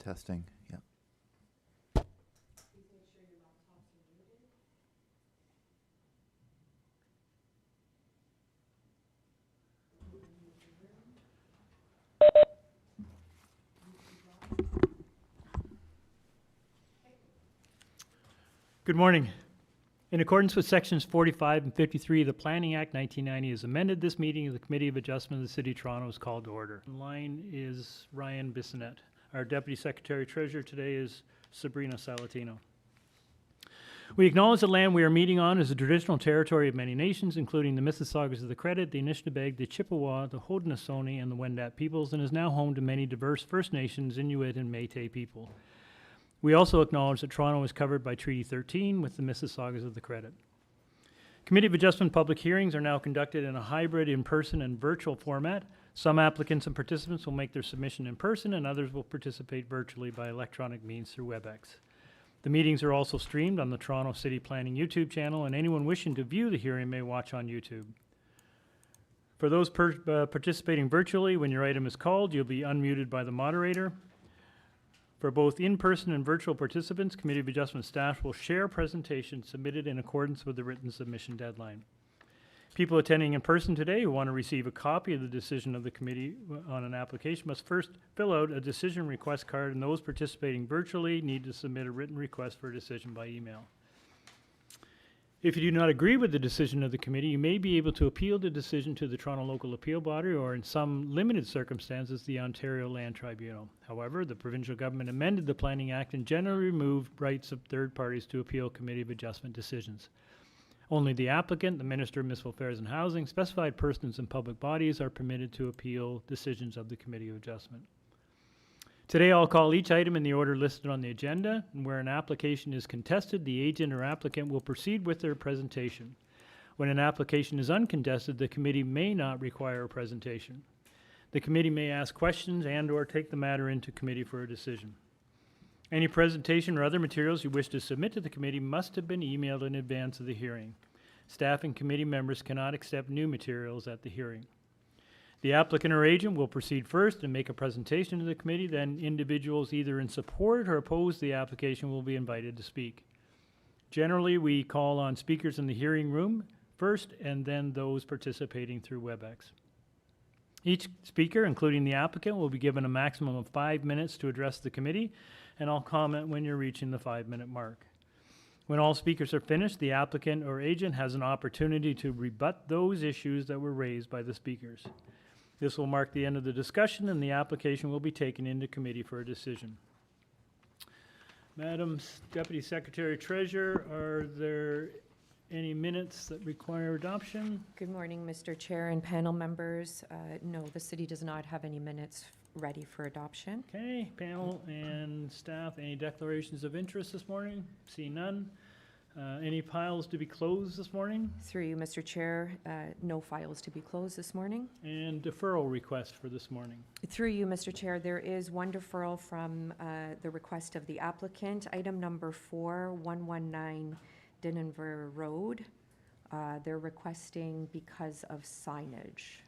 Testing, yeah. Good morning. In accordance with sections 45 and 53 of the Planning Act 1990 as amended, this meeting of the Committee of Adjustment of the City of Toronto is called to order. Online is Ryan Bissonnette. Our Deputy Secretary Treasurer today is Sabrina Salatino. We acknowledge the land we are meeting on is the traditional territory of many nations, including the Mississaugas of the Credit, the Anishinaabe, the Chippewa, the Haudenosaunee, and the Wendat peoples, and is now home to many diverse First Nations, Inuit, and Métis people. We also acknowledge that Toronto is covered by Treaty 13 with the Mississaugas of the Credit. Committee of Adjustment public hearings are now conducted in a hybrid in-person and virtual format. Some applicants and participants will make their submission in person, and others will participate virtually by electronic means through WebEx. The meetings are also streamed on the Toronto City Planning YouTube channel, and anyone wishing to view the hearing may watch on YouTube. For those participating virtually, when your item is called, you'll be unmuted by the moderator. For both in-person and virtual participants, Committee of Adjustment staff will share presentations submitted in accordance with the written submission deadline. People attending in person today who want to receive a copy of the decision of the committee on an application must first fill out a decision request card, and those participating virtually need to submit a written request for a decision by email. If you do not agree with the decision of the committee, you may be able to appeal the decision to the Toronto Local Appeal Body, or in some limited circumstances, the Ontario Land Tribunal. However, the provincial government amended the Planning Act and generally removed rights of third parties to appeal Committee of Adjustment decisions. Only the applicant, the Minister of Municipal Affairs and Housing, specified persons and public bodies are permitted to appeal decisions of the Committee of Adjustment. Today I'll call each item in the order listed on the agenda, and where an application is contested, the agent or applicant will proceed with their presentation. When an application is uncontested, the committee may not require a presentation. The committee may ask questions and/or take the matter into committee for a decision. Any presentation or other materials you wish to submit to the committee must have been emailed in advance of the hearing. Staff and committee members cannot accept new materials at the hearing. The applicant or agent will proceed first and make a presentation to the committee, then individuals either in support or oppose the application will be invited to speak. Generally, we call on speakers in the hearing room first and then those participating through WebEx. Each speaker, including the applicant, will be given a maximum of 5 minutes to address the committee, and I'll comment when you're reaching the 5-minute mark. When all speakers are finished, the applicant or agent has an opportunity to rebut those issues that were raised by the speakers. This will mark the end of the discussion, and the application will be taken into committee for a decision. Madam Deputy Secretary Treasurer, are there any minutes that require adoption? Good morning, Mr. Chair and panel members. No, the city does not have any minutes ready for adoption. Okay, panel and staff, any declarations of interest this morning? See none. Any files to be closed this morning? Through you, Mr. Chair, no files to be closed this morning. And deferral request for this morning? Through you, Mr. Chair, there is one deferral from the request of the applicant. Item number 4, 119 DYNEVOR Road. They're requesting because of signage.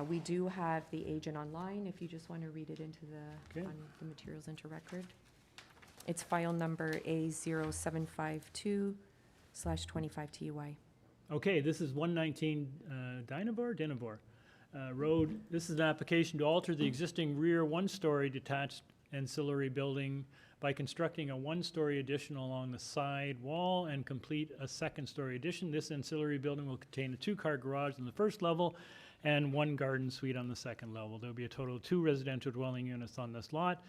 We do have the agent online, if you just want to read it into the materials into record. It's file number A0752/25TUI. Okay, this is 119 DYNEVOR Road. This is an application to alter the existing rear one-story detached ancillary building by constructing a one-story addition along the side wall and complete a second-story addition. This ancillary building will contain a 2-car garage on the first level and 1 garden suite on the second level. There will be a total of 2 residential dwelling units on this lot.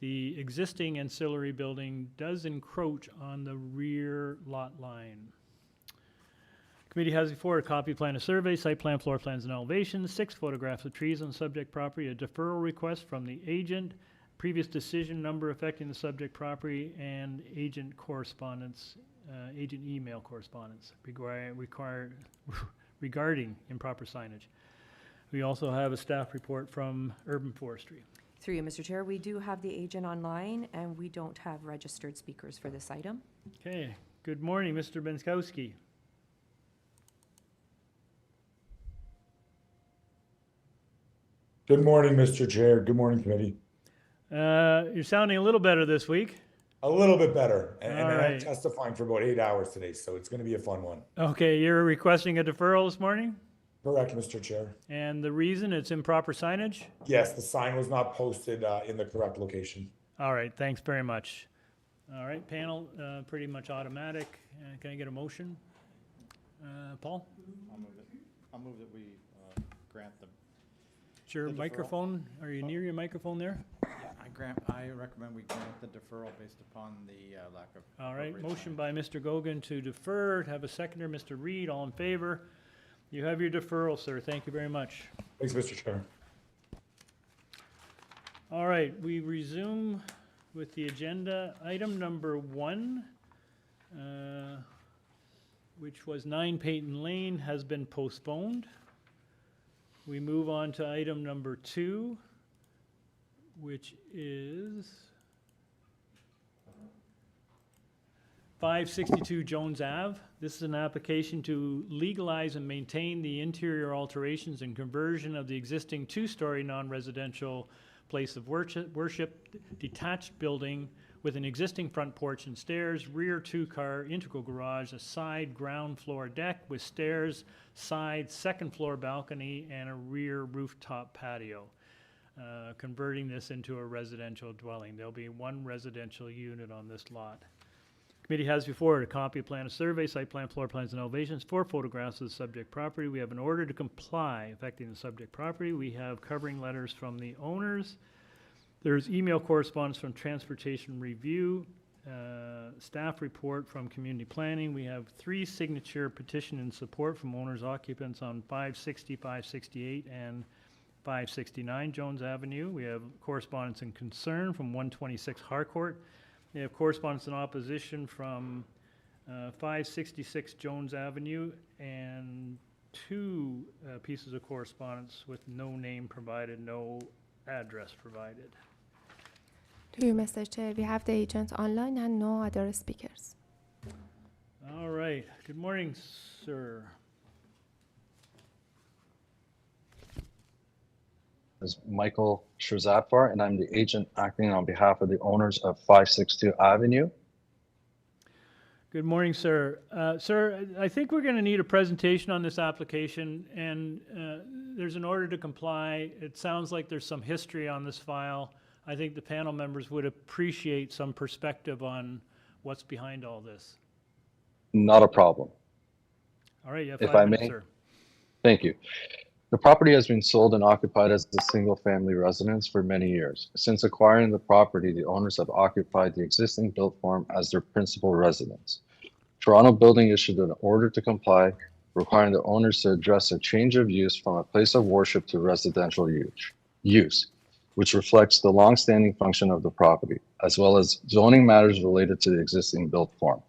The existing ancillary building does encroach on the rear lot line. Committee has before a copy plan of survey, site plan, floor plans, and elevations, 6 photographs of trees on the subject property, a deferral request from the agent, previous decision number affecting the subject property, and agent correspondence, agent email correspondence regarding improper signage. We also have a staff report from Urban Forestry. Through you, Mr. Chair, we do have the agent online, and we don't have registered speakers for this item. Okay, good morning, Mr. Benskowski. Good morning, Mr. Chair. Good morning, committee. You're sounding a little better this week. A little bit better. And All I'm right. testifying for about 8 hours today, so it's going to be a fun one. Okay, you're requesting a deferral this morning? Correct, Mr. Chair. And the reason, it's improper signage? Yes, the sign was not posted in the correct location. All right, thanks very much. All right, panel, pretty much automatic. Can I get a motion? Paul? I'll move that we grant them. It's your The deferral. microphone. Are you near your microphone there? Yeah, I recommend we grant the deferral based upon the lack of. All right, appropriate motion by Mr. Gogan to defer. Have a seconder, Mr. Reed. All in favor? You have your deferral, sir. Thank you very much. Thanks, Mr. Chair. All right, we resume with the agenda. Item number 1, which was 9 Peyton Lane, has been postponed. We move on to item number 2, which is 562 Jones Ave. This is an application to legalize and maintain the interior alterations and conversion of the existing 2-story non-residential place of worship detached building with an existing front porch and stairs, rear 2-car integral garage, a side ground floor deck with stairs, side second floor balcony, and a rear rooftop patio. Converting this into a residential dwelling. There'll be 1 residential unit on this lot. Committee has before it a copy of plan of survey, site plan, floor plans, and elevations, 4 photographs of the subject property. We have an order to comply affecting the subject property. We have covering letters from the owners. There's email correspondence from Transportation Review, staff report from Community Planning. We have 3 signature petition in support from owners occupants on 560, 568, and 569 Jones Avenue. We have correspondence and concern from 126 Harcourt. We have correspondence in opposition from 566 Jones Avenue and 2 pieces of correspondence with no name provided, no address provided. To you, Mr. Chair, we have the agent online and no other speakers. All right. Good morning, sir. Is Michael Shazatvar, and I'm the agent acting on behalf of the owners of 562 Avenue. Good morning, sir. Sir, I think we're going to need a presentation on this application, and there's an order to comply. It sounds like there's some history on this file. I think the panel members would appreciate some perspective on what's behind all this. Not a problem. All right, you have If 5 I minutes, may. sir. Thank you. The property has been sold and occupied as a single-family residence for many years. Since acquiring the property, the owners have occupied the existing built form as their principal residence. Toronto Building issued an order to comply, requiring the owners to address a change of use from a place of worship to residential use, which reflects the long-standing function of the property, as well as zoning matters related to the existing built form.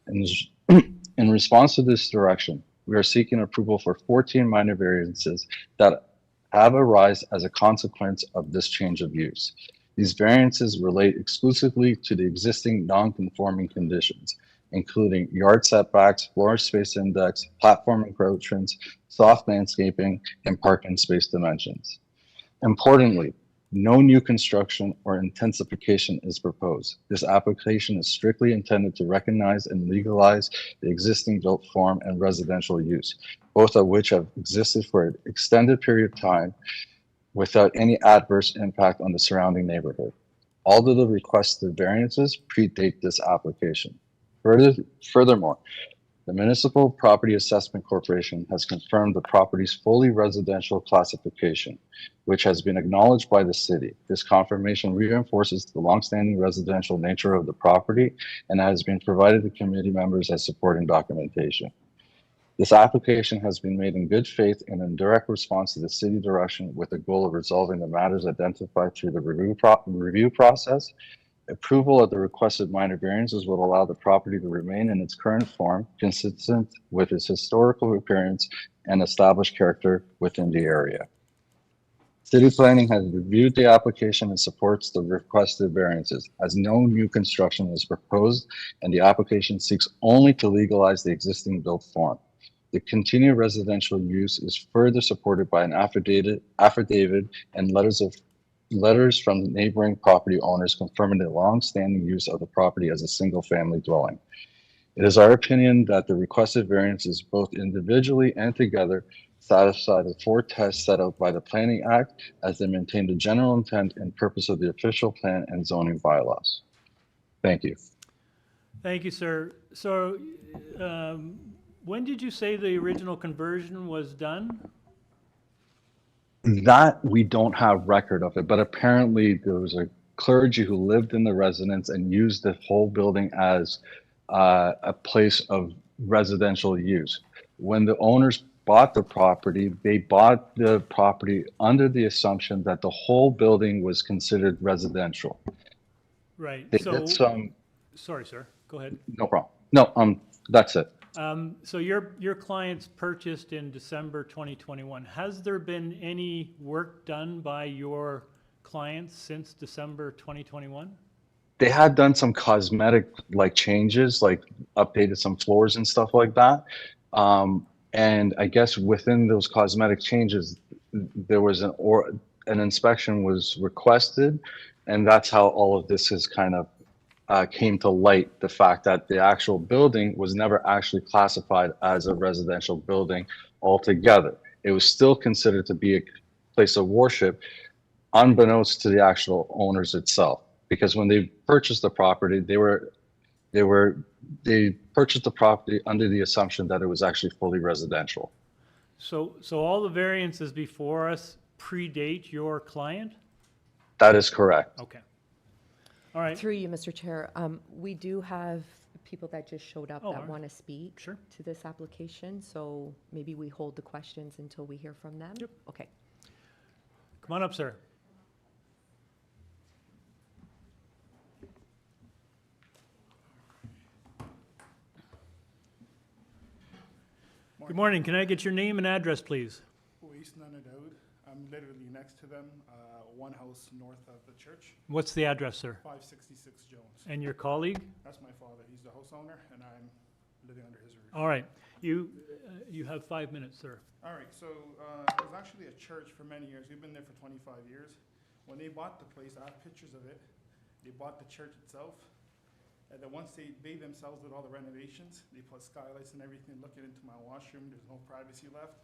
In response to this direction, we are seeking approval for 14 minor variances that have arisen as a consequence of this change of use. These variances relate exclusively to the existing non-conforming conditions, including yard setbacks, floor space index, platform encroachments, soft landscaping, and parking space dimensions. Importantly, no new construction or intensification is proposed. This application is strictly intended to recognize and legalize the existing built form and residential use, both of which have existed for an extended period of time without any adverse impact on the surrounding neighborhood. All of the requested variances predate this application. Furthermore, the Municipal Property Assessment Corporation has confirmed the property's fully residential classification, which has been acknowledged by the city. This confirmation reinforces the longstanding residential nature of the property and has been provided to committee members as supporting documentation. This application has been made in good faith and in direct response to the city direction with the goal of resolving the matters identified through the review process. Approval of the requested minor variances will allow the property to remain in its current form, consistent with its historical appearance and established character within the area. City Planning has reviewed the application and supports the requested variances, as no new construction is proposed, and the application seeks only to legalize the existing built form. The continued residential use is further supported by an affidavit and letters of letters from neighboring property owners confirming the long-standing use of the property as a single-family dwelling. It is our opinion that the requested variances both individually and together satisfy the four tests set out by the Planning Act as they maintain the general intent and purpose of the official plan and zoning bylaws. Thank you. Thank you, sir. So, when did you say the original conversion was done? That we don't have record of it, but apparently there was a clergy who lived in the residence and used the whole building as a place of residential use. When the owners bought the property, they bought the property under the assumption that the whole building was considered residential. Right. They So, did some, sorry, sir. Go ahead. no problem. No, that's it. So your clients purchased in December 2021. Has there been any work done by your clients since December 2021? They had done some cosmetic like changes, like updated some floors and stuff like that. And I guess within those cosmetic changes, there was an inspection was requested, and that's how all of this has kind of came to light, the fact that the actual building was never actually classified as a residential building altogether. It was still considered to be a place of worship, unbeknownst to the actual owners itself. Because when they purchased the property, they purchased the property under the assumption that it was actually fully residential. So all the variances before us predate your client? That is correct. Okay. All right. Through you, Mr. Chair, we do have people that just showed up Oh, all that right. want to speak Sure. to this application, so maybe we hold the questions until we hear from them? Yep. Okay. Come on up, sir. Good morning. Can I get your name and address, please? I'm literally next to them, one house north of the church, What's the address, sir? 566 Jones. And your colleague? That's my father. He's the house owner, and I'm living under his roof. All right. You have 5 minutes, sir. All right, so it was actually a church for many years. We've been there for 25 years. When they bought the place, I have pictures of it. They bought the church itself. And then once they themselves did all the renovations, they put skylights and everything, looking into my washroom. There's no privacy left.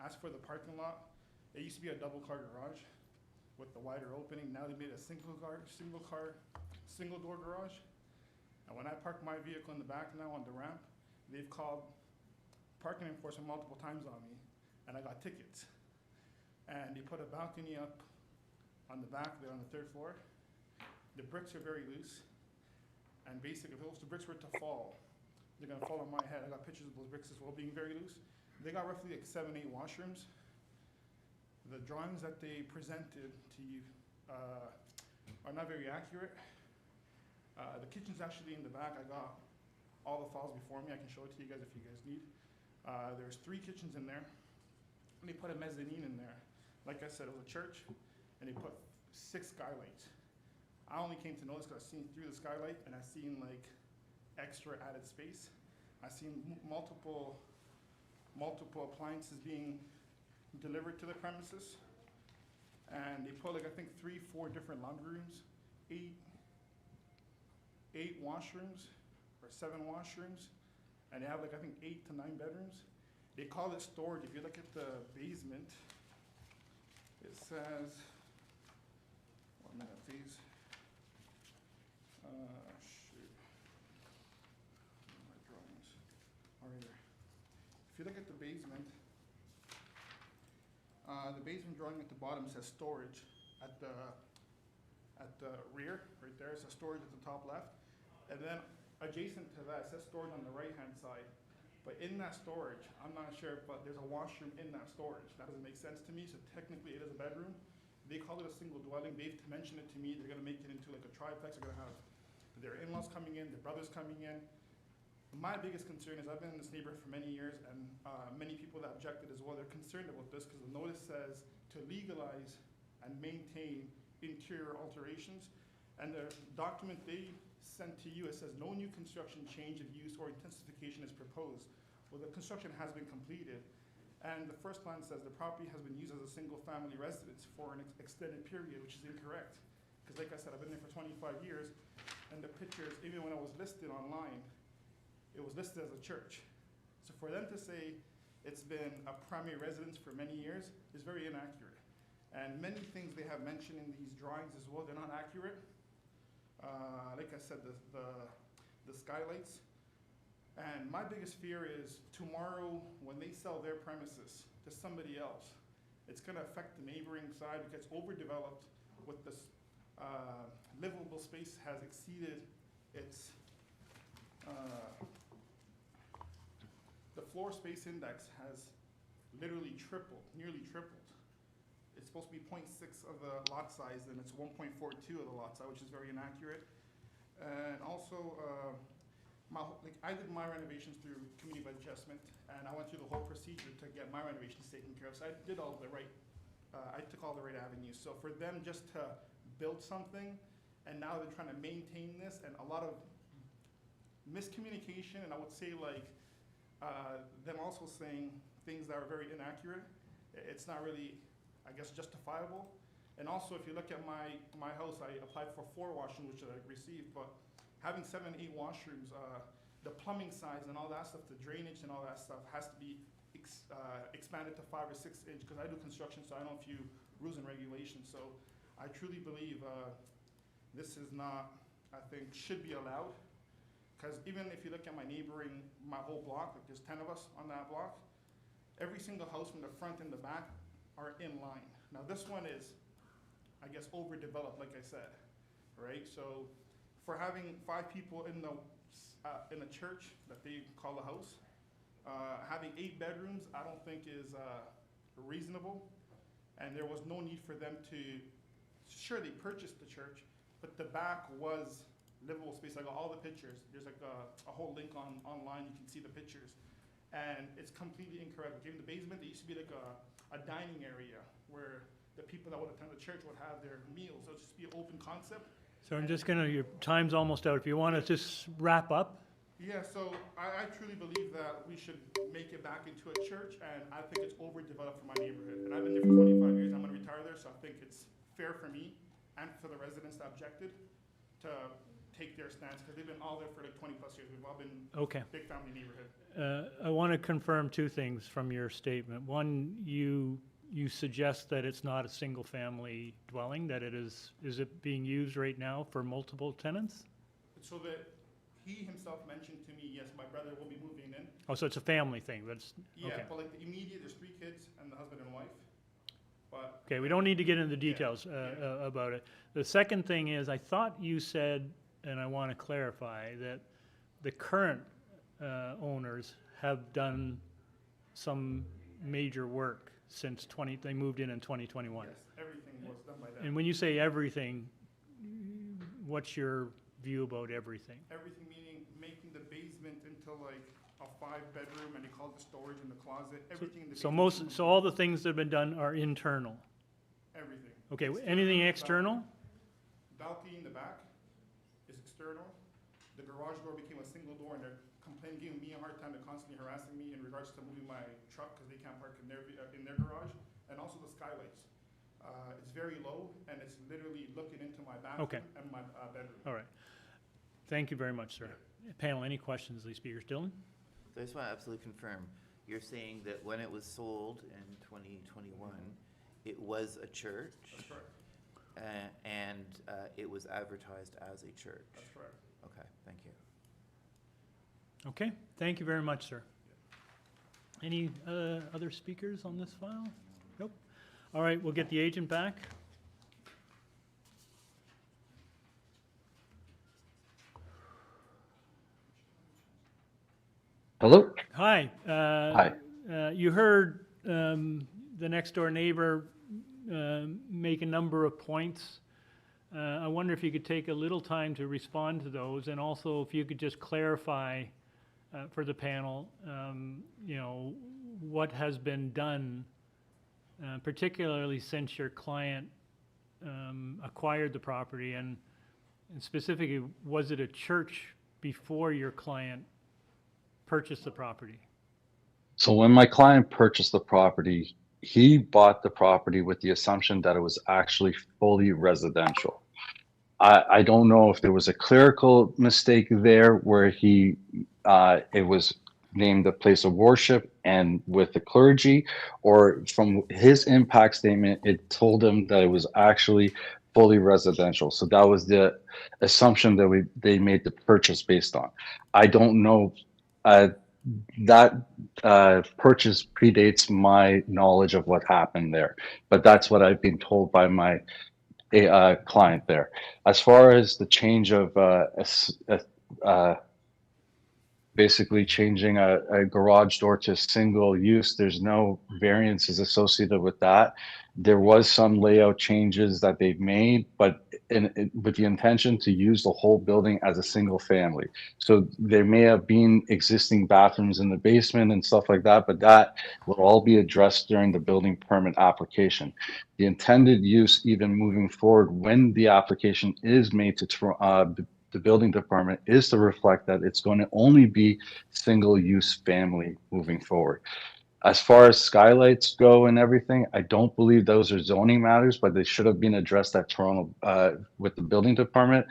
As for the parking lot, it used to be a double-car garage with the wider opening. Now they made a single door garage. And when I park my vehicle in the back now on the ramp, they've called parking enforcement multiple times on me, and I got tickets. And they put a balcony up on the back there on the 3rd floor. The bricks are very loose, and basically if the bricks were to fall, they're gonna fall on my head. I got pictures of those bricks as well being very loose. They got roughly like 7, 8 washrooms. The drawings that they presented to you are not very accurate. The kitchen's actually in the back. I got all the files before me. I can show it to you guys if you guys need. There's 3 kitchens in there, and they put a mezzanine in there. Like I said, it was a church, and they put 6 skylights. I only came to know this because I seen through the skylight, and I seen like extra added space. I seen multiple appliances being delivered to the premises, and they put like I think 3, 4 different laundry rooms, 8 washrooms or 7 washrooms, and they have like I think 8 to 9 bedrooms. They call it storage. If you look at the basement, it says 1 minute please. Shoot. My drawings are right there. If you look at the basement drawing at the bottom says storage. At the rear, right there, it says storage at the top left. And then adjacent to that, it says storage on the right-hand side. But in that storage, I'm not sure, but there's a washroom in that storage. That doesn't make sense to me, so technically it is a bedroom. They call it a single dwelling. They've mentioned it to me. They're gonna make it into like a triplex. They're gonna have their in-laws coming in, their brothers coming in. My biggest concern is I've been in this neighborhood for many years, and many people that objected as well, they're concerned about this because the notice says to legalize and maintain interior alterations. And the document they sent to you, it says no new construction, change of use, or intensification is proposed. Well, the construction has been completed. And the first line says the property has been used as a single-family residence for an extended period, which is incorrect. Because like I said, I've been there for 25 years, and the pictures, even when it was listed online, it was listed as a church. So for them to say it's been a primary residence for many years is very inaccurate. And many things they have mentioned in these drawings as well, they're not accurate. Like I said, the skylights. And my biggest fear is tomorrow when they sell their premises to somebody else, it's gonna affect the neighboring side because it's overdeveloped with this livable space has exceeded its, the floor space index has literally tripled, nearly tripled. It's supposed to be 0.6 of the lot size, and it's 1.42 of the lot size, which is very inaccurate. And also, I did my renovations through community of adjustment, and I went through the whole procedure to get my renovations taken care of. So I did all the right, I took all the right avenues. So for them just to build something, and now they're trying to maintain this, and a lot of miscommunication, and I would say like, them also saying things that are very inaccurate. It's not really, I guess, justifiable. And also, if you look at my house, I applied for 4 washrooms, which I received, but having 7, 8 washrooms, the plumbing size and all that stuff, the drainage and all that stuff has to be expanded to 5 or 6 inch, because I do construction, so I know a few rules and regulations. So I truly believe this is not, I think, should be allowed. Because even if you look at my whole block, like there's 10 of us on that block, every single house from the front and the back are in line. Now this one is, I guess, overdeveloped, like I said, right? So for having 5 people in a church that they call a house, having 8 bedrooms, I don't think is reasonable. And there was no need for them to, sure, they purchased the church, but the back was livable space. I got all the pictures. There's like a whole link online. You can see the pictures. And it's completely incorrect. In the basement, there used to be like a dining area where the people that would attend the church would have their meals. So it'd just be an open concept. So I'm just gonna, your time's almost out. If you wanna just wrap up? Yeah, so I truly believe that we should make it back into a church, and I think it's overdeveloped for my neighborhood. And I've been there for 25 years. I'm gonna retire there, so I think it's fair for me and for the residents that objected to take their stance, because they've been all there for like 20 plus years. We've all been Okay. big family neighborhood. I want to confirm 2 things from your statement. One, you suggest that it's not a single-family dwelling, that it is it being used right now for multiple tenants? So that he himself mentioned to me, yes, my brother will be moving in. Oh, so it's a family thing, that's, Yeah, okay. but like the immediate, there's 3 kids and the husband and wife. But Okay, we don't need to get into the details yeah. about it. The second thing is, I thought you said, and I want to clarify, that the current owners have done some major work since they moved in 2021. yes, everything was done by them. And when you say everything, what's your view about everything? Everything meaning making the basement into like a 5-bedroom, and they call it the storage in the closet. Everything in the So basement. so all the things that have been done are internal? Everything. Okay, External, anything external? Balcony in the back is external. The garage door became a single door, and they're giving me a hard time. They're constantly harassing me in regards to moving my truck because they can't park in their garage. And also the skylights. It's very low, and it's literally looking into my bathroom Okay. and my bedroom. All right. Thank you very much, sir. Panel, any questions of these speakers? Dylan? So I just want to absolutely confirm, you're saying that when it was sold in 2021, it was a church? That's correct. And it was advertised as a church? That's correct. Okay, thank you. Okay, thank you very much, sir. Any other speakers on this file? Nope. All right, we'll get the agent back. Hello? Hi. Hi. You heard the next door neighbor make a number of points. I wonder if you could take a little time to respond to those, and also if you could just clarify for the panel, you know, what has been done, particularly since your client acquired the property, and specifically, was it a church before your client purchased the property? So when my client purchased the property, he bought the property with the assumption that it was actually fully residential. I don't know if there was a clerical mistake there where it was named a place of worship and with the clergy, or from his impact statement, it told him that it was actually fully residential. So that was the assumption that they made the purchase based on. I don't know. That purchase predates my knowledge of what happened there, but that's what I've been told by my client there. As far as the change of basically changing a garage door to single use, there's no variances associated with that. There was some layout changes that they've made, but with the intention to use the whole building as a single family. So there may have been existing bathrooms in the basement and stuff like that, but that will all be addressed during the building permit application. The intended use, even moving forward, when the application is made to the building department, is to reflect that it's going to only be single-use family moving forward. As far as skylights go and everything, I don't believe those are zoning matters, but they should have been addressed at Toronto with the building department.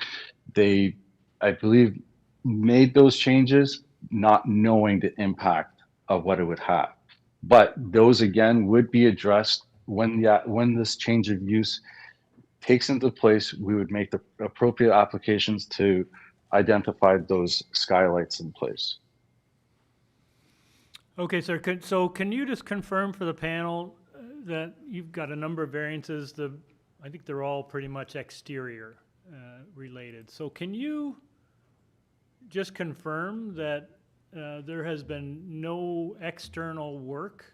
They, I believe, made those changes not knowing the impact of what it would have. But those again would be addressed when this change of use takes into place. We would make the appropriate applications to identify those skylights in place. Okay, sir, so can you just confirm for the panel that you've got a number of variances? I think they're all pretty much exterior related. So can you just confirm that there has been no external work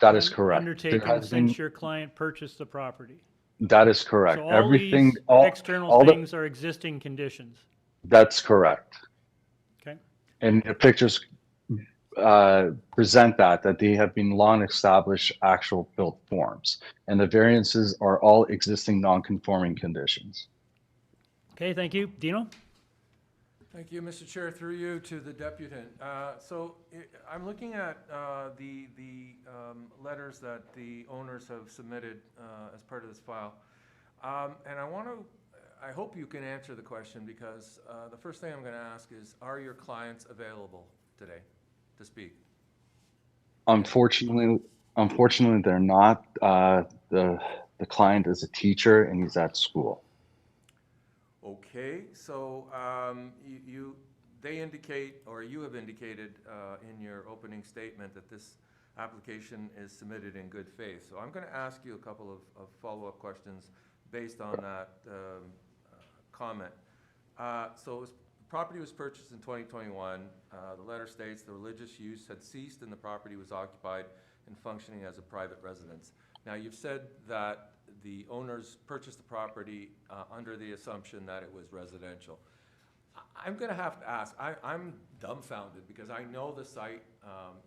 That is correct. undertaken since your client purchased the property? That is correct. So all external things are existing conditions? That's correct. Okay. And the pictures present that they have been long established actual built forms, and the variances are all existing non-conforming conditions. Okay, thank you. Dino? Thank you, Mr. Chair. Through you to the deputant. I'm looking at the letters that the owners have submitted as part of this file, and I hope you can answer the question, because the first thing I'm going to ask is, are your clients available today to speak? Unfortunately, they're not. The client is a teacher and he's at school. Okay, so they indicate, or you have indicated in your opening statement, that this application is submitted in good faith. So I'm going to ask you a couple of follow-up questions based on that comment. The property was purchased in 2021. The letter states the religious use had ceased and the property was occupied and functioning as a private residence. Now, you've said that the owners purchased the property under the assumption that it was residential. I'm going to have to ask, I'm dumbfounded, because I know the site,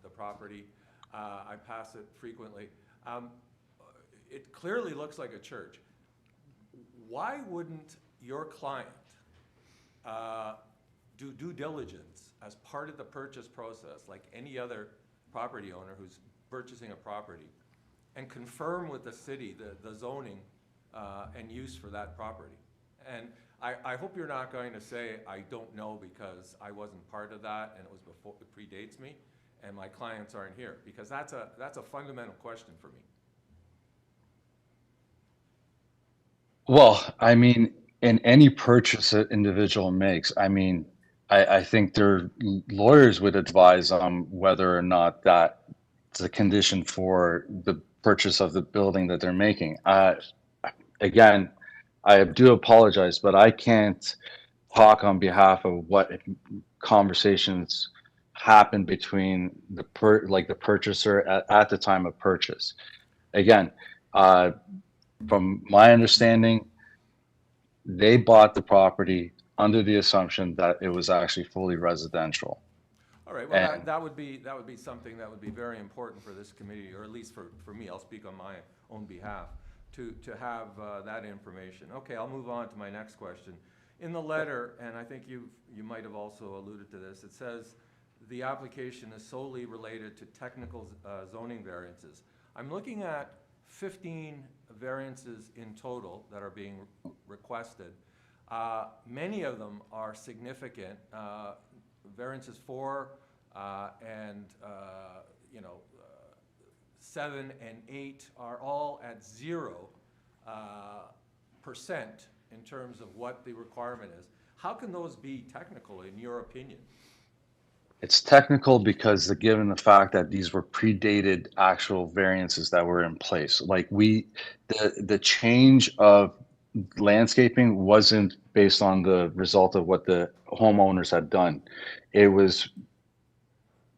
the property, I pass it frequently. It clearly looks like a church. Why wouldn't your client do due diligence as part of the purchase process, like any other property owner who's purchasing a property, and confirm with the city the zoning and use for that property? And I hope you're not going to say, I don't know because I wasn't part of that and it was before, it predates me and my clients aren't here, because that's a fundamental question for me. Well, I mean, in any purchase an individual makes, I mean, I think their lawyers would advise on whether or not that's a condition for the purchase of the building that they're making. Again, I do apologize, but I can't talk on behalf of what conversations happened between the purchaser at the time of purchase. Again, from my understanding, they bought the property under the assumption that it was actually fully residential. All right, well, that would be something that would be very important for this committee, or at least for me, I'll speak on my own behalf, to have that information. Okay, I'll move on to my next question. In the letter, and I think you might have also alluded to this, it says the application is solely related to technical zoning variances. I'm looking at 15 variances in total that are being requested. Many of them are significant. Variances 4 and 7 and 8 are all at 0% in terms of what the requirement is. How can those be technical in your opinion? It's technical because given the fact that these were predated actual variances that were in place. Like the change of landscaping wasn't based on the result of what the homeowners had done. It was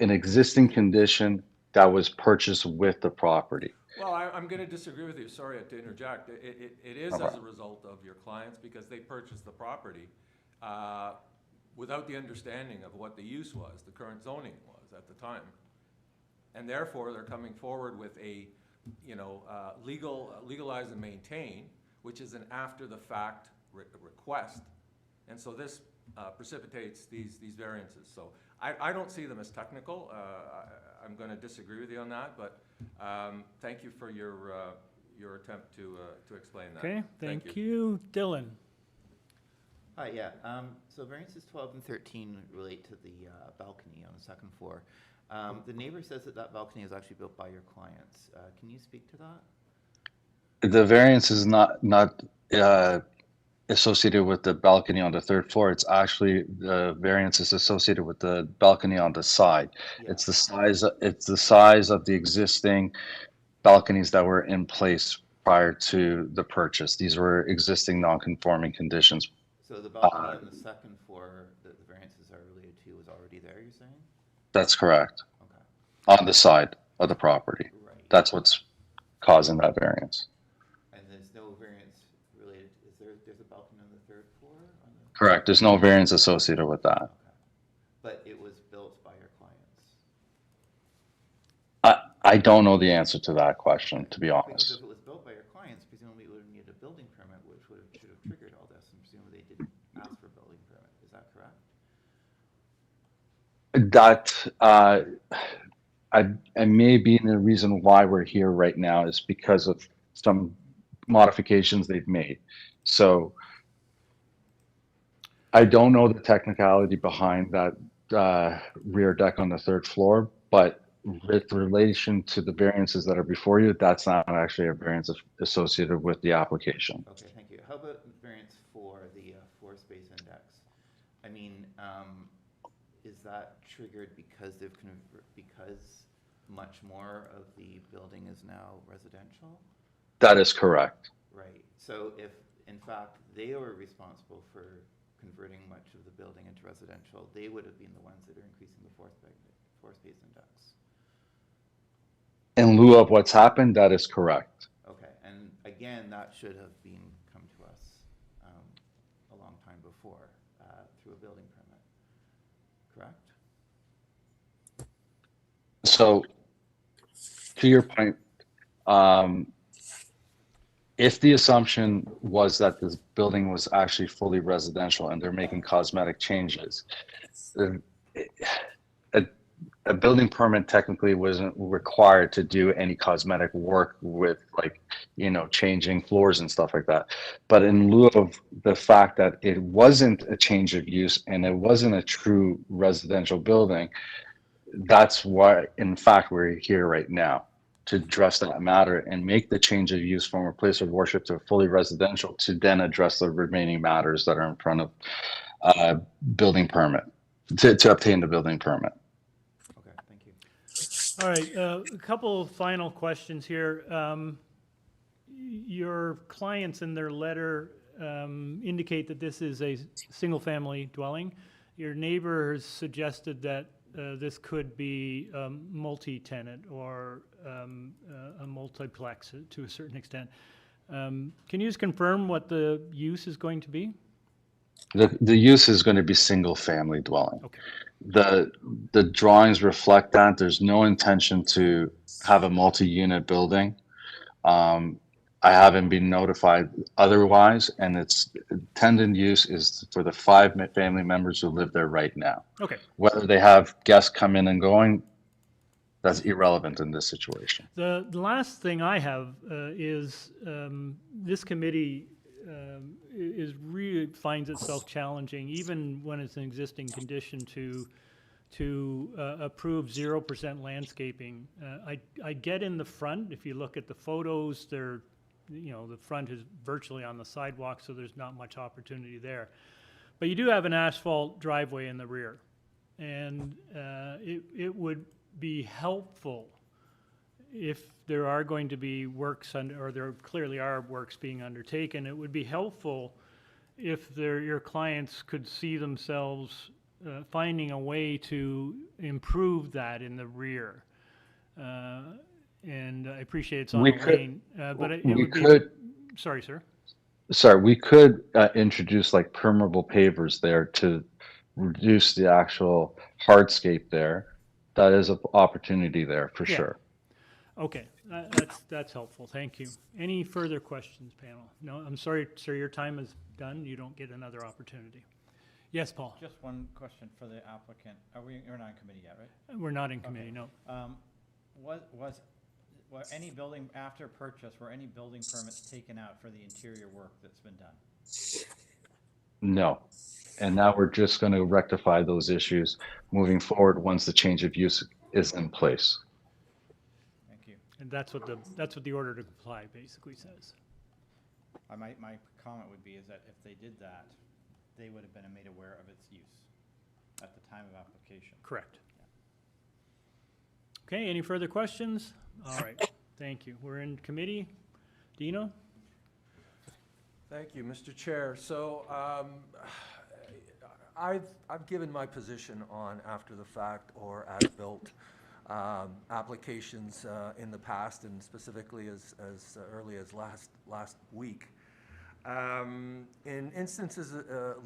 an existing condition that was purchased with the property. Well, I'm going to disagree with you. Sorry to interject. It is as a result of your clients because they purchased the property without the understanding of what the use was, the current zoning was at the time. And therefore, they're coming forward with a, legalize and maintain, which is an after-the-fact request. And so this precipitates these variances. So I don't see them as technical. I'm going to disagree with you on that, but thank you for your attempt to explain that. Okay, thank you. Dylan. Hi, yeah. So variances 12 and 13 relate to the balcony on the second floor. The neighbor says that balcony is actually built by your clients. Can you speak to that? The variance is not associated with the balcony on the third floor. It's actually the variance is associated with the balcony on the side. Yeah. It's the size of the existing balconies that were in place prior to the purchase. These were existing non-conforming conditions. So the balcony on the second floor that the variances are related to is already there, you're saying? That's correct. Okay. On the side of the property. Right. That's what's causing that variance. And there's no variance related, there's a balcony on the third floor? Correct. There's no variance associated with that. Okay. But it was built by your clients? I don't know the answer to that question, to be Because honest. if it was built by your clients, presumably it would have needed a building permit, which should have triggered all this, and presumably they didn't ask for a building permit. Is that correct? I may be the reason why we're here right now is because of some modifications they've made. So I don't know the technicality behind that rear deck on the third floor, but with relation to the variances that are before you, that's not actually a variance associated with the application. Okay, thank you. How about variance for the floor space index? I mean, is that triggered because because much more of the building is now residential? That is correct. Right. So if, in fact, they were responsible for converting much of the building into residential, they would have been the ones that are increasing the floor space index. In lieu of what's happened, that is correct. Okay, and again, that should have come to us a long time before through a building permit, correct? So, to your point, if the assumption was that this building was actually fully residential and they're making cosmetic changes, a building permit technically wasn't required to do any cosmetic work with, like, changing floors and stuff like that. But in lieu of the fact that it wasn't a change of use and it wasn't a true residential building, that's why, in fact, we're here right now to address that matter and make the change of use from a place of worship to a fully residential to then address the remaining matters that are in front of building permit, to obtain the building permit. Okay, thank you. All right, a couple of final questions here. Your clients in their letter indicate that this is a single-family dwelling. Your neighbor has suggested that this could be multi-tenant or a multiplex to a certain extent. Can you just confirm what the use is going to be? The use is going to be single-family dwelling. Okay. The drawings reflect that. There's no intention to have a multi-unit building. I haven't been notified otherwise, and its intended use is for the 5 family members who live there right now. Okay. Whether they have guests come in and going, that's irrelevant in this situation. The last thing I have is this committee is really finds itself challenging, even when it's an existing condition, to approve 0% landscaping. I get in the front, if you look at the photos, they're, you know, the front is virtually on the sidewalk, so there's not much opportunity there. But you do have an asphalt driveway in the rear, and it would be helpful if there are going to be works, or there clearly are works being undertaken, it would be helpful if your clients could see themselves finding a way to improve that in the rear. And I appreciate it's on Elaine, but it would be... Sorry, sir. Sorry, we could introduce like permeable pavers there to reduce the actual hardscape there. That is an opportunity there for sure. Okay, that's helpful. Thank you. Any further questions, panel? No, I'm sorry, sir, your time is done. You don't get another opportunity. Yes, Paul? Just one question for the applicant. You're not in committee yet, right? We're not in committee, no. Were any building, after purchase, were any building permits taken out for the interior work that's been done? No. And now we're just going to rectify those issues moving forward once the change of use is in place. Thank you. And that's what the order to comply basically says. My comment would be is that if they did that, they would have been made aware of its use at the time of application. Correct. Yeah. Okay, any further questions? All right, thank you. We're in committee. Dino? Thank you, Mr. Chair. So I've given my position on after the fact or as built applications in the past, and specifically as early as last week. In instances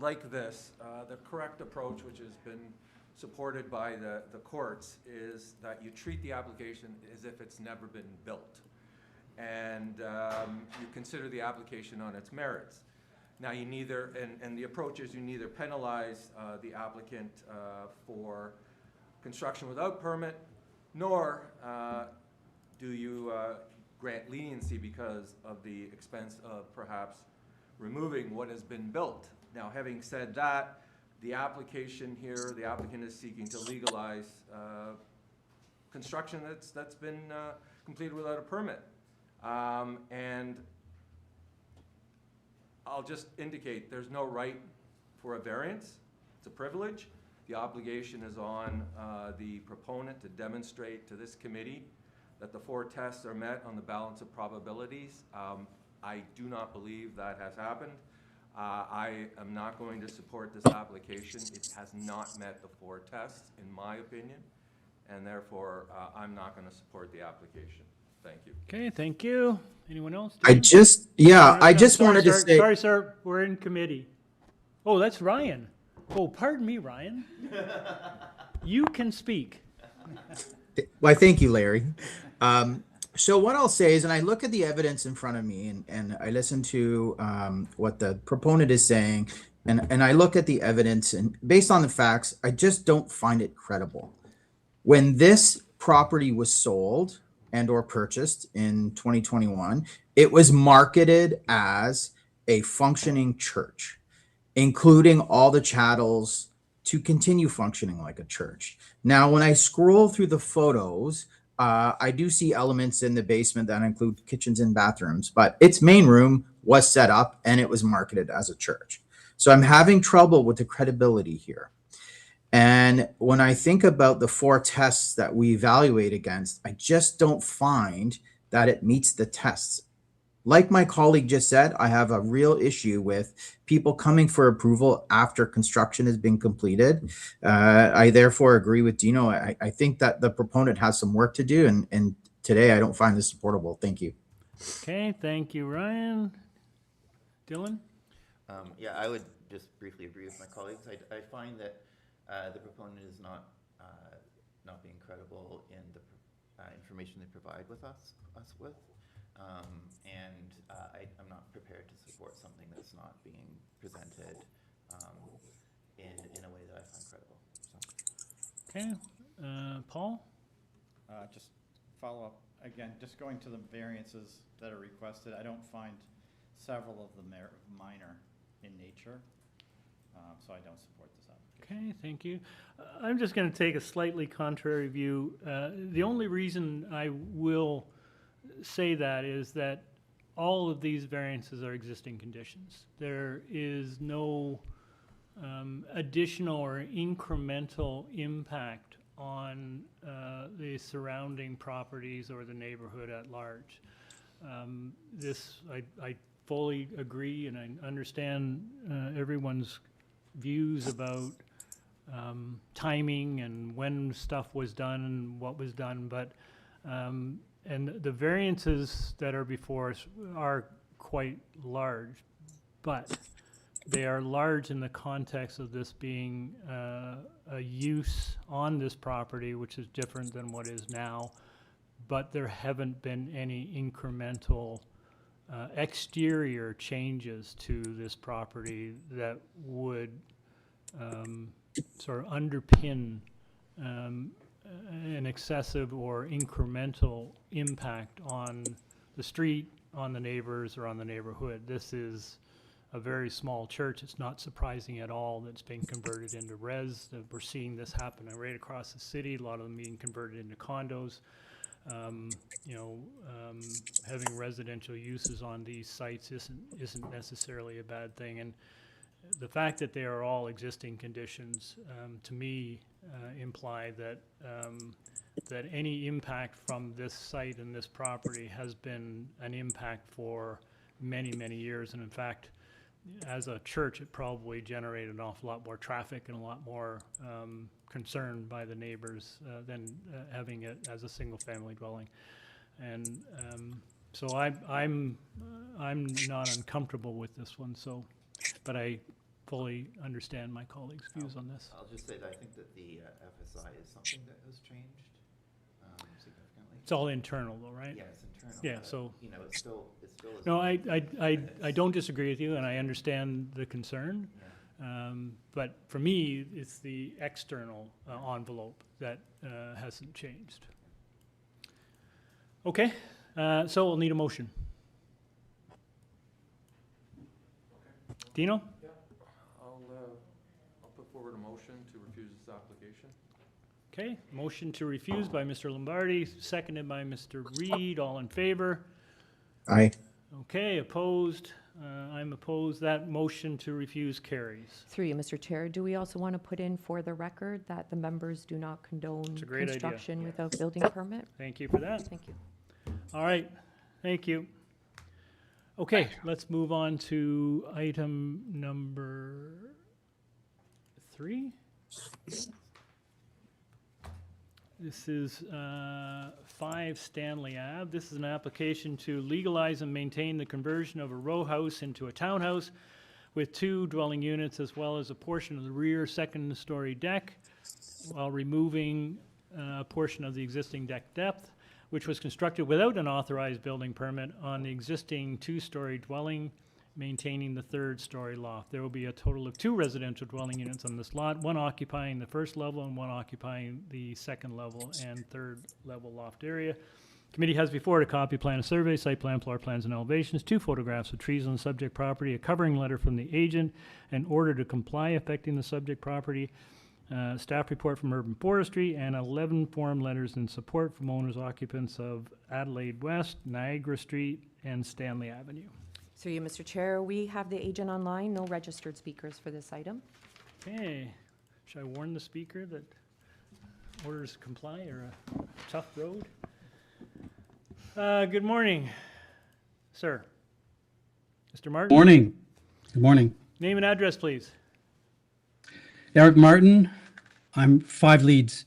like this, the correct approach, which has been supported by the courts, is that you treat the application as if it's never been built. And you consider the application on its merits. Now you neither, and the approach is you neither penalize the applicant for construction without permit, nor do you grant leniency because of the expense of perhaps removing what has been built. Now, having said that, the application here, the applicant is seeking to legalize construction that's been completed without a permit. And I'll just indicate there's no right for a variance. It's a privilege. The obligation is on the proponent to demonstrate to this committee that the 4 tests are met on the balance of probabilities. I do not believe that has happened. I am not going to support this application. It has not met the 4 tests, in my opinion, and therefore I'm not going to support the application. Thank you. Okay, thank you. Anyone else? I just wanted to say. Sorry, sir, we're in committee. Oh, that's Ryan. Oh, pardon me, Ryan. You can speak. Well, thank you, Larry. So what I'll say is, and I look at the evidence in front of me, and I listen to what the proponent is saying, and I look at the evidence, and based on the facts, I just don't find it credible. When this property was sold and or purchased in 2021, it was marketed as a functioning church, including all the chattels to continue functioning like a church. Now, when I scroll through the photos, I do see elements in the basement that include kitchens and bathrooms, but its main room was set up and it was marketed as a church. So I'm having trouble with the credibility here. And when I think about the 4 tests that we evaluate against, I just don't find that it meets the tests. Like my colleague just said, I have a real issue with people coming for approval after construction has been completed. I therefore agree with Dino. I think that the proponent has some work to do, and today I don't find this supportable. Thank you. Okay, thank you, Ryan. Dylan? Yeah, I would just briefly agree with my colleagues. I find that the proponent is not being credible in the information they provide with us with. I'm not prepared to support something that's not being presented in a way that I find credible. So. Okay, Paul? Just follow up, again, just going to the variances that are requested, I don't find several of them minor in nature, so I don't support this application. Okay, thank you. I'm just going to take a slightly contrary view. The only reason I will say that is that all of these variances are existing conditions. There is no additional or incremental impact on the surrounding properties or the neighborhood at large. I fully agree, and I understand everyone's views about timing and when stuff was done and what was done, but and the variances that are before us are quite large, but they are large in the context of this being a use on this property, which is different than what is now, but there haven't been any incremental exterior changes to this property that would sort of underpin an excessive or incremental impact on the street, on the neighbors, or on the neighborhood. This is a very small church. It's not surprising at all that it's being converted into res. That we're seeing this happen right across the city, a lot of them being converted into condos. Having residential uses on these sites isn't necessarily a bad thing. And the fact that they are all existing conditions, to me, imply that that any impact from this site and this property has been an impact for many, many years. And in fact, as a church, it probably generated an awful lot more traffic and a lot more concern by the neighbors than having it as a single-family dwelling. And so I'm not uncomfortable with this one. So, but I fully understand my colleagues' views on this. I'll just say that I think that the FSI is something that has changed significantly. It's all internal, though, right? Yeah, it's internal. Yeah, but, so you know, it still is. no, I don't disagree with you, and I understand the concern. Yeah. But for me, it's the external envelope that hasn't changed. Okay, so we'll need a motion. Dino? Yeah, I'll put forward a motion to refuse this application. Okay, motion to refuse by Mr. Lombardi, seconded by Mr. Reed. All in favor? Aye. Okay, opposed? I'm opposed. That motion to refuse carries. Through you, Mr. Chair, do we also want to put in for the record that the members do not condone It's a great idea. construction without building permit? Thank you for that. Thank you. All right, thank you. Okay, let's move on to item number 3. This is 5 Stanley Ave. This is an application to legalize and maintain the conversion of a row house into a townhouse with 2 dwelling units as well as a portion of the rear second-story deck while removing a portion of the existing deck depth, which was constructed without an authorized building permit on the existing 2-story dwelling, maintaining the 3rd-story loft. There will be a total of 2 residential dwelling units on this lot, 1 occupying the 1st level and 1 occupying the 2nd level and 3rd level loft area. Committee has before it a copy plan of survey, site plan, floor plans, and elevations, 2 photographs of trees on the subject property, a covering letter from the agent, an order to comply affecting the subject property, staff report from Urban Forestry, and 11 form letters in support from owners occupants of Adelaide West, Niagara Street, and Stanley Avenue. Through you, Mr. Chair, we have the agent online, no registered speakers for this item. Okay, should I warn the speaker that orders comply are a tough road? Good morning, sir. Mr. Martin? Morning. Good morning. Name and address, please. Eric Martin. I'm 5 Leeds.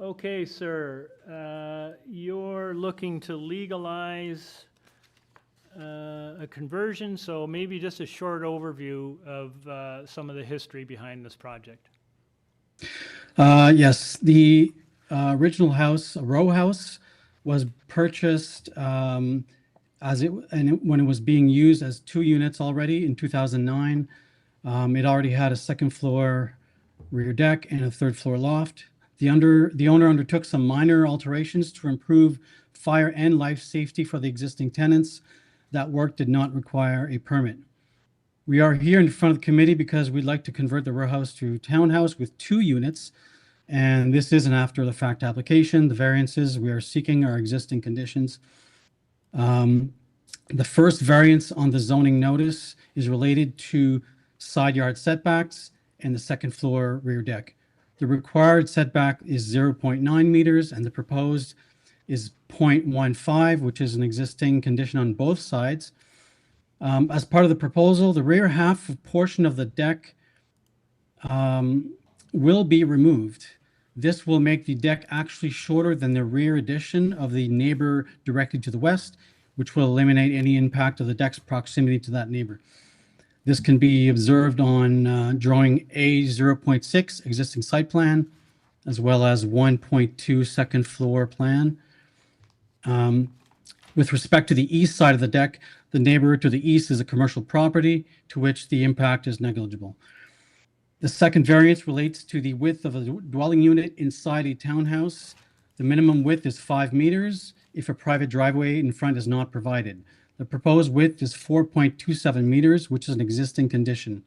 Okay, sir. You're looking to legalize a conversion, so maybe just a short overview of some of the history behind this project. Yes, the original house, a row house, was purchased when it was being used as 2 units already in 2009. It already had a second floor rear deck and a third floor loft. The owner undertook some minor alterations to improve fire and life safety for the existing tenants. That work did not require a permit. We are here in front of the committee because we'd like to convert the row house to townhouse with 2 units. And this is an after the fact application. The variances we are seeking are existing conditions. The first variance on the zoning notice is related to side yard setbacks and the second floor rear deck. The required setback is 0.9 meters and the proposed is 0.15, which is an existing condition on both sides. As part of the proposal, the rear half portion of the deck will be removed. This will make the deck actually shorter than the rear addition of the neighbor directly to the west, which will eliminate any impact of the deck's proximity to that neighbor. This can be observed on drawing A0.6 existing site plan, as well as 1.2 second floor plan. With respect to the east side of the deck, the neighbor to the east is a commercial property to which the impact is negligible. The second variance relates to the width of a dwelling unit inside a townhouse. The minimum width is 5 meters if a private driveway in front is not provided. The proposed width is 4.27 meters, which is an existing condition.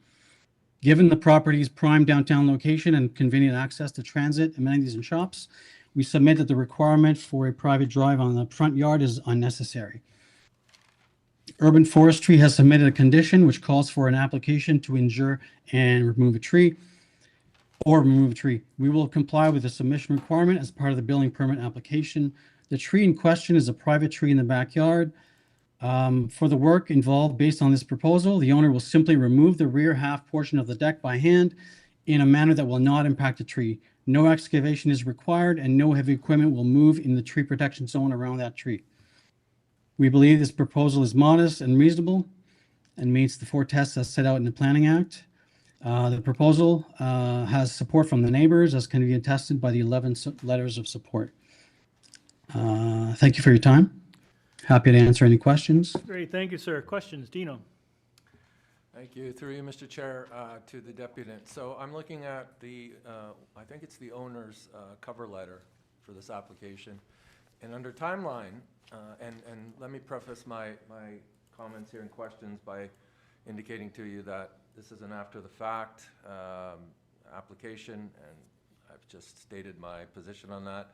Given the property's prime downtown location and convenient access to transit, amenities, and shops, we submit that the requirement for a private drive on the front yard is unnecessary. Urban Forestry has submitted a condition which calls for an application to injure and remove a tree. We will comply with the submission requirement as part of the building permit application. The tree in question is a private tree in the backyard. For the work involved based on this proposal, the owner will simply remove the rear half portion of the deck by hand in a manner that will not impact the tree. No excavation is required and no heavy equipment will move in the tree protection zone around that tree. We believe this proposal is modest and reasonable and meets the 4 tests as set out in the Planning Act. The proposal has support from the neighbors, as can be attested by the 11 letters of support. Thank you for your time. Happy to answer any questions. Great, thank you, sir. Questions, Dino? Thank you. Through you, Mr. Chair, to the deputant. So I'm looking at the, I think it's the owner's cover letter for this application. And under timeline, and let me preface my comments here and questions by indicating to you that this is an after-the-fact application, and I've just stated my position on that.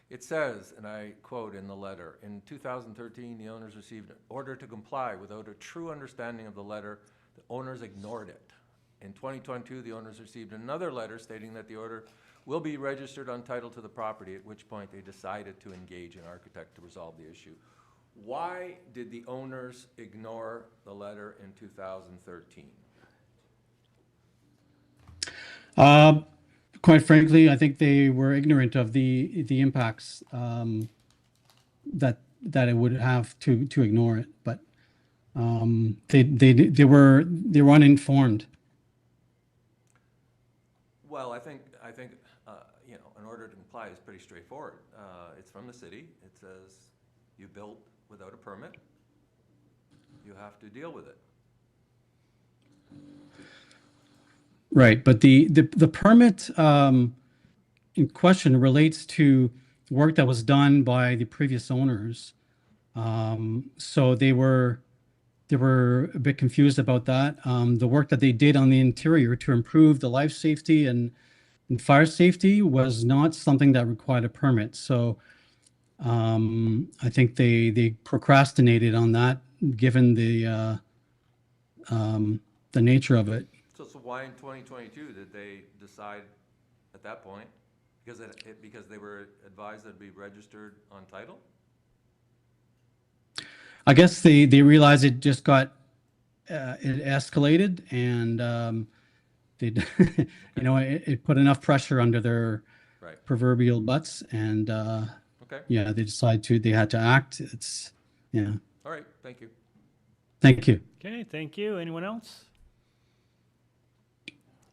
It says, and I quote in the letter, in 2013, the owners received an order to comply without a true understanding of the letter. The owners ignored it. In 2022, the owners received another letter stating that the order will be registered on title to the property, at which point they decided to engage an architect to resolve the issue. Why did the owners ignore the letter in 2013? Quite frankly, I think they were ignorant of the impacts that it would have to ignore it, but they were uninformed. Well, I think you know, an order to comply is pretty straightforward. It's from the city. It says you built without a permit. You have to deal with it. Right, but the permit in question relates to work that was done by the previous owners. So they were a bit confused about that. The work that they did on the interior to improve the life safety and fire safety was not something that required a permit. So I think they procrastinated on that, given the nature of it. So why in 2022 did they decide at that point? Because because they were advised that it'd be registered on title? I guess they realized it just got it escalated, and they you know, it put enough pressure under their proverbial butts, and yeah, they had to act. It's yeah. All right, thank you. Thank you. Okay, thank you. Anyone else?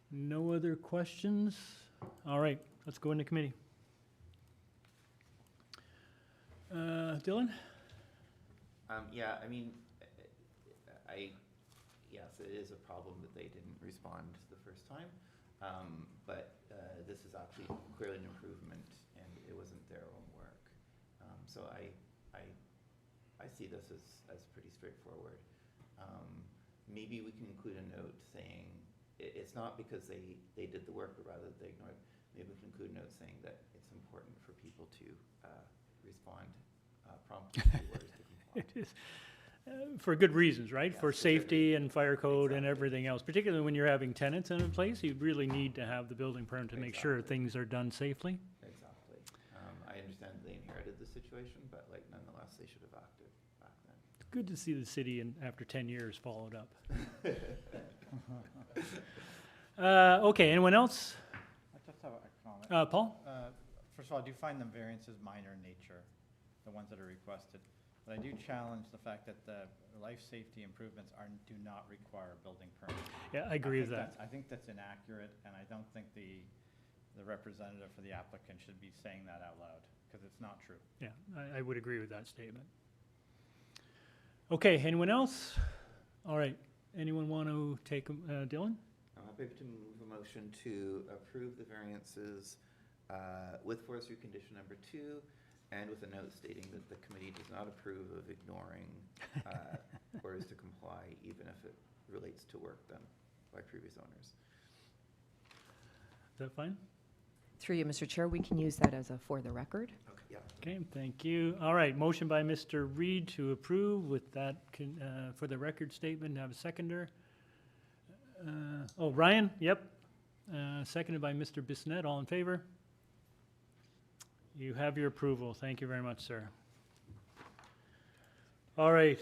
No other questions? All right, let's go into committee. Dylan? Yeah, I mean, yes, it is a problem that they didn't respond the first time. But this is actually clearly an improvement, and it wasn't their own work. So I see this as pretty straightforward. Maybe we can include a note saying, it's not because they did the work, but rather they ignored. Maybe we can include a note saying that it's important for people to respond promptly to orders to comply. It is, for good reasons, right? Yes, For for sure. safety and fire code and Exactly. everything else, particularly when you're having tenants in a place, you really need to have the building permit to make sure Exactly. things are done safely. Exactly. I understand they inherited the situation, but like nonetheless, they should have acted back then. It's good to see the city, after 10 years, followed up. Okay, anyone else? I just have a comment. Paul? First of all, I do find the variances minor in nature, the ones that are requested. But I do challenge the fact that the life safety improvements do not require a building permit. Yeah, I agree with that. I think that's inaccurate, and I don't think the representative for the applicant should be saying that out loud, because it's not true. Yeah, I would agree with that statement. Okay, anyone else? All right, anyone want to take, Dylan? I'm happy to move a motion to approve the variances with forestry condition number 2, and with a note stating that the committee does not approve of ignoring orders to comply, even if it relates to work done by previous owners. Is that fine? Through you, Mr. Chair, we can use that as a for the record. Okay. Yeah. Okay, thank you. All right, motion by Mr. Reed to approve with that for the record statement. Have a seconder. Ryan, yep. Seconded by Mr. Bissonnette. All in favor? You have your approval. Thank you very much, sir. All right,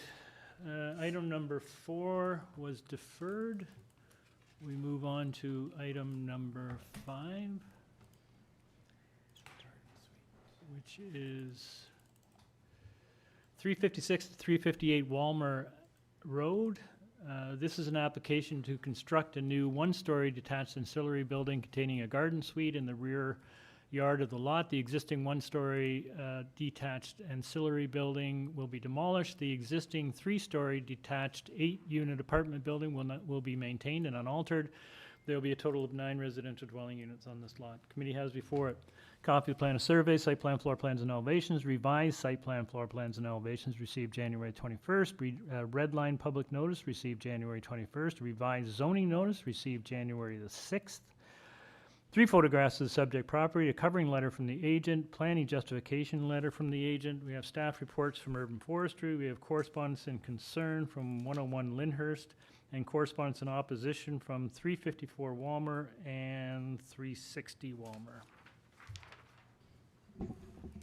item number 4 was deferred. We move on to item number 5, which is 356 to 358 Walmer Road. This is an application to construct a new one-story detached ancillary building containing a garden suite in the rear yard of the lot. The existing one-story detached ancillary building will be demolished. The existing 3-story detached 8-unit apartment building will be maintained and unaltered. There will be a total of 9 residential dwelling units on this lot. Committee has before it copy of plan of survey, site plan, floor plans, and elevations, revised site plan, floor plans, and elevations received January 21st, red line public notice received January 21st, revised zoning notice received January the 6th, 3 photographs of the subject property, a covering letter from the agent, planning justification letter from the agent. We have staff reports from Urban Forestry. We have correspondence and concern from 101 Lyndhurst, and correspondence in opposition from 354 Walmer and 360 Walmer.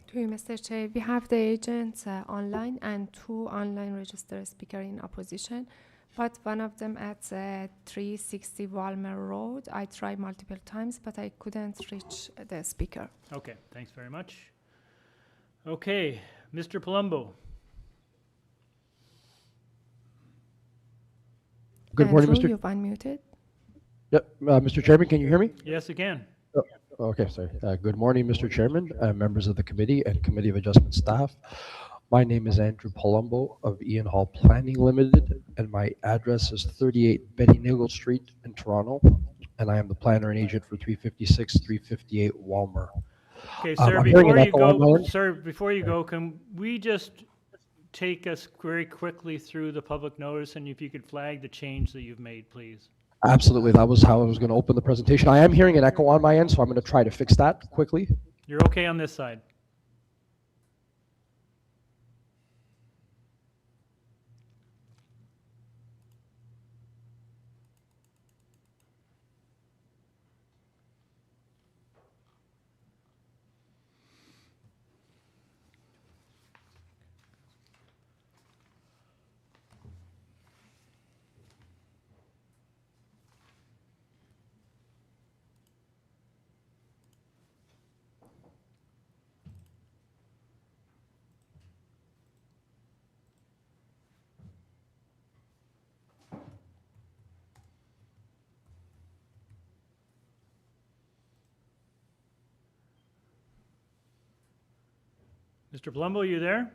To you, Mr. Chair, we have the agents online and 2 online registered speakers in opposition, but one of them at 360 Walmer Road. I tried multiple times, but I couldn't reach the speaker. Okay, thanks very much. Okay, Mr. Palumbo. Good morning, Andrew, Mr. you've unmuted. Yep, Mr. Chairman, can you hear me? Yes, again. Okay, sorry. Good morning, Mr. Chairman, members of the committee and Committee of Adjustment staff. My name is Andrew Palumbo of Ian Hall Planning Limited, and my address is 38 Betty Nigel Street in Toronto, and I am the planner and agent for 356, 358 Walmer. Okay, sir, I'm hearing before an you echo go, on my end. sir, before you go, can we just take us very quickly through the public notice, and if you could flag the change that you've made, please? Absolutely, that was how I was going to open the presentation. I am hearing an echo on my end, so I'm going to try to fix that quickly. You're okay on this side? Mr. Palumbo, you there?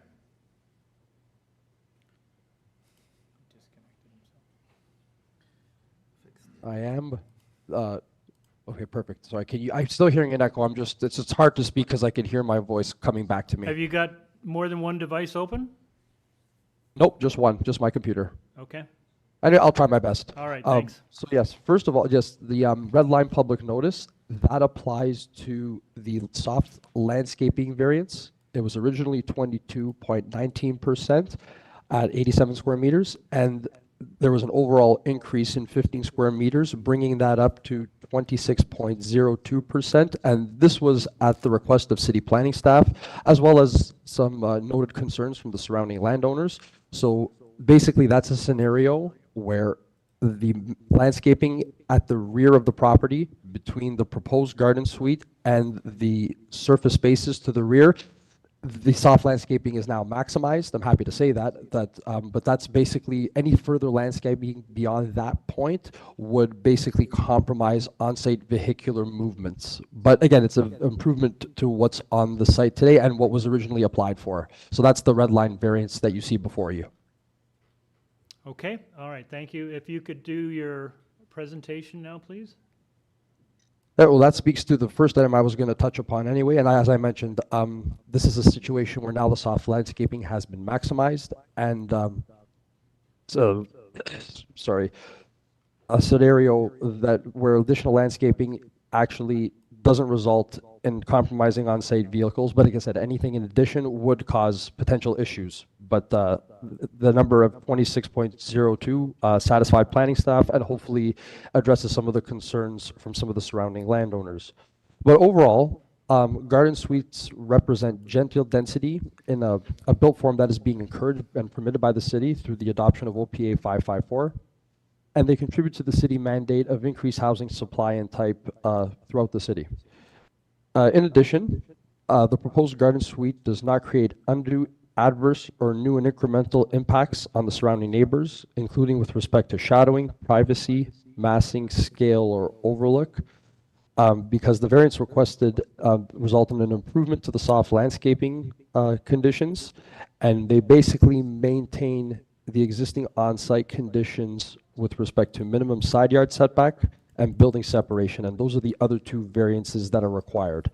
I am. Okay, perfect. Sorry, I'm still hearing an echo. It's hard to speak because I can hear my voice coming back to me. Have you got more than one device open? Nope, just one, just my computer. Okay. I'll try my best. All right, thanks. So yes, first of all, just the red line public notice, that applies to the soft landscaping variance. It was originally 22.19% at 87 square meters, and there was an overall increase in 15 square meters, bringing that up to 26.02%. And this was at the request of city planning staff, as well as some noted concerns from the surrounding landowners. So basically, that's a scenario where the landscaping at the rear of the property between the proposed garden suite and the surface spaces to the rear, the soft landscaping is now maximized. I'm happy to say that, but that's basically any further landscaping beyond that point would basically compromise on-site vehicular movements. But again, it's an improvement to what's on the site today and what was originally applied for. So that's the red line variance that you see before you. Okay, all right, thank you. If you could do your presentation now, please. Well, that speaks to the first item I was going to touch upon anyway. And as I mentioned, this is a situation where now the soft landscaping has been maximized. And a scenario where additional landscaping actually doesn't result in compromising on-site vehicles. But like I said, anything in addition would cause potential issues. But the number of 26.02 satisfied planning staff and hopefully addresses some of the concerns from some of the surrounding landowners. But overall, garden suites represent genteel density in a built form that is being encouraged and permitted by the city through the adoption of OPA 554. And they contribute to the city mandate of increased housing supply and type throughout the city. In addition, the proposed garden suite does not create undue adverse or new and incremental impacts on the surrounding neighbors, including with respect to shadowing, privacy, massing, scale, or overlook, because the variance requested result in an improvement to the soft landscaping conditions, and they basically maintain the existing on-site conditions with respect to minimum side yard setback and building separation, and those are the other two variances that are required.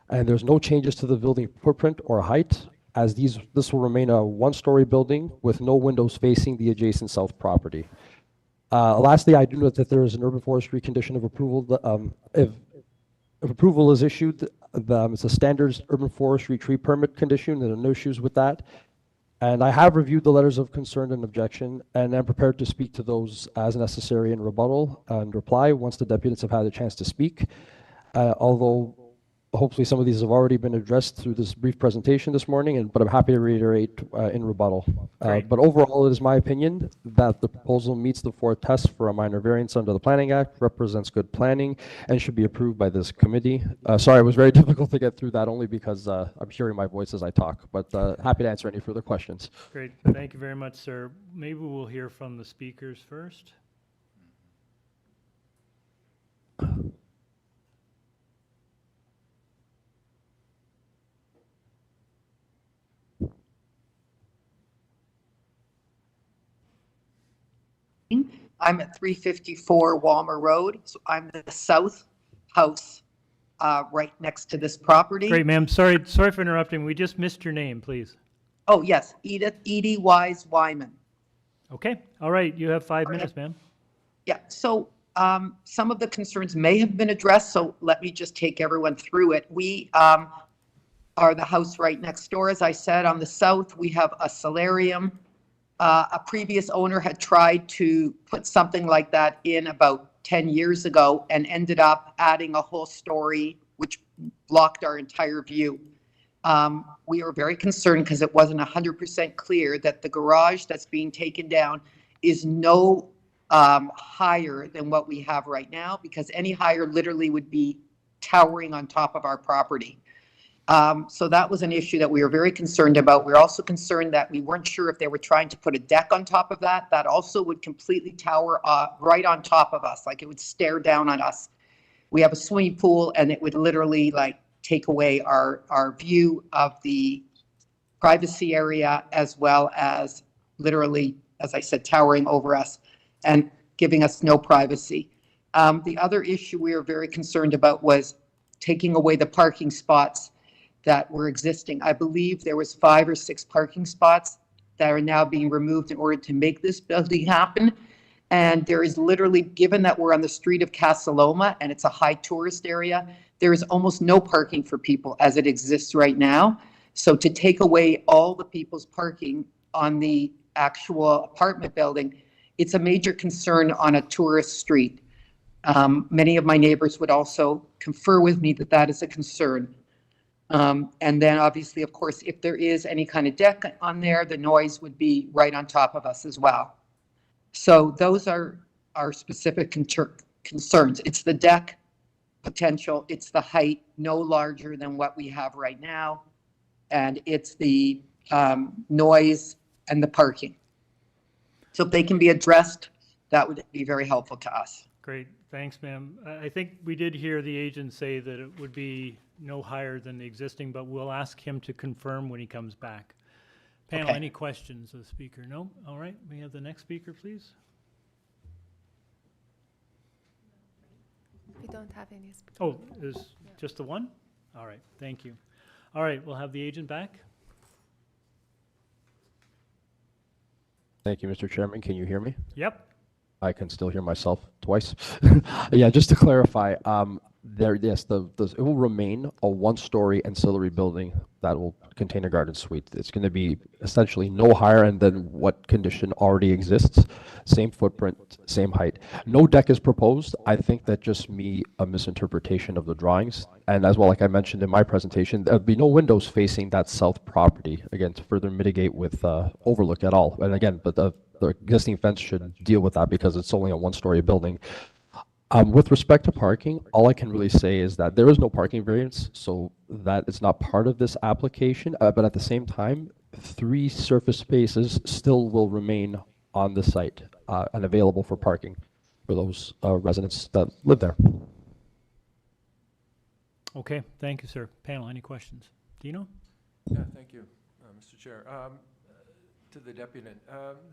And there's no changes to the building footprint or height, as this will remain a one-story building with no windows facing the adjacent south property. Lastly, I do note that there is an urban forestry condition of approval. If approval is issued, it's a standard urban forestry tree permit condition. There are no issues with that. And I have reviewed the letters of concern and objection, and I'm prepared to speak to those as necessary in rebuttal and reply once the deputies have had a chance to speak. Although hopefully some of these have already been addressed through this brief presentation this morning, but I'm happy to reiterate in rebuttal. But overall, it is my opinion that the proposal meets the four tests for a minor variance under the Planning Act, represents good planning, and should be approved by this committee. Sorry, it was very difficult to get through that only because I'm hearing my voice as I talk, but happy to answer any further questions. Great, thank you very much, sir. Maybe we'll hear from the speakers first. I'm at 354 Walmer Road, so I'm the south house right next to this property. Great, ma'am. Sorry for interrupting. We just missed your name, please. Oh, yes, Edie Wise Wyman. Okay, all right. You have 5 minutes, ma'am. Yeah, so some of the concerns may have been addressed, so let me just take everyone through it. We are the house right next door, as I said. On the south, we have a solarium. A previous owner had tried to put something like that in about 10 years ago and ended up adding a whole story, which blocked our entire view. We were very concerned because it wasn't 100% clear that the garage that's being taken down is no higher than what we have right now, because any higher literally would be towering on top of our property. So that was an issue that we were very concerned about. We were also concerned that we weren't sure if they were trying to put a deck on top of that. That also would completely tower right on top of us, like it would stare down on us. We have a swimming pool, and it would literally like take away our view of the privacy area, as well as literally, as I said, towering over us and giving us no privacy. The other issue we were very concerned about was taking away the parking spots that were existing. I believe there was 5 or 6 parking spots that are now being removed in order to make this building happen. And there is literally, given that we're on the street of Casaloma and it's a high tourist area, there is almost no parking for people as it exists right now. So to take away all the people's parking on the actual apartment building, it's a major concern on a tourist street. Many of my neighbors would also confer with me that that is a concern. And then obviously, of course, if there is any kind of deck on there, the noise would be right on top of us as well. So those are our specific concerns. It's the deck potential, it's the height no larger than what we have right now, and it's the noise and the parking. So if they can be addressed, that would be very helpful to us. Great, thanks, ma'am. I think we did hear the agent say that it would be no higher than the existing, but we'll ask him to confirm when he comes back. Panel, Okay. any questions of the speaker? No? All right, we have the next speaker, please. We don't have any speakers. Oh, is just the one? All right, thank you. All right, we'll have the agent back. Thank you, Mr. Chairman. Can you hear me? Yep. I can still hear myself twice. Yeah, just to clarify, it will remain a one-story ancillary building that will contain a garden suite. It's going to be essentially no higher than what condition already exists. Same footprint, same height. No deck is proposed. I think that's just a misinterpretation of the drawings. And as well, like I mentioned in my presentation, there'll be no windows facing that south property, again, to further mitigate with overlook at all. And again, but the existing fence should deal with that because it's only a one-story building. With respect to parking, all I can really say is that there is no parking variance, so that is not part of this application. But at the same time, 3 surface spaces still will remain on the site and available for parking for those residents that live there. Okay, thank you, sir. Panel, any questions? Dino? Yeah, thank you, Mr. Chair. To the deputy,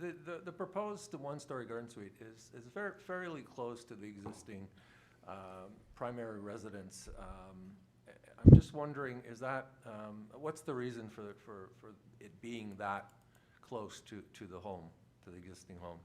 the proposed one-story garden suite is fairly close to the existing primary residence. I'm just wondering, is that what's the reason for it being that close to the home, to the existing home?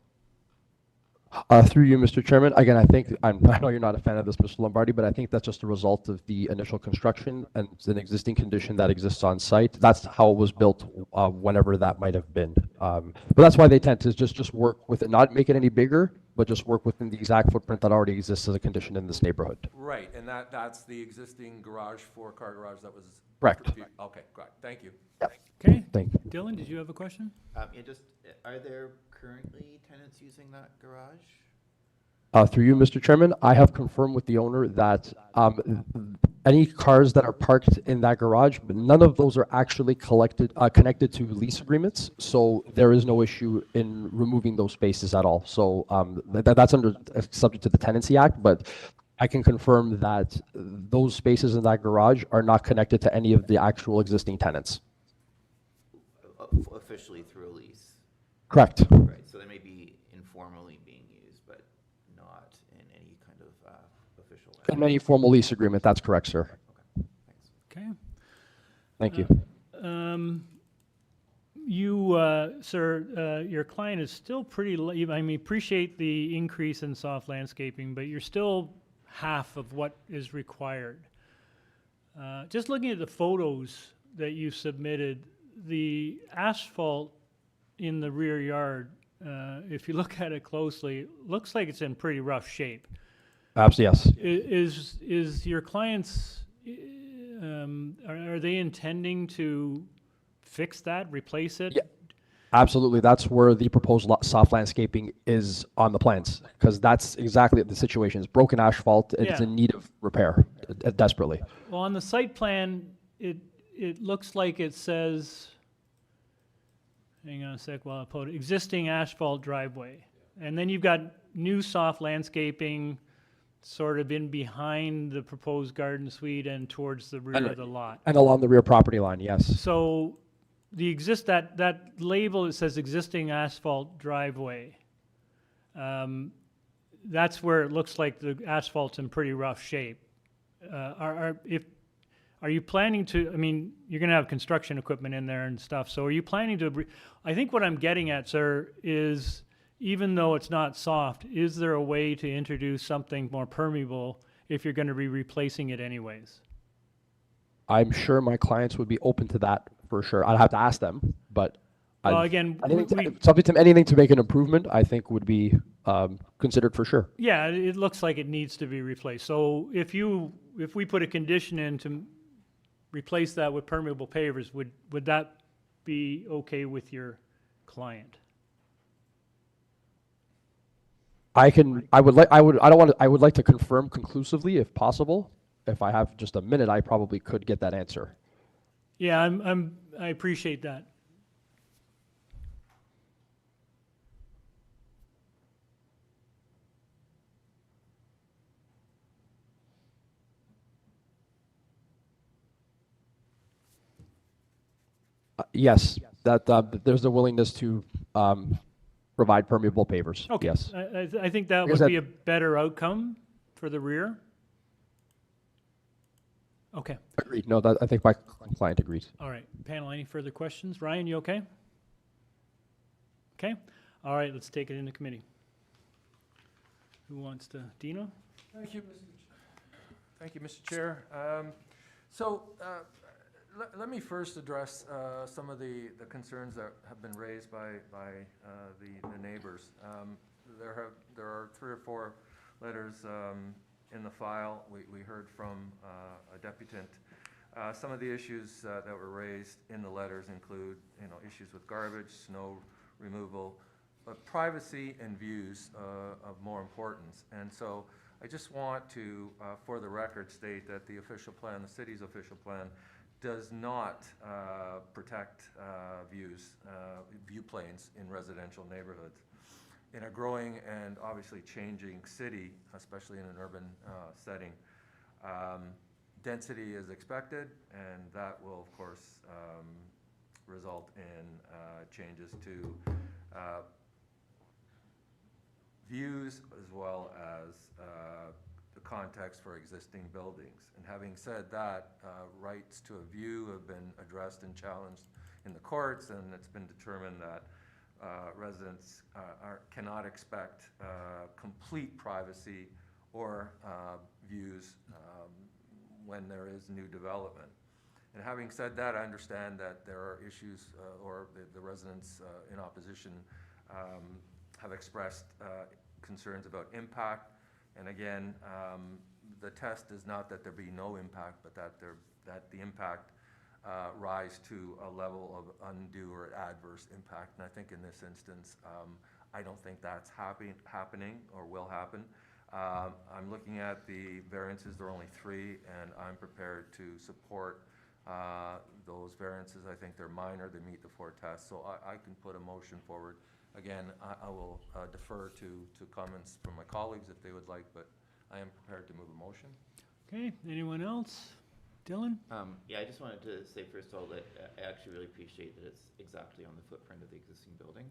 Through you, Mr. Chairman, again, I know you're not a fan of this, Mr. Lombardi, but I think that's just a result of the initial construction and it's an existing condition that exists on site. That's how it was built, whenever that might have been. But that's why they tend to just work with it, not make it any bigger, but just work within the exact footprint that already exists as a condition in this neighborhood. Right, and that's the existing garage, 4-car garage that was... Correct. Okay, great, thank you. Okay. Thank you. Dylan, did you have a question? Are there currently tenants using that garage? Through you, Mr. Chairman, I have confirmed with the owner that any cars that are parked in that garage, but none of those are actually connected to lease agreements, so there is no issue in removing those spaces at all. So that's subject to the Tenancy Act, but I can confirm that those spaces in that garage are not connected to any of the actual existing tenants. Officially through a lease? Correct. Right, so they may be informally being used, but not in any kind of official way. In any formal lease agreement, that's correct, sir. Okay, thanks. Okay. Thank you. Sir, your client is still pretty, I mean, appreciate the increase in soft landscaping, but you're still half of what is required. Just looking at the photos that you submitted, the asphalt in the rear yard, if you look at it closely, looks like it's in pretty rough shape. Yes. Is your clients, are they intending to fix that, replace it? Yeah, absolutely. That's where the proposed soft landscaping is on the plans, because that's exactly the situation. It's broken asphalt. It's in need of repair desperately. Well, on the site plan, it looks like it says, hang on a sec while I put it, existing asphalt driveway. And then you've got new soft landscaping sort of in behind the proposed garden suite and towards the rear of the lot. And along the rear property line, yes. So that label, it says existing asphalt driveway. that's where it looks like the asphalt's in pretty rough shape. Are you planning to, I mean, you're gonna have construction equipment in there and stuff, so are you planning to, I think what I'm getting at, sir, is even though it's not soft, is there a way to introduce something more permeable if you're gonna be replacing it anyways? I'm sure my clients would be open to that for sure. I'd have to ask them, but Well, again, anything to make an improvement, I think would be considered for sure. yeah, it looks like it needs to be replaced. So if we put a condition in to replace that with permeable pavers, would that be okay with your client? I would like to confirm conclusively if possible. If I have just a minute, I probably could get that answer. Yeah, I appreciate that. Yes, that there's a willingness to provide permeable pavers. Okay. Yes. I think that Because would be a better outcome for the rear. Okay. Agreed. No, I think my client agrees. All right. Panel, any further questions? Ryan, you okay? Okay. All right, let's take it into committee. Who wants to? Dino? Thank you, Mr. Chair. Let me first address some of the concerns that have been raised by the neighbors. There are 3 or 4 letters in the file. We heard from a deputant. Some of the issues that were raised in the letters include, issues with garbage, snow removal, but privacy and views of more importance. And so I just want to, for the record, state that the official plan, the city's official plan, does not protect view planes in residential neighborhoods. In a growing and obviously changing city, especially in an urban setting, density is expected, and that will, of course, result in changes to views as well as the context for existing buildings. And having said that, rights to a view have been addressed and challenged in the courts, and it's been determined that residents cannot expect complete privacy or views when there is new development. And having said that, I understand that there are issues, or the residents in opposition have expressed concerns about impact. And again, the test is not that there be no impact, but that the impact rise to a level of undue or adverse impact. And I think in this instance, I don't think that's happening or will happen. I'm looking at the variances. There are only 3, and I'm prepared to support those variances. I think they're minor. They meet the 4 tests. So I can put a motion forward. Again, I will defer to comments from my colleagues if they would like, but I am prepared to move a motion. Okay, anyone else? Dylan? Yeah, I just wanted to say first of all that I actually really appreciate that it's exactly on the footprint of the existing building,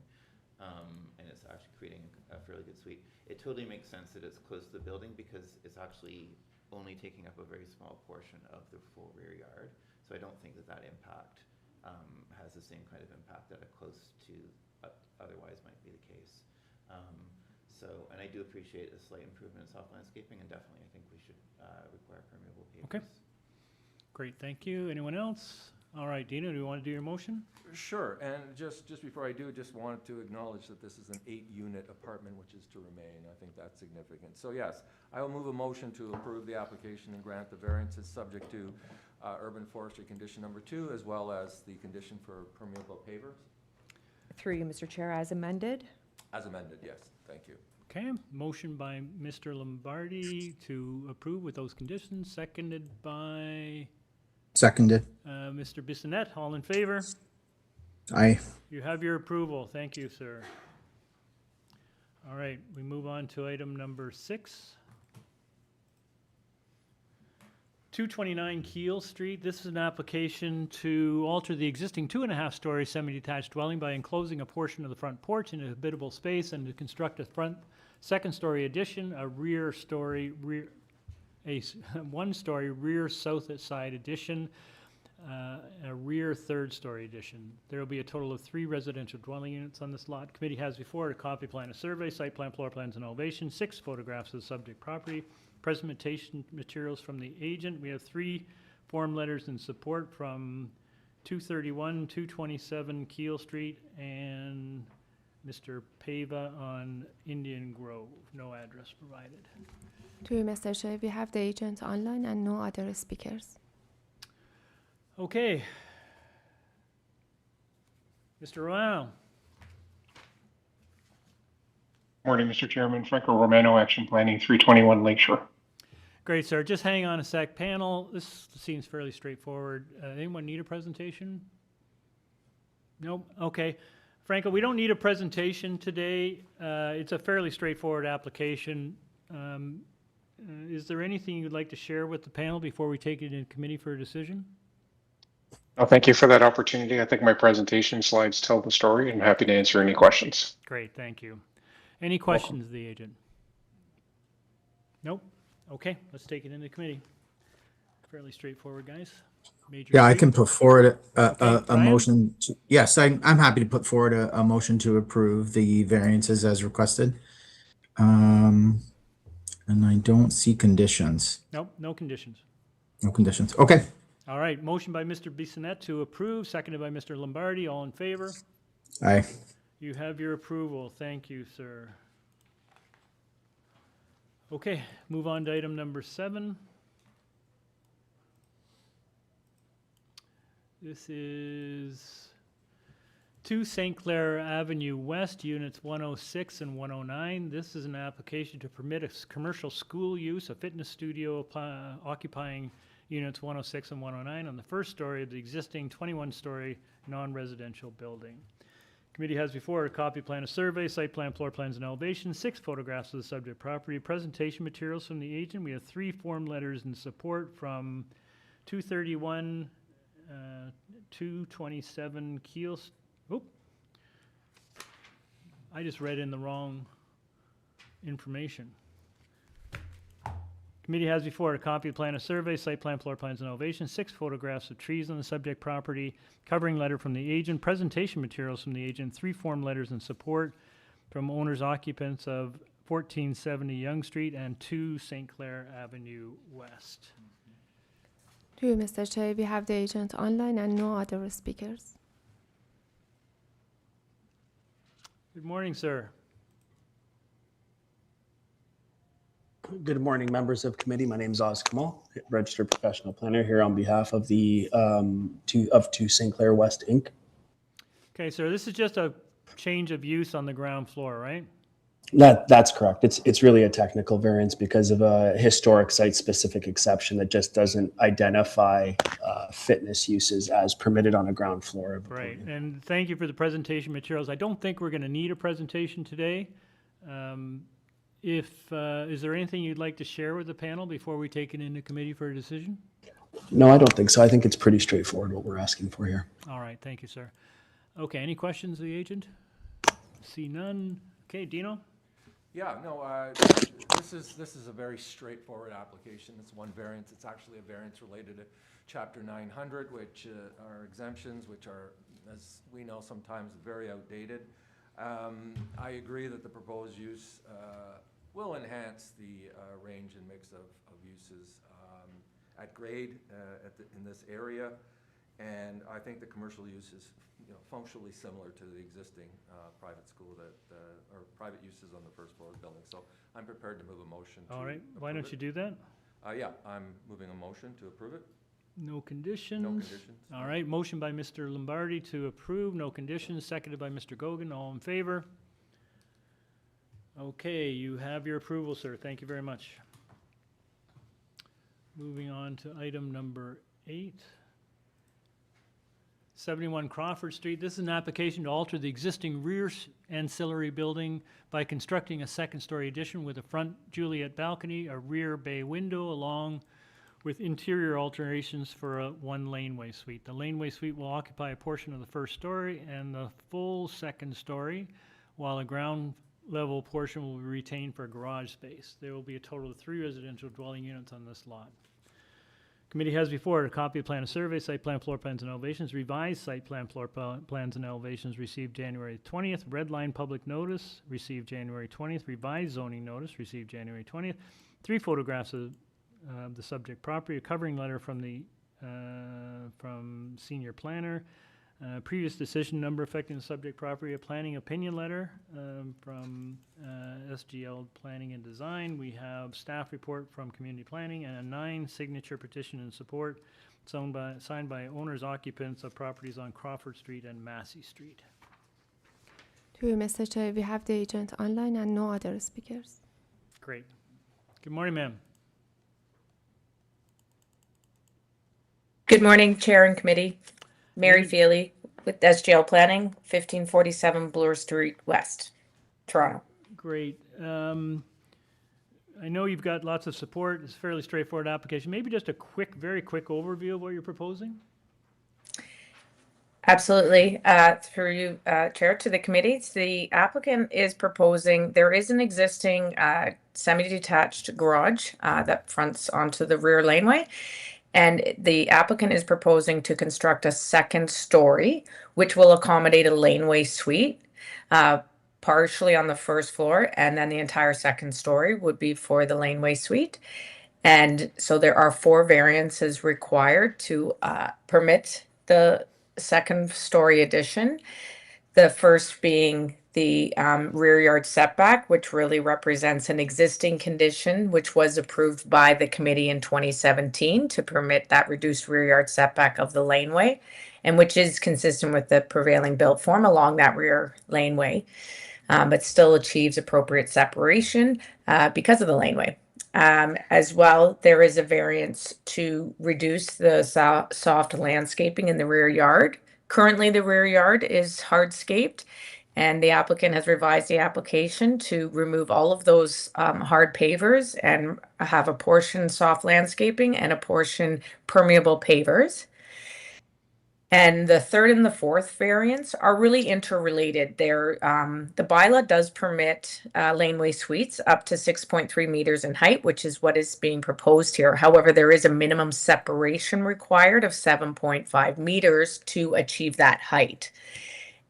and it's actually creating a fairly good suite. It totally makes sense that it's close to the building because it's actually only taking up a very small portion of the full rear yard. So I don't think that impact has the same kind of impact that a close to otherwise might be the case. And I do appreciate a slight improvement in soft landscaping, and definitely I think we should require permeable pavers. Okay. Great, thank you. Anyone else? All right, Dino, do you want to do your motion? Sure, and just before I do, just wanted to acknowledge that this is an 8-unit apartment, which is to remain. I think that's significant. So yes, I will move a motion to approve the application and grant the variances subject to urban forestry condition number 2, as well as the condition for permeable pavers. Through you, Mr. Chair, as amended. As amended, yes, thank you. Okay, motion by Mr. Lombardi to approve with those conditions, seconded by Seconded. Mr. Bissonnette. All in favor? Aye. You have your approval. Thank you, sir. All right, we move on to item number 6. 229 Keele Street. This is an application to alter the existing 2.5-story semi-detached dwelling by enclosing a portion of the front porch into habitable space and to construct a front second-story addition, a one-story rear south side addition, a rear third-story addition. There will be a total of 3 residential dwelling units on this lot. Committee has before it a copy plan, a survey, site plan, floor plans, and elevation, 6 photographs of the subject property, presentation materials from the agent. We have 3 form letters in support from 231, 227 Keele Street, and Mr. Pava on Indian Grove. No address provided. To you, Mr. Chair, we have the agent online and no other speakers. Okay. Mr. Romano. Morning, Mr. Chairman. Franco Romano, Action Planning, 321 Lakeshore. Great, sir. Just hang on a sec. Panel, this seems fairly straightforward. Anyone need a presentation? Nope. Okay. Franco, we don't need a presentation today. It's a fairly straightforward application. Is there anything you'd like to share with the panel before we take it in committee for a decision? Well, thank you for that opportunity. I think my presentation slides tell the story. I'm happy to answer any questions. Great, thank you. Any questions of the agent? Nope. Okay, let's take it into committee. Fairly straightforward, guys. Major Yeah, I C. can put forward a Brian? motion. Yes, I'm happy to put forward a motion to approve the variances as requested. And I don't see conditions. Nope, no conditions. No conditions. Okay. All right, motion by Mr. Bissonnette to approve, seconded by Mr. Lombardi. All in favor? Aye. You have your approval. Thank you, sir. Okay, move on to item number 7. This is 2 St. Clair Avenue West, Units 106 and 109. This is an application to permit a commercial school use, a fitness studio occupying Units 106 and 109 on the first story of the existing 21-story non-residential building. Committee has before it a copy plan, a survey, site plan, floor plans, and elevation, 6 photographs of the subject property, presentation materials from the agent. We have 3 form letters in support from 231, 227 Keele. Oop. I just read in the wrong information. Committee has before it a copy of plan, a survey, site plan, floor plans, and elevation, 6 photographs of trees on the subject property, covering letter from the agent, presentation materials from the agent, 3 form letters in support from owners occupants of 1470 Yonge Street and 2 St. Clair Avenue West. To you, Mr. Chair, we have the agent online and no other speakers. Good morning, sir. Good morning, members of committee. My name is Oz Kamal, registered professional planner here on behalf of the 2 St. Clair West Inc. Okay, sir, this is just a change of use on the ground floor, right? That's correct. It's really a technical variance because of a historic site-specific exception that just doesn't identify fitness uses as permitted on a ground floor of the Right, building. and thank you for the presentation materials. I don't think we're going to need a presentation today. Is there anything you'd like to share with the panel before we take it into committee for a decision? No, I don't think so. I think it's pretty straightforward what we're asking for here. All right, thank you, sir. Okay, any questions of the agent? See none. Okay, Dino? Yeah, no, this is a very straightforward application. It's one variance. It's actually a variance related to Chapter 900, which are exemptions, which are, as we know, sometimes very outdated. I agree that the proposed use will enhance the range and mix of uses at grade in this area, and I think the commercial use is functionally similar to the existing private school or private uses on the first floor of the building. So I'm prepared to move a motion to All right, why approve don't it. you do that? Yeah, I'm moving a motion to approve it. No conditions? No conditions. All right, motion by Mr. Lombardi to approve, no conditions, seconded by Mr. Gogan. All in favor? Okay, you have your approval, sir. Thank you very much. Moving on to item number 8. 71 Crawford Street. This is an application to alter the existing rear ancillary building by constructing a second-story addition with a front Juliet balcony, a rear bay window, along with interior alterations for a 1 laneway suite. The laneway suite will occupy a portion of the first story and the full second story, while a ground level portion will be retained for garage space. There will be a total of 3 residential dwelling units on this lot. Committee has before it a copy of plan of survey, site plan, floor plans, and elevations, revised site plan, floor plans, and elevations received January 20th, red line public notice received January 20th, revised zoning notice received January 20th, 3 photographs of the subject property, a covering letter from the from senior planner, previous decision number affecting the subject property, a planning opinion letter from SGL Planning and Design. We have staff report from community planning and a 9 signature petition in support signed by owners occupants of properties on Crawford Street and Massey Street. To you, Mr. Chair, we have the agent online and no other speakers. Great. Good morning, ma'am. Good morning, Chair and Committee. Mary Feely with SGL Planning, 1547 Bloor Street West, Toronto. Great. I know you've got lots of support. It's a fairly straightforward application. Maybe just a very quick overview of what you're proposing? Absolutely. Through you, Chair, to the committee, the applicant is proposing, there is an existing semi-detached garage that fronts onto the rear laneway. And the applicant is proposing to construct a 2nd story, which will accommodate a laneway suite, partially on the 1st floor, and then the entire 2nd story would be for the laneway suite. And so there are 4 variances required to permit the 2nd story addition. The first being the rear yard setback, which really represents an existing condition, which was approved by the committee in 2017 to permit that reduced rear yard setback of the laneway, and which is consistent with the prevailing built form along that rear laneway, but still achieves appropriate separation because of the laneway. As well, there is a variance to reduce the soft landscaping in the rear yard. Currently, the rear yard is hardscaped, and the applicant has revised the application to remove all of those hard pavers and have a portion soft landscaping and a portion permeable pavers. And the 3rd and the 4th variants are really interrelated. They're, the bylaw does permit laneway suites up to 6.3 meters in height, which is what is being proposed here. However, there is a minimum separation required of 7.5 meters to achieve that height.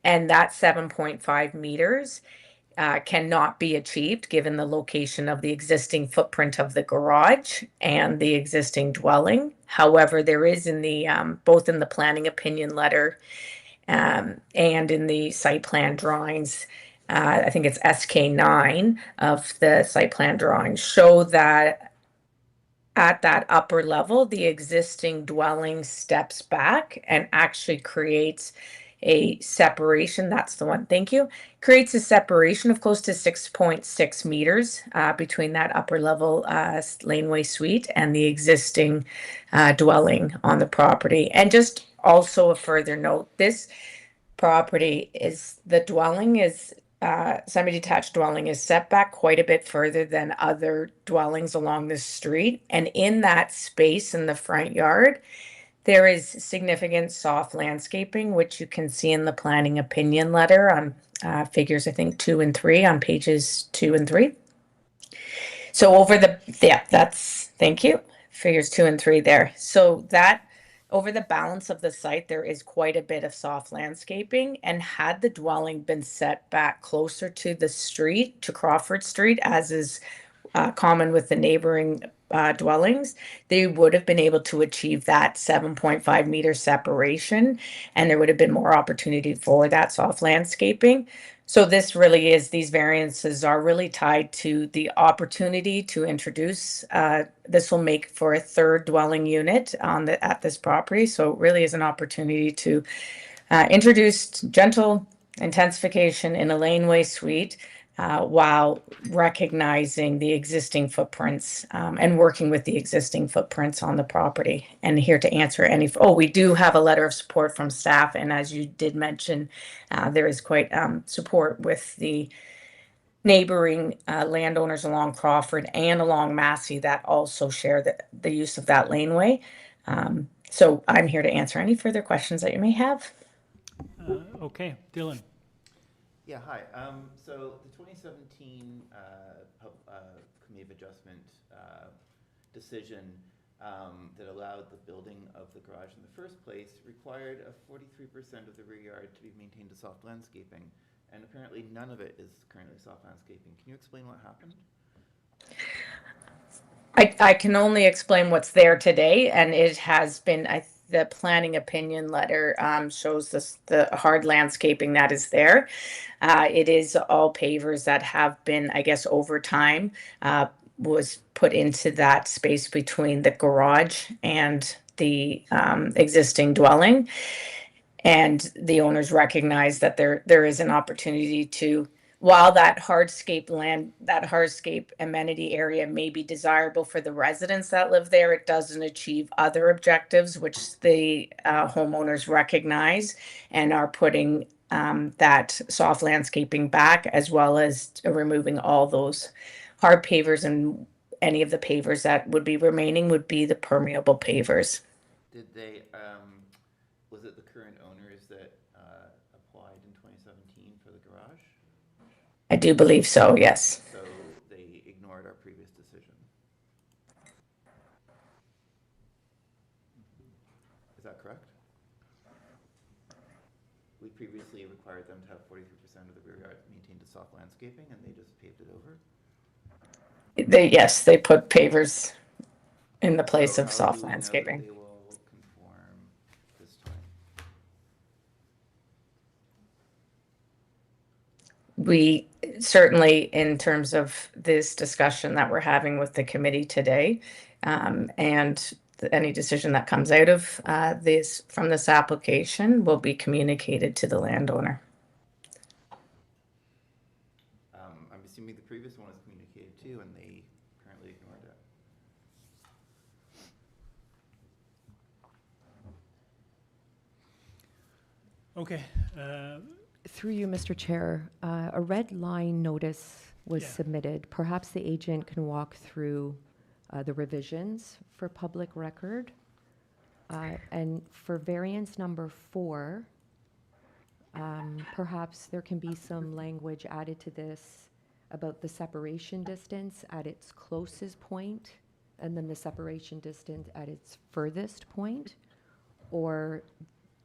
And that 7.5 meters cannot be achieved given the location of the existing footprint of the garage and the existing dwelling. However, there is in the both in the planning opinion letter and in the site plan drawings, I think it's SK9 of the site plan drawings, show that at that upper level, the existing dwelling steps back and actually creates a separation. That's the one. Thank you. Creates a separation of close to 6.6 meters between that upper level laneway suite and the existing dwelling on the property. And just also a further note, this property is, the dwelling is, semi-detached dwelling is set back quite a bit further than other dwellings along the street. And in that space in the front yard, there is significant soft landscaping, which you can see in the planning opinion letter on figures, I think, 2 and 3 on pages 2 and 3. So over the, thank you, figures 2 and 3 there. So that over the balance of the site, there is quite a bit of soft landscaping, and had the dwelling been set back closer to the street, to Crawford Street, as is common with the neighboring dwellings, they would have been able to achieve that 7.5 meter separation, and there would have been more opportunity for that soft landscaping. So this really is, these variances are really tied to the opportunity to introduce, this will make for a 3rd dwelling unit at this property. So it really is an opportunity to introduce gentle intensification in a laneway suite, while recognizing the existing footprints and working with the existing footprints on the property. And here to answer any, we do have a letter of support from staff. And as you did mention, there is quite support with the neighboring landowners along Crawford and along Massey that also share the use of that laneway. So I'm here to answer any further questions that you may have. Okay, Dylan. Yeah, hi. So the 2017 Committee of Adjustment decision that allowed the building of the garage in the first place required a 43% of the rear yard to be maintained as soft landscaping, and apparently none of it is currently soft landscaping. Can you explain what happened? I can only explain what's there today, and it has been, the planning opinion letter shows the hard landscaping that is there. It is all pavers that have been, I guess, over time, was put into that space between the garage and the existing dwelling. And the owners recognize that there is an opportunity to, while that hardscape amenity area may be desirable for the residents that live there, it doesn't achieve other objectives, which the homeowners recognize and are putting that soft landscaping back, as well as removing all those hard pavers, and any of the pavers that would be remaining would be the permeable pavers. Did they, was it the current owners that applied in 2017 for the garage? I do believe so, yes. So they ignored our previous decision. Is that correct? We previously required them to have 43% of the rear yard maintained as soft landscaping, and they just paved it over? Yes, they put pavers in the place of soft landscaping. They will conform this time. We certainly, in terms of this discussion that we're having with the committee today, and any decision that comes out of from this application will be communicated to the landowner. I'm assuming the previous one was communicated to, and they currently ignored it. Okay. Through you, Mr. Chair, a red line notice was Yeah. submitted. Perhaps the agent can walk through the revisions for public record. And for variance number 4, perhaps there can be some language added to this about the separation distance at its closest point, and then the separation distance at its furthest point. Or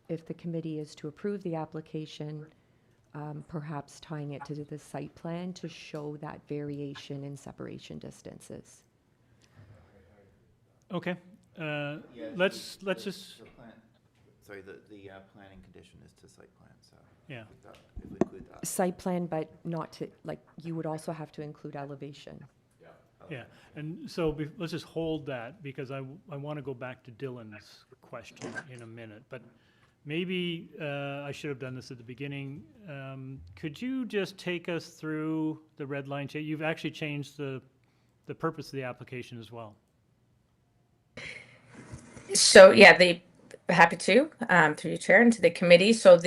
if the committee is to approve the application, perhaps tying it to the site plan to show that variation in separation distances. Okay. Yeah, Let's just. The plan, sorry, the planning condition is to site plan, so. Yeah. If we include that. Site plan, but not to, like, you would also have to include elevation. Yeah, and so let's just hold that, because I want to go back to Dylan's question in a minute, but maybe I should have done this at the beginning. Could you just take us through the red line change? You've actually changed the purpose of the application as well. So yeah, happy to, through you, Chair, and to the committee. So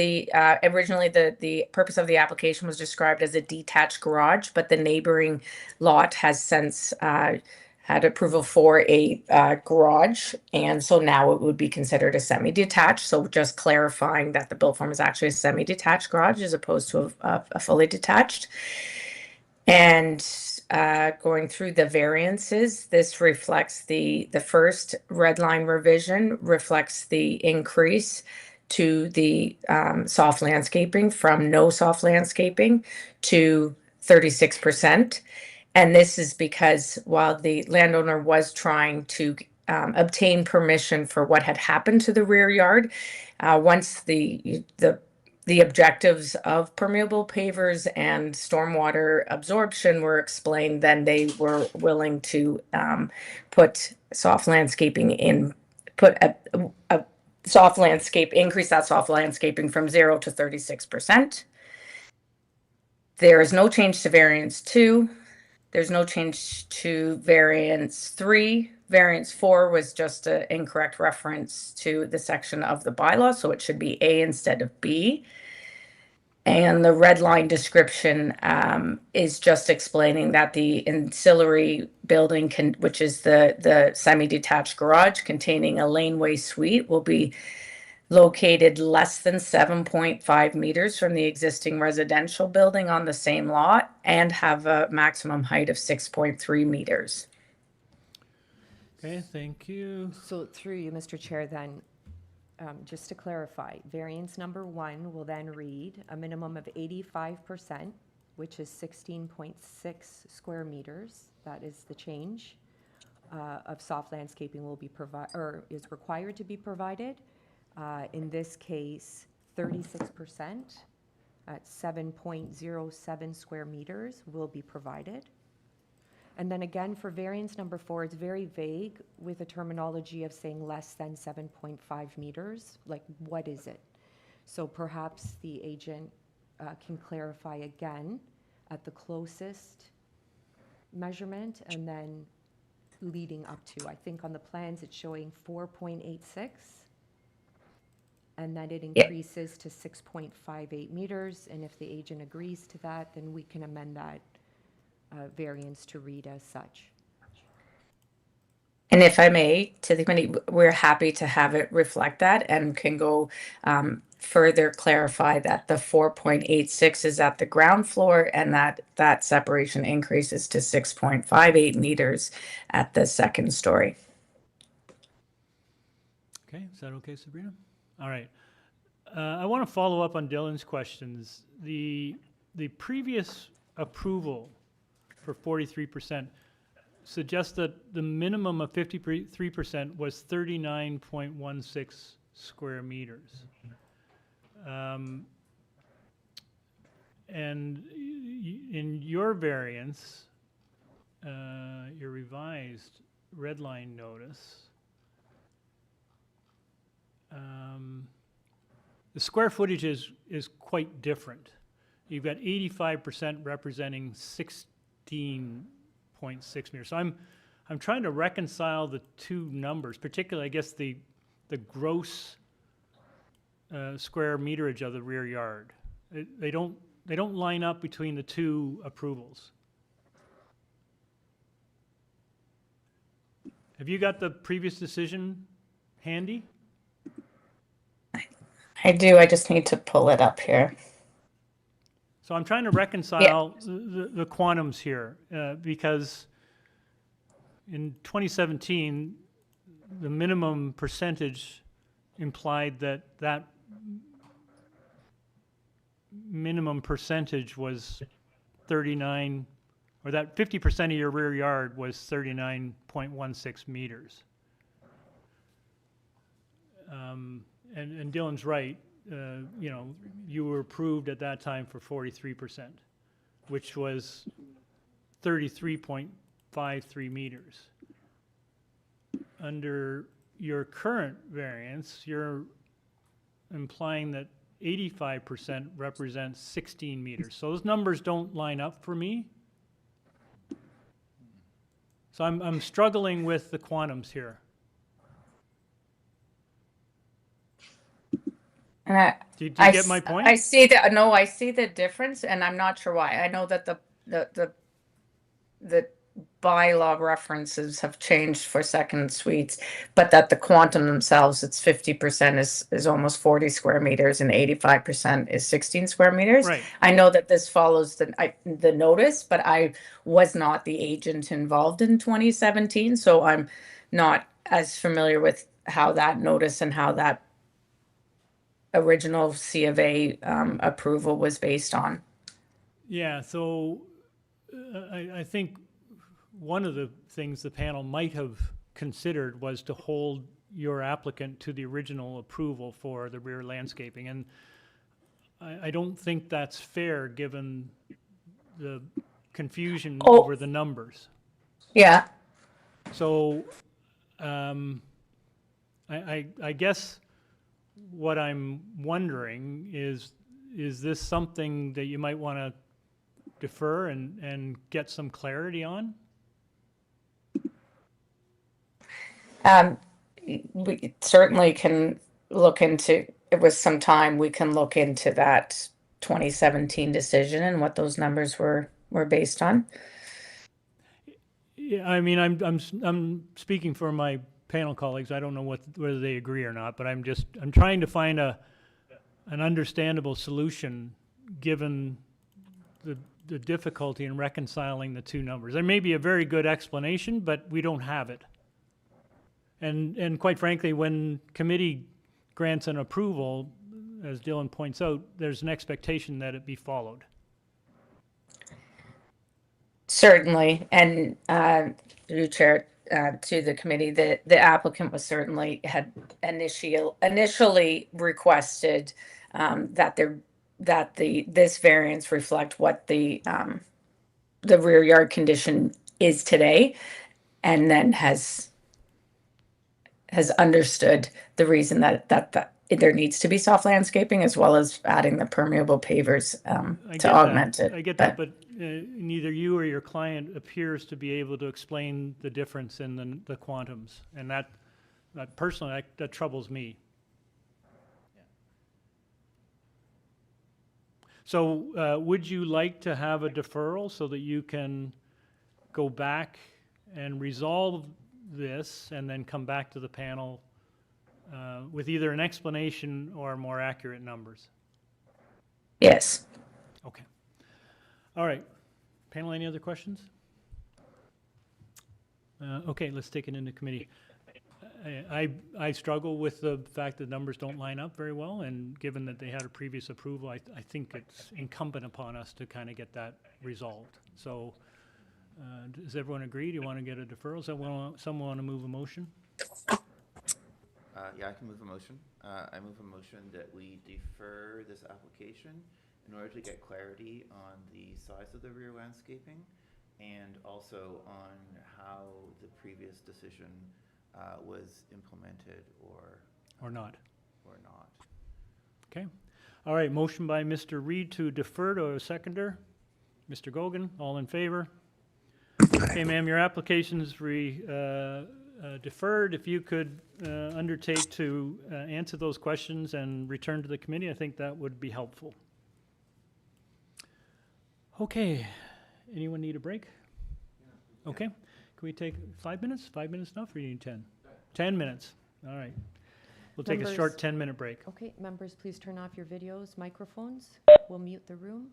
originally the purpose of the application was described as a detached garage, but the neighboring lot has since had approval for a garage, and so now it would be considered a semi-detached. So just clarifying that the built form is actually a semi-detached garage as opposed to a fully detached. And going through the variances, this reflects the first red line revision reflects the increase to the soft landscaping from no soft landscaping to 36%. And this is because while the landowner was trying to obtain permission for what had happened to the rear yard, once the objectives of permeable pavers and stormwater absorption were explained, then they were willing to put soft landscaping in, put a soft landscape, increase that soft landscaping from 0 to 36%. There is no change to variance 2. There's no change to variance 3. Variance 4 was just an incorrect reference to the section of the bylaw, so it should be A instead of B. And the red line description is just explaining that the ancillary building, which is the semi-detached garage containing a laneway suite, will be located less than 7.5 meters from the existing residential building on the same lot and have a maximum height of 6.3 meters. Okay, thank you. So through you, Mr. Chair, then, just to clarify, variance number 1 will then read a minimum of 85%, which is 16.6 square meters. That is the change of soft landscaping will be is required to be provided. In this case, 36% at 7.07 square meters will be provided. And then again, for variance number 4, it's very vague with a terminology of saying less than 7.5 meters. Like, what is it? So perhaps the agent can clarify again at the closest measurement and then leading up to. I think on the plans it's showing 4.86. And then it increases to 6.58 meters. And if the agent agrees to that, then we can amend that variance to read as such. And if I may, to the committee, we're happy to have it reflect that and can go further clarify that the 4.86 is at the ground floor and that separation increases to 6.58 meters at the second story. Okay, is that okay, Sabrina? All right. I want to follow up on Dylan's questions. The previous approval for 43% suggests that the minimum of 53% was 39.16 square meters. And in your variance, your revised red line notice, the square footage is quite different. You've got 85% representing 16.6 meters. So I'm trying to reconcile the two numbers, particularly I guess the gross square meterage of the rear yard. They don't line up between the two approvals. Have you got the previous decision handy? I do. I just need to pull it up here. So I'm trying to reconcile the quantums here because in 2017, the minimum percentage implied that minimum percentage was 39, or that 50% of your rear yard was 39.16 meters. And Dylan's right. You know, you were approved at that time for 43%, which was 33.53 meters. Under your current variance, you're implying that 85% represents 16 meters. So those numbers don't line up for me. So I'm struggling with the quantums here. And Do you get my point? I see that. No, I see the difference, and I'm not sure why. I know that the bylaw references have changed for second suites, but that the quantum themselves, it's 50% is almost 40 square meters, and 85% is 16 square meters. Right. I know that this follows the notice, but I was not the agent involved in 2017, so I'm not as familiar with how that notice and how that original C of A approval was based on. Yeah, so I think one of the things the panel might have considered was to hold your applicant to the original approval for the rear landscaping. And I don't think that's fair given the confusion over the numbers. Yeah. So I guess what I'm wondering is this something that you might want to defer and get some clarity on? We certainly can look into it. With some time, we can look into that 2017 decision and what those numbers were based on. Yeah, I mean, I'm speaking for my panel colleagues, I don't know whether they agree or not, but I'm trying to find an understandable solution given the difficulty in reconciling the two numbers. There may be a very good explanation, but we don't have it. And quite frankly, when committee grants an approval, as Dylan points out, there's an expectation that it be followed. Certainly, and through chair to the committee, the applicant was certainly had initially requested that this variance reflect what the rear yard condition is today, and then has understood the reason that there needs to be soft landscaping as well as adding the permeable pavers to augment it. I get that, but neither you or your client appears to be able to explain the difference in the quantums, and that personally, that troubles me. So would you like to have a deferral so that you can go back and resolve this and then come back to the panel with either an explanation or more accurate numbers? Yes. Okay. All right. Panel, any other questions? Okay, let's take it into committee. I struggle with the fact that numbers don't line up very well, and given that they had a previous approval, I think it's incumbent upon us to kind of get that resolved. So does everyone agree? Do you want to get a deferral? Someone want to move a motion? Yeah, I can move a motion. I move a motion that we defer this application in order to get clarity on the size of the rear landscaping and also on how the previous decision was implemented or not. Or not. Okay. All right, motion by Mr. Reed to defer to a seconder. Mr. Gogan, all in favor? Okay, ma'am, your application is deferred. If you could undertake to answer those questions and return to the committee, I think that would be helpful. Okay, anyone need a break? Okay, can we take 5 minutes? 5 minutes enough, or you need 10? 10 minutes, all right. We'll take a short 10-minute break. Okay, members, please turn off your videos, microphones. We'll mute the room.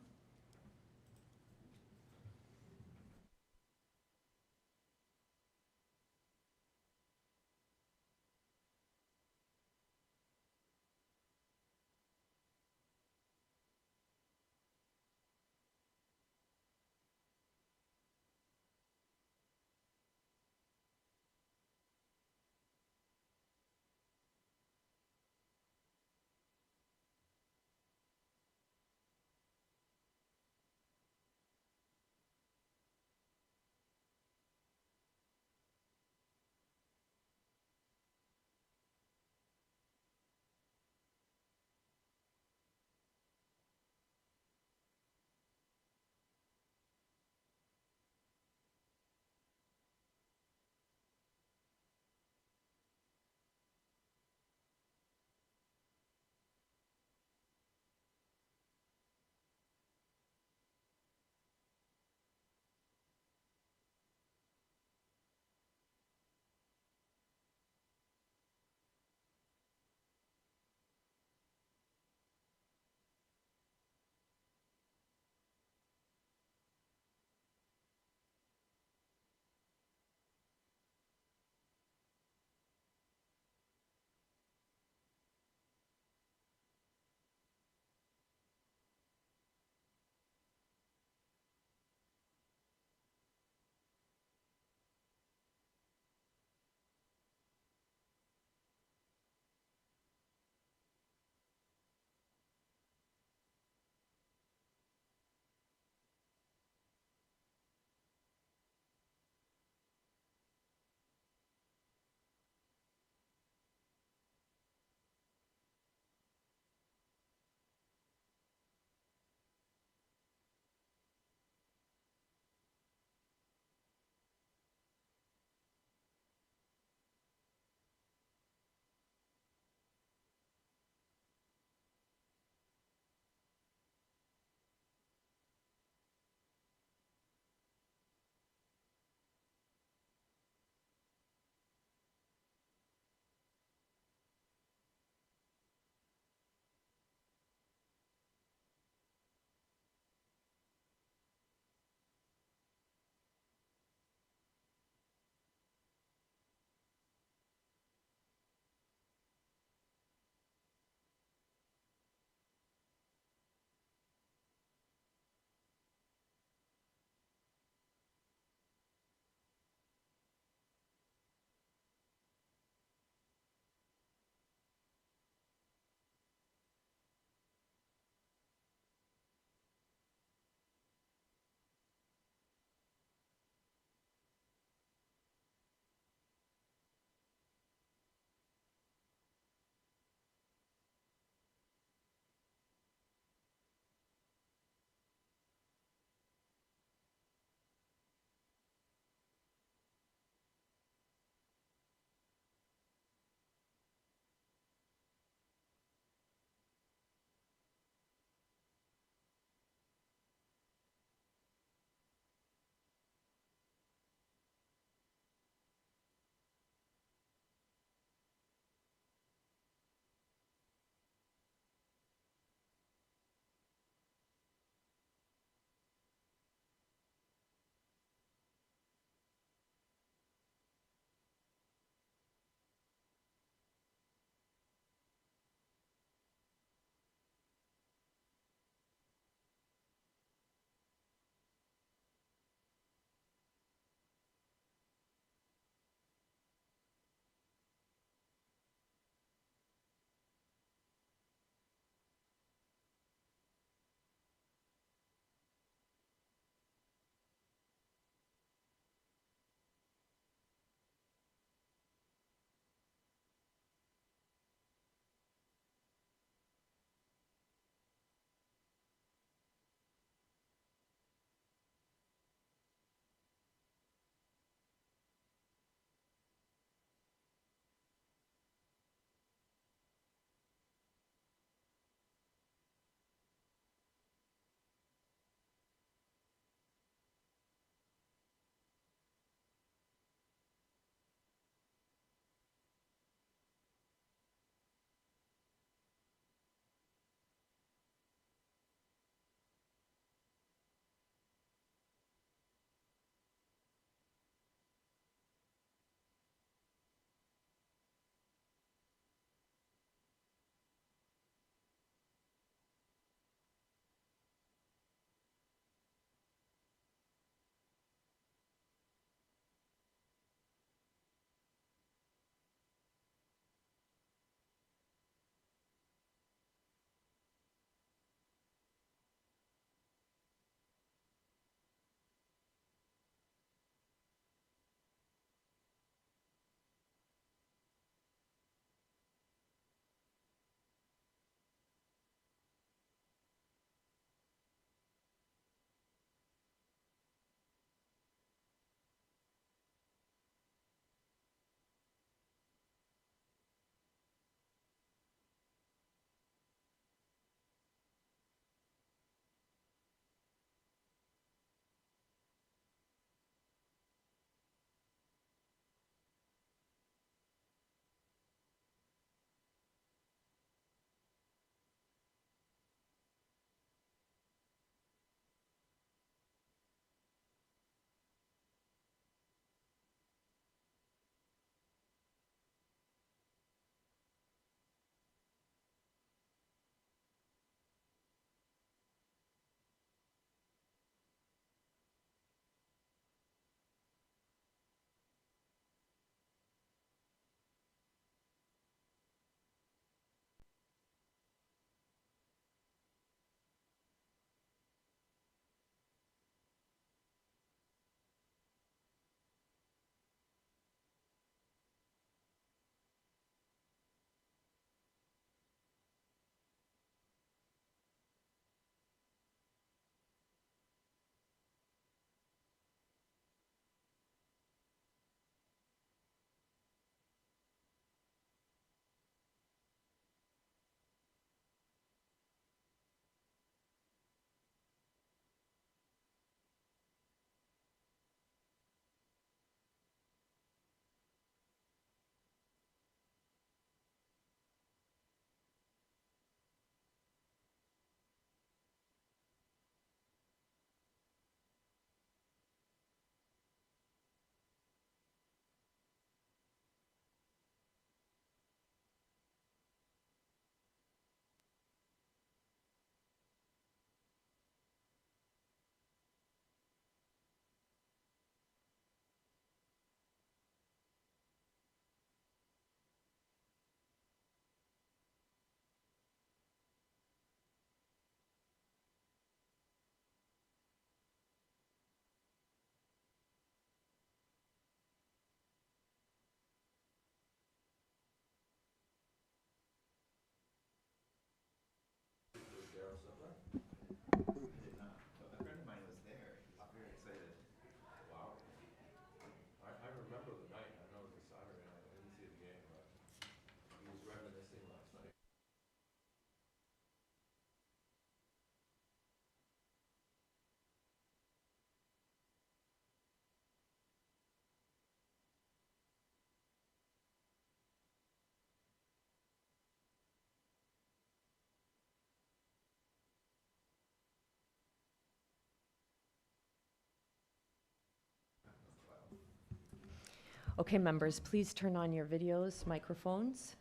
Okay, members, please turn on your videos, microphones.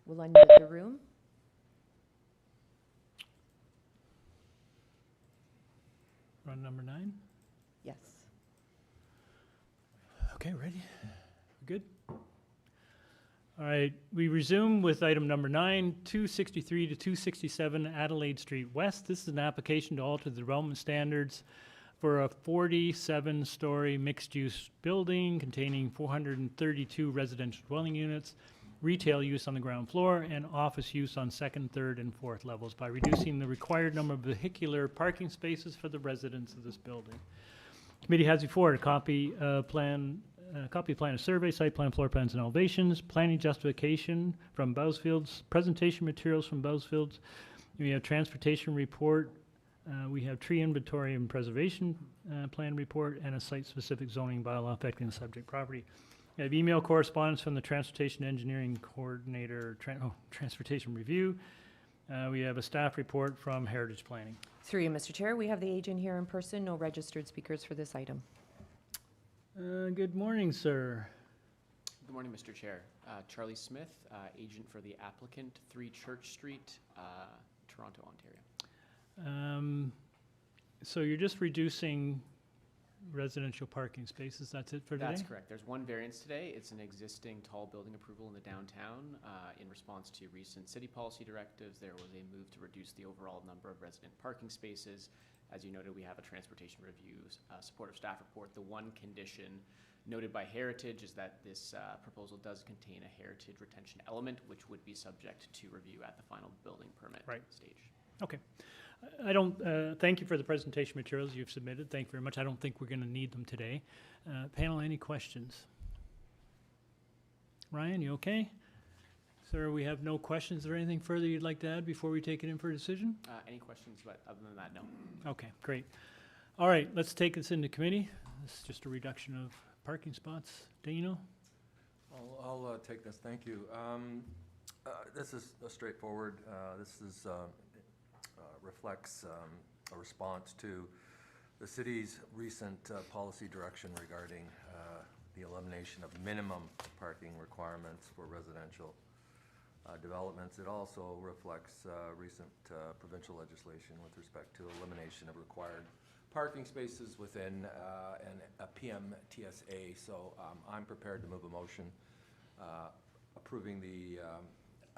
We'll unmute the room. We're on number 9. Yes. Okay, ready? Good? All right, we resume with item number 9, 263 to 267 Adelaide Street West. This is an application to alter the development standards for a 47-story mixed-use building containing 432 residential dwelling units, retail use on the ground floor, and office use on second, third, and fourth levels by reducing the required number of vehicular parking spaces for the residents of this building. Committee has before it a copy of plan of survey, site plan, floor plans, and elevations, planning justification from Bousfields, presentation materials from Bousfields. We have transportation report. We have tree inventory and preservation plan report, and a site-specific zoning bylaw affecting the subject property. We have email correspondence from the transportation engineering coordinator, transportation review. We have a staff report from Heritage Planning. Through you, Mr. Chair, we have the agent here in person, no registered speakers for this item. Good morning, sir. Good morning, Mr. Chair. Charlie Smith, agent for the applicant, 3 Church Street, Toronto, Ontario. So you're just reducing residential parking spaces, that's it for today? That's correct. There's one variance today. It's an existing tall building approval in the downtown. In response to recent city policy directives, there was a move to reduce the overall number of resident parking spaces. As you noted, we have a transportation review supportive staff report. The one condition noted by Heritage is that this proposal does contain a heritage retention element, which would be subject to review at the final building permit stage. Okay. I don't, thank you for the presentation materials you've submitted. Thank you very much. I don't think we're going to need them today. Panel, any questions? Ryan, you okay? Sir, we have no questions. Is there anything further you'd like to add before we take it in for a decision? Any questions, but other than that, no. Okay, great. All right, let's take this into committee. This is just a reduction of parking spots. Dano? I'll take this, thank you. This is straightforward. This is reflects a response to the city's recent policy direction regarding the elimination of minimum parking requirements for residential developments. It also reflects recent provincial legislation with respect to elimination of required parking spaces within a PMTSA. So I'm prepared to move a motion approving the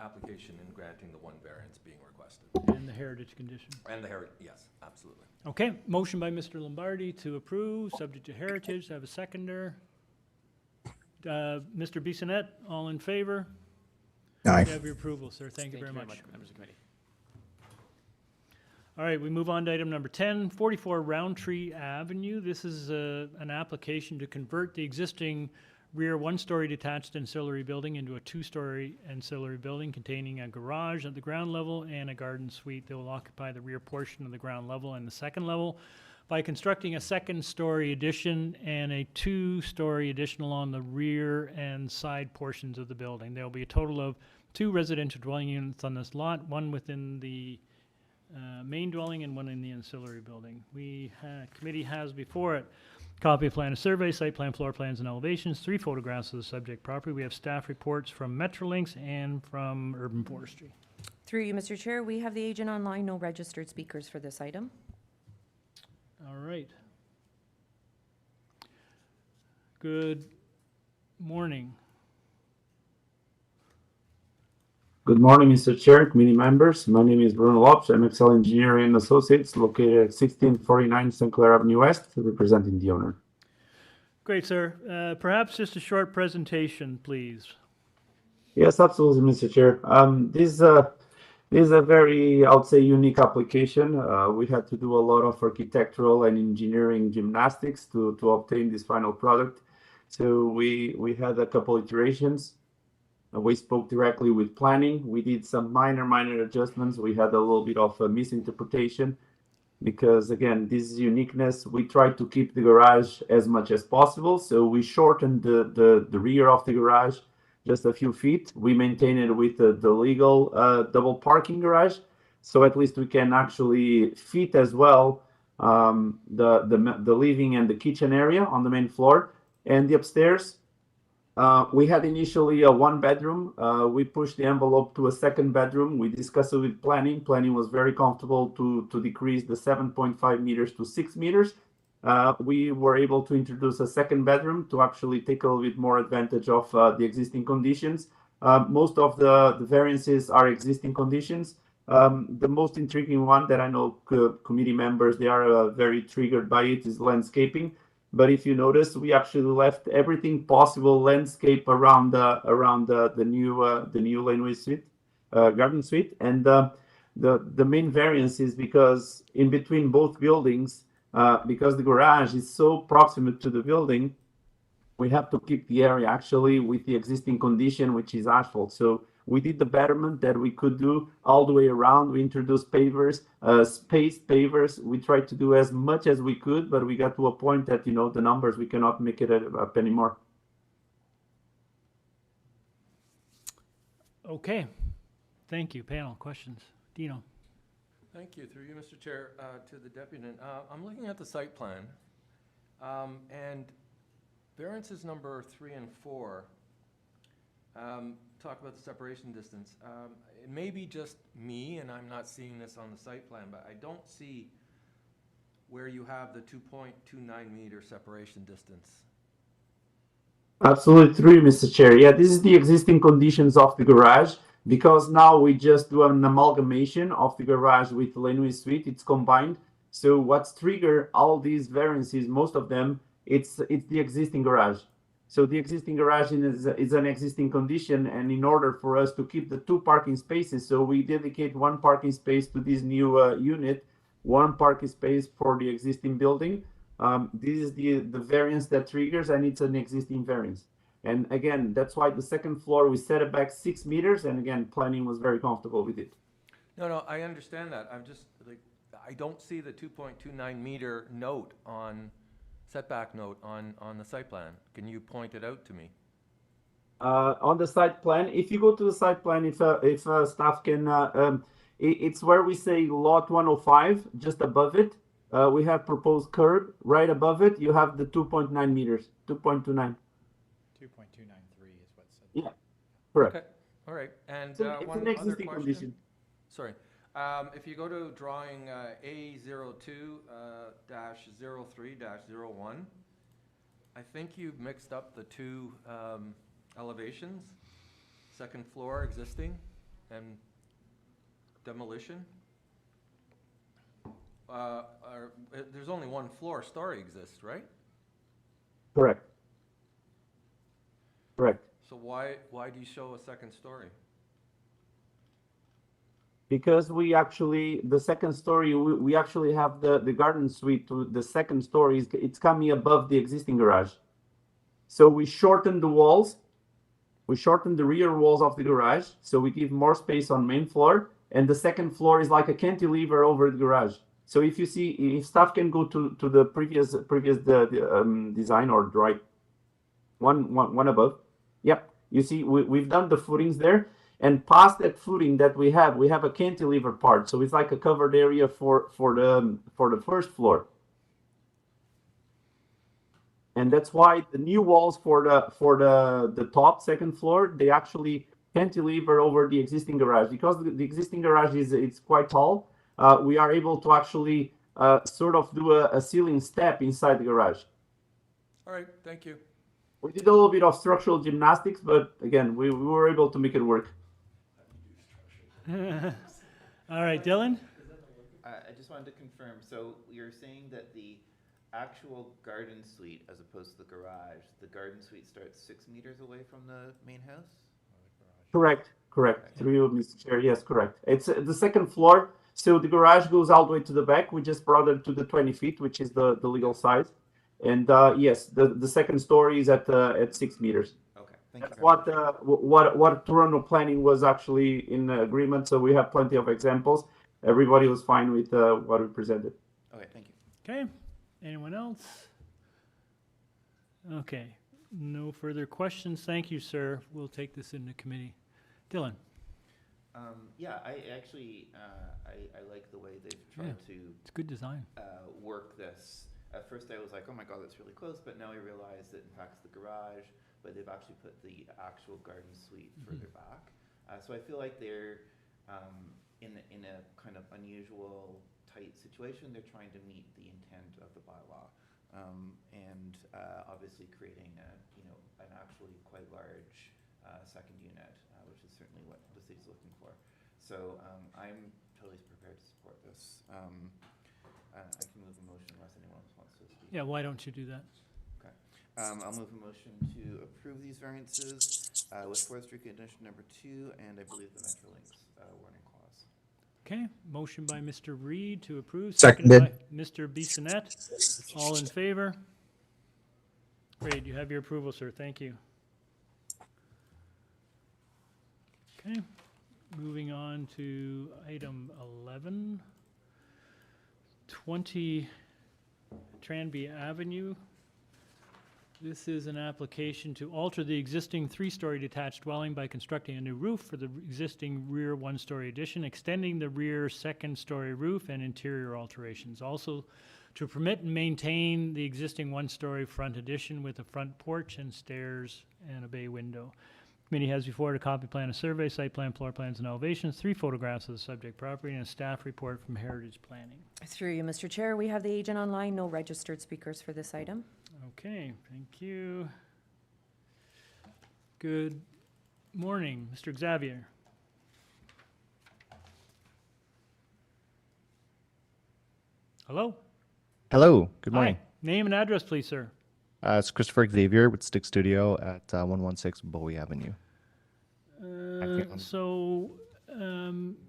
application and granting the one variance being requested. And the heritage condition? And the heritage, yes, absolutely. Okay, motion by Mr. Lombardi to approve, subject to heritage. Have a seconder. Mr. Bissonnette, all in favor? Aye. You have your approval, sir. Thank you very much. Members of the committee. All right, we move on to item number 10, 44 Rowntree Avenue. This is an application to convert the existing rear one-story detached ancillary building into a two-story ancillary building containing a garage at the ground level and a garden suite that will occupy the rear portion of the ground level and the second level by constructing a second-story addition and a two-story additional on the rear and side portions of the building. There will be a total of 2 residential dwelling units on this lot, one within the main dwelling and one in the ancillary building. Committee has before it copy of plan of survey, site plan, floor plans, and elevations, 3 photographs of the subject property. We have staff reports from Metrolinx and from Urban Forestry. Through you, Mr. Chair, we have the agent online, no registered speakers for this item. All right. Good morning. Good morning, Mr. Chair, committee members. My name is Bruno Lopes. I'm Excel Engineering and Associates located at 1649 St. Clair Avenue West, representing the owner. Great, sir. Perhaps just a short presentation, please. Yes, absolutely, Mr. Chair. This is a very, I would say, unique application. We had to do a lot of architectural and engineering gymnastics to obtain this final product. So we had a couple iterations. We spoke directly with planning. We did some minor adjustments. We had a little bit of a misinterpretation because, again, this is uniqueness. We tried to keep the garage as much as possible. So we shortened the rear of the garage just a few feet. We maintained it with the legal double parking garage. So at least we can actually fit as well the living and the kitchen area on the main floor. And the upstairs, we had initially a 1-bedroom. We pushed the envelope to a 2nd bedroom. We discussed it with planning. Planning was very comfortable to decrease the 7.5 meters to 6 meters. We were able to introduce a 2nd bedroom to actually take a little bit more advantage of the existing conditions. Most of the variances are existing conditions. The most intriguing one that I know committee members, they are very triggered by it, is landscaping. But if you notice, we actually left everything possible landscape around the new laneway suite, garden suite. And the main variance is because in between both buildings, because the garage is so proximate to the building, we have to keep the area actually with the existing condition, which is asphalt. So we did the betterment that we could do all the way around. We introduced pavers, spaced pavers. We tried to do as much as we could, but we got to a point that, you know, the numbers, we cannot make it up anymore. Okay. Thank you. Panel, questions? Dino. Thank you. Through you, Mr. Chair, to the deputant. I'm looking at the site plan, and variances number 3 and 4 talk about the separation distance. It may be just me, and I'm not seeing this on the site plan, but I don't see where you have the 2.29 meter separation distance. Absolutely true, Mr. Chair. Yeah, this is the existing conditions of the garage. Because now we just do an amalgamation of the garage with the laneway suite, it's combined. So what's triggered all these variances, most of them, it's the existing garage. So the existing garage is an existing condition, and in order for us to keep the 2 parking spaces, so we dedicate 1 parking space to this new unit, 1 parking space for the existing building. This is the variance that triggers, and it's an existing variance. And again, that's why the 2nd floor, we set it back 6 meters, and again, planning was very comfortable with it. No, I understand that. I'm just, like, I don't see the 2.29 meter note on, setback note on the site plan. Can you point it out to me? On the site plan, if you go to the site plan, if staff can, it's where we say lot 105, just above it. We have proposed curb. Right above it, you have the 2.9 meters, 2.29. 2.293 is what's said. Yeah, correct. Okay, all right. And So it's one an other existing question. condition. Sorry. If you go to drawing A02-03-01, I think you've mixed up the 2 elevations, 2nd floor existing and demolition. There's only 1 floor, story exists, right? Correct. Correct. So why do you show a 2nd story? Because we actually, the 2nd story, we actually have the garden suite to the 2nd story, it's coming above the existing garage. So we shorten the walls, we shorten the rear walls of the garage, so we give more space on main floor, and the 2nd floor is like a cantilever over the garage. So if you see, if staff can go to the previous design or drawing, one above. Yep, you see, we've done the footings there, and past that footing that we have a cantilever part, so it's like a covered area for the 1st floor, and that's why the new walls for the top 2nd floor, they actually cantilever over the existing garage, because the existing garage it's quite tall. We are able to actually sort of do a ceiling step inside the garage. All right, thank you. We did a little bit of structural gymnastics, but again, we were able to make it work. All right, Dylan? I just wanted to confirm, so you're saying that the actual garden suite, as opposed to the garden suite starts 6 meters away from the main house? Correct. Through you, Mr. Chair, yes, correct. It's the 2nd floor, so the garage goes all the way to the back. We just brought it to the 20 feet, which is the legal size. And yes, the 2nd story is at 6 meters. Okay, thank you. That's what Toronto planning was actually in agreement. So we have plenty of examples. Everybody was fine with what we presented. Okay, thank you. Okay, anyone else? Okay, no further questions. Thank you, sir. We'll take this into committee. Dylan? Yeah, I actually, I like the way they've tried to. It's good design. Work this. At first I was like, oh my God, that's really close, but now I realize that in fact it's the garage, but they've actually put the actual garden suite further back. So I feel like they're in a kind of unusual, tight situation. They're trying to meet the intent of the bylaw, and obviously creating an actually quite large second unit, which is certainly what the city's looking for. So I'm totally prepared to support this. I can move a motion unless anyone else wants to speak. Yeah, why don't you do that? Okay. I'll move a motion to approve these variances with forestry condition number 2, and I believe the Metrolinx warning clause. Okay, motion by Mr. Reed to approve, Seconded. seconded by Mr. Bissonnette. All in favor? Great, you have your approval, sir. Thank you. Okay, moving on to item 11. 20 Tranby Avenue. This is an application to alter the existing 3-story detached dwelling by constructing a new roof for the existing rear 1-story addition, extending the rear 2nd-story roof, and interior alterations. Also, to permit and maintain the existing 1-story front addition with a front porch and stairs and a bay window. Committee has before it a copy plan, a survey, site plan, floor plans, and elevations, 3 photographs of the subject property, and a staff report from Heritage Planning. Through you, Mr. Chair, we have the agent online, no registered speakers for this item. Okay, thank you. Good morning, Mr. Xavier. Hello? Hello, good morning. Hi. Name and address, please, sir. It's Christopher Xavier with Stick Studio at 116 Bowie Avenue.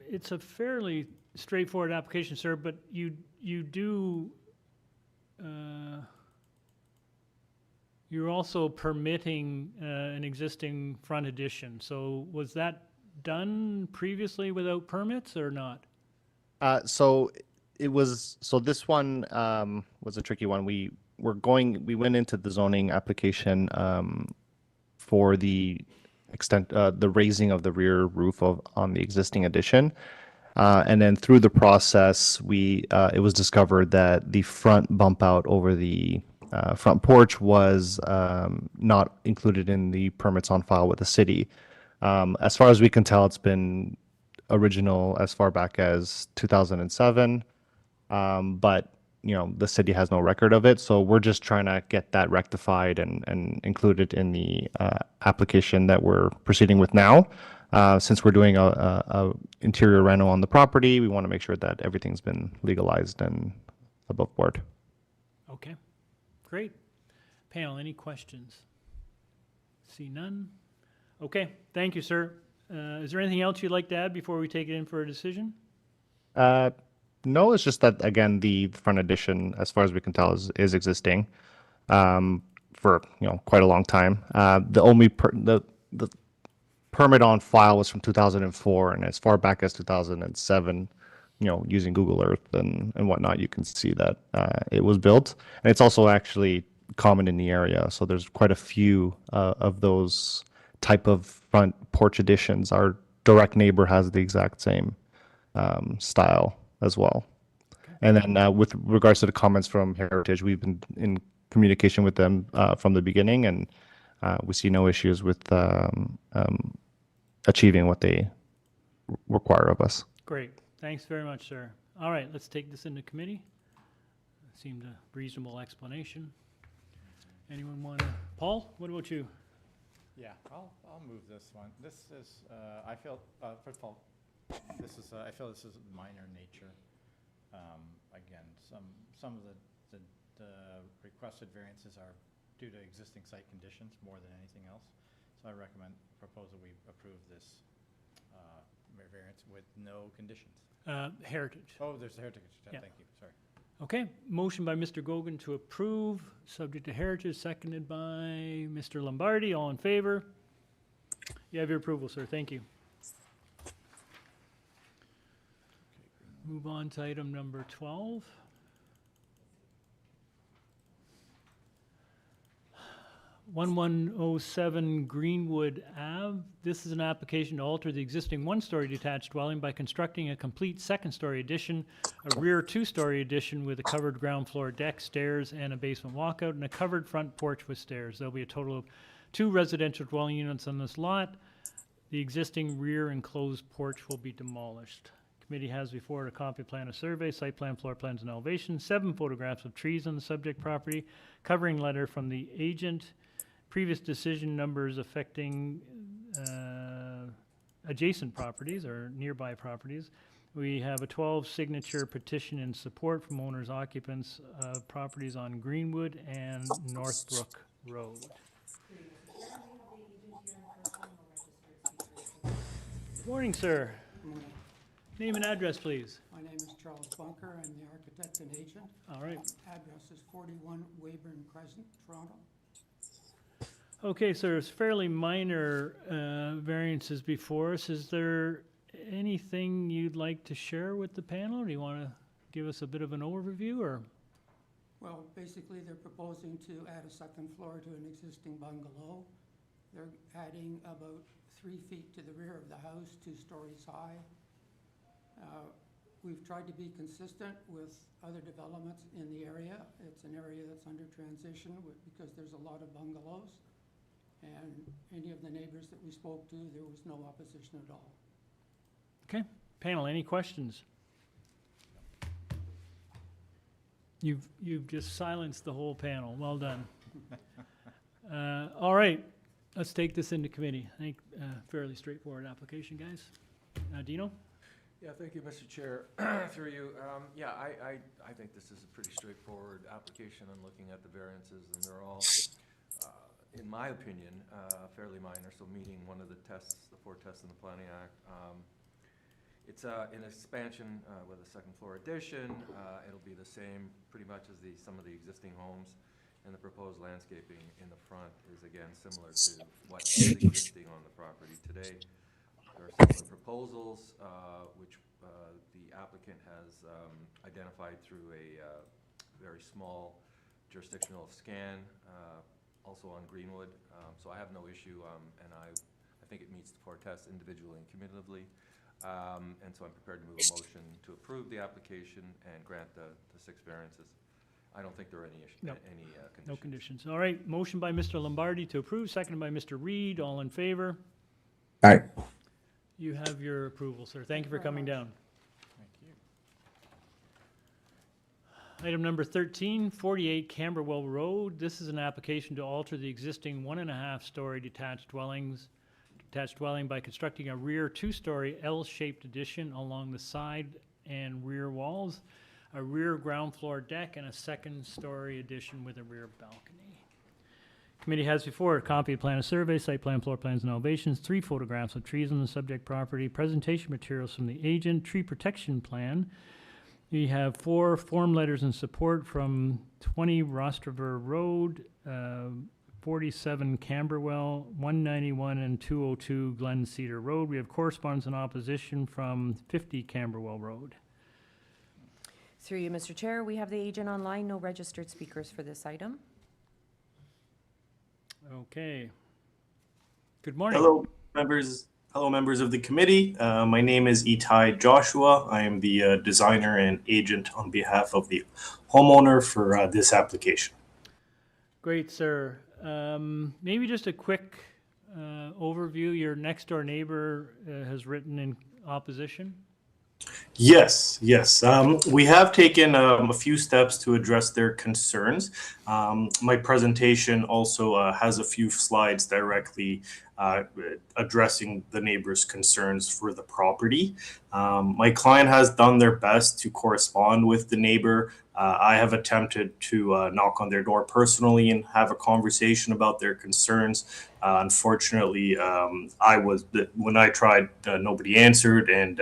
It's a fairly straightforward application, sir, but you do, you're also permitting an existing front addition. So was that done previously without permits or not? So this one was a tricky one. We went into the zoning application for the the raising of the rear roof on the existing addition. And then through the process, it was discovered that the front bump out over the front porch was not included in the permits on file with the city. As far as we can tell, it's been original as far back as 2007, but the city has no record of it, so we're just trying to get that rectified and include it in the application that we're proceeding with now. Since we're doing a interior reno on the property, we want to make sure that everything's been legalized and above board. Okay, great. Panel, any questions? See none? Okay, thank you, sir. Is there anything else you'd like to add before we take it in for a decision? No, it's just that, again, the front addition, as far as we can tell, is existing for quite a long time. The only the permit on file was from 2004, and as far back as 2007, using Google Earth and whatnot, you can see that it was built. And it's also actually common in the area, so there's quite a few of those type of front porch additions. Our direct neighbor has the exact same style as well. And then with regards to the comments from Heritage, we've been in communication with them from the beginning, and we see no issues with achieving what they require of us. Great. Thanks very much, sir. All right, let's take this into committee. Seemed a reasonable explanation. Anyone want to? Paul, what about you? Yeah, I'll move this one. This is, I feel, first of all, I feel this is minor in nature. Again, some of the requested variances are due to existing site conditions more than anything else. So I propose that we approve this variance with no conditions. Heritage. Oh, there's the heritage. Yeah. Thank you. Sorry. Okay, motion by Mr. Gogan to approve, subject to Heritage, seconded by Mr. Lombardi. All in favor? You have your approval, sir. Thank you. Move on to item number 12. 1107 Greenwood Ave. This is an application to alter the existing one-story detached dwelling by constructing a complete second-story addition, a rear two-story addition with a covered ground floor deck, stairs, and a basement walkout, and a covered front porch with stairs. There'll be a total of 2 residential dwelling units on this lot. The existing rear enclosed porch will be demolished. Committee has before it a copy plan of survey, site plan, floor plans, and elevations, 7 photographs of trees on the subject property, covering letter from the agent, previous decision numbers affecting adjacent properties or nearby properties. We have a 12 signature petition in support from owners occupants of properties on Greenwood and Northbrook Road. Morning, sir. Name and address, please. My name is Charles Bunker. I'm the architect and agent. All right. Address is 41 Weyburn Crescent, Toronto. Okay, so there's fairly minor variances before us. Is there anything you'd like to share with the panel? Do you want to give us a bit of an overview, or? Well, basically, they're proposing to add a second floor to an existing bungalow. They're adding about 3 feet to the rear of the house, 2 stories high. We've tried to be consistent with other developments in the area. It's an area that's under transition because there's a lot of bungalows. And any of the neighbors that we spoke to, there was no opposition at all. Okay, panel, any questions? You've just silenced the whole panel. Well done. All right, let's take this into committee. I think fairly straightforward application, guys. Dino? Yeah, thank you, Mr. Chair. Through you. Yeah, I think this is a pretty straightforward application. I'm looking at the variances, and they're all, in my opinion, fairly minor. So meeting one of the tests, the 4 tests in the Planning Act. It's an expansion with a second floor addition. It'll be the same pretty much as some of the existing homes, and the proposed landscaping in the front is again similar to what is existing on the property today. There are similar proposals which the applicant has identified through a very small jurisdictional scan, also on Greenwood. So I have no issue, and I think it meets the 4 tests individually and cumulatively. And so I'm prepared to move a motion to approve the application and grant the 6 variances. I don't think there are any conditions. No conditions. All right, motion by Mr. Lombardi to approve, seconded by Mr. Reed. All in favor? Aye. You have your approval, sir. Thank you for coming down. Thank you. Item number 13, 48 Camberwell Road. This is an application to alter the existing 1.5-story detached dwelling by constructing a rear 2-story L-shaped addition along the side and rear walls, a rear ground floor deck, and a 2nd-story addition with a rear balcony. Committee has before a copy of plan of survey, site plan, floor plans, and elevations, 3 photographs of trees on the subject property, presentation materials from the agent, tree protection plan. We have 4 form letters in support from 20 Rostriver Road, 47 Camberwell, 191 and 202 Glen Cedar Road. We have correspondence in opposition from 50 Camberwell Road. Through you, Mr. Chair, we have the agent online, no registered speakers for this item. Okay. Good morning. Hello, members of the committee. My name is Itai Joshua. I am the designer and agent on behalf of the homeowner for this application. Great, sir. Maybe just a quick overview. Your next door neighbor has written in opposition. Yes. We have taken a few steps to address their concerns. My presentation also has a few slides directly addressing the neighbor's concerns for the property. My client has done their best to correspond with the neighbor. I have attempted to knock on their door personally and have a conversation about their concerns. Unfortunately, when I tried, nobody answered, and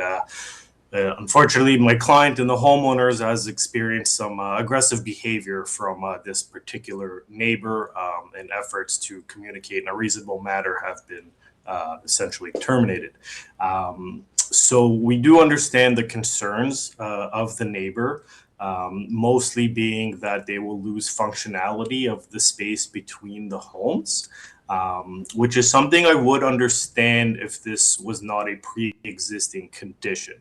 unfortunately, my client and the homeowners has experienced some aggressive behavior from this particular neighbor, and efforts to communicate in a reasonable manner have been essentially terminated. So we do understand the concerns of the neighbor. mostly being that they will lose functionality of the space between the homes, which is something I would understand if this was not a pre-existing condition.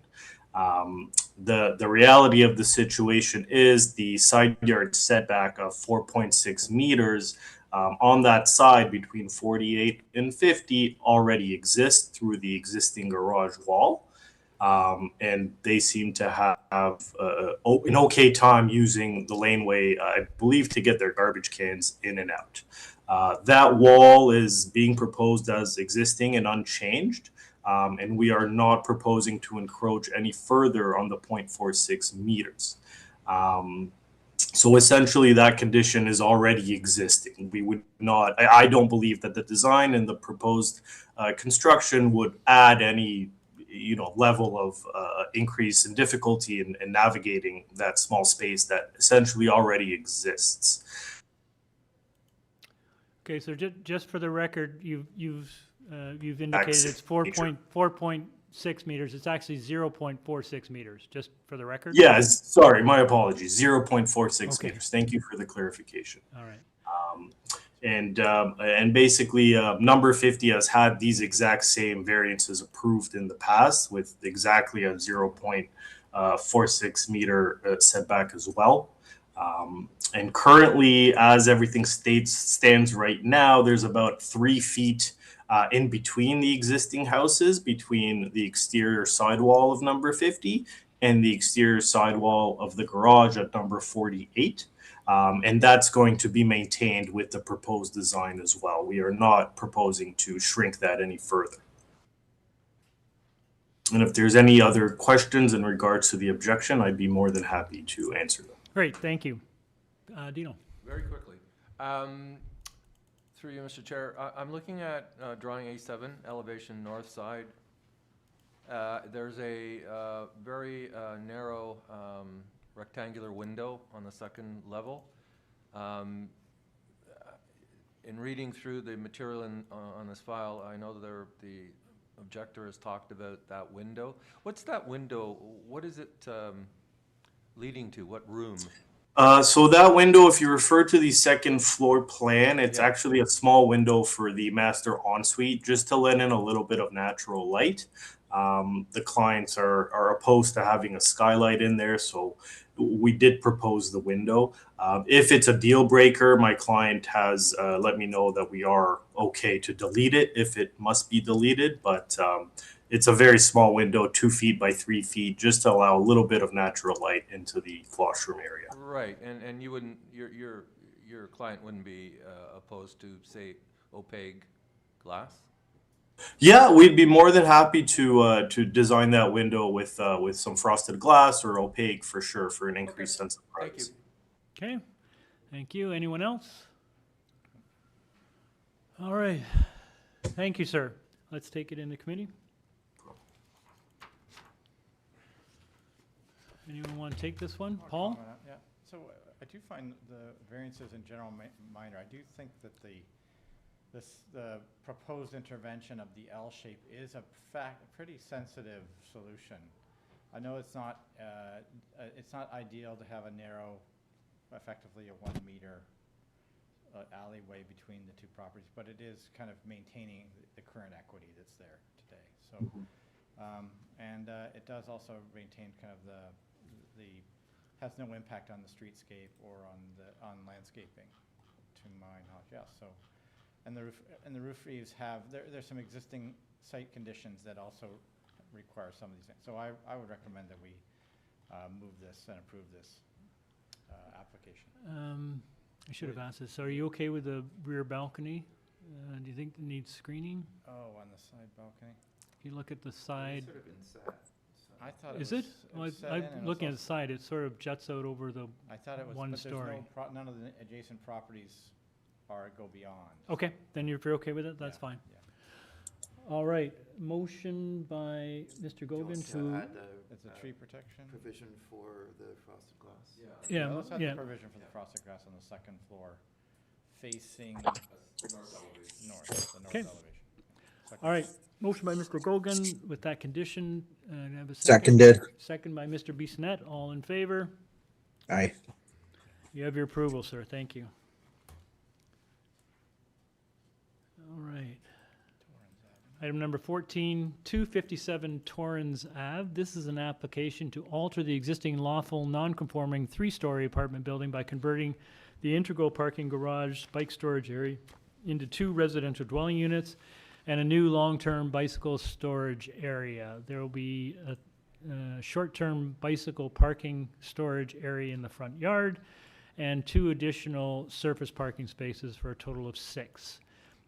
The reality of the situation is the side yard setback of 4.6 meters on that side between 48 and 50 already exists through the existing garage wall. And they seem to have an okay time using the laneway, I believe, to get their garbage cans in and out. That wall is being proposed as existing and unchanged, and we are not proposing to encroach any further on the 0.46 meters. So essentially, that condition is already existing. We would not, I don't believe that the design and the proposed construction would add any level of increase in difficulty in navigating that small space that essentially already exists. Okay, so just for the record, you've indicated it's 4.6 meters. It's actually 0.46 meters, just for the record? Yes, sorry, my apologies, 0.46 meters. Thank you for the clarification. All right. And basically, number 50 has had these exact same variances approved in the past with exactly a 0.46 meter setback as well. And currently, as everything stands right now, there's about 3 feet in between the existing houses, between the exterior sidewall of number 50 and the exterior sidewall of the garage at number 48. And that's going to be maintained with the proposed design as well. We are not proposing to shrink that any further. And if there's any other questions in regards to the objection, I'd be more than happy to answer them. Great, thank you. Dino. Very quickly. Through you, Mr. Chair, I'm looking at drawing A7, elevation north side. There's a very narrow rectangular window on the second level. In reading through the material on this file, I know that the objector has talked about that window. What's that window? What is it leading to? What room? So that window, if you refer to the second floor plan, it's actually a small window for the master ensuite, just to let in a little bit of natural light. The clients are opposed to having a skylight in there, so we did propose the window. If it's a deal breaker, my client has let me know that we are okay to delete it if it must be deleted, but it's a very small window, 2 feet by 3 feet, just to allow a little bit of natural light into the washroom area. Right, and you wouldn't, your client wouldn't be opposed to, say, opaque glass? Yeah, we'd be more than happy to design that window with some frosted glass or opaque for sure, for an increased sense of privacy. Okay, thank you. Anyone else? All right, thank you, sir. Let's take it into committee. Anyone want to take this one? Paul? Yeah, so I do find the variances in general minor. I do think that the proposed intervention of the L shape is a pretty sensitive solution. I know it's not ideal to have a narrow, effectively a 1 meter alleyway between the two properties, but it is kind of maintaining the current equity that's there today. So, and it does also maintain kind of has no impact on the streetscape or on landscaping, to my knowledge. Yeah. So, and the roof eaves have there's some existing site conditions that also require some of these things. So I would recommend that we move this and approve this application. I should have asked this. So are you okay with the rear balcony? Do you think it needs screening? Oh, on the side balcony. If you look at the side. It's sort of inset. I thought it is was, it? Well, I'm looking at the side. It sort of juts out over the I thought it was, one but story. there's none of the adjacent properties go beyond. Okay, then if you're okay with it, that's fine. Yeah. All right, motion by Mr. Gogan to. It's a tree protection. Provision for the frosted glass. Yeah, let's have yeah. the provision for the frosted glass on the second floor, facing north Okay. elevation. All right, motion by Mr. Gogan with that condition. I have a Seconded. Second by Mr. Bissonnette. All in favor? Aye. You have your approval, sir. Thank you. All right. Item number 14, 257 Torrens Ave. This is an application to alter the existing lawful non-conforming three-story apartment building by converting the integral parking garage bike storage area into 2 residential dwelling units and a new long-term bicycle storage area. There will be a short-term bicycle parking storage area in the front yard and 2 additional surface parking spaces for a total of 6.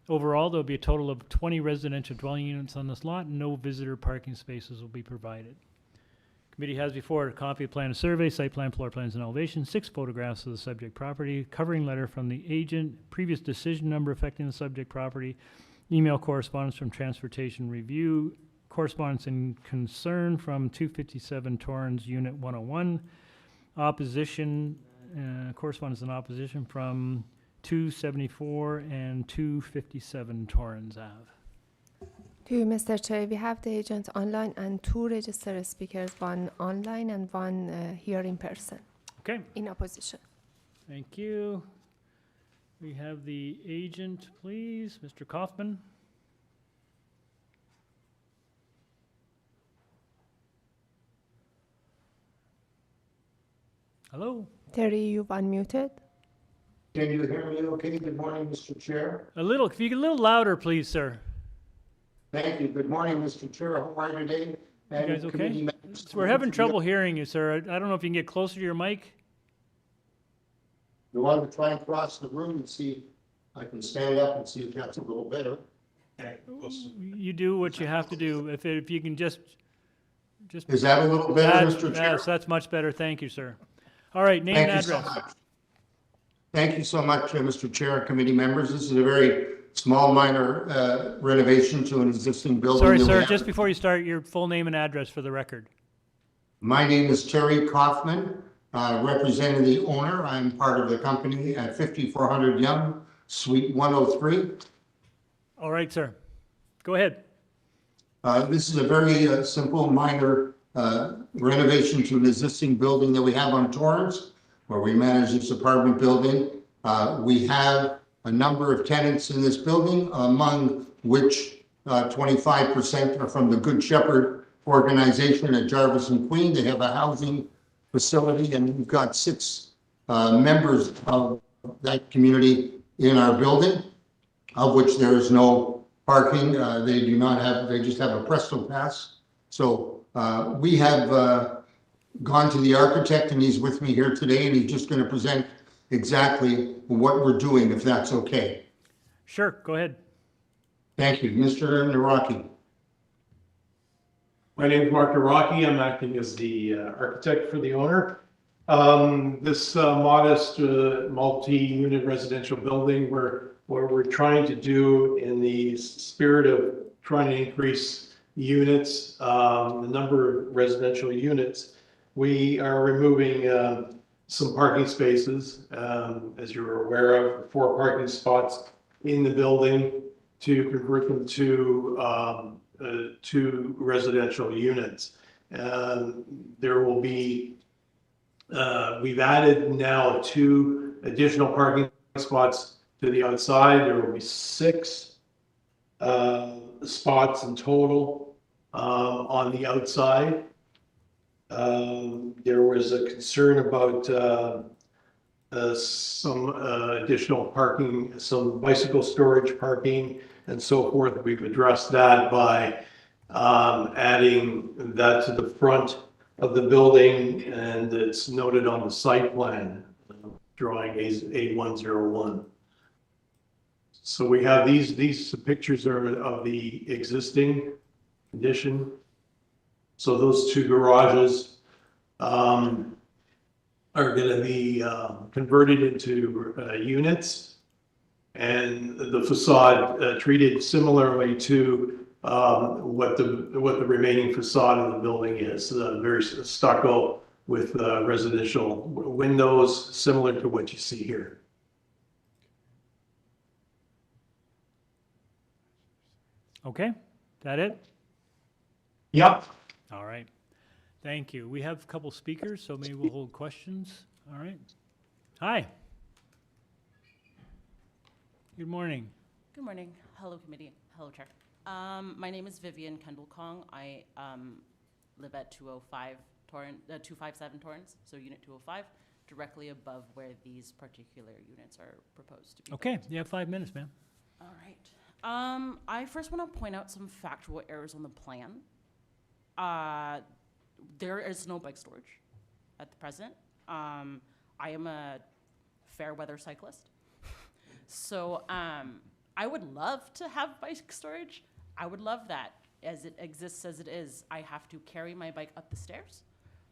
Overall, there'll be a total of 20 residential dwelling units on this lot, and no visitor parking spaces will be provided. Committee has before it a copy of plan and survey, site plan, floor plans, and elevation, 6 photographs of the subject property, covering letter from the agent, previous decision number affecting the subject property, email correspondence from Transportation Review, correspondence in concern from 257 Torrens Unit 101, opposition, correspondence in opposition from 274 and 257 Torrens Ave. To you, Mr. Chair, we have the agent online and 2 registered speakers, 1 online and 1 here in person. Okay. In opposition. Thank you. We have the agent, please, Mr. Kaufman. Hello. Terry, you've unmuted. Can you hear me okay? Good morning, Mr. Chair. A little, if you get a little louder, please, sir. Thank you. Good morning, Mr. Chair. How are you today? You guys okay? We're having trouble hearing you, sir. I don't know if you can get closer to your mic. You want to try and cross the room and see, I can stand up and see if that's a little better. You do what you have to do. If you can just. Is that a little better, Mr. Chair? Yes, that's much better. Thank you, sir. All right, name and address. Thank you so much, Mr. Chair and committee members. This is a very small minor renovation to an existing building. Sorry, sir, just before you start, your full name and address for the record. My name is Terry Kaufman, representing the owner. I'm part of the company at 5400 Yonge, Suite 103. All right, sir. Go ahead. This is a very simple minor renovation to an existing building that we have on Torrens, where we manage this apartment building. We have a number of tenants in this building, among which 25% are from the Good Shepherd organization at Jarvis and Queen. They have a housing facility, and we've got 6 members of that community in our building, of which there is no parking. They do not have, they just have a Presto Pass. So we have gone to the architect, and he's with me here today, and he's just going to present exactly what we're doing, if that's okay. Sure, go ahead. Thank you. Mr. Naraki. My name is Mark Naraki. I'm acting as the architect for the owner. This modest multi-unit residential building, where we're trying to do, in the spirit of trying to increase units, the number of residential units, we are removing some parking spaces, as you're aware of, 4 parking spots in the building to convert them to 2 residential units. There will be, we've added now 2 additional parking spots to the outside. There will be 6 spots in total on the outside. There was a concern about some additional parking, some bicycle storage parking and so forth. We've addressed that by adding that to the front of the building, and it's noted on the site plan, drawing A101. So we have these pictures are of the existing condition. So those 2 garages are going to be converted into units, and the facade treated similarly to what the remaining facade of the building is. Very stucco with residential windows, similar to what you see here. Okay, that it? Yep. All right. Thank you. We have a couple speakers, so maybe we'll hold questions. All right. Hi. Good morning. Good morning. Hello, committee. Hello, Chair. My name is Vivian Kendall Kong. I live at 257 Torrens, so Unit 205, directly above where these particular units are proposed to be Okay, built. you have 5 minutes, ma'am. All right. I first want to point out some factual errors on the plan. There is no bike storage at the present. I am a fair weather cyclist. So I would love to have bike storage. I would love that. As it exists as it is, I have to carry my bike up the stairs.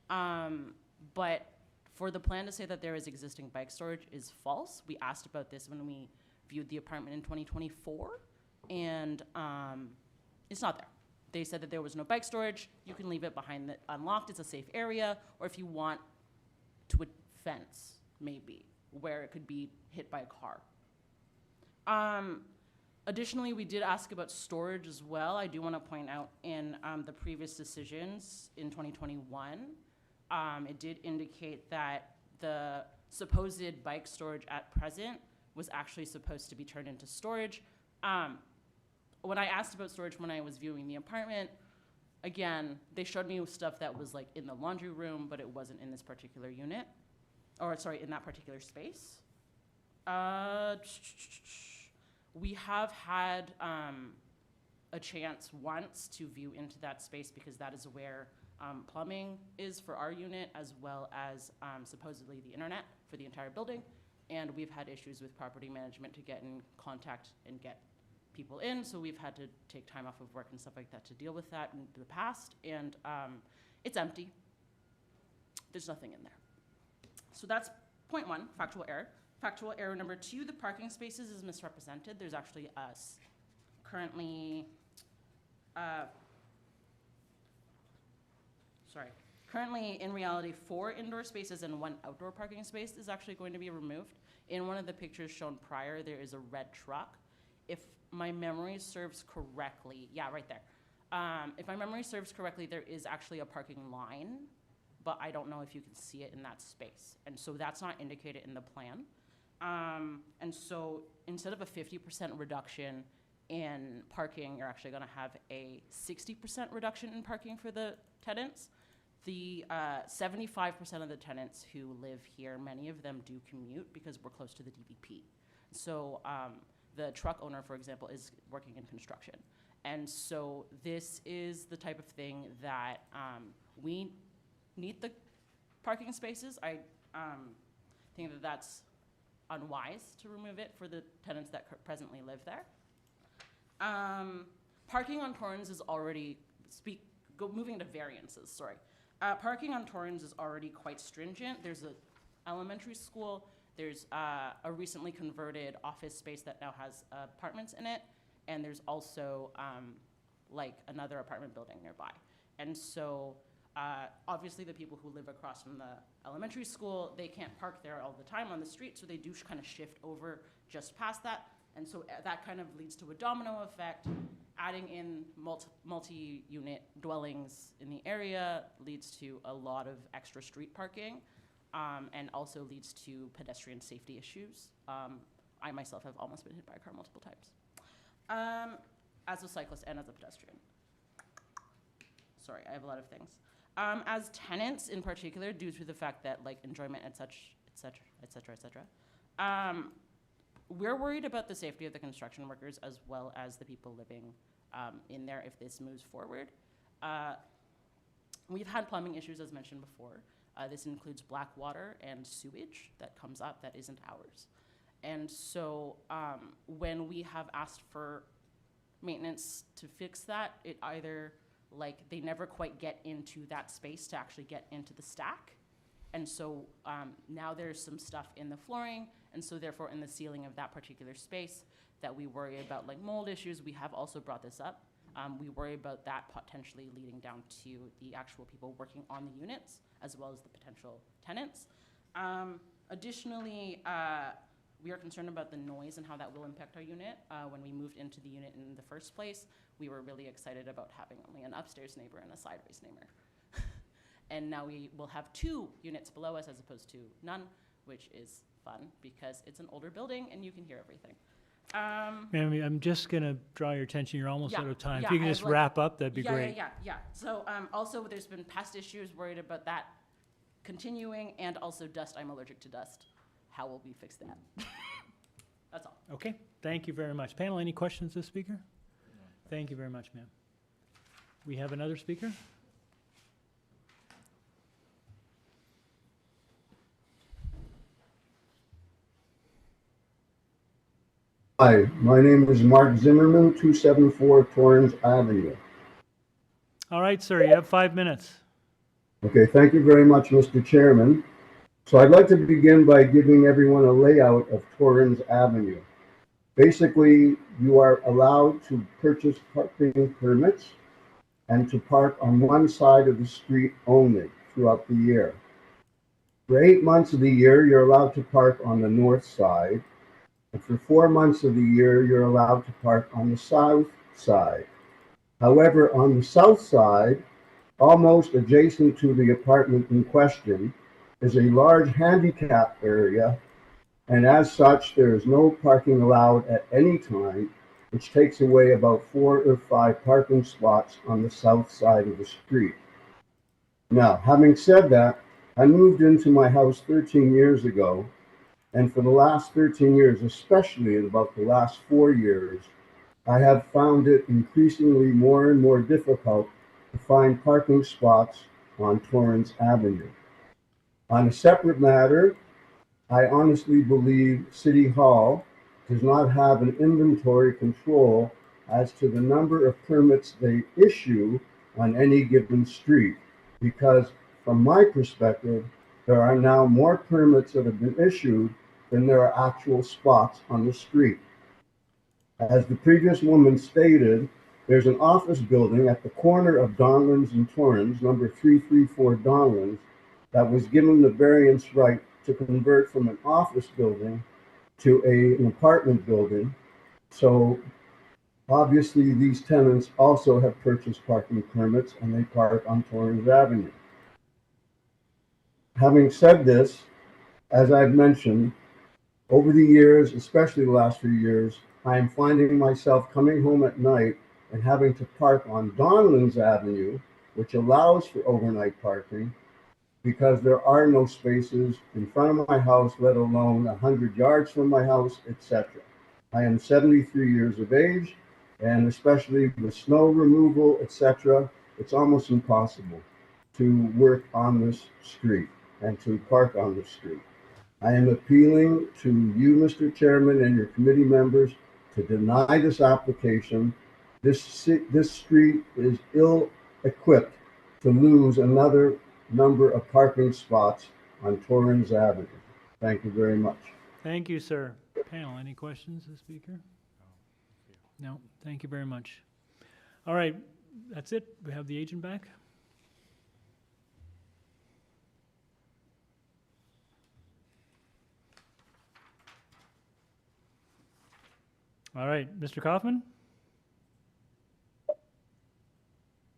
But for the plan to say that there is existing bike storage is false. We asked about this when we viewed the apartment in 2024, and it's not there. They said that there was no bike storage. You can leave it behind the unlocked. It's a safe area, or if you want to a fence, maybe, where it could be hit by a car. Additionally, we did ask about storage as well. I do want to point out in the previous decisions in 2021, it did indicate that the supposed bike storage at present was actually supposed to be turned into storage. When I asked about storage when I was viewing the apartment, again, they showed me stuff that was like in the laundry room, but it wasn't in this particular unit, or sorry, in that particular space. We have had a chance once to view into that space because that is where plumbing is for our unit, as well as supposedly the internet for the entire building. And we've had issues with property management to get in contact and get people in, so we've had to take time off of work and stuff like that to deal with that in the past, and it's empty. There's nothing in there. So that's point one, factual error. Factual error number two, the parking spaces is misrepresented. There's actually currently, currently in reality 4 indoor spaces and 1 outdoor parking space is actually going to be removed. In one of the pictures shown prior, there is a red truck. If my memory serves correctly, yeah, right there. If my memory serves correctly, there is actually a parking line, but I don't know if you can see it in that space. And so that's not indicated in the plan. And so instead of a 50% reduction in parking, you're actually gonna have a 60% reduction in parking for the tenants. The 75% of the tenants who live here, many of them do commute because we're close to the DVP. So the truck owner, for example, is working in construction. And so this is the type of thing that we need the parking spaces. I think that that's unwise to remove it for the tenants that presently live there. Parking on Torrens is already, moving to variances, sorry. Parking on Torrens is already quite stringent. There's an elementary school, there's a recently converted office space that now has apartments in it, and there's also like another apartment building nearby. And so obviously the people who live across from the elementary school, they can't park there all the time on the street, so they do kind of shift over just past that. And so that kind of leads to a domino effect. Adding in multi-unit dwellings in the area leads to a lot of extra street parking, and also leads to pedestrian safety issues. I myself have almost been hit by a car multiple times, as a cyclist and as a pedestrian. Sorry, I have a lot of things. As tenants in particular, due to the fact that like enjoyment and such, et cetera, we're worried about the safety of the construction workers as well as the people living in there if this moves forward. We've had plumbing issues as mentioned before. This includes black water and sewage that comes up that isn't ours. And so when we have asked for maintenance to fix that, it either like they never quite get into that space to actually get into the stack. And so now there's some stuff in the flooring, and so therefore in the ceiling of that particular space that we worry about like mold issues. We have also brought this up. We worry about that potentially leading down to the actual people working on the units as well as the potential tenants. Additionally, we are concerned about the noise and how that will impact our unit. When we moved into the unit in the first place, we were really excited about having only an upstairs neighbor and a sideways neighbor. And now we will have 2 units below us as opposed to none, which is fun because it's an older building and you can hear everything. Ma'am, I'm just going to draw your attention. You're almost Yeah, out of time. yeah, If you can I'd just like- wrap up, that'd be yeah, great. Yeah. So also there's been past issues worried about that continuing, and also dust. I'm allergic to dust. How will we fix that? That's all. Okay, thank you very much. Panel, any questions to the speaker? Thank you very much, ma'am. We have another speaker? Hi, my name is Mark Zimmerman, 274 Torrens Avenue. All right, sir, you have 5 minutes. Okay, thank you very much, Mr. Chairman. So I'd like to begin by giving everyone a layout of Torrens Avenue. Basically, you are allowed to purchase parking permits and to park on one side of the street only throughout the year. For 8 months of the year, you're allowed to park on the north side. And for 4 months of the year, you're allowed to park on the south side. However, on the south side, almost adjacent to the apartment in question, is a large handicap area, and as such, there is no parking allowed at any time, which takes away about 4 or 5 parking spots on the south side of the street. Now, having said that, I moved into my house 13 years ago, and for the last 13 years, especially in about the last 4 years, I have found it increasingly more and more difficult to find parking spots on Torrens Avenue. On a separate matter, I honestly believe City Hall does not have an inventory control as to the number of permits they issue on any given street, because from my perspective, there are now more permits that have been issued than there are actual spots on the street. As the previous woman stated, there's an office building at the corner of Donlands and Torrens, number 334 Donlands, that was given the variance right to convert from an office building to an apartment building. So obviously these tenants also have purchased parking permits and they park on Torrens Avenue. Having said this, as I've mentioned, over the years, especially the last few years, I am finding myself coming home at night and having to park on Donlands Avenue, which allows for overnight parking, because there are no spaces in front of my house, let alone 100 yards from my house, etc. I am 73 years of age, and especially with snow removal, etc., it's almost impossible to work on this street and to park on the street. I am appealing to you, Mr. Chairman, and your committee members to deny this application. This street is ill-equipped to lose another number of parking spots on Torrens Avenue. Thank you very much. Thank you, sir. Panel, any questions to the speaker? No, thank you very much. All right, that's it. We have the agent back. All right, Mr. Kaufman?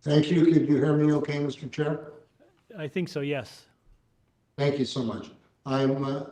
Thank you. Could you hear me okay, Mr. Chair? I think so, yes. Thank you so much. I'm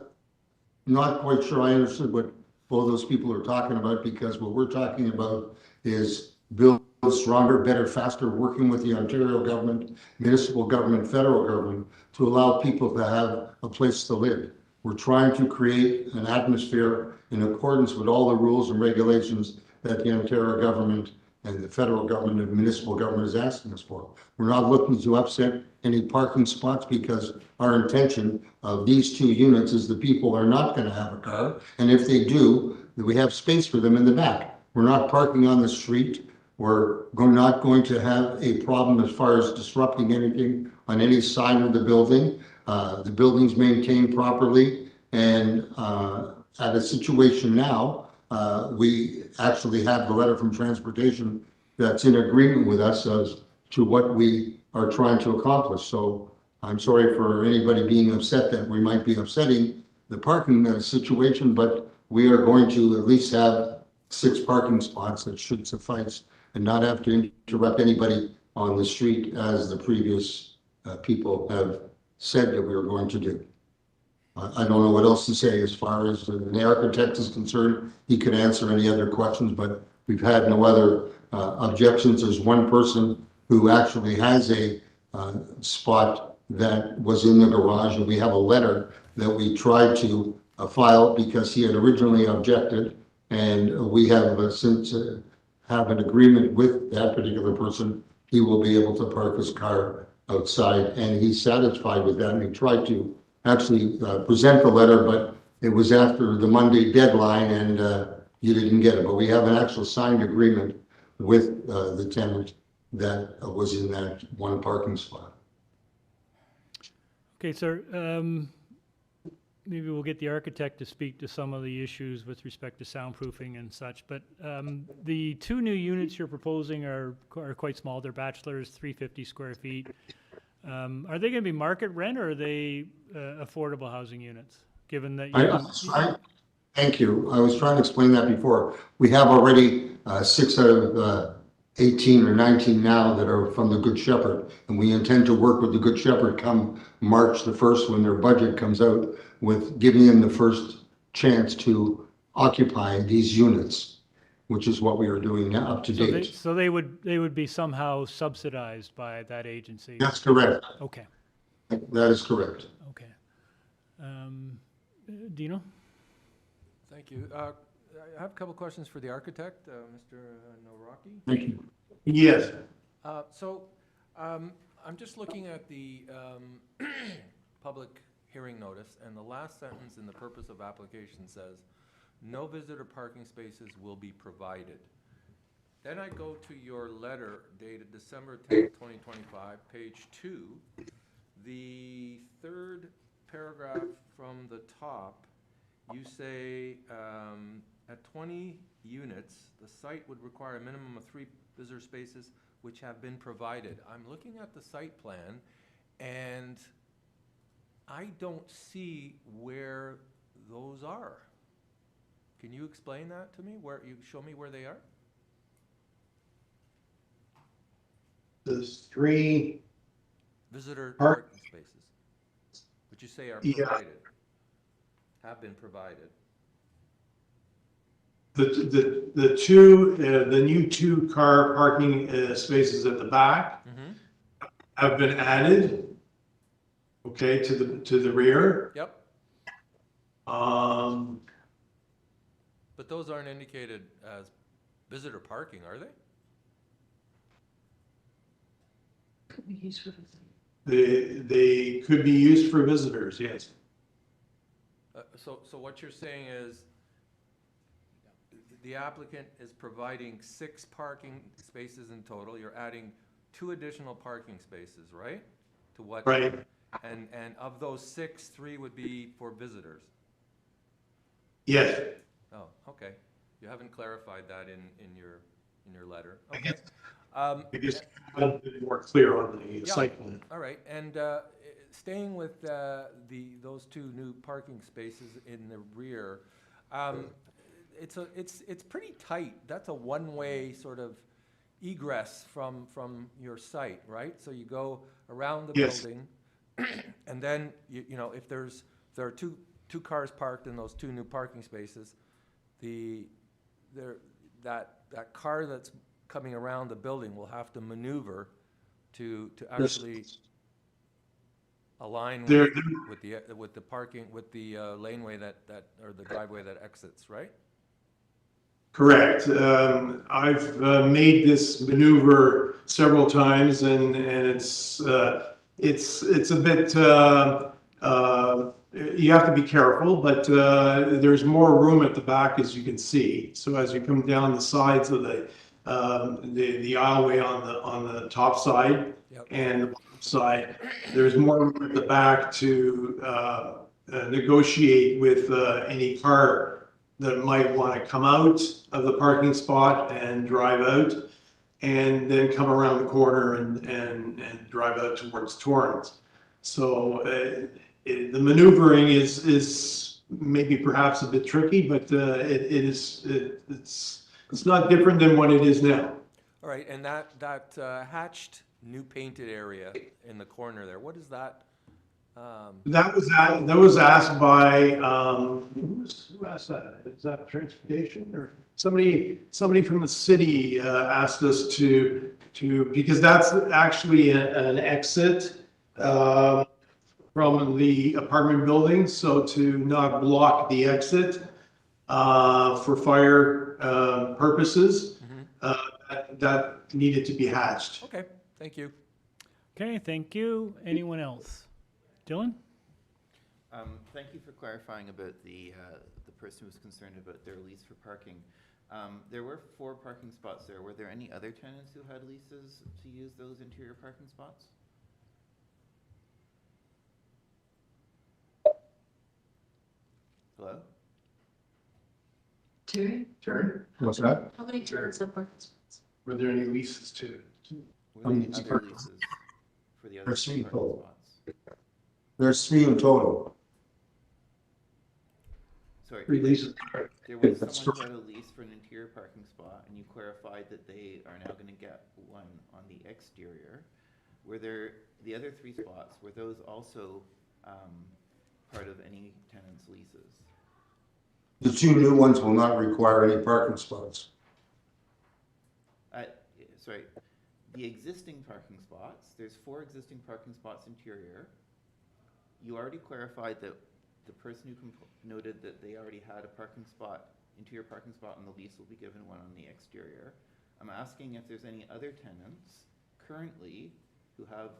not quite sure I understood what both those people are talking about, because what we're talking about is build stronger, better, faster, working with the Ontario government, municipal government, federal government to allow people to have a place to live. We're trying to create an atmosphere in accordance with all the rules and regulations that the Ontario government and the federal government and municipal government is asking us for. We're not looking to upset any parking spots, because our intention of these 2 units is the people are not going to have a car, and if they do, we have space for them in the back. We're not parking on the street. We're not going to have a problem as far as disrupting anything on any side of the building. The building's maintained properly, and at a situation now, we actually have the letter from transportation that's in agreement with us as to what we are trying to accomplish. So I'm sorry for anybody being upset that we might be upsetting the parking situation, but we are going to at least have 6 parking spots that should suffice and not have to interrupt anybody on the street as the previous people have said that we were going to do. I don't know what else to say as far as the architect is concerned. He could answer any other questions, but we've had no other objections. There's one person who actually has a spot that was in the garage, and we have a letter that we tried to file because he had originally objected, and we have since have an agreement with that particular person. He will be able to park his car outside, and he's satisfied with that, and he tried to actually present the letter, but it was after the Monday deadline, and you didn't get it. But we have an actual signed agreement with the tenant that was in that one parking spot. Okay, sir, maybe we'll get the architect to speak to some of the issues with respect to soundproofing and such, but the two new units you're proposing are quite small. They're bachelors, 350 square feet. Are they going to be market rent, or are they affordable housing units, given that you... Thank you. I was trying to explain that before. We have already 6 out of 18 or 19 now that are from the Good Shepherd, and we intend to work with the Good Shepherd come March the 1st when their budget comes out, with giving them the first chance to occupy these units, which is what we are doing now up to date. So they would be somehow subsidized by that agency? That's correct. Okay. That is correct. Okay. Dino? Thank you. I have a couple questions for the architect, Mr. Nowrocki. Thank you. Yes. I'm just looking at the public hearing notice, and the last sentence in the purpose of application says, no visitor parking spaces will be provided. Then I go to your letter dated December 10th, 2025, page 2. The third paragraph from the top, you say at 20 units, the site would require a minimum of 3 visitor spaces which have been provided. I'm looking at the site plan, and I don't see where those are. Can you explain that to me? Where you show me where they are? There's 3 visitor parking spaces, which you say are provided, have been provided. The two, the new 2 car parking spaces at the back have been added. Okay, to the rear. Yep. But those aren't indicated as visitor parking, are they? They could be used for visitors, yes. So what you're saying is the applicant is providing 6 parking spaces in total. You're adding 2 additional parking spaces, right? To what? Right. And of those 6, 3 would be for visitors. Yes. Oh, okay. You haven't clarified that in your letter. Okay. I guess a bit more clear on the site plan. All right. And staying with those 2 new parking spaces in the rear, it's pretty tight. That's a one-way sort of egress from your site, right? So you go around the building, and then you know if there are two cars parked in those 2 new parking spaces, that car that's coming around the building will have to maneuver to actually align with the parking, with the laneway that or the driveway that exits, right? Correct. I've made this maneuver several times, and it's a bit. You have to be careful, but there's more room at the back, as you can see. So as you come down the sides of the aisleway on the top side and the bottom side, there's more room at the back to negotiate with any car that might want to come out of the parking spot and drive out, and then come around the corner and drive out towards Torrens. So the maneuvering is maybe perhaps a bit tricky, but it's not different than what it is now. All right, and that hatched new painted area in the corner there, what is that? That was asked by, who asked that? Is that transportation or somebody from the city, asked us to, because that's actually an exit, from the apartment building. So to not block the exit, for fire, purposes, that needed to be hatched. Okay, thank you. Okay, thank you. Anyone else? Dylan? Thank you for clarifying about the person who was concerned about their lease for parking. There were 4 parking spots there. Were there any other tenants who had leases to use those interior parking spots? Hello? Terry? What's that? How many tenants have parking spots? Were there any leases to? Were there any other leases for the other There's 3 parking total. spots? There's 3 in total. Sorry. 3 leases. There was That's someone who had a lease for an interior parking spot, and you clarified that they are now gonna get one on the exterior. Were there, the other 3 spots, were those also, part of any tenant's leases? The 2 new ones will not require any parking spots. Sorry, the existing parking spots, there's 4 existing parking spots interior. You already clarified that the person who noted that they already had a parking spot, interior parking spot on the lease, will be given one on the exterior. I'm asking if there's any other tenants currently who have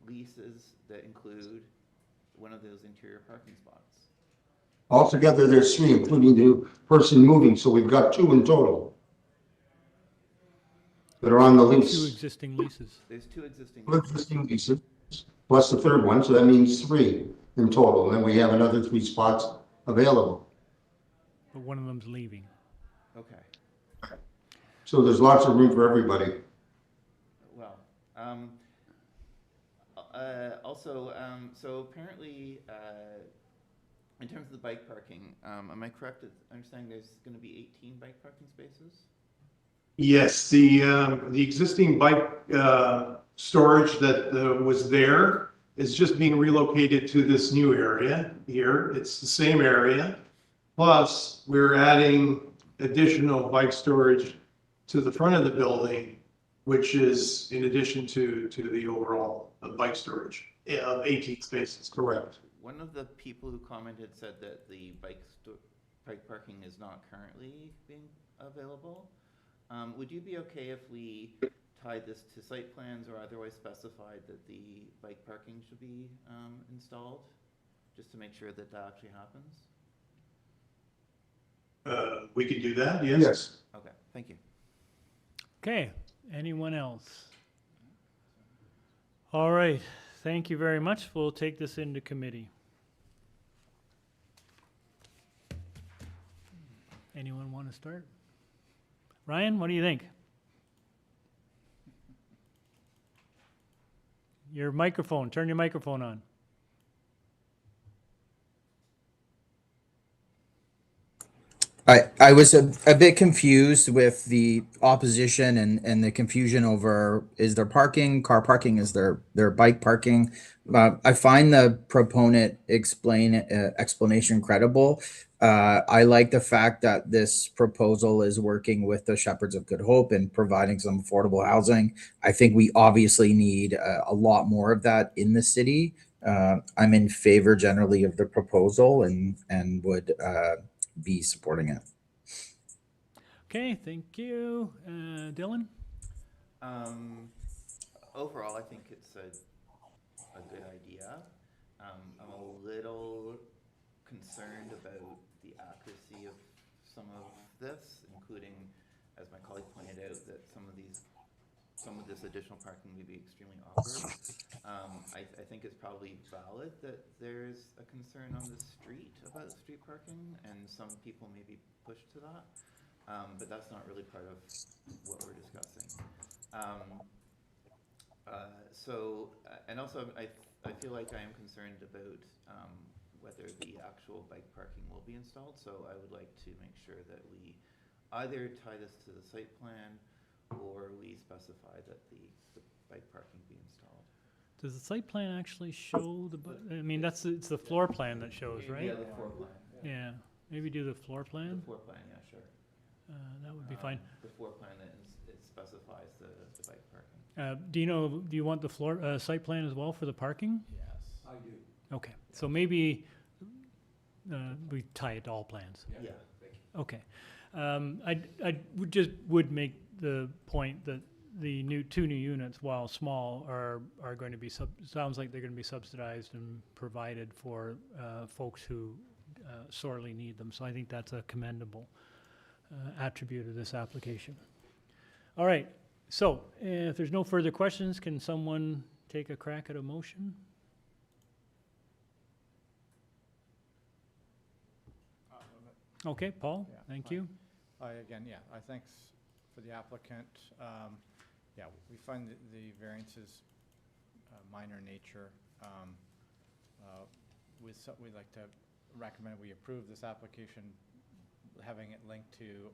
leases that include one of those interior parking spots. Altogether, there's 3, including the person moving, so we've got 2 in total that are on the 2 lease. existing leases. There's 2 existing 2 existing leases, plus the 3rd one, so that means 3 in total. And then we have another 3 spots available. But one of them's leaving. Okay. So there's lots of room for everybody. Well, also, so apparently, in terms of the bike parking, am I correct in understanding there's going to be 18 bike parking spaces? Yes, the existing bike, storage that, was there is just being relocated to this new area here. It's the same area. Plus, we're adding additional bike storage to the front of the building, which is in addition to the overall bike storage of 18 spaces. Correct. One of the people who commented said that the bike parking is not currently being available. Would you be okay if we tied this to site plans or otherwise specified that the bike parking should be installed, just to make sure that that actually happens? We can do that, yes. Yes. Okay, thank you. Okay, anyone else? All right, thank you very much. We'll take this into committee. Anyone want to start? Ryan, what do you think? Your microphone, turn your microphone on. I was a bit confused with the opposition and the confusion over, is there parking, car parking, is there bike parking? I find the proponent explanation credible. I like the fact that this proposal is working with the Shepherds of Good Hope and providing some affordable housing. I think we obviously need a lot more of that in the city. I'm in favor generally of the proposal and would be supporting it. Okay, thank you. Dylan? Overall, I think it's a good idea. I'm a little concerned about the accuracy of some of this, including, as my colleague pointed out, that some of this additional parking may be extremely awkward. I think it's probably valid that there's a concern on the street about street parking, and some people may be pushed to that, but that's not really part of what we're discussing. And also I feel like I am concerned about whether the actual bike parking will be installed, so I would like to make sure that we either tie this to the site plan or we specify that the bike parking be installed. Does the site plan actually show the, I mean, it's the floor plan that shows, right? Yeah, the floor plan. Yeah, maybe do the floor plan? The floor plan, yeah, sure. That would be fine. The floor plan, it specifies the bike parking. Do you want the floor, site plan as well for the parking? Yes. I do. Okay, so maybe we tie it to all plans. Yeah. Okay. I would make the point that the two new units, while small, are going to be sounds like they're going to be subsidized and provided for folks who sorely need them. So I think that's a commendable attribute of this application. All right. So if there's no further questions, can someone take a crack at a motion? Okay, Paul, Yeah, thank fine. you. I thanks for the applicant. Yeah, we find the variances minor in nature. We'd like to recommend we approve this application, having it linked to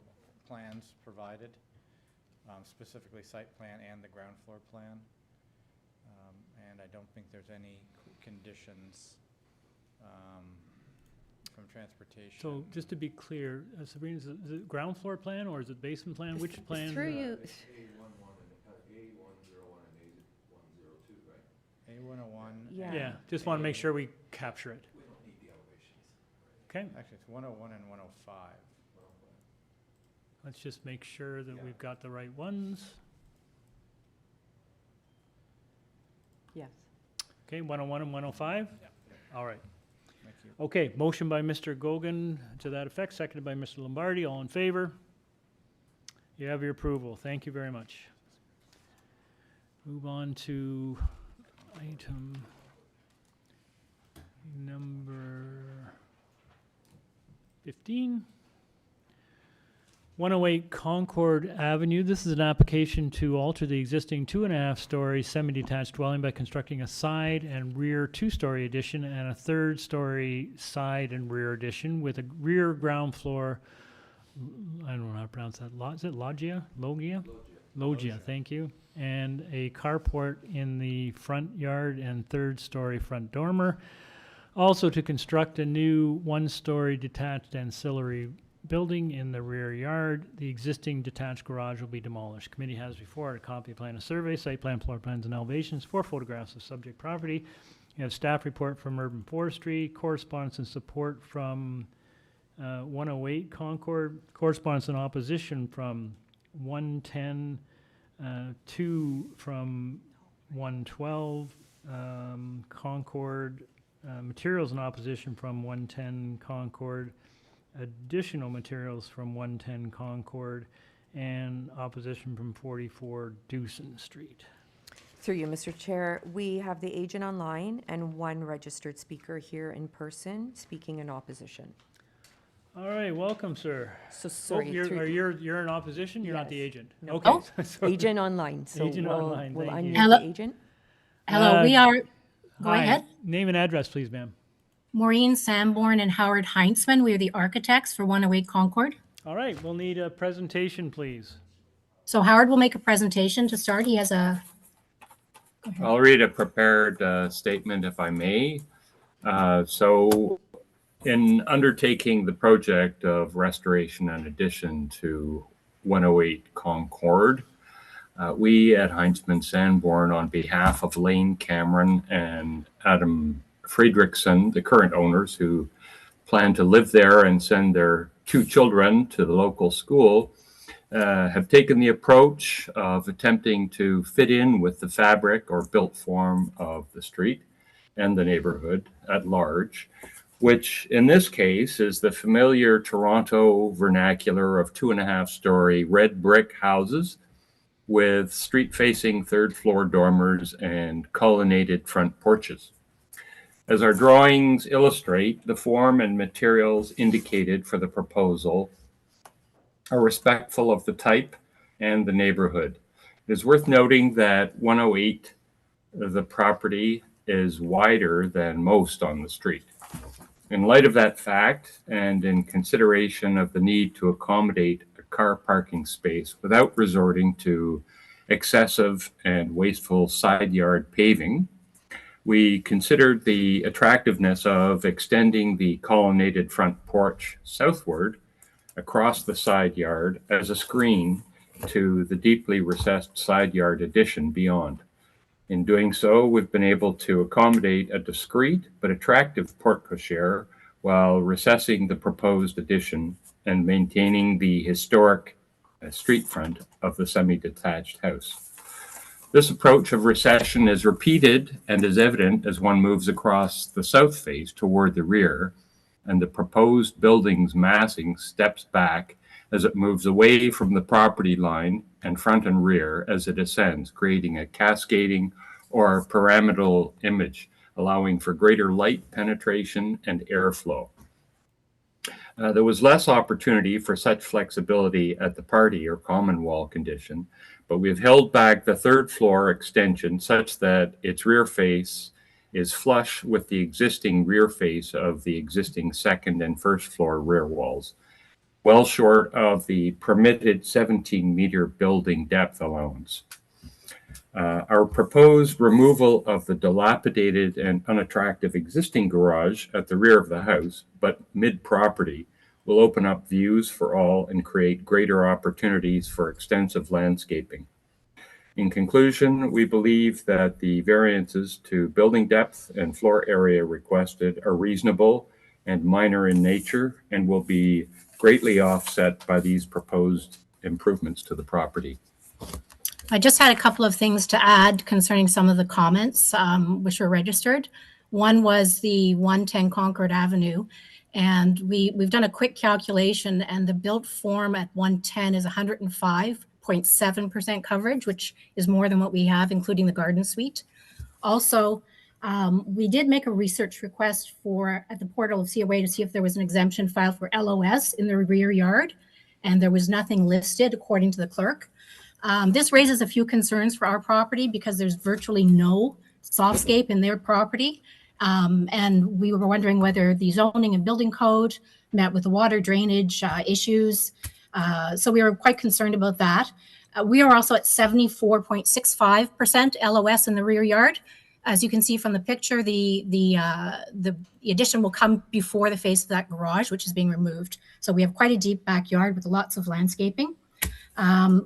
plans provided, specifically site plan and the ground floor plan. And I don't think there's any conditions from transportation. So just to be clear, Sabrina, is it ground floor plan or is it basement plan? Which plan? Through you. A101. Yeah. Yeah, just want to make sure we capture it. We don't need the elevations. Okay, Actually, it's 101 and 105. let's just make sure that we've got the right ones. Yes. Okay, 101 and 105? All right. Thank you. Okay, motion by Mr. Gogan to that effect, seconded by Mr. Lombardi. All in favor? You have your approval. Thank you very much. Move on to item number 15. 108 Concord Avenue. This is an application to alter the existing 2.5-story semi-detached dwelling by constructing a side and rear 2-story addition and a 3rd-story side and rear addition with a rear ground floor. I don't know how to pronounce that. Is it Loggia? Logia? Loggia, thank you. And a carport in the front yard and 3rd-story front dormer. Also to construct a new 1-story detached ancillary building in the rear yard. The existing detached garage will be demolished. Committee has before it a copy of plan of survey, site plan, floor plans, and elevations, 4 photographs of subject property. You have staff report from Urban Forestry, correspondence and support from 108 Concord, correspondence and opposition from 110, 2 from 112, Concord, materials and opposition from 110 Concord, additional materials from 110 Concord, and opposition from 44 Dewson Street. Through you, Mr. Chair, we have the agent online and 1 registered speaker here in person speaking in opposition. All right, welcome, sir. So sorry. You're in opposition? You're not the Yes. agent? No. Okay. Oh, Sorry. agent online. So Agent online, we'll thank you. unmute Hello. the agent. Hello, we are, go Hi. ahead. Name and address, please, ma'am. Maureen Sanborn and Howard Heinzman. We are the architects for 108 Concord. All right, we'll need a presentation, please. So Howard will make a presentation to start. He has a, I'll read a prepared statement if I may. So in undertaking the project of restoration and addition to 108 Concord, we at Heinzman Sanborn, on behalf of Lane Cameron and Adam Friedrichsen, the current owners who plan to live there and send their 2 children to the local school, have taken the approach of attempting to fit in with the fabric or built form of the street and the neighborhood at large, which in this case is the familiar Toronto vernacular of 2.5-story red brick houses with street-facing 3rd-floor dormers and colonnaded front porches. As our drawings illustrate, the form and materials indicated for the proposal are respectful of the type and the neighborhood. It is worth noting that 108, the property, is wider than most on the street. In light of that fact, and in consideration of the need to accommodate a car parking space without resorting to excessive and wasteful side yard paving. We considered the attractiveness of extending the colonnaded front porch southward across the side yard as a screen to the deeply recessed side yard addition beyond. In doing so, we've been able to accommodate a discreet but attractive porte cochere while recessing the proposed addition and maintaining the historic street front of the semi-detached house. This approach of recession is repeated and is evident as one moves across the south face toward the rear, and the proposed building's massing steps back as it moves away from the property line and front and rear as it ascends, creating a cascading or pyramidal image, allowing for greater light penetration and airflow. There was less opportunity for such flexibility at the party or common wall condition, but we've held back the third floor extension such that its rear face is flush with the existing rear face of the existing second and first floor rear walls, well short of the permitted 17-meter building depth allowance. Our proposed removal of the dilapidated and unattractive existing garage at the rear of the house, but mid-property, will open up views for all and create greater opportunities for extensive landscaping. In conclusion, we believe that the variances to building depth and floor area requested are reasonable and minor in nature and will be greatly offset by these proposed improvements to the property. I just had a couple of things to add concerning some of the comments which were registered. One was the 110 Concord Avenue, and we've done a quick calculation, and the built form at 110 is 105.7% coverage, which is more than what we have, including the garden suite. Also, we did make a research request at the portal of COA to see if there was an exemption filed for LOS in the rear yard, and there was nothing listed according to the clerk. This raises a few concerns for our property because there's virtually no softscape in their property. And we were wondering whether the zoning and building code met with the water drainage issues. So we were quite concerned about that. We are also at 74.65% LOS in the rear yard. As you can see from the picture, the addition will come before the face of that garage, which is being removed. So we have quite a deep backyard with lots of landscaping.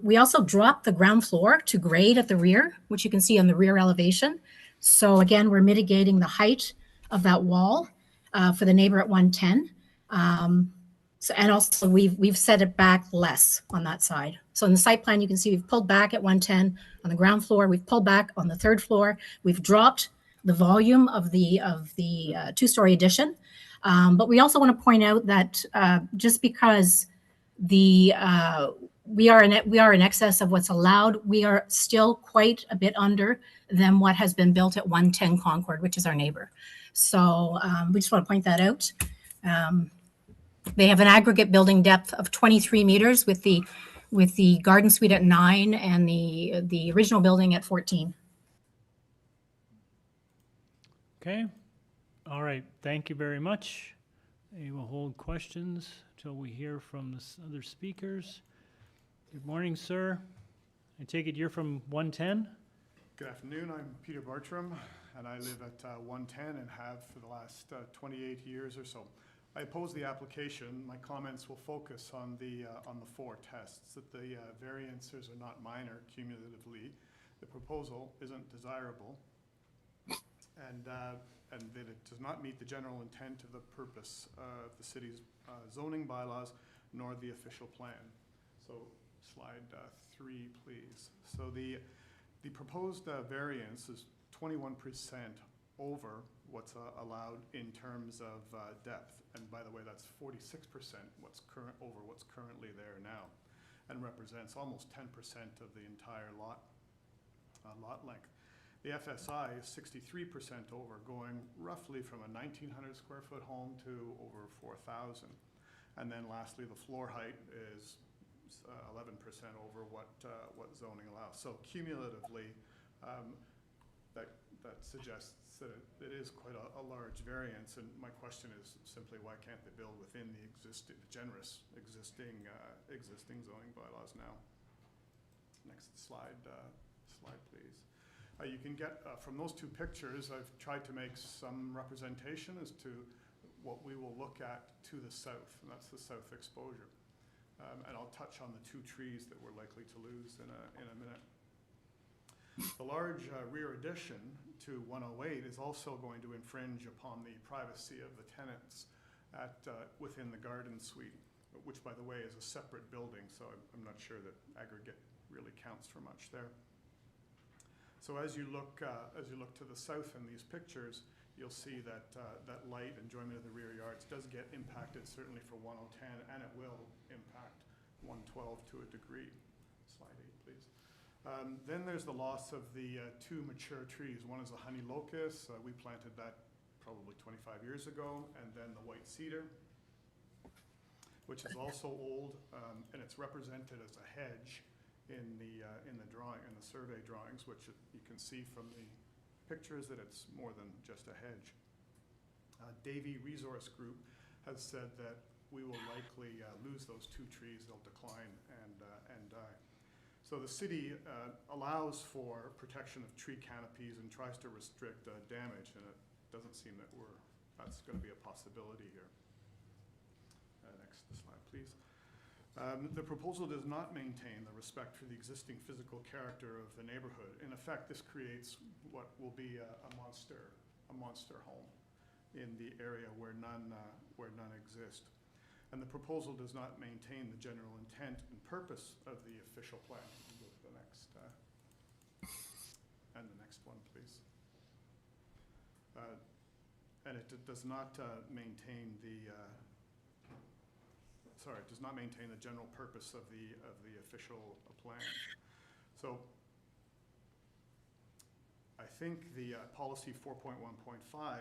We also dropped the ground floor to grade at the rear, which you can see on the rear elevation. So again, we're mitigating the height of that wall for the neighbor at 110. And also we've set it back less on that side. So in the site plan, you can see we've pulled back at 110 on the ground floor. We've pulled back on the third floor. We've dropped the volume of the two-story addition. But we also want to point out that just because we are in excess of what's allowed, we are still quite a bit under than what has been built at 110 Concord, which is our neighbor. So we just want to point that out. They have an aggregate building depth of 23 meters with the garden suite at 9 and the original building at 14. Okay. All right. Thank you very much. We will hold questions till we hear from the other speakers. Good morning, sir. I take it you're from 110? Good afternoon. I'm Peter Bartram, and I live at 110 and have for the last 28 years or so. I oppose the application. My comments will focus on the 4 tests, that the variances are not minor cumulatively, the proposal isn't desirable, and that it does not meet the general intent of the purpose of the city's zoning bylaws nor the official plan. So slide 3, please. So the proposed variance is 21% over what's allowed in terms of depth. And by the way, that's 46% over what's currently there now, and represents almost 10% of the entire lot length. The FSI is 63% over, going roughly from a 1,900 square foot home to over 4,000. And then lastly, the floor height is 11% over what zoning allows. So cumulatively, that suggests that it is quite a large variance. And my question is simply, why can't they build within the generous existing zoning bylaws now? Next slide, please. You can get, from those two pictures, I've tried to make some representation as to what we will look at to the south, and that's the south exposure. And I'll touch on the two trees that we're likely to lose in a minute. The large rear addition to 108 is also going to infringe upon the privacy of the tenants within the garden suite, which, by the way, is a separate building, so I'm not sure that aggregate really counts for much there. So as you look to the south in these pictures, you'll see that that light enjoyment of the rear yards does get impacted, certainly for 1010, and it will impact 112 to a degree. Slide 8, please. Then there's the loss of the two mature trees. One is a honey locust. We planted that probably 25 years ago, and then the white cedar, which is also old, and it's represented as a hedge in the survey drawings, which you can see from the pictures that it's more than just a hedge. Davy Resource Group has said that we will likely lose those two trees. They'll decline and die. So the city allows for protection of tree canopies and tries to restrict damage, and it doesn't seem that that's going to be a possibility here. Next slide, please. The proposal does not maintain the respect for the existing physical character of the neighborhood. In effect, this creates what will be a monster home in the area where none exist. And the proposal does not maintain the general intent and purpose of the official plan. Go to the next, and the next one, please. And it does not maintain the it does not maintain the general purpose of the official plan. So I think the policy 4.1.5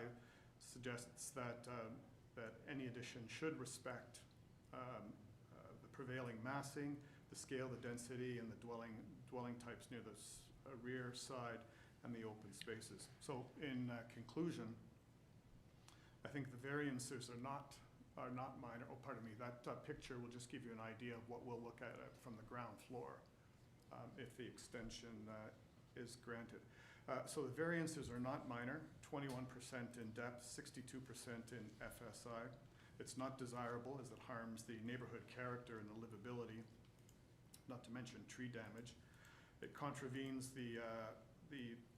suggests that any addition should respect the prevailing massing, the scale, the density, and the dwelling types near the rear side and the open spaces. So in conclusion, I think the variances are not minor. Oh, pardon me, that picture will just give you an idea of what we'll look at from the ground floor if the extension is granted. So the variances are not minor, 21% in depth, 62% in FSI. It's not desirable as it harms the neighborhood character and the livability, not to mention tree damage. It contravenes the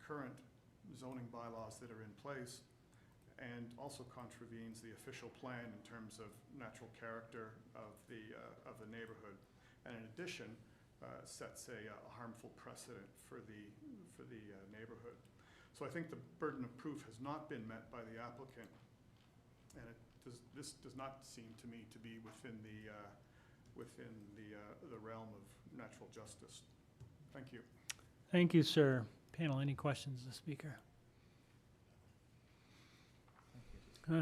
current zoning bylaws that are in place, and also contravenes the official plan in terms of natural character of the neighborhood, and in addition sets a harmful precedent for the neighborhood. So I think the burden of proof has not been met by the applicant, and this does not seem to me to be within the realm of natural justice. Thank you. Thank you, sir. Panel, any questions of the speaker?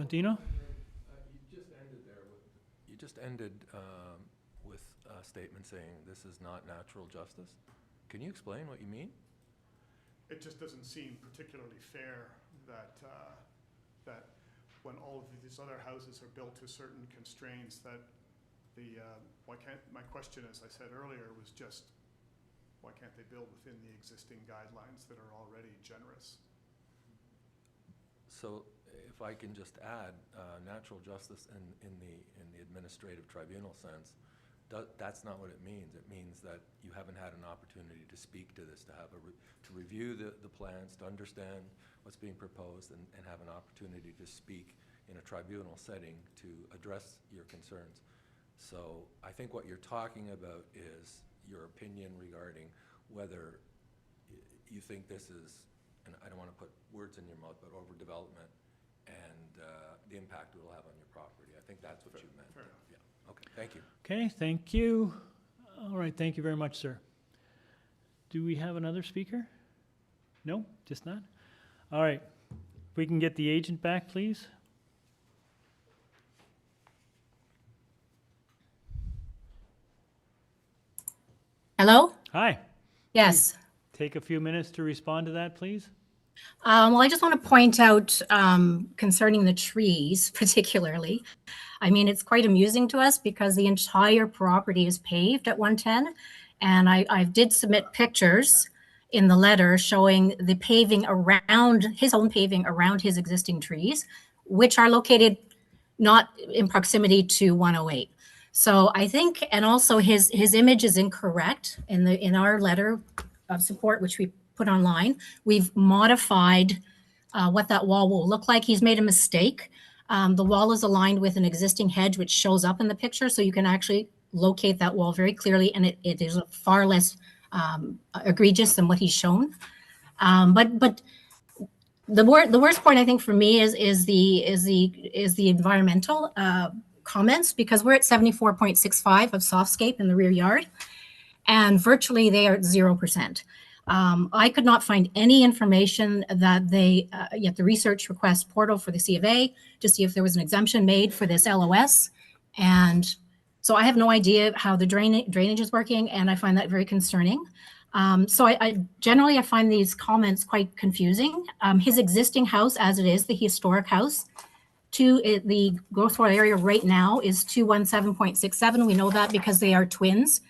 Dino? You just ended with a statement saying this is not natural justice. Can you explain what you mean? It just doesn't seem particularly fair that that when all of these other houses are built to certain constraints, that my question, as I said earlier, was just why can't they build within the existing guidelines that are already generous? So if I can just add, natural justice in the administrative tribunal sense, that's not what it means. It means that you haven't had an opportunity to speak to this, to review the plans, to understand what's being proposed, and have an opportunity to speak in a tribunal setting to address your concerns. So I think what you're talking about is your opinion regarding whether you think this is, and I don't want to put words in your mouth, but overdevelopment and the impact it will have on your property. I think that's what you meant. Fair enough. Yeah. Okay. Thank you. Okay, thank you. All right, thank you very much, sir. Do we have another speaker? No, just not? All right. If we can get the agent back, please. Hello? Hi. Yes. Take a few minutes to respond to that, please. Well, I just want to point out concerning the trees particularly. I mean, it's quite amusing to us because the entire property is paved at 110, And I did submit pictures in the letter showing the paving around, his own paving around his existing trees, which are located not in proximity to 108. So I think, and also his image is incorrect in our letter of support, which we put online. We've modified what that wall will look like. He's made a mistake. The wall is aligned with an existing hedge, which shows up in the picture. So you can actually locate that wall very clearly, and it is far less egregious than what he's shown. But the worst point I think for me is the environmental comments, because we're at 74.65 of softscape in the rear yard, and virtually they are at 0%. I could not find any information that yet the research request portal for the C of A to see if there was an exemption made for this LOS. And so I have no idea how the drainage is working, and I find that very concerning. So I generally find these comments quite confusing. His existing house, as it is, the historic house, the growth floor area right now is 217.67. We know that because they are twins,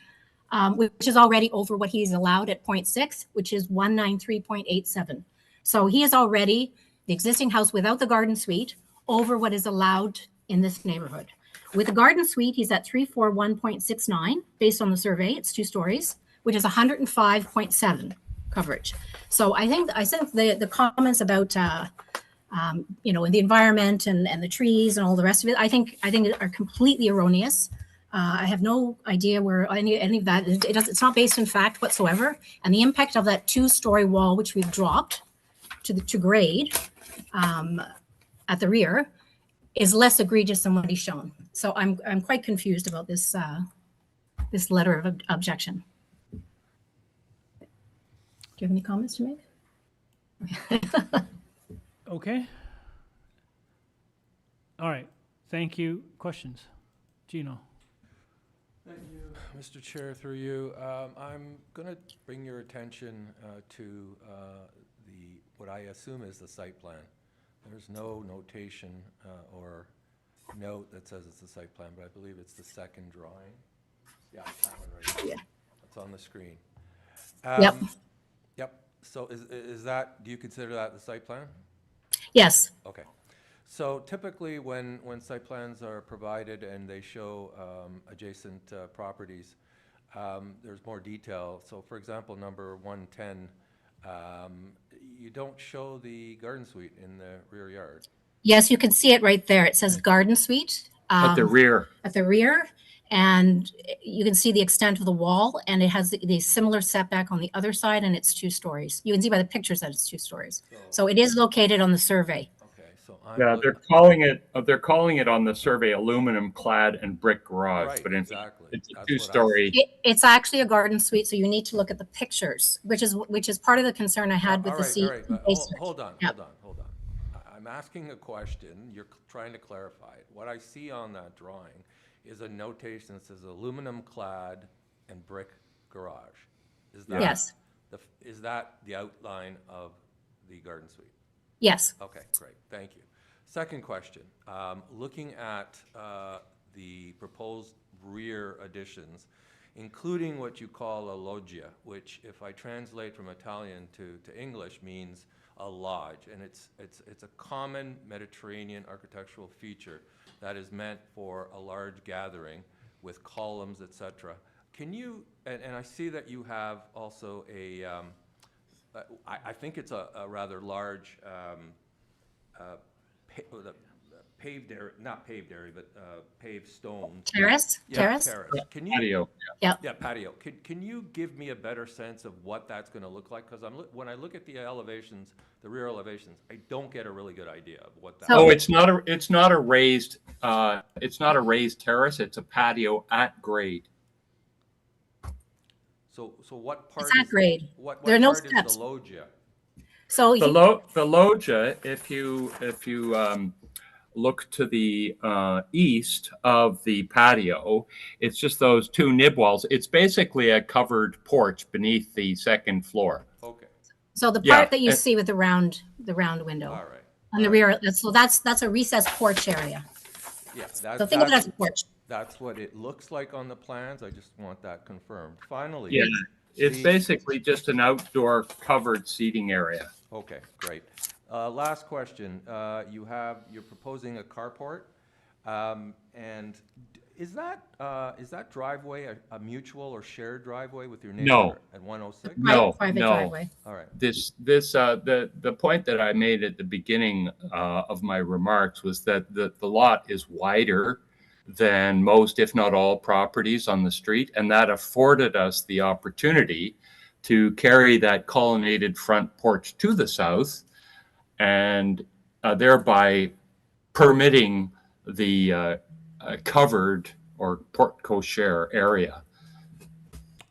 which is already over what he's allowed at 0.6, which is 193.87. So he is already, the existing house without the garden suite, over what is allowed in this neighborhood. With the garden suite, he's at 341.69 based on the survey. It's 2 stories, which is 105.7 coverage. So I think the comments about the environment and the trees and all the rest of it, I think are completely erroneous. I have no idea where any of that is. It's not based in fact whatsoever. And the impact of that 2-story wall, which we've dropped to grade at the rear, is less egregious than what he's shown. So I'm quite confused about this this letter of objection. Do you have any comments to make? Okay. All right. Thank you. Questions? Gino. Thank you, Mr. Chair, through you. I'm going to bring your attention to what I assume is the site plan. There's no notation or note that says it's the site plan, but I believe it's the second drawing. Yeah, that one right there. Yeah. That's on the screen. Yep. Yep. So is that, do you consider that the site plan? Yes. Okay. So typically when site plans are provided and they show adjacent properties, there's more detail. So for example, number 110, you don't show the garden suite in the rear yard. Yes, you can see it right there. It says garden suite. At the rear. At the rear. And you can see the extent of the wall, and it has the similar setback on the other side, and it's 2 stories. You can see by the pictures that it's 2 stories. So it is located on the survey. Okay, so Yeah, they're calling it on the survey aluminum clad and brick garage, Right, but exactly. it's a That's 2-story. It's actually a garden suite, so you need to look at the pictures, which is part of the concern I had with All the right, C. all right, but hold on. I'm asking a question. You're trying to clarify it. What I see on that drawing is a notation that says aluminum clad and brick garage. Is that Yes. Is that the outline of the garden suite? Yes. Okay, great. Thank you. Second question. Looking at the proposed rear additions, including what you call a loggia, which if I translate from Italian to English means a lodge, and it's a common Mediterranean architectural feature that is meant for a large gathering with columns, etc. Can you, and I see that you have also I think it's a rather large paved area, not paved area, but paved stones. Terrace? Yeah, Terrace? Can you, Patio. Yeah. Yeah, patio. Can you give me a better sense of what that's going to look like? Because when I look at the elevations, the rear elevations, I don't get a really good idea of what that. Oh, it's not a raised terrace. It's a patio at grade. So what part? It's at grade. What There are no part steps. is the loggia? So The loggia, if you look to the east of the patio, it's just those 2 nib walls. It's basically a covered porch beneath the second floor. Okay. So the part that you see with the round window. All right. On the rear, so that's a recessed porch area. Yeah. So think of it as a porch. That's what it looks like on the plans. I just want that confirmed. Finally. Yeah, it's the- basically just an outdoor covered seating area. Okay, great. Last question. You're proposing a carport, and is that driveway a mutual or shared driveway with your neighbor No. at 106? No, Private no. driveway. All right. The point that I made at the beginning of my remarks was that the lot is wider than most, if not all, properties on the street, and that afforded us the opportunity to carry that colonnaded front porch to the south, and thereby permitting the covered or porte cochere area.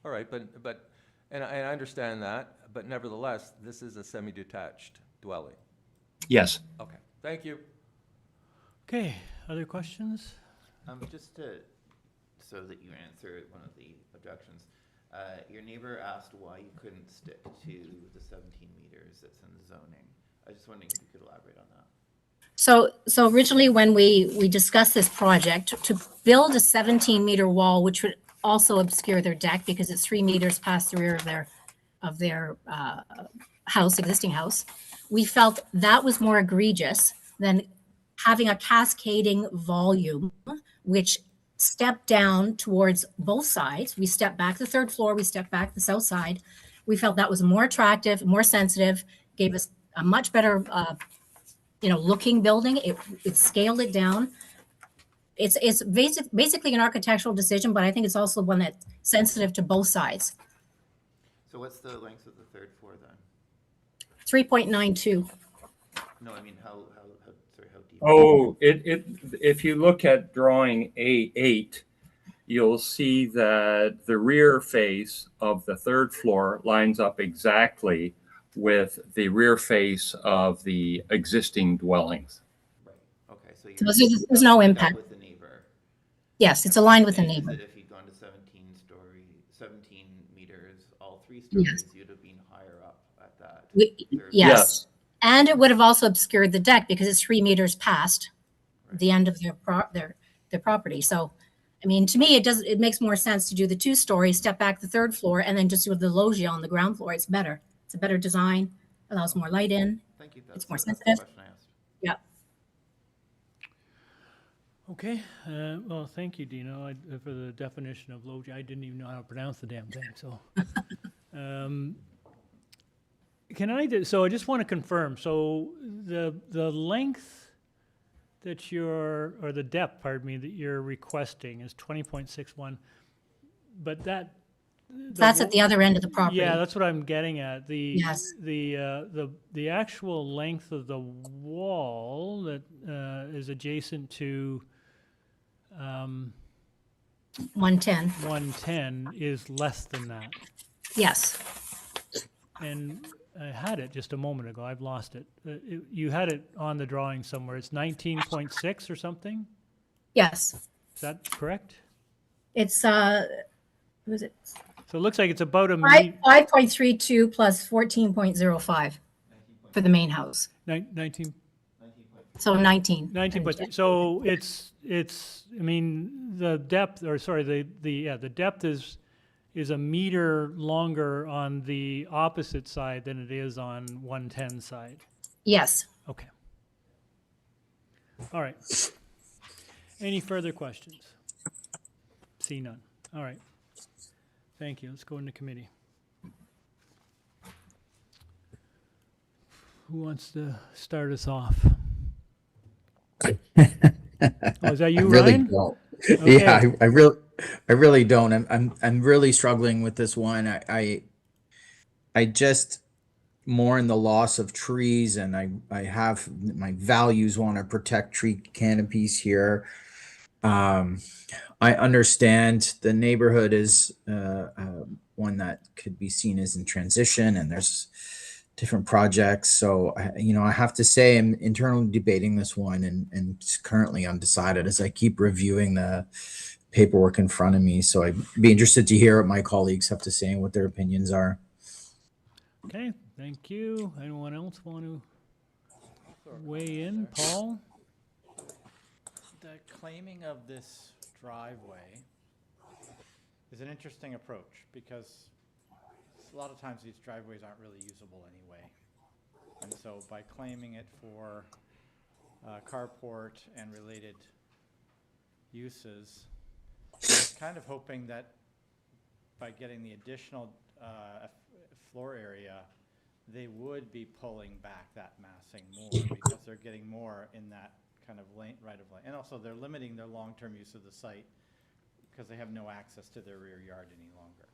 All right, and I understand that, but nevertheless, this is a semi-detached dwelling. Yes. Okay, thank you. Okay, other questions? Just so that you answer one of the objections, your neighbor asked why you couldn't stick to the 17 meters that's in the zoning. I was just wondering if you could elaborate on that. So originally when we discussed this project, to build a 17-meter wall, which would also obscure their deck because it's 3 meters past the rear of their existing house, we felt that was more egregious than having a cascading volume, which stepped down towards both sides. We stepped back the third floor, we stepped back the south side. We felt that was more attractive, more sensitive, gave us a much better looking building. It scaled it down. It's basically an architectural decision, but I think it's also one that's sensitive to both sides. So what's the length of the third floor then? 3.92. No, I mean how deep? Oh, if you look at drawing A8, you'll see that the rear face of the third floor lines up exactly with the rear face of the existing dwellings. Right. Okay. So there's no impact. With the neighbor. Yes, it's aligned with the neighbor. If you'd gone to 17 meters, all 3 stories, Yes. you'd have been higher up at that. Yes. And it would have also obscured the deck because it's 3 meters past the end of their property. So, I mean, to me, it makes more sense to do the 2 stories, step back the third floor, and then just do the loggia on the ground floor. It's better. It's a better design, allows more light in. Thank you. It's more That's the sensitive. question I asked. Yeah. Okay, well, thank you, Dino, for the definition of loggia. I didn't even know how to pronounce the damn thing, so. So I just want to confirm, so the length that or the depth, pardon me, that you're requesting is 20.61, but That's at the other end of the property. Yeah, that's what I'm getting at. Yes. The actual length of the wall that is adjacent to 110. 110 is less than that. Yes. And I had it just a moment ago. I've lost it. You had it on the drawing somewhere. It's 19.6 or something? Yes. Is that correct? It's was it So it looks like it's about a 5.32 plus 14.05 for the main house. 19. So 19. 19.3. So it's I mean the depth, or sorry, the depth is a meter longer on the opposite side than it is on 110 side. Yes. Okay. All right. Any further questions? See none. All right. Thank you. Let's go into committee. Who wants to start us off? Oh, is that you, I really Ryan? don't. Okay. Yeah, I really don't. I'm really struggling with this one. I just mourn the loss of trees, and I have my values want to protect tree canopies here. I understand the neighborhood is one that could be seen as in transition, and there's different projects. So, I have to say I'm internally debating this one and it's currently undecided as I keep reviewing the paperwork in front of me. So I'd be interested to hear what my colleagues have to say and what their opinions are. Okay, thank you. Anyone else want to weigh in? Paul? The claiming of this driveway is an interesting approach, because a lot of times these driveways aren't really usable anyway. And so by claiming it for carport and related uses, I was kind of hoping that by getting the additional floor area, they would be pulling back that massing more, because they're getting more in that kind of lane, right of lane. And also they're limiting their long-term use of the site because they have no access to their rear yard any longer.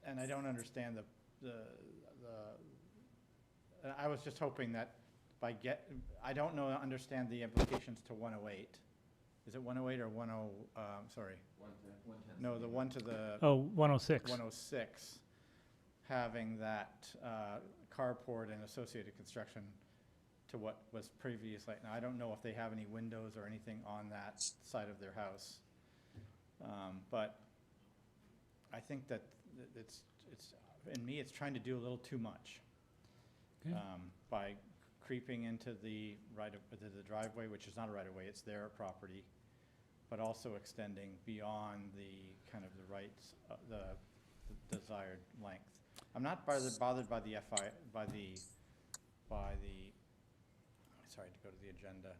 And I don't understand I was just hoping that I don't understand the implications to 108. Is it 108 or 10, sorry? 110. No, the one to the. Oh, 106. 106, having that carport and associated construction to what was previously. Now, I don't know if they have any windows or anything on that side of their house. But I think that in me, it's trying to do a little too much. Okay. By creeping into the the driveway, which is not a right-of-way, it's their property, but also extending beyond the kind of the rights, the desired length. I'm not bothered by the sorry to go to the agenda.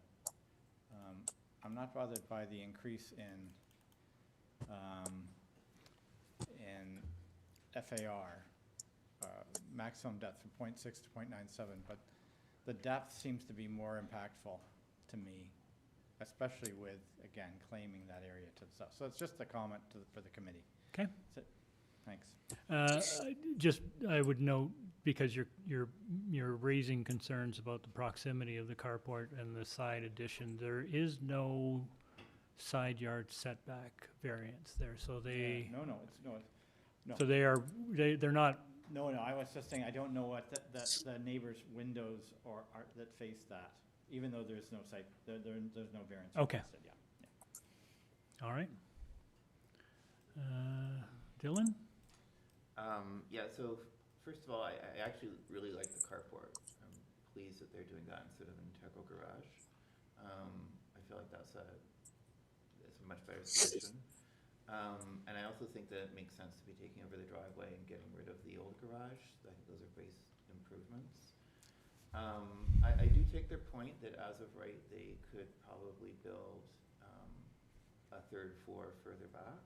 I'm not bothered by the increase in FAR, maximum depth from 0.6 to 0.97, but the depth seems to be more impactful to me, especially with, again, claiming that area to the south. So it's just a comment for the committee. Okay. That's it. Thanks. I would note, because you're raising concerns about the proximity of the carport and the side addition, there is no side yard setback variance there, so they. No. So they're not. No, I was just saying, I don't know what the neighbor's windows are that face that, even though there's no site, there's no variance. Okay. requested, yeah. All right. Dylan? Yeah, so first of all, I actually really like the carport. I'm pleased that they're doing that instead of an integral garage. I feel like that's a much better solution. And I also think that it makes sense to be taking over the driveway and getting rid of the old garage. I think those are base improvements. I do take their point that as of right, they could probably build a third floor further back.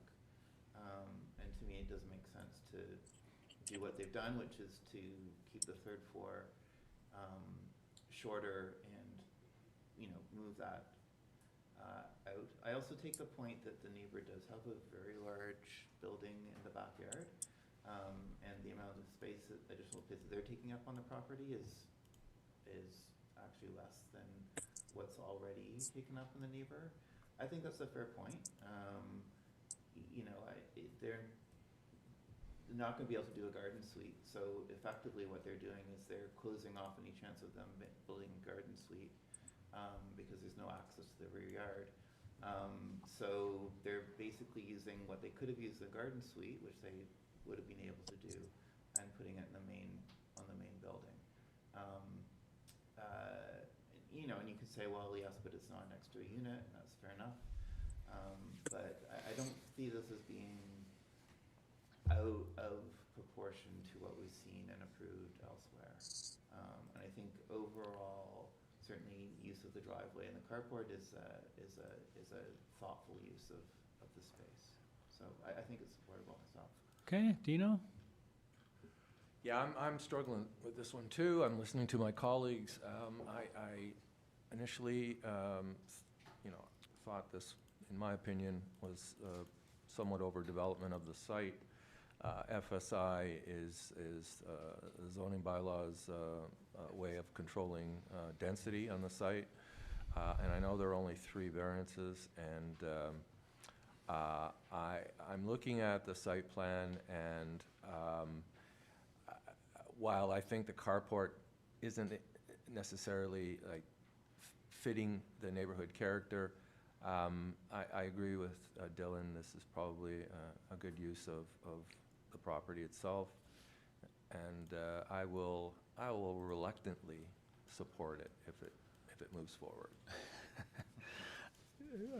And to me, it doesn't make sense to do what they've done, which is to keep the third floor shorter and, move that out. I also take the point that the neighbor does have a very large building in the backyard, and the amount of space, additional space that they're taking up on the property is actually less than what's already taken up in the neighbor. I think that's a fair point. They're not going to be able to do a garden suite, so effectively what they're doing is they're closing off any chance of them building a garden suite. Because there's no access to the rear yard. So they're basically using what they could have used the garden suite, which they would have been able to do, and putting it on the main building. And you could say, well, yes, but it's not next to a unit, and that's fair enough. But I don't see this as being out of proportion to what we've seen and approved elsewhere. And I think overall, certainly use of the driveway and the carport is a thoughtful use of the space. So I think it's supportable myself. Okay, Dino? Yeah, I'm struggling with this one too. I'm listening to my colleagues. I initially, thought this, in my opinion, was somewhat overdevelopment of the site. FSI is the zoning bylaws way of controlling density on the site. And I know there are only 3 variances, and I'm looking at the site plan, and while I think the carport isn't necessarily like fitting the neighborhood character, I agree with Dylan. This is probably a good use of the property itself, and I will reluctantly support it if it moves forward.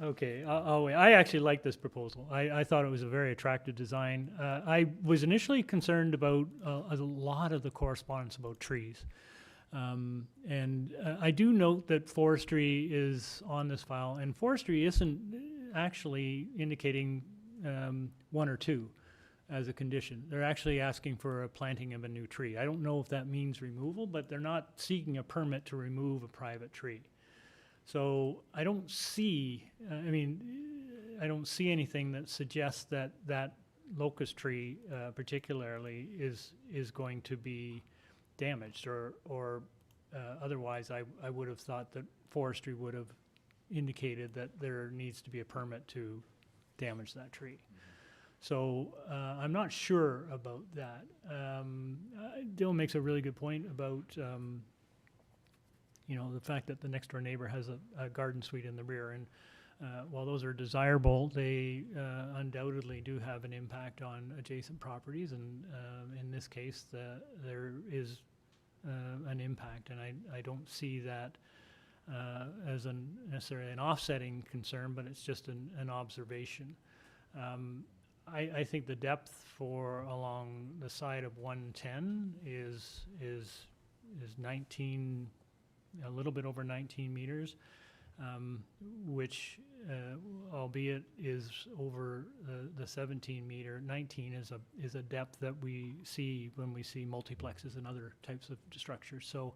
Okay, I'll wait. I actually like this proposal. I thought it was a very attractive design. I was initially concerned about a lot of the correspondence about trees. And I do note that forestry is on this file, and forestry isn't actually indicating 1 or 2 as a condition. They're actually asking for a planting of a new tree. I don't know if that means removal, but they're not seeking a permit to remove a private tree. So I don't see, I don't see anything that suggests that that locust tree particularly is going to be damaged, or otherwise I would have thought that forestry would have indicated that there needs to be a permit to damage that tree. So I'm not sure about that. Dylan makes a really good point about the fact that the next door neighbor has a garden suite in the rear, and while those are desirable, they undoubtedly do have an impact on adjacent properties, and in this case there is an impact, and I don't see that as necessarily an offsetting concern, but it's just an observation. I think the depth for along the side of 110 is 19, a little bit over 19 meters, which albeit is over the 17 meter. 19 is a depth that we see when we see multiplexes and other types of structures. So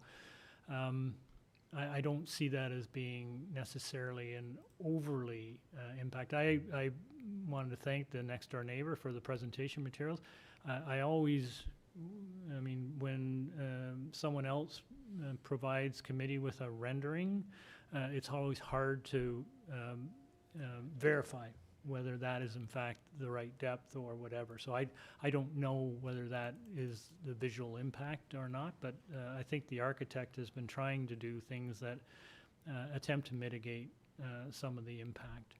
I don't see that as being necessarily an overly impact. I wanted to thank the next door neighbor for the presentation materials. When someone else provides committee with a rendering, it's always hard to verify whether that is in fact the right depth or whatever. So I don't know whether that is the visual impact or not, but I think the architect has been trying to do things that attempt to mitigate some of the impact.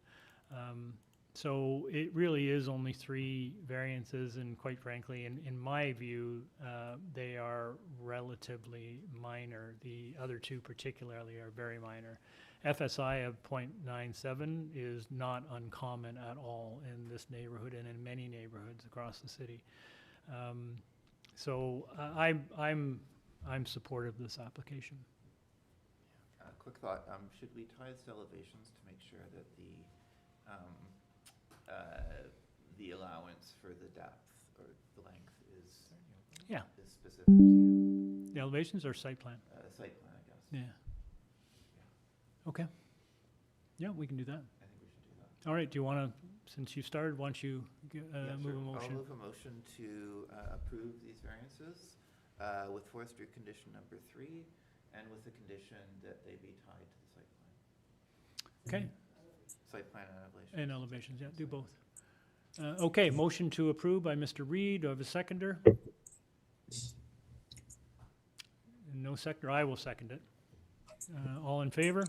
So it really is only 3 variances, and quite frankly, in my view, they are relatively minor. The other 2 particularly are very minor. FSI of 0.97 is not uncommon at all in this neighborhood and in many neighborhoods across the city. So I'm supportive of this application. Quick thought, should we tie this to elevations to make sure that the allowance for the depth or the length is specific to the elevations or site plan? Site plan, I guess. Yeah. Okay. Yeah, we can do that. I think we should do that. All right. Do you want to, since you started, why don't you move a motion? I'll move a motion to approve these variances with forestry condition number 3, and with the condition that they be tied to the site plan. Okay. Site plan and elevations. And elevations, yeah, do both. Okay, motion to approve by Mr. Reed. Do I have a seconder? No seconder. I will second it. All in favor?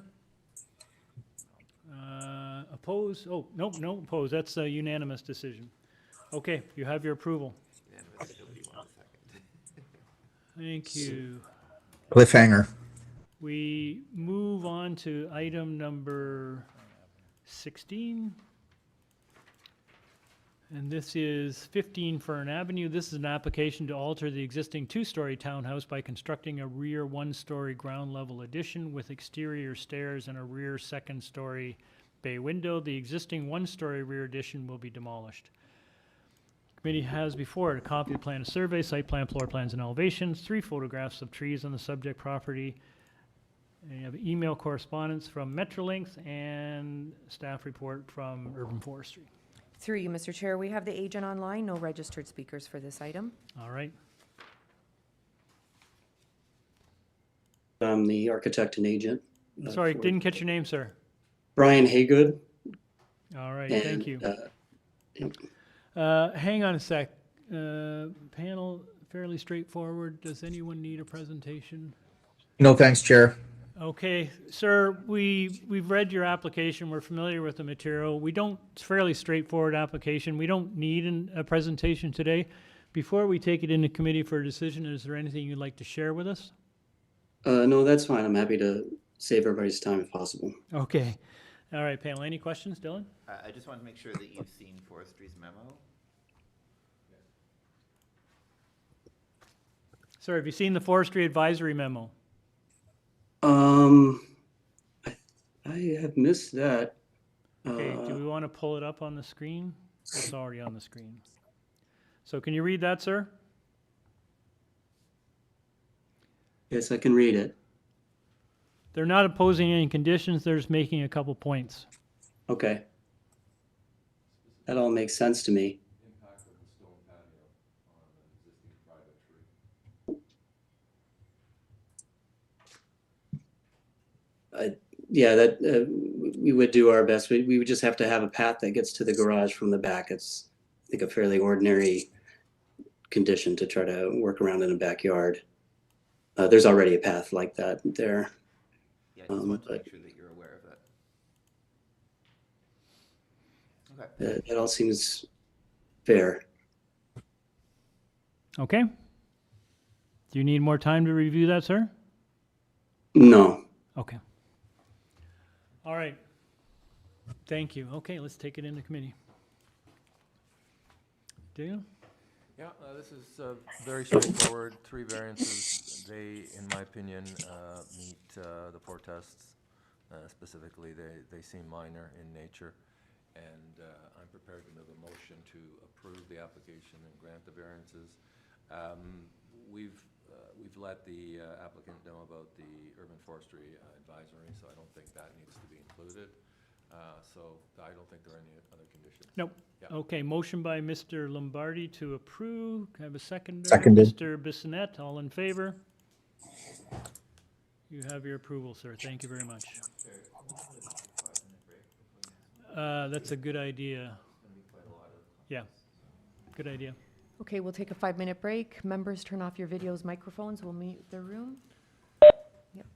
Oppose? Oh, nope, no oppose. That's a unanimous decision. Okay, you have your approval. Thank you. Cliffhanger. We move on to item number 16. And this is 15 Fern Avenue. This is an application to alter the existing 2-story townhouse by constructing a rear 1-story ground level addition with exterior stairs and a rear 2nd-story bay window. The existing 1-story rear addition will be demolished. Committee has before it a copy of the plan of survey, site plan, floor plans, and elevations, 3 photographs of trees on the subject property. And you have email correspondence from Metrolinx and staff report from Urban Forestry. Through you, Mr. Chair, we have the agent online, no registered speakers for this item. All right. I'm the architect and agent. Sorry, didn't catch your name, sir. Brian Haygood. All right, And, thank you. Hang on a sec. Panel, fairly straightforward. Does anyone need a presentation? No, thanks, Chair. Okay, sir, we've read your application. We're familiar with the material. It's a fairly straightforward application. We don't need a presentation today. Before we take it into committee for a decision, is there anything you'd like to share with us? No, that's fine. I'm happy to save everybody's time if possible. Okay. All right, panel, any questions, Dylan? I just want to make sure that you've seen Forestry's memo. Sir, have you seen the forestry advisory memo? I have missed that. Okay, do we want to pull it up on the screen? It's already on the screen. So can you read that, sir? Yes, I can read it. They're not opposing any conditions, they're just making a couple points. Okay. That all makes sense to me. Yeah, that we would do our best. We would just have to have a path that gets to the garage from the back. It's, I think, a fairly ordinary condition to try to work around in a backyard. There's already a path like that there. Yeah, I just want to make sure that you're aware of it. Okay. That all seems fair. Okay. Do you need more time to review that, sir? No. Okay. All right. Thank you. Okay, let's take it into committee. Daniel? Yeah, this is very straightforward. 3 variances. They, in my opinion, meet the 4 tests. Specifically, they seem minor in nature. And I'm prepared to move a motion to approve the application and grant the variances. We've let the applicant know about the urban forestry advisory, so I don't think that needs to be included. So I don't think there are any other conditions. Nope. Yeah. Okay, motion by Mr. Lombardi to approve. Can I have a seconder? Seconded. Mr. Bissonnette, all in favor? You have your approval, sir. Thank you very much. That's a good idea. Yeah, good idea. Okay, we'll take a 5-minute break. Members, turn off your videos, microphones. We'll meet the room. Yep.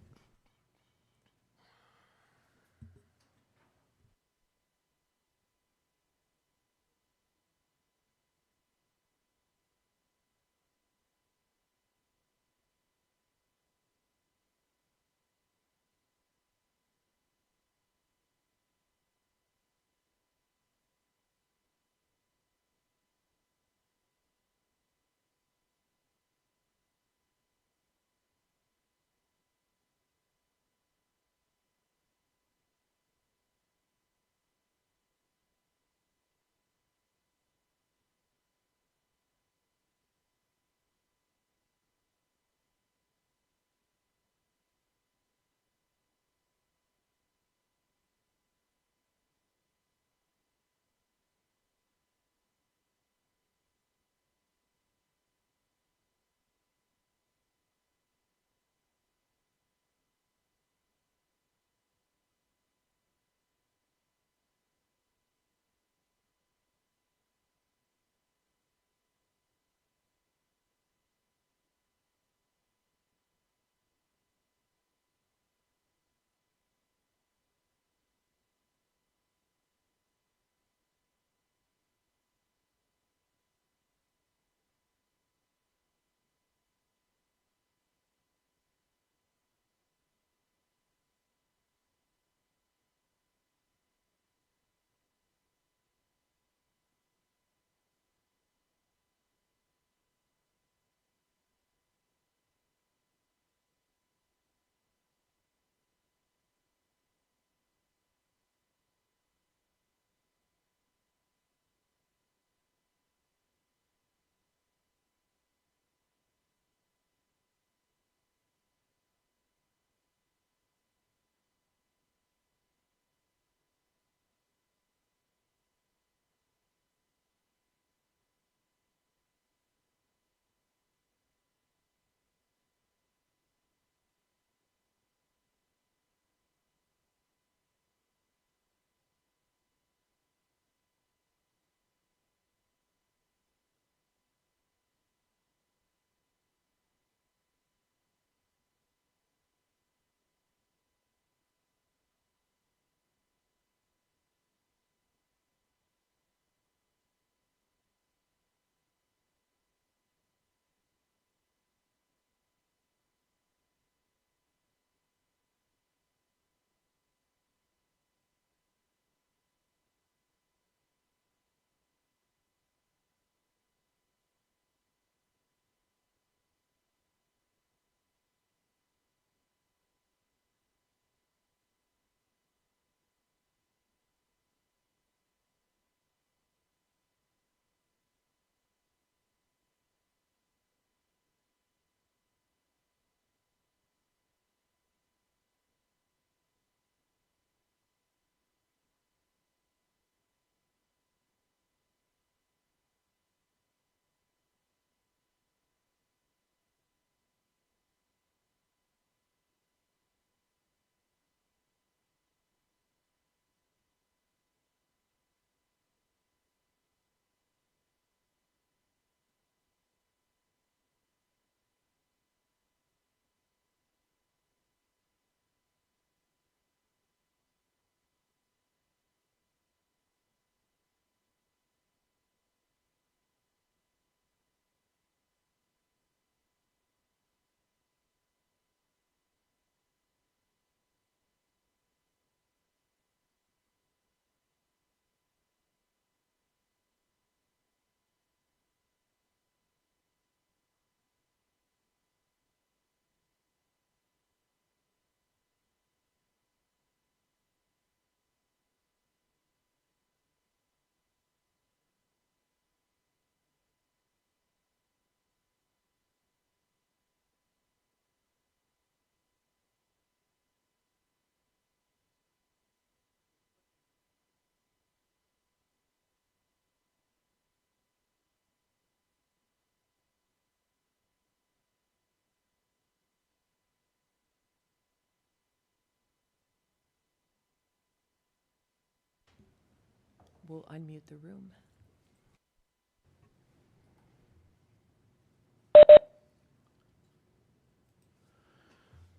We'll unmute the room.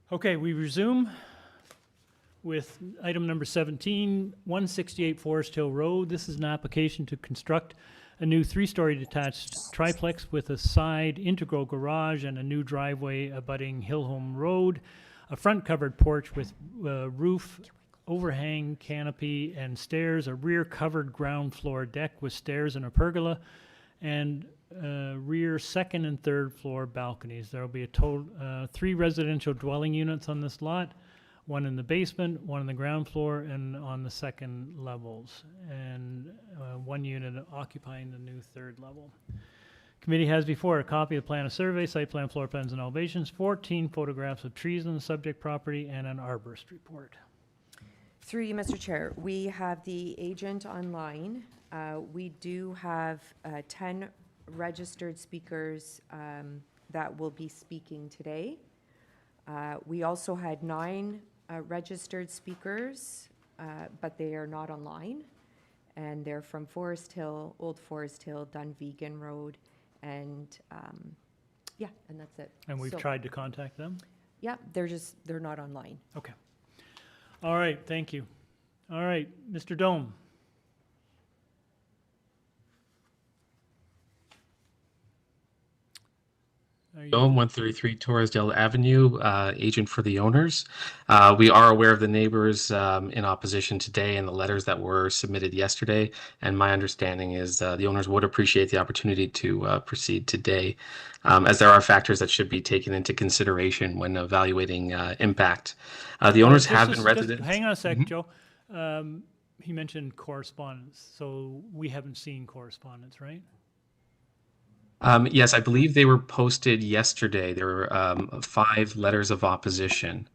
Okay, we resume with item number 17, 168 Forest Hill Road. This is an application to construct a new 3-story detached triplex with a side integral garage and a new driveway abutting Hillholm Road, a front covered porch with roof, overhang canopy and stairs, a rear covered ground floor deck with stairs and a pergola, and rear second and third floor balconies. There will be a total 3 residential dwelling units on this lot, 1 in the basement, 1 on the ground floor, and on the second levels, and 1 unit occupying the new 3rd level. Committee has before a copy of the plan of survey, site plan, floor plans, and elevations, 14 photographs of trees on the subject property, and an arborist report. Through you, Mr. Chair, we have the agent online. We do have 10 registered speakers that will be speaking today. We also had 9 registered speakers, but they are not online. And they're from Forest Hill, Old Forest Hill, Dunvegan Road, and yeah, and that's it. And we've tried to contact them? Yeah, they're not online. Okay. All right, thank you. All right, Mr. Dome. Dome, 133 Torresdale Avenue, agent for the owners. We are aware of the neighbors in opposition today and the letters that were submitted yesterday. And my understanding is the owners would appreciate the opportunity to proceed today, as there are factors that should be taken into consideration when evaluating impact. The owners have been residents. Hang on a sec, Joe. He mentioned correspondence, so we haven't seen correspondence, right? Yes, I believe they were posted yesterday. There were 5 letters of opposition.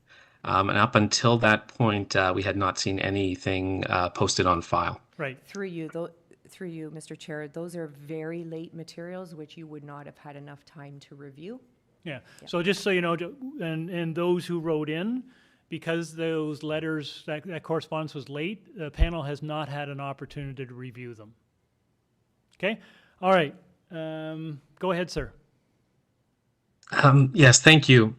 And up until that point, we had not seen anything posted on file. Right. Through you, Mr. Chair, those are very late materials which you would not have had enough time to review. Yeah. So just so you know, and those who wrote in, because those letters, that correspondence was late, the panel has not had an opportunity to review them. Okay? All right. Go ahead, sir. Yes, thank you.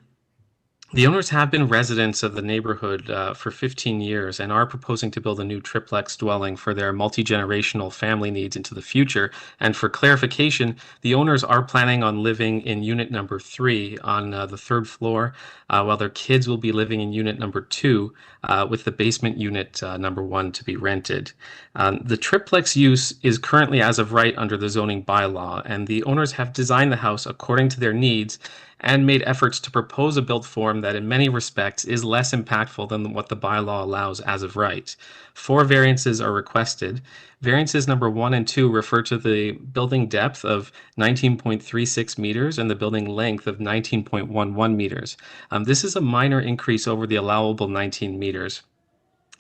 The owners have been residents of the neighborhood for 15 years and are proposing to build a new triplex dwelling for their multi-generational family needs into the future. And for clarification, the owners are planning on living in unit number 3 on the 3rd floor, while their kids will be living in unit number 2, with the basement unit number 1 to be rented. The triplex use is currently as of right under the zoning bylaw, and the owners have designed the house according to their needs and made efforts to propose a build form that in many respects is less impactful than what the bylaw allows as of right. 4 variances are requested. Variances number 1 and 2 refer to the building depth of 19.36 meters and the building length of 19.11 meters. This is a minor increase over the allowable 19 meters.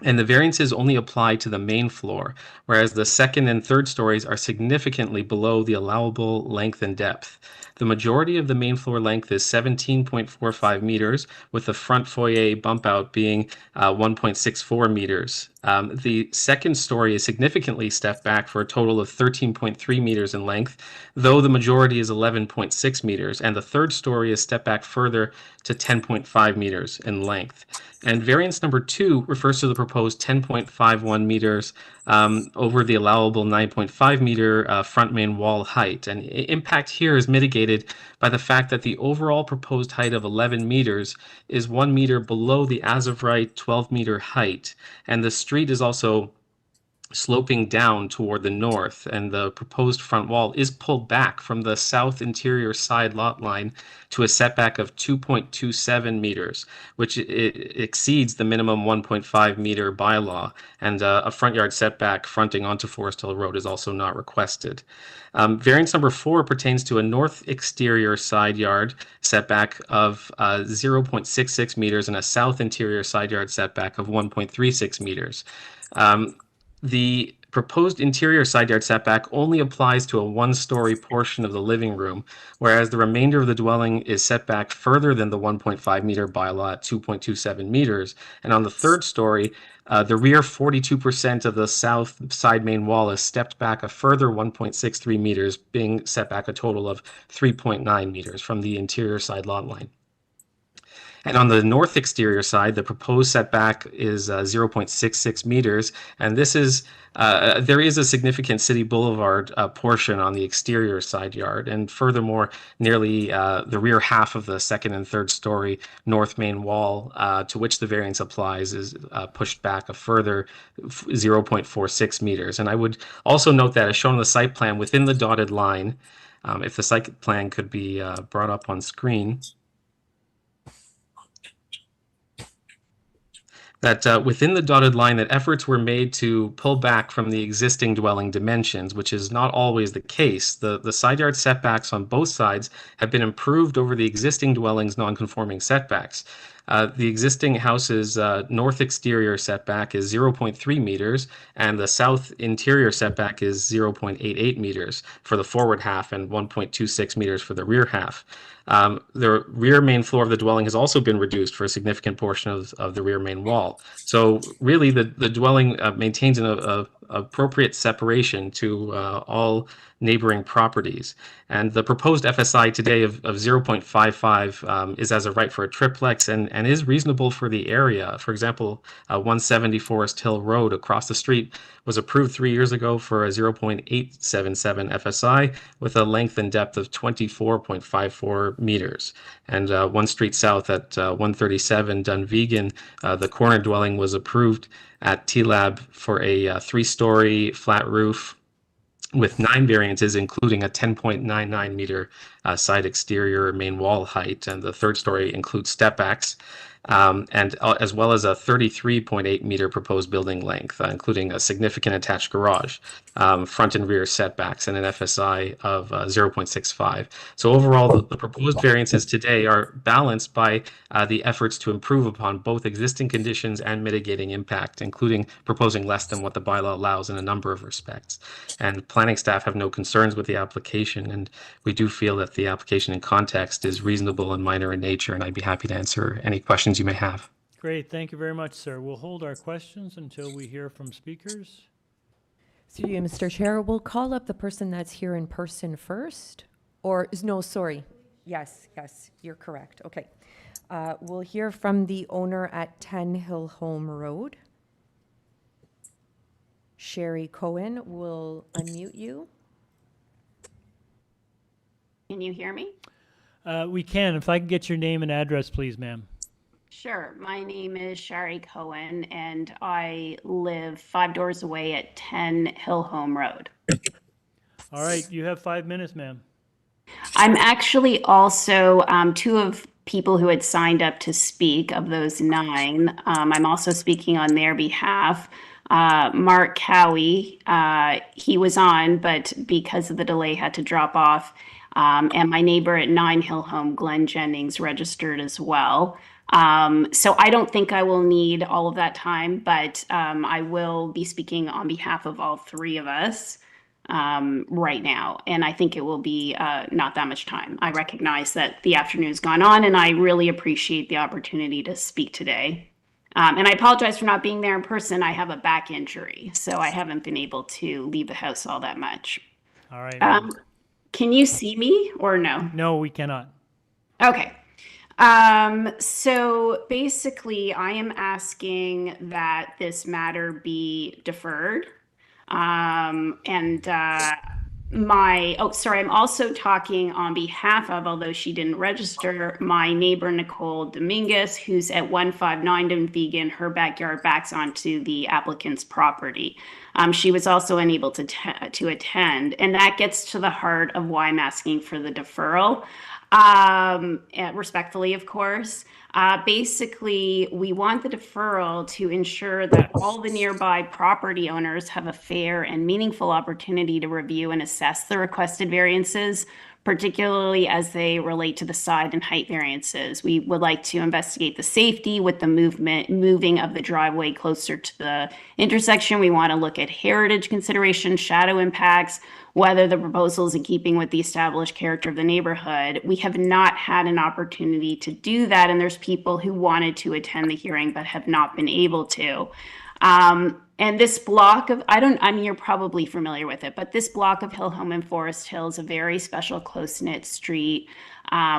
And the variances only apply to the main floor, whereas the 2nd and 3rd stories are significantly below the allowable length and depth. The majority of the main floor length is 17.45 meters, with the front foyer bump out being 1.64 meters. The 2nd story is significantly stepped back for a total of 13.3 meters in length, though the majority is 11.6 meters, and the 3rd story is stepped back further to 10.5 meters in length. And variance number 2 refers to the proposed 10.51 meters over the allowable 9.5 meter front main wall height. And impact here is mitigated by the fact that the overall proposed height of 11 meters is 1 meter below the as of right 12 meter height. And the street is also sloping down toward the north, and the proposed front wall is pulled back from the south interior side lot line to a setback of 2.27 meters, which exceeds the minimum 1.5 meter bylaw, and a front yard setback fronting onto Forest Hill Road is also not requested. Variance number 4 pertains to a north exterior side yard setback of 0.66 meters and a south interior side yard setback of 1.36 meters. The proposed interior side yard setback only applies to a one-story portion of the living room, whereas the remainder of the dwelling is set back further than the 1.5 meter bylaw at 2.27 meters. And on the third story, the rear 42% of the south side main wall is stepped back a further 1.63 meters, being set back a total of 3.9 meters from the interior side lot line. And on the north exterior side, the proposed setback is 0.66 meters, and this is there is a significant city boulevard portion on the exterior side yard, and furthermore, nearly the rear half of the second and third story north main wall to which the variance applies is pushed back a further 0.46 meters. And I would also note that as shown on the site plan within the dotted line, if the site plan could be brought up on screen, that within the dotted line that efforts were made to pull back from the existing dwelling dimensions, which is not always the case. The side yard setbacks on both sides have been improved over the existing dwelling's non-conforming setbacks. The existing house's north exterior setback is 0.3 meters, and the south interior setback is 0.88 meters for the forward half and 1.26 meters for the rear half. The rear main floor of the dwelling has also been reduced for a significant portion of the rear main wall. So really the dwelling maintains an appropriate separation to all neighboring properties. And the proposed FSI today of 0.55 is as a right for a triplex and is reasonable for the area. For example, 170 Forest Hill Road across the street was approved 3 years ago for a 0.877 FSI with a length and depth of 24.54 meters. And one street south at 137 Dunvegan, the corner dwelling was approved at T-Lab for a 3-story flat roof with 9 variances, including a 10.99 meter side exterior main wall height, and the third story includes step backs, and as well as a 33.8 meter proposed building length, including a significant attached garage, front and rear setbacks, and an FSI of 0.65. So overall, the proposed variances today are balanced by the efforts to improve upon both existing conditions and mitigating impact, including proposing less than what the bylaw allows in a number of respects. And planning staff have no concerns with the application, and we do feel that the application in context is reasonable and minor in nature, and I'd be happy to answer any questions you may have. Great, thank you very much, sir. We'll hold our questions until we hear from speakers. Through you, Mr. Chair, we'll call up the person that's here in person first, or, no, sorry. Yes, you're correct, okay. We'll hear from the owner at 10 Hillholm Road. Sherry Cohen will unmute you. Can you hear me? We can. If I can get your name and address, please, ma'am. Sure. My name is Shari Cohen, and I live 5 doors away at 10 Hillholm Road. All right, you have 5 minutes, ma'am. I'm actually also 2 of people who had signed up to speak of those 9. I'm also speaking on their behalf. Mark Cowie, he was on, but because of the delay had to drop off. And my neighbor at 9 Hillholm, Glenn Jennings, registered as well. So I don't think I will need all of that time, but I will be speaking on behalf of all 3 of us right now. And I think it will be not that much time. I recognize that the afternoon's gone on, and I really appreciate the opportunity to speak today. And I apologize for not being there in person. I have a back injury, so I haven't been able to leave the house all that much. All right. Can you see me or no? No, we cannot. Okay. So basically, I am asking that this matter be deferred. I'm also talking on behalf of, although she didn't register, my neighbor Nicole Dominguez, who's at 159 Dunvegan. Her backyard backs onto the applicant's property. She was also unable to attend, and that gets to the heart of why I'm asking for the deferral. Respectfully, of course. Basically, we want the deferral to ensure that all the nearby property owners have a fair and meaningful opportunity to review and assess the requested variances particularly as they relate to the side and height variances. We would like to investigate the safety with the moving of the driveway closer to the intersection. We want to look at heritage considerations, shadow impacts, whether the proposal is in keeping with the established character of the neighborhood. We have not had an opportunity to do that, and there's people who wanted to attend the hearing but have not been able to. And this block of, I mean, you're probably familiar with it, but this block of Hill Home and Forest Hill is a very special close-knit street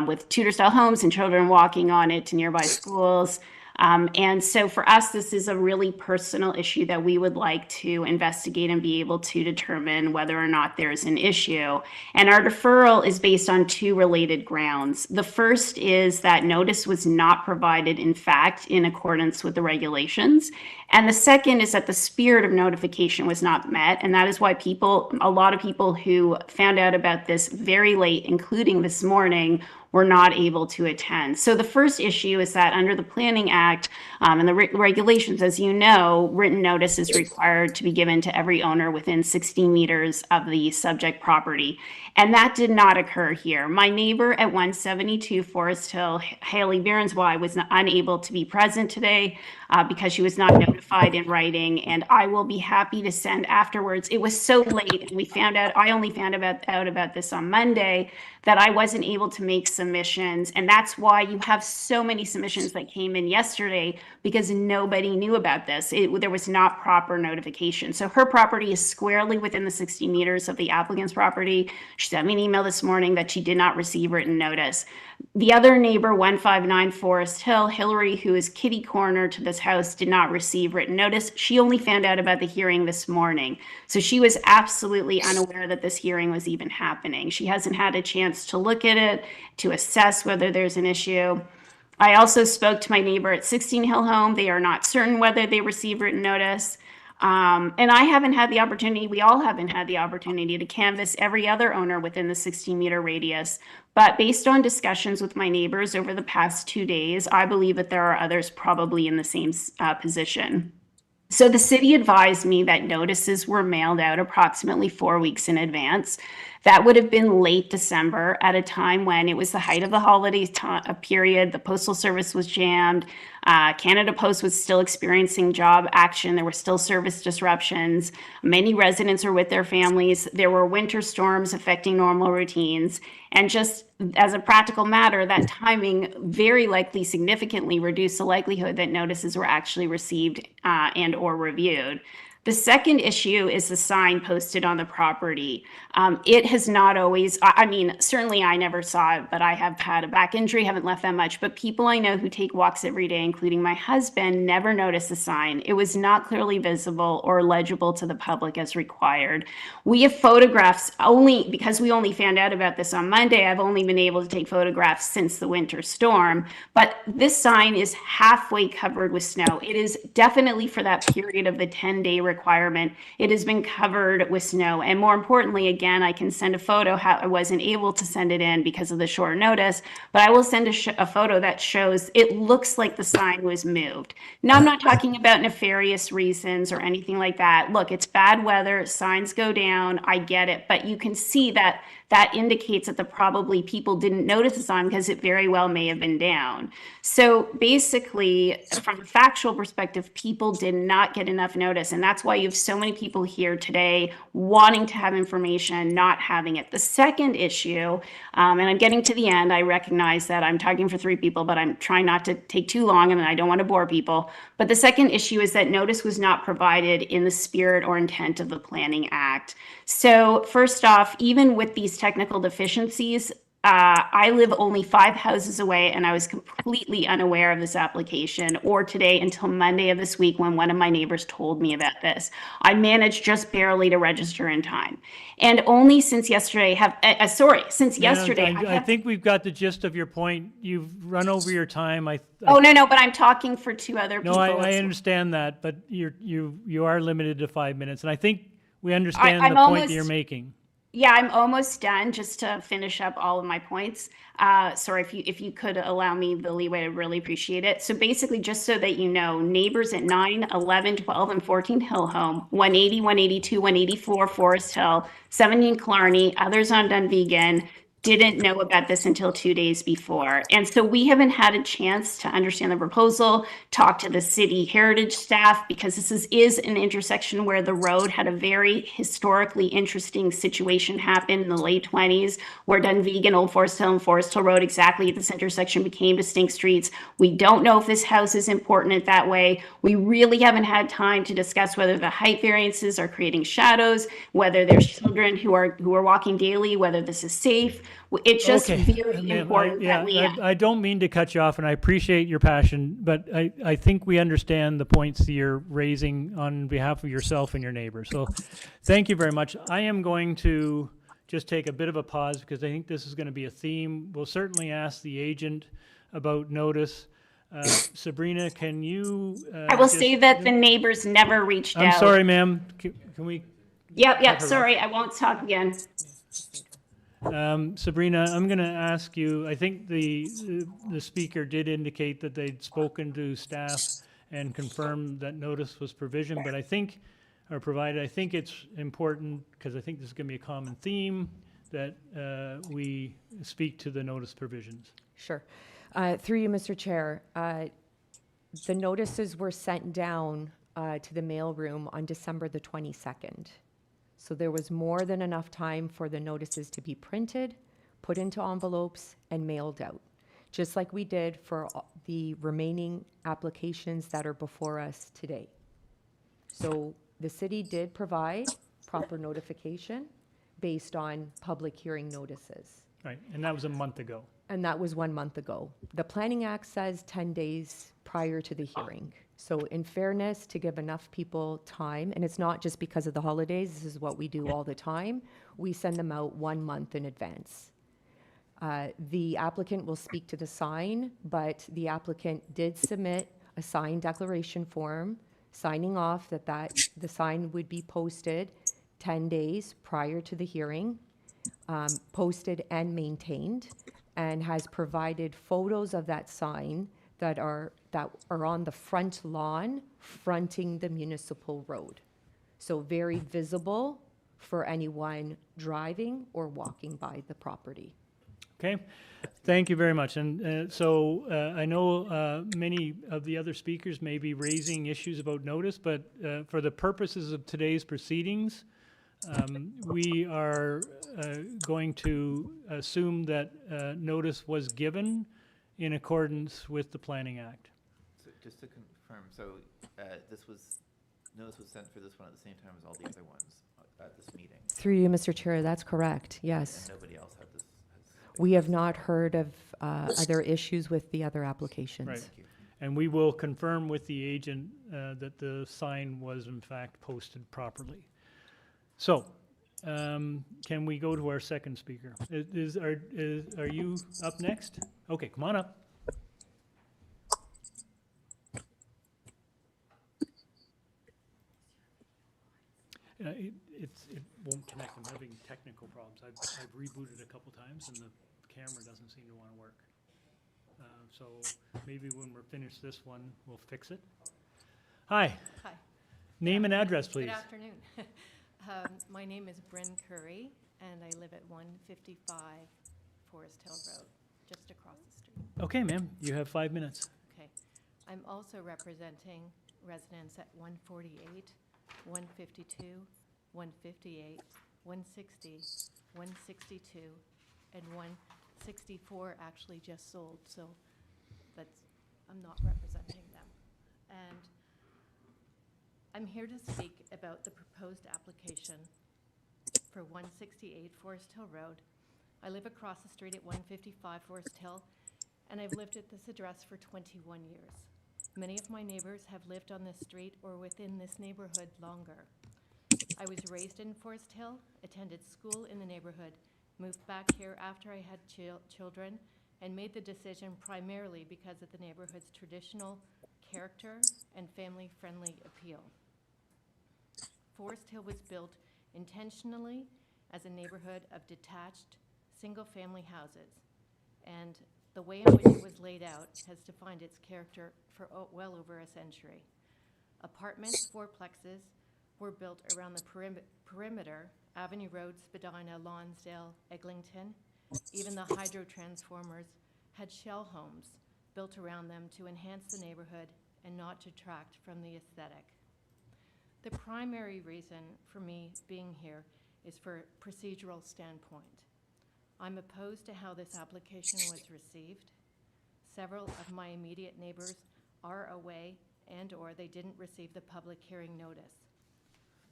with Tudor-style homes and children walking on it to nearby schools. And so for us, this is a really personal issue that we would like to investigate and be able to determine whether or not there's an issue. And our deferral is based on two related grounds. The first is that notice was not provided, in fact, in accordance with the regulations. And the second is that the spirit of notification was not met. And that is why a lot of people who found out about this very late, including this morning, were not able to attend. So the first issue is that under the Planning Act and the regulations, as you know, written notice is required to be given to every owner within 60 meters of the subject property. And that did not occur here. My neighbor at 172 Forest Hill, Haley Behrenswey, was unable to be present today because she was not notified in writing, and I will be happy to send afterwards. It was so late, and I only found out about this on Monday, that I wasn't able to make submissions, and that's why you have so many submissions that came in yesterday, because nobody knew about this. There was not proper notification. So her property is squarely within the 60 meters of the applicant's property. She sent me an email this morning that she did not receive written notice. The other neighbor, 159 Forest Hill, Hillary, who is kitty corner to this house, did not receive written notice. She only found out about the hearing this morning. So she was absolutely unaware that this hearing was even happening. She hasn't had a chance to look at it, to assess whether there's an issue. I also spoke to my neighbor at 16 Hill Home. They are not certain whether they received written notice. And I haven't had the opportunity, we all haven't had the opportunity to canvass every other owner within the 60-meter radius. But based on discussions with my neighbors over the past 2 days, I believe that there are others probably in the same position. So the city advised me that notices were mailed out approximately 4 weeks in advance. That would have been late December, at a time when it was the height of the holiday period. The Postal Service was jammed. Canada Post was still experiencing job action. There were still service disruptions. Many residents are with their families. There were winter storms affecting normal routines. And just as a practical matter, that timing very likely significantly reduced the likelihood that notices were actually received and or reviewed. The second issue is the sign posted on the property. It has not always, I mean, certainly I never saw it, but I have had a back injury, haven't left that much, but people I know who take walks every day, including my husband, never noticed the sign. It was not clearly visible or legible to the public as required. We have photographs only, because we only found out about this on Monday, I've only been able to take photographs since the winter storm, but this sign is halfway covered with snow. It is definitely for that period of the 10-day requirement. It has been covered with snow. And more importantly, again, I can send a photo. I wasn't able to send it in because of the short notice, but I will send a photo that shows it looks like the sign was moved. Now, I'm not talking about nefarious reasons or anything like that. Look, it's bad weather, signs go down, I get it, but you can see that indicates that probably people didn't notice the sign because it very well may have been down. So basically, from a factual perspective, people did not get enough notice. And that's why you have so many people here today wanting to have information, not having it. The second issue, and I'm getting to the end, I recognize that I'm talking for 3 people, but I'm trying not to take too long and I don't want to bore people. But the second issue is that notice was not provided in the spirit or intent of the Planning Act. So first off, even with these technical deficiencies, I live only 5 houses away, and I was completely unaware of this application or today until Monday of this week when one of my neighbors told me about this. I managed just barely to register in time. And only since yesterday I think we've got the gist of your point. You've run over your time. No, but I'm talking for 2 other people. No, I understand that, but you are limited to 5 minutes. And I think we understand the point that you're making. Yeah, I'm almost done. Just to finish up all of my points. Sorry, if you could allow me the leeway, I'd really appreciate it. So basically, just so that you know, neighbors at 9, 11, 12, and 14 Hill Home, 180, 182, 184 Forest Hill, 17 Killarney, others on Dunvegan, didn't know about this until 2 days before. And so we haven't had a chance to understand the proposal, talk to the city heritage staff, because this is an intersection where the road had a very historically interesting situation happen in the late 20s, where Dunvegan, Old Forest Hill, and Forest Hill Road exactly at this intersection became distinct streets. We don't know if this house is important in that way. We really haven't had time to discuss whether the height variances are creating shadows, whether there's children who are walking daily, whether this is safe. It's just Okay, very ma'am, important that we. I don't mean to cut you off, and I appreciate your passion, but I think we understand the points that you're raising on behalf of yourself and your neighbors. So thank you very much. I am going to just take a bit of a pause because I think this is going to be a theme. We'll certainly ask the agent about notice. Sabrina, can you? I will say that the neighbors never reached out. I'm sorry, ma'am. Can we? Yep, sorry, I won't talk again. Sabrina, I'm going to ask you, I think the speaker did indicate that they'd spoken to staff and confirmed that notice was provisioned, but I think, or provided, I think it's important, because I think this is going to be a common theme, that we speak to the notice provisions. Sure. Through you, Mr. Chair, the notices were sent down to the mailroom on December the 22nd. So there was more than enough time for the notices to be printed, put into envelopes, and mailed out, just like we did for the remaining applications that are before us today. So the city did provide proper notification based on public hearing notices. Right, and that was a month ago. And that was 1 month ago. The Planning Act says 10 days prior to the hearing. So in fairness, to give enough people time, and it's not just because of the holidays, this is what we do all the time, we send them out 1 month in advance. The applicant will speak to the sign, but the applicant did submit a signed declaration form signing off that the sign would be posted 10 days prior to the hearing, posted and maintained, and has provided photos of that sign that are on the front lawn fronting the municipal road. So very visible for anyone driving or walking by the property. Okay, thank you very much. And so I know many of the other speakers may be raising issues about notice, but for the purposes of today's proceedings, we are going to assume that notice was given in accordance with the Planning Act. So just to confirm, so notice was sent for this one at the same time as all the other ones at this meeting? Through you, Mr. Chair, that's correct, yes. And nobody else had this? We have not heard of other issues with the other applications. Right. And we will confirm with the agent that the sign was in fact posted properly. So, can we go to our second speaker? Are you up next? Okay, come on up. It won't connect. I'm having technical problems. I've rebooted a couple times and the camera doesn't seem to want to work. So maybe when we're finished this one, we'll fix it. Hi. Hi. Name and address, please. Good afternoon. My name is Bryn Curry, and I live at 155 Forest Hill Road, just across the street. Okay, ma'am, you have 5 minutes. Okay. I'm also representing residents at 148, 152, 158, 160, 162, and 164 actually just sold, so I'm not representing them. And I'm here to speak about the proposed application for 168 Forest Hill Road. I live across the street at 155 Forest Hill, and I've lived at this address for 21 years. Many of my neighbors have lived on this street or within this neighborhood longer. I was raised in Forest Hill, attended school in the neighborhood, moved back here after I had children, and made the decision primarily because of the neighborhood's traditional character and family-friendly appeal. Forest Hill was built intentionally as a neighborhood of detached, single-family houses, and the way in which it was laid out has defined its character for well over a century. Apartments, fourplexes, were built around the perimeter, Avenue Road, Spadina, Lonsdale, Eglinton, Even the hydro transformers had shell homes built around them to enhance the neighborhood and not detract from the aesthetic. The primary reason for me being here is for a procedural standpoint. I'm opposed to how this application was received. Several of my immediate neighbors are away and/or they didn't receive the public hearing notice.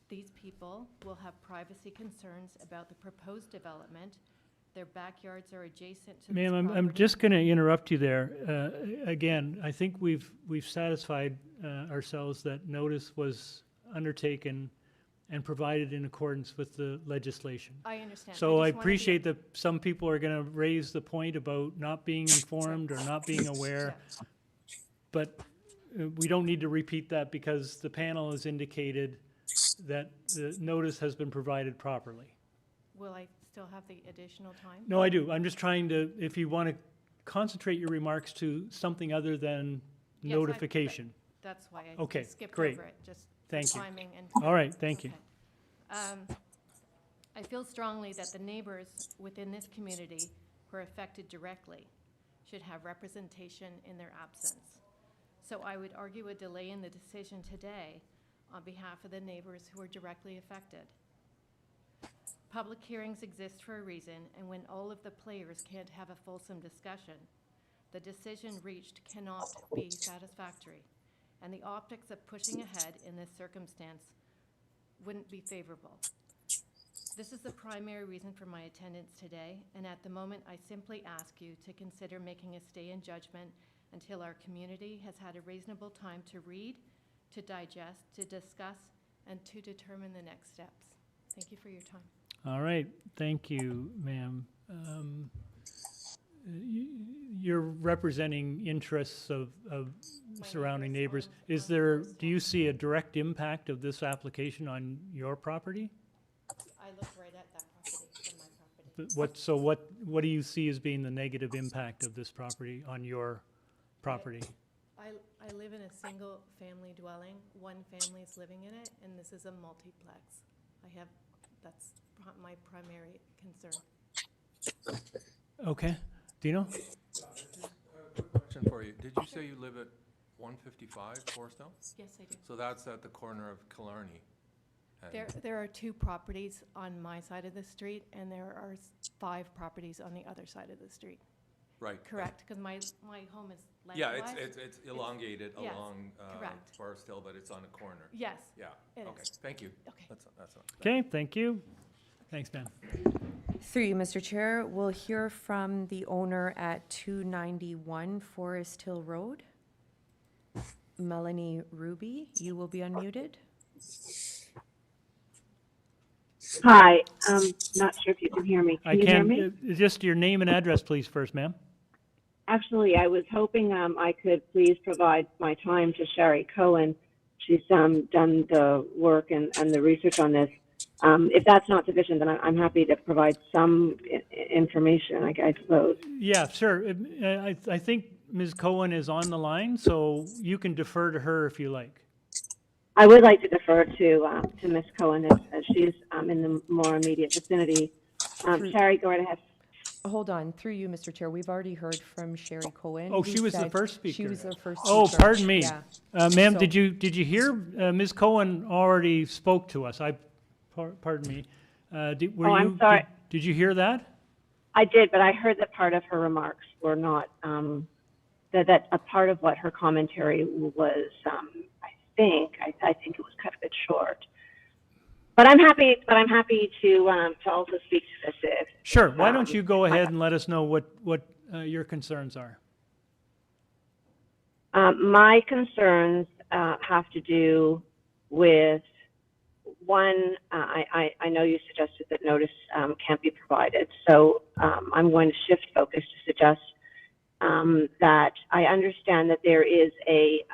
These people will have privacy concerns about the proposed development. Their backyards are adjacent to this Ma'am, property. I'm just going to interrupt you there. Again, I think we've satisfied ourselves that notice was undertaken and provided in accordance with the legislation. I understand. So I just wanted to- appreciate that some people are going to raise the point about not being informed or not being aware, but we don't need to repeat that because the panel has indicated that the notice has been provided properly. Will I still have the additional time? No, I do. I'm just trying to, if you want to concentrate your remarks to something other than Yes, notification. That's why I Okay, skipped great. over it, just Thank you. timing and. All right, thank you. I feel strongly that the neighbors within this community who are affected directly should have representation in their absence. So I would argue a delay in the decision today on behalf of the neighbors who are directly affected. Public hearings exist for a reason, and when all of the players can't have a fulsome discussion, the decision reached cannot be satisfactory, and the optics of pushing ahead in this circumstance wouldn't be favorable. This is the primary reason for my attendance today, and at the moment, I simply ask you to consider making a stay in judgment until our community has had a reasonable time to read, to digest, to discuss, and to determine the next steps. Thank you for your time. All right, thank you, ma'am. You're representing interests of surrounding neighbors. Is there, do you see a direct impact of this application on your property? I look right at that property from my property. What do you see as being the negative impact of this property on your property? I live in a single family dwelling. One family is living in it, and this is a multiplex. That's my primary concern. Okay, Dino? Quick question for you. Did you say you live at 155 Forest Hill? Yes, I do. So that's at the corner of Killarney. and- There are 2 properties on my side of the street, and there are 5 properties on the other side of the street. Right. Correct, because my home is Yeah, lengthwise. it's elongated yes, along correct. Forest Hill, but it's on a corner. Yes. Yeah, it okay, is. thank you. Okay. That's all. Okay, thank you. Thanks, ma'am. Through you, Mr. Chair, we'll hear from the owner at 291 Forest Hill Road. Melanie Ruby, you will be unmuted. Hi, not sure if you can hear me. Can you hear me? Just your name and address, please, first, ma'am. Actually, I was hoping I could please provide my time to Sherry Cohen. She's done the work and the research on this. If that's not sufficient, then I'm happy to provide some information, I suppose. Yeah, sure. I think Ms. Cohen is on the line, so you can defer to her if you like. I would like to defer to Ms. Cohen as she's in the more immediate vicinity. Sherry, go right ahead. Hold on, through you, Mr. Chair, we've already heard from Sherry Cohen. Oh, who she was the said first speaker. She was the first Oh, speaker. pardon me. Yeah. Ma'am, So- did you hear Ms. Cohen already spoke to us? Pardon me. I'm sorry. Did you hear that? I did, but I heard that part of her remarks were not, that a part of what her commentary was, I think it was kind of a bit short. But I'm happy to also speak to this if. Sure. Why don't you go ahead and let us know what your concerns are? My concerns have to do with one. I know you suggested that notice can't be provided, so I'm going to shift focus to suggest that I understand that there is a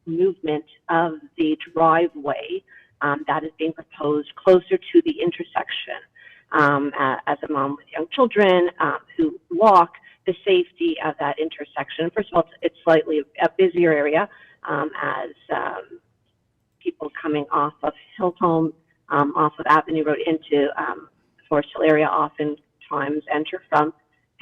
movement of the driveway that is being proposed closer to the intersection. As a mom with young children who walk, the safety of that intersection. First of all, it's slightly a busier area as people coming off of Hillhome, off of Avenue Road into the Forest Hill area often oftentimes enter from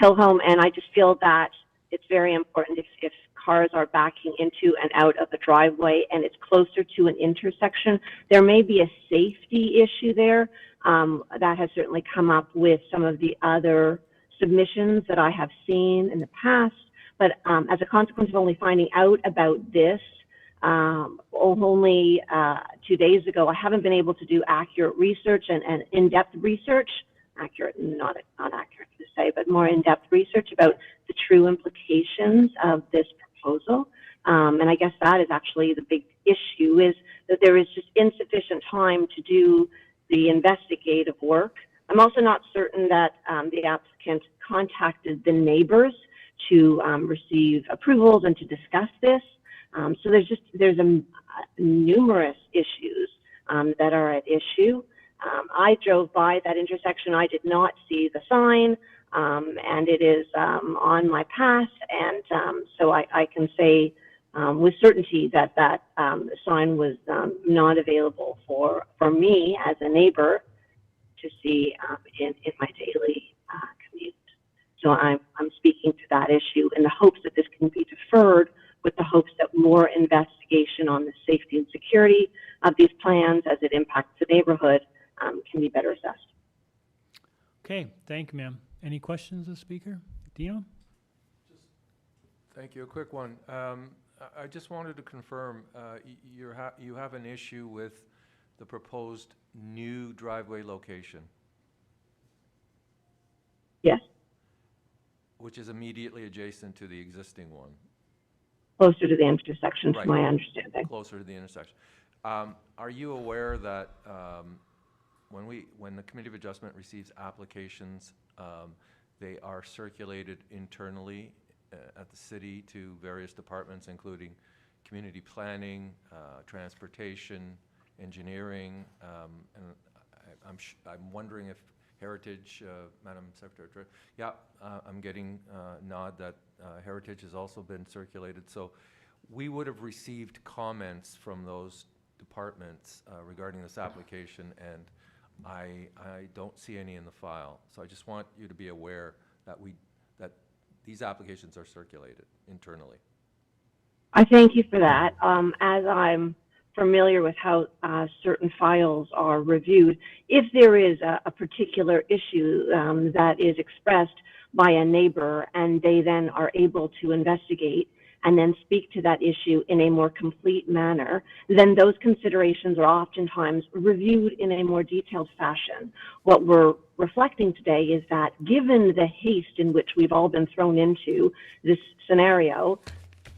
Hillhome, and I just feel that it's very important if cars are backing into and out of the driveway and it's closer to an intersection, there may be a safety issue there. That has certainly come up with some of the other submissions that I have seen in the past. But as a consequence of only finding out about this only 2 days ago, I haven't been able to do accurate research and in-depth research. Accurate, not accurate to say, but more in-depth research about the true implications of this proposal. And I guess that is actually the big issue, is that there is just insufficient time to do the investigative work. I'm also not certain that the applicant contacted the neighbors to receive approvals and to discuss this. So there's numerous issues that are at issue. I drove by that intersection. I did not see the sign, and it is on my path. And so I can say with certainty that that sign was not available for me as a neighbor to see in my daily commute. So I'm speaking to that issue in the hopes that this can be deferred, with the hopes that more investigation on the safety and security of these plans as it impacts the neighborhood can be better assessed. Okay, thank you, ma'am. Any questions of the speaker? Dino? Thank you. A quick one. I just wanted to confirm, you have an issue with the proposed new driveway location? Yes. Which is immediately adjacent to the existing one? Closer to the intersection, Right. to my understanding. Closer to the intersection. Are you aware that when the Committee of Adjustment receives applications, they are circulated internally at the city to various departments, including community planning, transportation, engineering, and I'm wondering if Heritage, Madam Secretary, yeah, I'm getting a nod that Heritage has also been circulated. So we would have received comments from those departments regarding this application, and I don't see any in the file. So I just want you to be aware that that these applications are circulated internally. I thank you for that. As I'm familiar with how certain files are reviewed, if there is a particular issue that is expressed by a neighbor and they then are able to investigate and then speak to that issue in a more complete manner, then those considerations are oftentimes reviewed in a more detailed fashion. What we're reflecting today is that given the haste in which we've all been thrown into this scenario,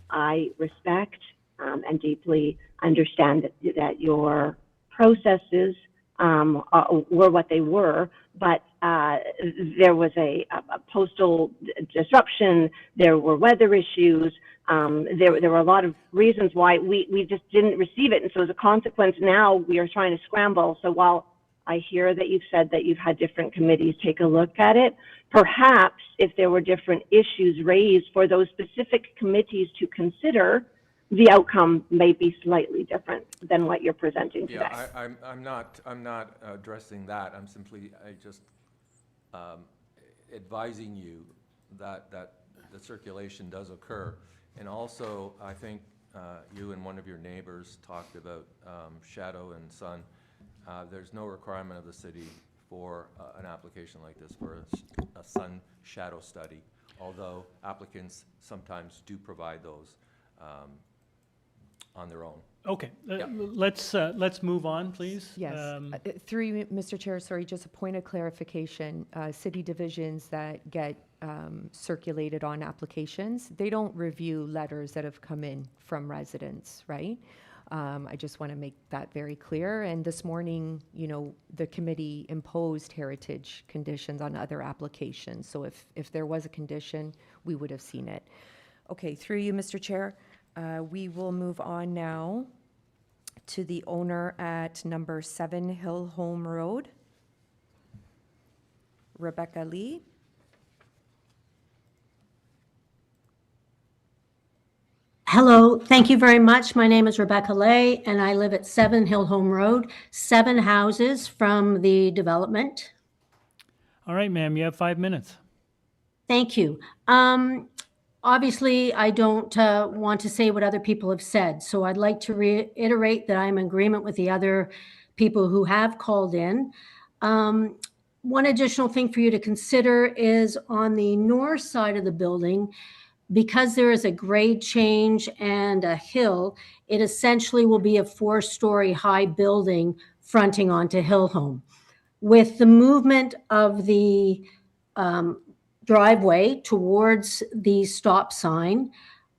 I respect and deeply understand that your processes were what they were, but there was a postal disruption, there were weather issues, there were a lot of reasons why we just didn't receive it. And so as a consequence, now we are trying to scramble. So while I hear that you've said that you've had different committees take a look at it, perhaps if there were different issues raised for those specific committees to consider, the outcome may be slightly different than what you're presenting today. Yeah, I'm not addressing that. I'm simply just advising you that the circulation does occur. And also, I think you and one of your neighbors talked about shadow and sun. There's no requirement of the city for an application like this for a sun shadow study, although applicants sometimes do provide those on their own. Okay, let's move on, please. Yes. Through you, Mr. Chair, sorry, just a point of clarification. City divisions that get circulated on applications, they don't review letters that have come in from residents, right? I just want to make that very clear. And this morning, the committee imposed heritage conditions on other applications. So if there was a condition, we would have seen it. Okay, through you, Mr. Chair, we will move on now to the owner at number 7 Hillhome Road, Rebecca Lee. Hello, thank you very much. My name is Rebecca Lay, and I live at 7 Hillhome Road, 7 houses from the development. All right, ma'am, you have 5 minutes. Thank you. Obviously, I don't want to say what other people have said, so I'd like to reiterate that I'm in agreement with the other people who have called in. One additional thing for you to consider is on the north side of the building, because there is a grade change and a hill, it essentially will be a 4-story high building fronting onto Hillhome. With the movement of the driveway towards the stop sign,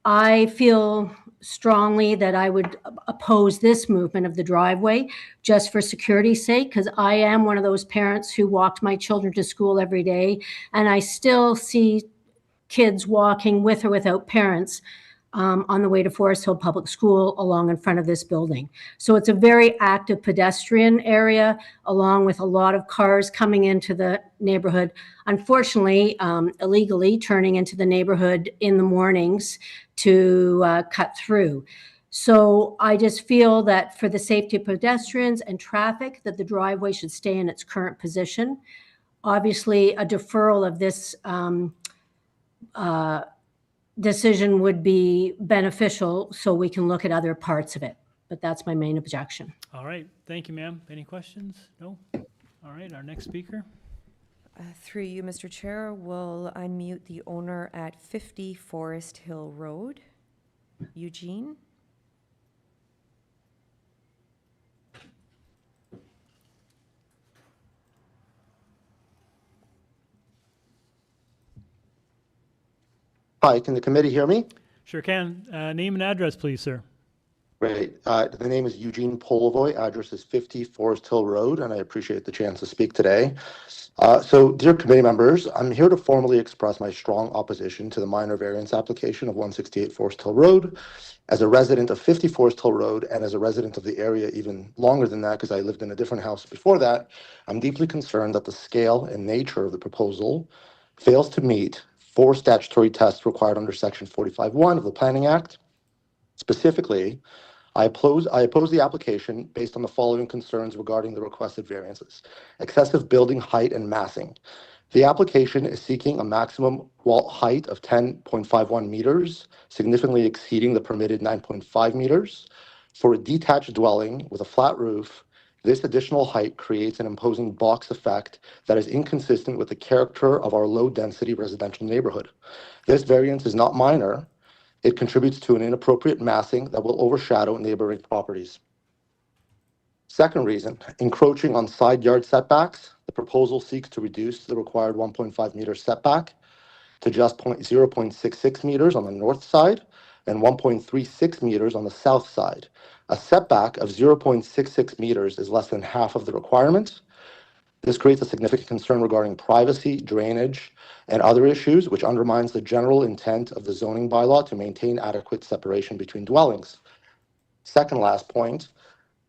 I feel strongly that I would oppose this movement of the driveway just for security's sake, because I am one of those parents who walked my children to school every day, and I still see kids walking with or without parents on the way to Forest Hill Public School along in front of this building. So it's a very active pedestrian area, along with a lot of cars coming into the neighborhood. Unfortunately, illegally turning into the neighborhood in the mornings to cut through. So I just feel that for the safety of pedestrians and traffic, that the driveway should stay in its current position. Obviously, a deferral of this decision would be beneficial so we can look at other parts of it. But that's my main objection. All right, thank you, ma'am. Any questions? No? All right, our next speaker. Through you, Mr. Chair, we'll unmute the owner at 50 Forest Hill Road, Eugene. Hi, can the committee hear me? Sure can. Name and address, please, sir. Great. The name is Eugene Polovoy. Address is 50 Forest Hill Road, and I appreciate the chance to speak today. So, dear committee members, I'm here to formally express my strong opposition to the minor variance application of 168 Forest Hill Road. As a resident of 50 Forest Hill Road and as a resident of the area even longer than that, because I lived in a different house before that, I'm deeply concerned that the scale and nature of the proposal fails to meet 4 statutory tests required under Section 45(1) of the Planning Act. Specifically, I oppose the application based on the following concerns regarding the requested variances: excessive building height and massing. The application is seeking a maximum wall height of 10.51 meters, significantly exceeding the permitted 9.5 meters. For a detached dwelling with a flat roof, this additional height creates an imposing box effect that is inconsistent with the character of our low-density residential neighborhood. This variance is not minor. It contributes to an inappropriate massing that will overshadow neighboring properties. Second reason, encroaching on side yard setbacks. The proposal seeks to reduce the required 1.5 meter setback to just 0.66 meters on the north side and 1.36 meters on the south side. A setback of 0.66 meters is less than half of the requirement. This creates a significant concern regarding privacy, drainage, and other issues, which undermines the general intent of the zoning bylaw to maintain adequate separation between dwellings. Second last point,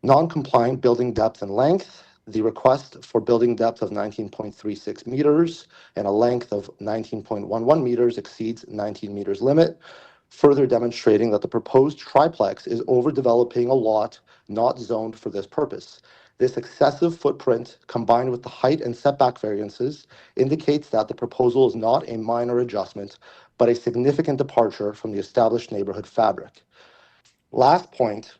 non-compliant building depth and length. The request for building depth of 19.36 meters and a length of 19.11 meters exceeds 19 meters limit, further demonstrating that the proposed triplex is overdeveloping a lot not zoned for this purpose. This excessive footprint, combined with the height and setback variances, indicates that the proposal is not a minor adjustment, but a significant departure from the established neighborhood fabric. Last point,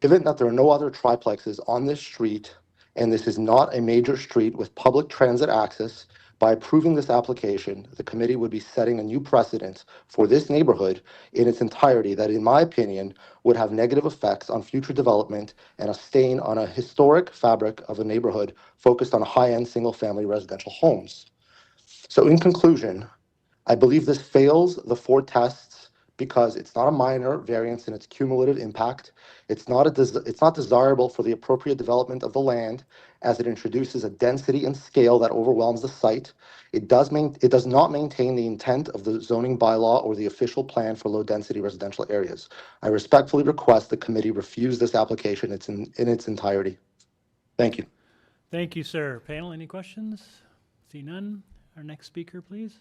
given that there are no other triplexes on this street, and this is not a major street with public transit access, by approving this application, the committee would be setting a new precedent for this neighborhood in its entirety that, in my opinion, would have negative effects on future development and a stain on a historic fabric of a neighborhood focused on high-end single-family residential homes. So in conclusion, I believe this fails the 4 tests because it's not a minor variance in its cumulative impact. It's not desirable for the appropriate development of the land, as it introduces a density and scale that overwhelms the site. It does not maintain the intent of the zoning bylaw or the official plan for low-density residential areas. I respectfully request the committee refuse this application in its entirety. Thank you. Thank you, sir. Panel, any questions? See none. Our next speaker, please.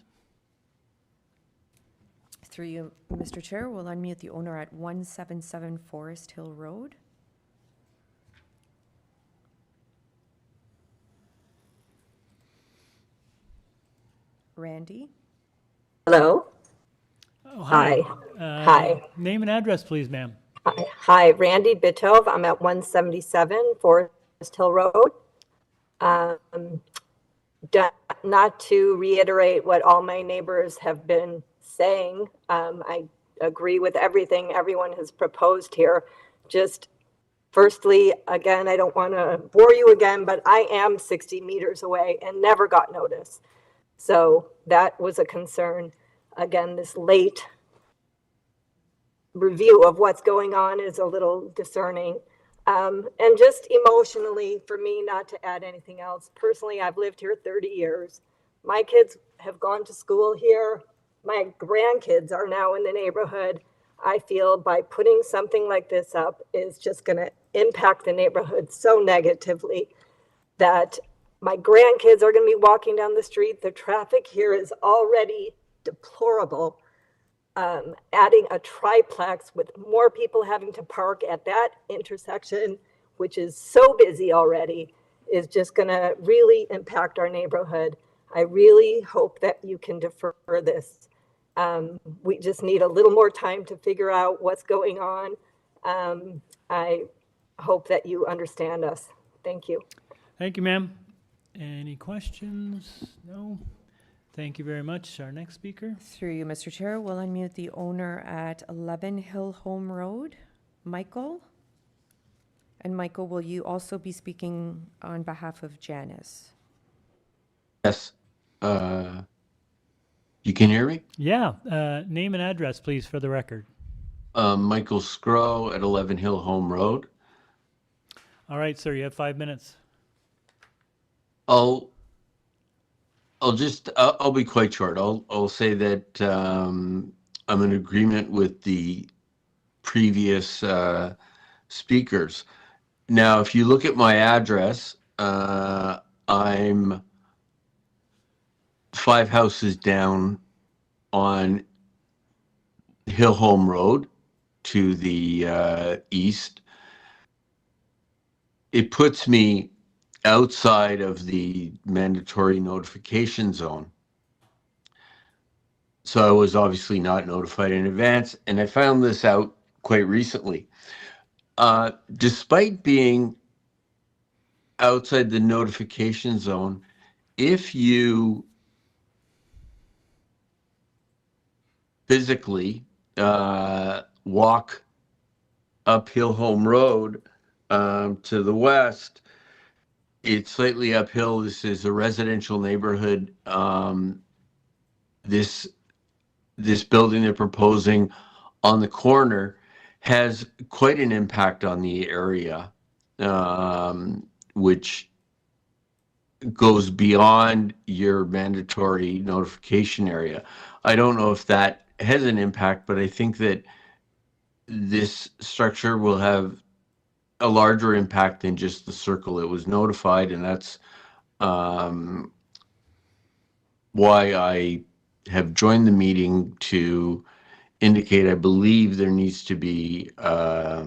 Through you, Mr. Chair, we'll unmute the owner at 177 Forest Hill Road. Randy? Hello? Oh, Hi. Hi. Name and address, please, ma'am. Hi, Randy Bitov. I'm at 177 Forest Hill Road. Not to reiterate what all my neighbors have been saying, I agree with everything everyone has proposed here. Just firstly, again, I don't want to bore you again, but I am 60 meters away and never got notice. So that was a concern. Again, this late review of what's going on is a little discerning. And just emotionally, for me, not to add anything else, personally, I've lived here 30 years. My kids have gone to school here. My grandkids are now in the neighborhood. I feel by putting something like this up is just going to impact the neighborhood so negatively that my grandkids are going to be walking down the street. The traffic here is already deplorable. Adding a triplex with more people having to park at that intersection, which is so busy already, is just going to really impact our neighborhood. I really hope that you can defer this. We just need a little more time to figure out what's going on. I hope that you understand us. Thank you. Thank you, ma'am. Any questions? No? Thank you very much. Our next speaker. Through you, Mr. Chair, we'll unmute the owner at 11 Hill Home Road, Michael. And Michael, will you also be speaking on behalf of Janice? Yes. You can hear me? Yeah. Name and address, please, for the record. Michael Scrow at 11 Hill Home Road. All right, sir, you have 5 minutes. I'll be quite short. I'll say that I'm in agreement with the previous speakers. Now, if you look at my address, I'm 5 houses down on Hill Home Road to the east. It puts me outside of the mandatory notification zone. So I was obviously not notified in advance, and I found this out quite recently. Despite being outside the notification zone, if you physically walk up Hill Home Road to the west, it's slightly uphill. This is a residential neighborhood. This building they're proposing on the corner has quite an impact on the area, which goes beyond your mandatory notification area. I don't know if that has an impact, but I think that this structure will have a larger impact than just the circle it was notified, and that's why I have joined the meeting to indicate I believe there needs to be a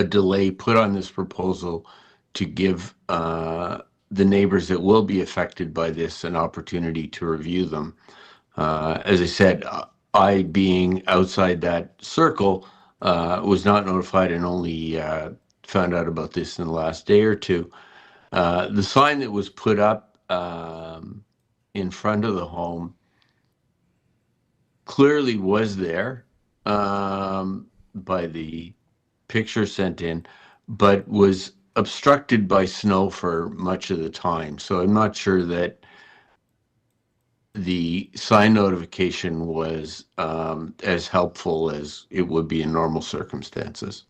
delay put on this proposal to give the neighbors that will be affected by this an opportunity to review them. As I said, I being outside that circle was not notified and only found out about this in the last day or two. The sign that was put up in front of the home clearly was there by the picture sent in, but was obstructed by snow for much of the time. So I'm not sure that the sign notification was as helpful as it would be in normal circumstances.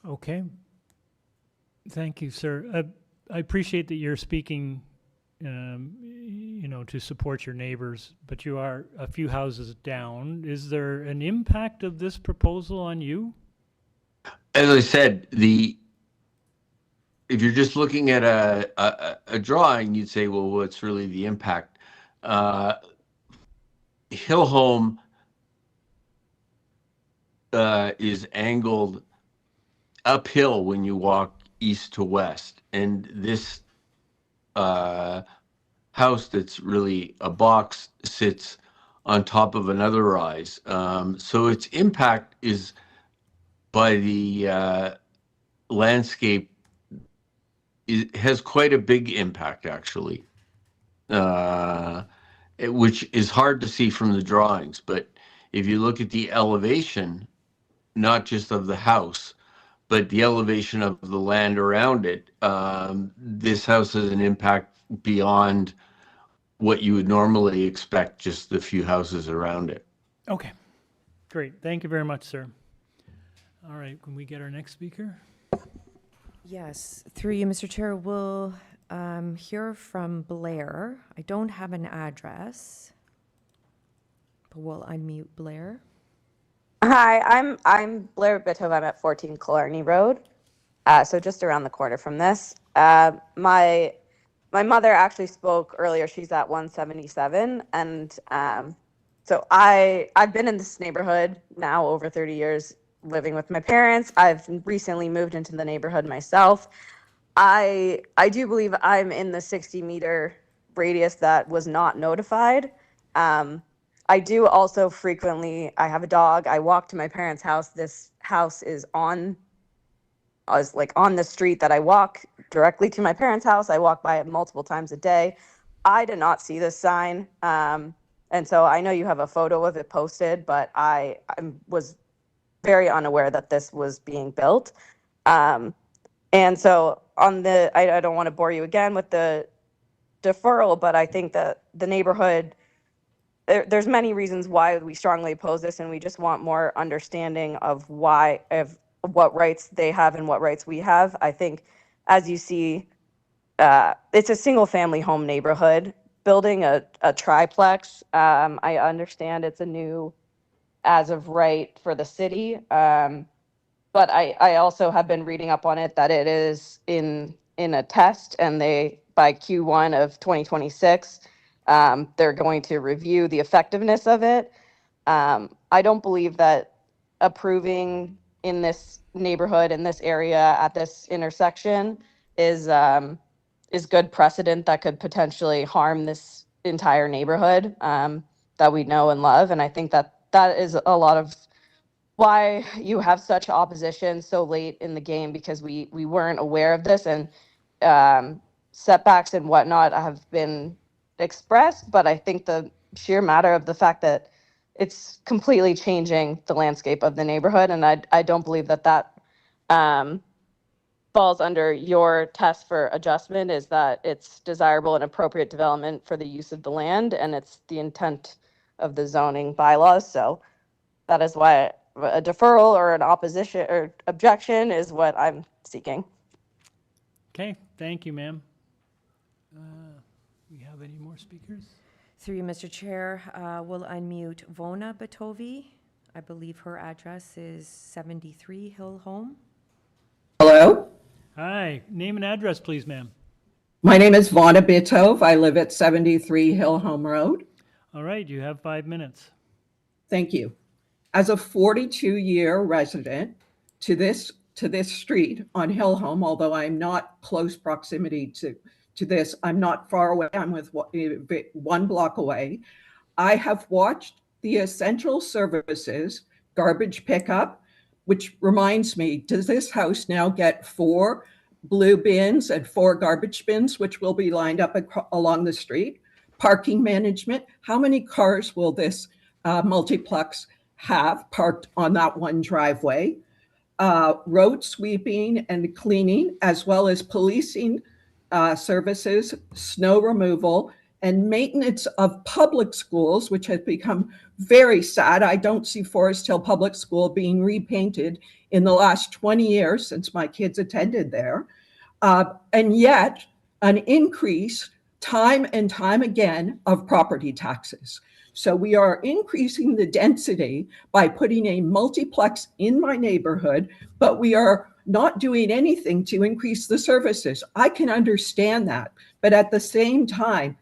Okay. Thank you, sir. I appreciate that you're speaking, to support your neighbors, but you are a few houses down. Is there an impact of this proposal on you? As I said, if you're just looking at a drawing, you'd say, well, what's really the impact? Hill Home is angled uphill when you walk east to west, and this house that's really a box sits on top of another rise. So its impact is by the landscape. It has quite a big impact, actually, which is hard to see from the drawings. But if you look at the elevation, not just of the house, but the elevation of the land around it, this house has an impact beyond what you would normally expect, just the few houses around it. Okay, great. Thank you very much, sir. All right, can we get our next speaker? Yes, through you, Mr. Chair, we'll hear from Blair. I don't have an address, but we'll unmute Blair. Hi, I'm Blair Bitov. I'm at 14 Killarney Road, so just around the corner from this. My mother actually spoke earlier. She's at 177, and so I've been in this neighborhood now over 30 years, living with my parents. I've recently moved into the neighborhood myself. I do believe I'm in the 60-meter radius that was not notified. I do also frequently, I have a dog. I walk to my parents' house. This house is on the street that I walk directly to my parents' house. I walk by it multiple times a day. I did not see this sign. And so I know you have a photo of it posted, but I was very unaware that this was being built. And so I don't want to bore you again with the deferral, but I think that the neighborhood, there's many reasons why we strongly oppose this, and we just want more understanding of what rights they have and what rights we have. I think, as you see, it's a single family home neighborhood. Building a triplex, I understand it's a new as of right for the city, but I also have been reading up on it that it is in a test, and by Q1 of 2026, they're going to review the effectiveness of it. I don't believe that approving in this neighborhood, in this area, at this intersection is good precedent that could potentially harm this entire neighborhood that we know and love. And I think that is a lot of why you have such opposition so late in the game, because we weren't aware of this, and setbacks and whatnot have been expressed, but I think the sheer matter of the fact that it's completely changing the landscape of the neighborhood, and I don't believe that falls under your test for adjustment, is that it's desirable and appropriate development for the use of the land, and it's the intent of the zoning bylaws. So that is why a deferral or an opposition or objection is what I'm seeking. Okay, thank you, ma'am. We have any more speakers? Through you, Mr. Chair, we'll unmute Vona Batovi. I believe her address is 73 Hill Home. Hello, Hi, name and address, please, ma'am. my name is Vona Bitov. I live at 73 Hill Home Road. All right, you have 5 minutes. Thank you. As a 42-year resident to this street on Hill Home, although I'm not close proximity to this, I'm not far away. I'm with 1 block away. I have watched the essential services garbage pickup, which reminds me, does this house now get 4 blue bins and 4 garbage bins, which will be lined up along the street? Parking management, how many cars will this multiplex have parked on that one driveway? Road sweeping and cleaning, as well as policing services, snow removal, and maintenance of public schools, which has become very sad. I don't see Forest Hill Public School being repainted in the last 20 years since my kids attended there. And yet an increase time and time again of property taxes. So we are increasing the density by putting a multiplex in my neighborhood, but we are not doing anything to increase the services. I can understand that, but at the same time,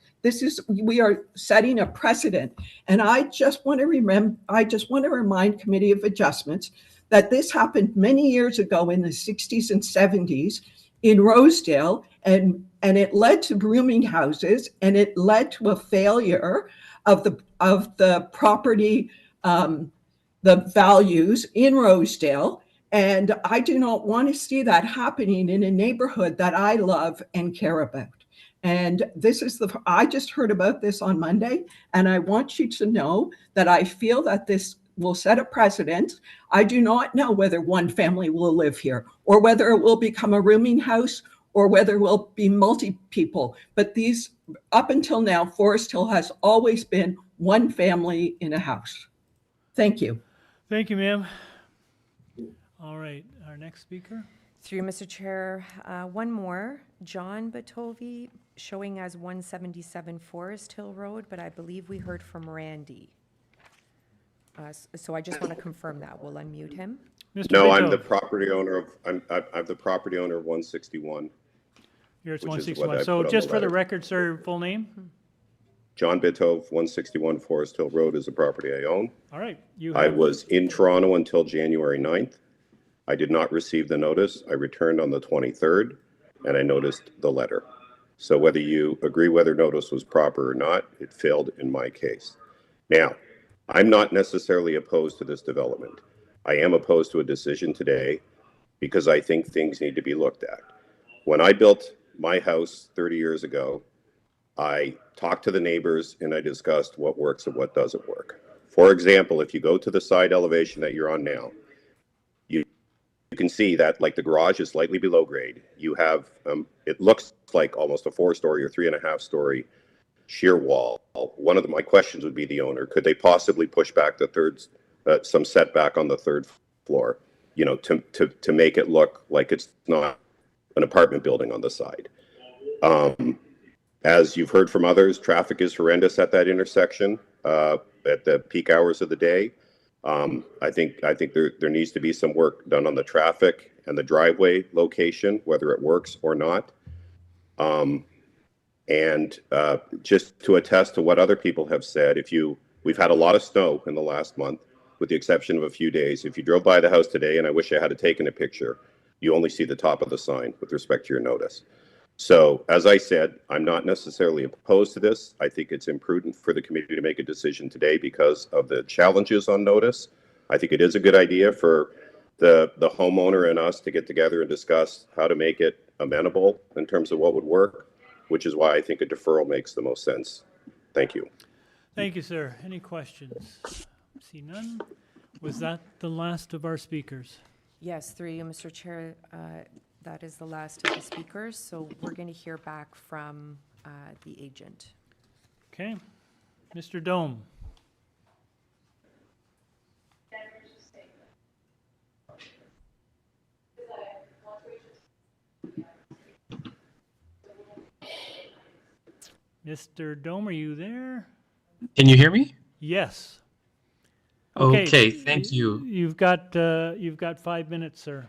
we are setting a precedent. And I just want to remind Committee of Adjustments that this happened many years ago in the 60s and 70s in Rosedale, and it led to rooming houses, and it led to a failure of the property, the values in Rosedale. And I do not want to see that happening in a neighborhood that I love and care about. And I just heard about this on Monday, and I want you to know that I feel that this will set a precedent. I do not know whether one family will live here, or whether it will become a rooming house, or whether it will be multi-people. But up until now, Forest Hill has always been one family in a house. Thank you. Thank you, ma'am. All right, our next speaker. Through you, Mr. Chair, one more, John Batovi, showing as 177 Forest Hill Road, but I believe we heard from Randy. So I just want to confirm that. We'll unmute him. No, I'm the property owner of, I'm the property owner of 161. You're at 161. So just for the record, sir, full name? John Bitove, 161 Forest Hill Road is the property I own. All right. I was in Toronto until January 9th. I did not receive the notice. I returned on the 23rd, and I noticed the letter. So whether you agree whether notice was proper or not, it failed in my case. Now, I'm not necessarily opposed to this development. I am opposed to a decision today because I think things need to be looked at. When I built my house 30 years ago, I talked to the neighbors and I discussed what works and what doesn't work. For example, if you go to the side elevation that you're on now, you can see that like the garage is slightly below grade. You have, it looks like almost a 4-story or 3.5-story sheer wall. One of my questions would be the owner, could they possibly push back the some setback on the 3rd floor, you know, to make it look like it's not an apartment building on the side. As you've heard from others, traffic is horrendous at that intersection at the peak hours of the day. I think there needs to be some work done on the traffic and the driveway location, whether it works or not. Just to attest to what other people have said, we've had a lot of snow in the last month, with the exception of a few days. If you drove by the house today, and I wish I had taken a picture, you only see the top of the sign with respect to your notice. So, as I said, I'm not necessarily opposed to this. I think it's imprudent for the committee to make a decision today because of the challenges on notice. I think it is a good idea for the homeowner and us to get together and discuss how to make it amenable in terms of what would work, which is why I think a deferral makes the most sense. Thank you. Thank you, sir. Any questions? See none. Was that the last of our speakers? Yes, through you, Mr. Chair. That is the last of the speakers, so we're going to hear back from the agent. Okay. Mr. Dome. Mr. Dome, are you there? Can you hear me? Yes. Okay, thank you. You've got 5 minutes, sir.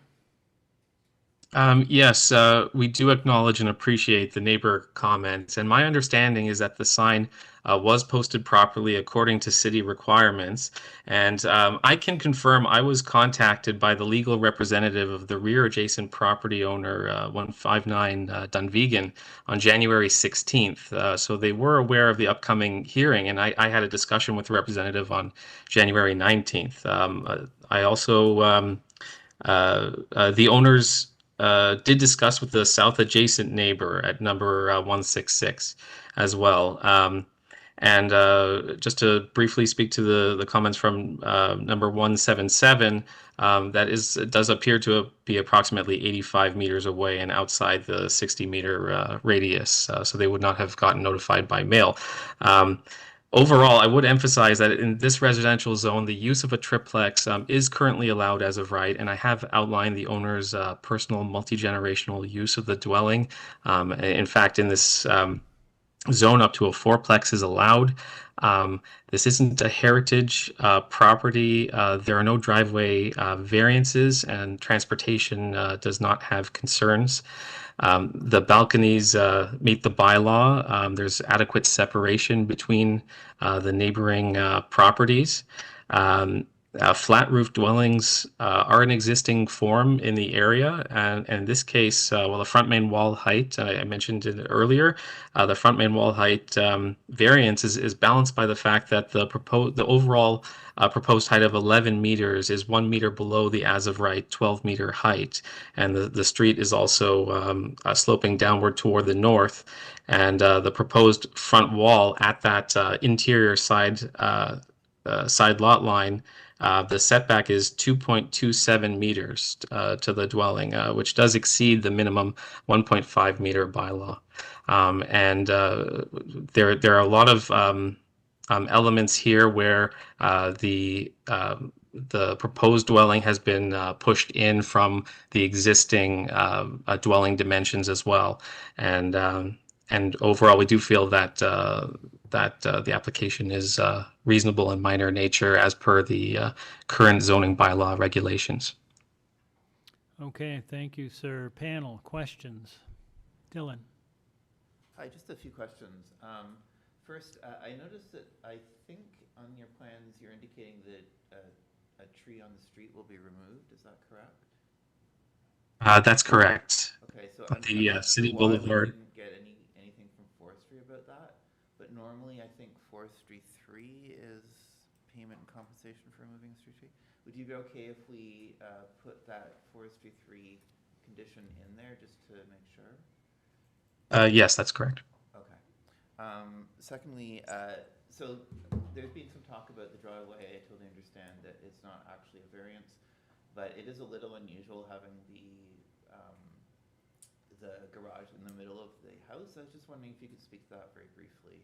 Yes, we do acknowledge and appreciate the neighbor comments, and my understanding is that the sign was posted properly according to city requirements, and I can confirm I was contacted by the legal representative of the rear adjacent property owner, 159 Dunvegan, on January 16th, so they were aware of the upcoming hearing, and I had a discussion with the representative on January 19th. I also, the owners did discuss with the south adjacent neighbor at number 166 as well. And just to briefly speak to the comments from number 177, it does appear to be approximately 85 meters away and outside the 60-meter radius, so they would not have gotten notified by mail. Overall, I would emphasize that in this residential zone, the use of a triplex is currently allowed as of right, and I have outlined the owner's personal multi-generational use of the dwelling. In fact, in this zone, up to a fourplex is allowed. This isn't a heritage property. There are no driveway variances, and transportation does not have concerns. The balconies meet the bylaw. There's adequate separation between the neighboring properties. Flat roof dwellings are an existing form in the area, and in this case, well, the front main wall height, I mentioned it earlier, the front main wall height variance is balanced by the fact that the overall proposed height of 11 meters is 1 meter below the as-of-right 12-meter height, and the street is also sloping downward toward the north, and the proposed front wall at that interior side lot line. The setback is 2.27 meters to the dwelling, which does exceed the minimum 1.5 meter bylaw. And there are a lot of elements here where the proposed dwelling has been pushed in from the existing dwelling dimensions as well. And overall, we do feel that the application is reasonable and minor in nature as per the current zoning bylaw regulations. Okay, thank you, sir. Panel, questions? Dylan? Hi, just a few questions. First, I noticed that I think on your plans you're indicating that a tree on the street will be removed. Is that correct? That's correct. Okay, so The I'm not City sure why Boulevard. we didn't get anything from Forestry about that, but normally I think Forestry 3 is payment and compensation for removing a street tree. Would you be okay if we put that Forestry 3 condition in there just to make sure? Yes, that's correct. Okay. Secondly, so there's been some talk about the driveway. I totally understand that it's not actually a variance, but it is a little unusual having the garage in the middle of the house. I was just wondering if you could speak to that very briefly.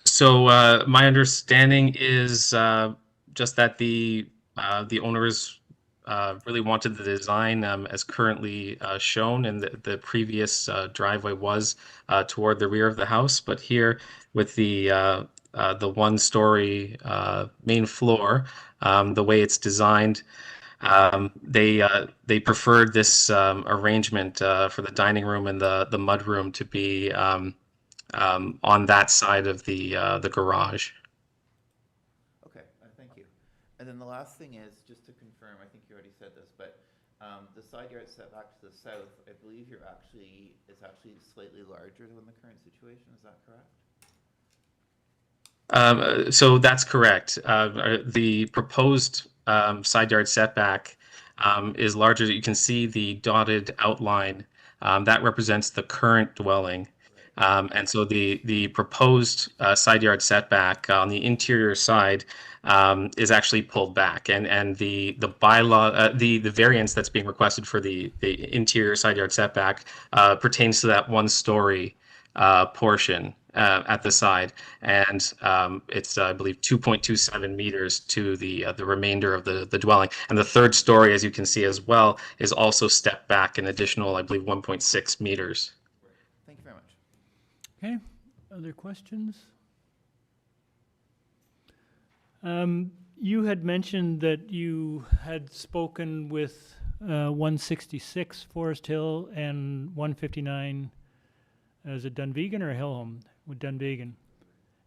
So my understanding is just that the owners really wanted the design as currently shown, and the previous driveway was toward the rear of the house. But here, with the one-story main floor, the way it's designed, they preferred this arrangement for the dining room and the mudroom to be on that side of the garage. Okay, thank you. And then the last thing is, just to confirm, I think you already said this, but the side yard setback to the south, I believe it's actually slightly larger than the current situation. Is that correct? So that's correct. The proposed side yard setback is larger. You can see the dotted outline. That represents the current dwelling. And so the proposed side yard setback on the interior side is actually pulled back, and the bylaw, the variance that's being requested for the interior side yard setback pertains to that one-story portion at the side, and it's I believe 2.27 meters to the remainder of the dwelling, and the third story, as you can see as well, is also stepped back an additional, I believe, 1.6 meters. Thank you very much. Okay, other questions? You had mentioned that you had spoken with 166 Forest Hill and 159, is it Dunvegan or Hillholm? With Dunvegan.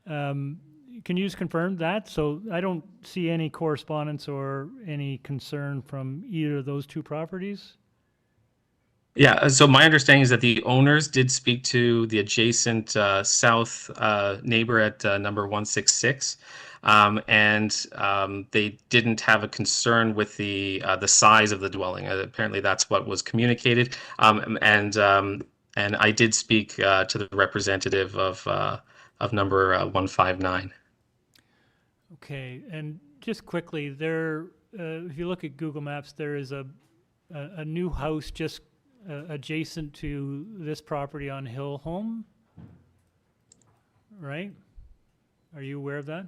Can you just confirm that? So I don't see any correspondence or any concern from either of those two properties? Yeah, so my understanding is that the owners did speak to the adjacent south neighbor at number 166, and they didn't have a concern with the size of the dwelling. Apparently, that's what was communicated, and I did speak to the representative of number 159. Okay, and just quickly, there, if you look at Google Maps, there is a new house just adjacent to this property on Hillholm, right? Are you aware of that?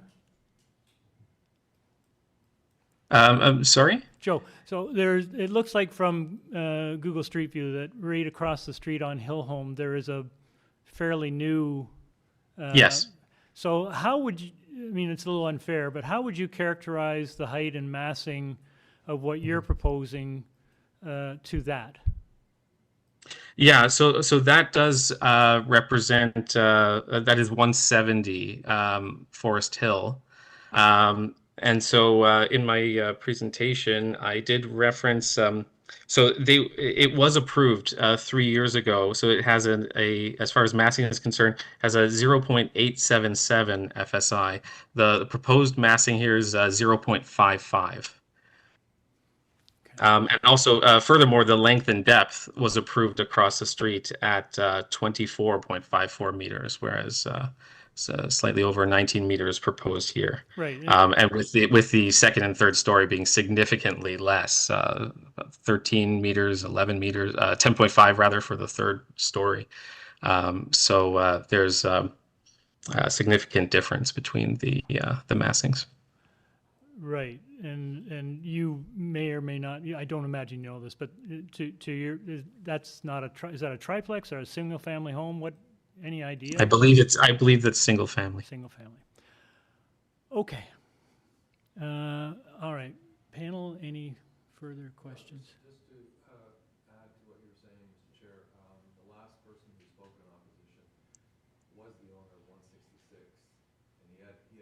I'm sorry? Joe, so it looks like from Google Street View that right across the street on Hillholm, there is a fairly new... yes. So how would you, I mean, it's a little unfair, but how would you characterize the height and massing of what you're proposing to that? Yeah, so that does represent that is 170 Forest Hill. And so in my presentation, I did reference so it was approved 3 years ago. So it has as far as massing is concerned, has a 0.877 FSI. The proposed massing here is 0.55. And also, furthermore, the length and depth was approved across the street at 24.54 meters, whereas slightly over 19 meters proposed here. Right. And with the second and third story being significantly less, 13 meters, 11 meters, 10.5 rather for the third story. So there's a significant difference between the massings. Right, and you may or may not, I don't imagine you know this, but to your, that's not is that a triplex or a single family home? What, any idea? I believe that's single family. Single family. Okay. All right, panel, any further questions? Just to add to what you're saying, Mr. Chair, the last person who spoke in opposition was the owner of 166, and he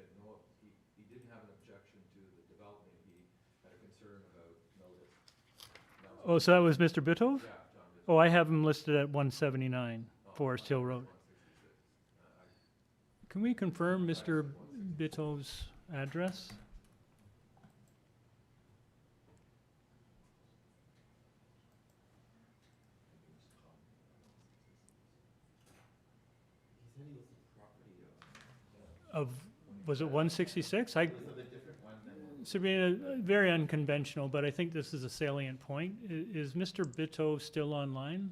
didn't have an objection to the development. He had a concern about notice. Oh, so that was Mr. Bitov? Yeah, John Bitov. Oh, I have him listed at 179 Forest Hill Road. Can we confirm Mr. Bitov's address? Was it 166? Sabrina, very unconventional, but I think this is a salient point. Is Mr. Bitov still online?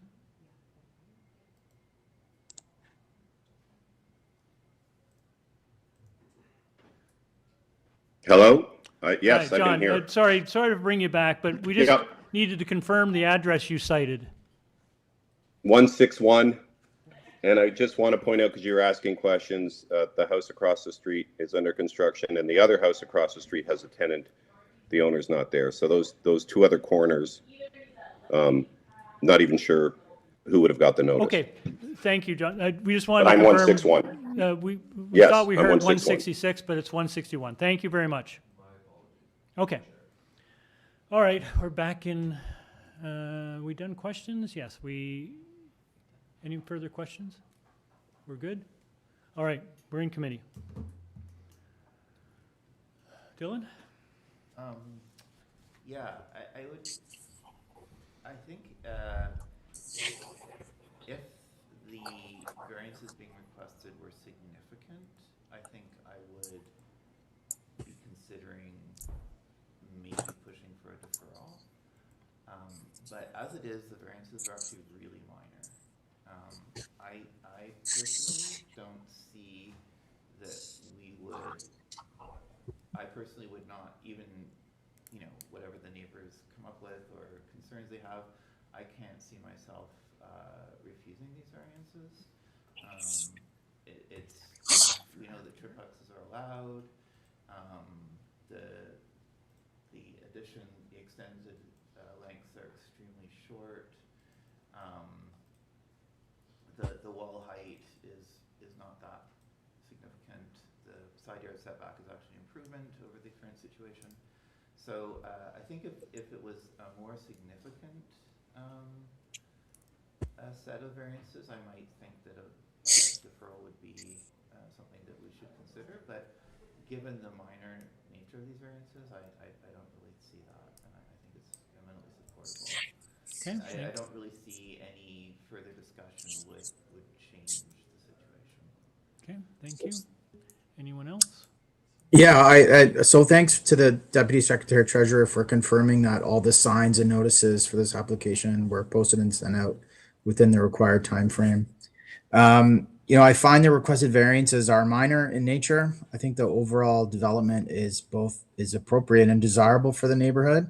Hello? Yes, Hi, I've John, been here. sorry to bring you back, but we just Yep. needed to confirm the address you cited. 161. And I just want to point out, because you were asking questions, the house across the street is under construction, and the other house across the street has a tenant. The owner's not there. So those two other corners, not even sure who would have got the notice. Okay, thank you, John. We just wanted But to I'm confirm. 161. We Yes, thought we I'm heard 161. 166, but it's 161. Thank you very much. Okay. All right, we're back in, we done questions? Yes, any further questions? We're good? All right, we're in committee. Dylan? Yeah, I think if the variances being requested were significant, I think I would be considering maybe pushing for a deferral. But as it is, the variances are actually really minor. I personally don't see that I personally would not even, whatever the neighbors come up with or concerns they have, I can't see myself refusing these variances. We know that triplexes are allowed. The addition, the extended lengths are extremely short. The wall height is not that significant. The side yard setback is actually an improvement over the current situation. So I think if it was a more significant set of variances, I might think that a deferral would be something that we should consider. But given the minor nature of these variances, I don't really see that, and I think it's eminently supportable. Okay. I don't really see any further discussion would change the situation. Okay, thank you. Anyone else? Yeah, so thanks to the Deputy Secretary Treasurer for confirming that all the signs and notices for this application were posted and sent out within the required time frame. I find the requested variances are minor in nature. I think the overall development is appropriate and desirable for the neighborhood.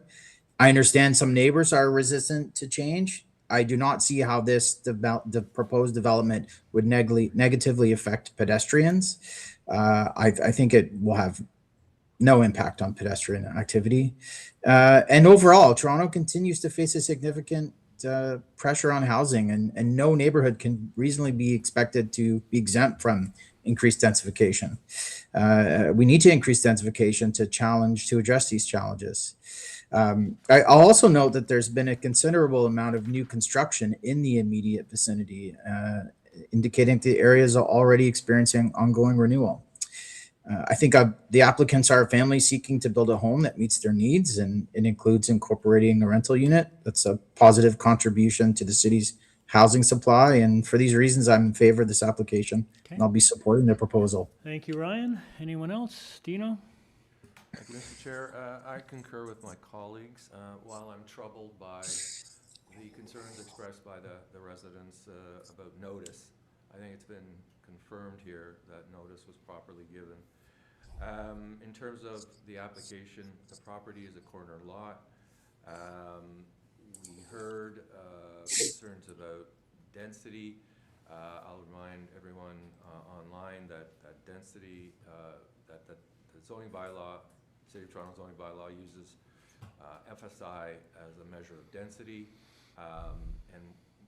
I understand some neighbors are resistant to change. I do not see how the proposed development would negatively affect pedestrians. I think it will have no impact on pedestrian activity. And overall, Toronto continues to face a significant pressure on housing, and no neighborhood can reasonably be expected to be exempt from increased densification. We need to increase densification to address these challenges. I'll also note that there's been a considerable amount of new construction in the immediate vicinity, indicating the areas are already experiencing ongoing renewal. I think the applicants are a family seeking to build a home that meets their needs, and it includes incorporating a rental unit. That's a positive contribution to the city's housing supply, and for these reasons, I'm in favor of this application, and I'll be supporting the proposal. Thank you, Ryan. Anyone else? Dino? Thank you, Mr. Chair. I concur with my colleagues. While I'm troubled by the concerns expressed by the residents about notice, I think it's been confirmed here that notice was properly given. In terms of the application, the property is a corner lot. We heard concerns about density. I'll remind everyone online that density, that the zoning bylaw, City of Toronto zoning bylaw uses FSI as a measure of density, and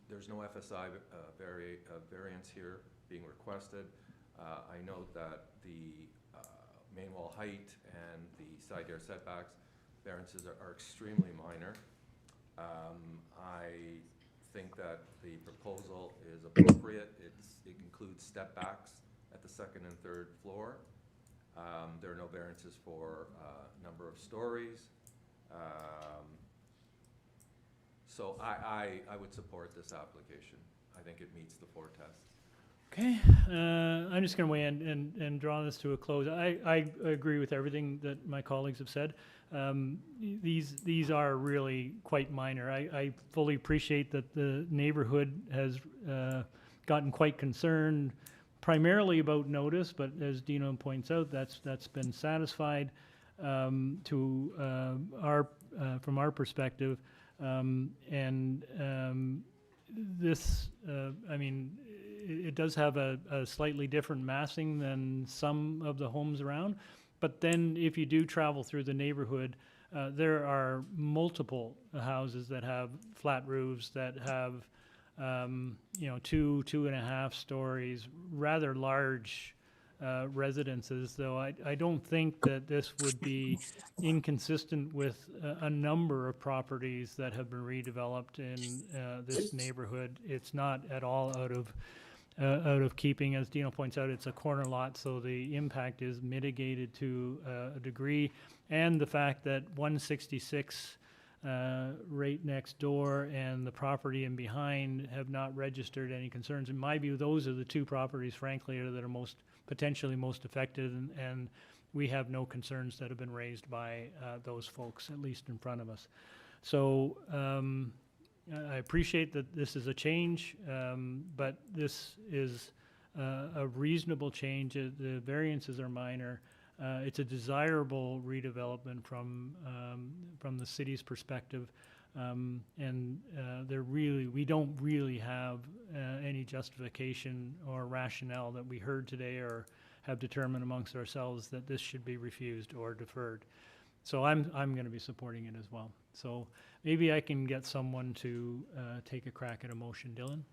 there's no FSI variance here being requested. I note that the main wall height and the side yard setbacks variances are extremely minor. I think that the proposal is appropriate. It includes step backs at the second and third floor. There are no variances for number of stories. So I would support this application. I think it meets the 4 tests. Okay, I'm just going to weigh in and draw this to a close. I agree with everything that my colleagues have said. These are really quite minor. I fully appreciate that the neighborhood has gotten quite concerned primarily about notice, but as Dino points out, that's been satisfied from our perspective. This, I mean, it does have a slightly different massing than some of the homes around, but then if you do travel through the neighborhood, there are multiple houses that have flat roofs, that have 2.5 stories, rather large residences, though I don't think that this would be inconsistent with a number of properties that have been redeveloped in this neighborhood. It's not at all out of keeping. As Dino points out, it's a corner lot, so the impact is mitigated to a degree, and the fact that 166 right next door and the property in behind have not registered any concerns. In my view, those are the 2 properties, frankly, that are potentially most affected, and we have no concerns that have been raised by those folks, at least in front of us. So I appreciate that this is a change, but this is a reasonable change. The variances are minor. It's a desirable redevelopment from the city's perspective, and we don't really have any justification or rationale that we heard today or have determined amongst ourselves that this should be refused or deferred. So I'm going to be supporting it as well. So maybe I can get someone to take a crack at a motion. Dylan?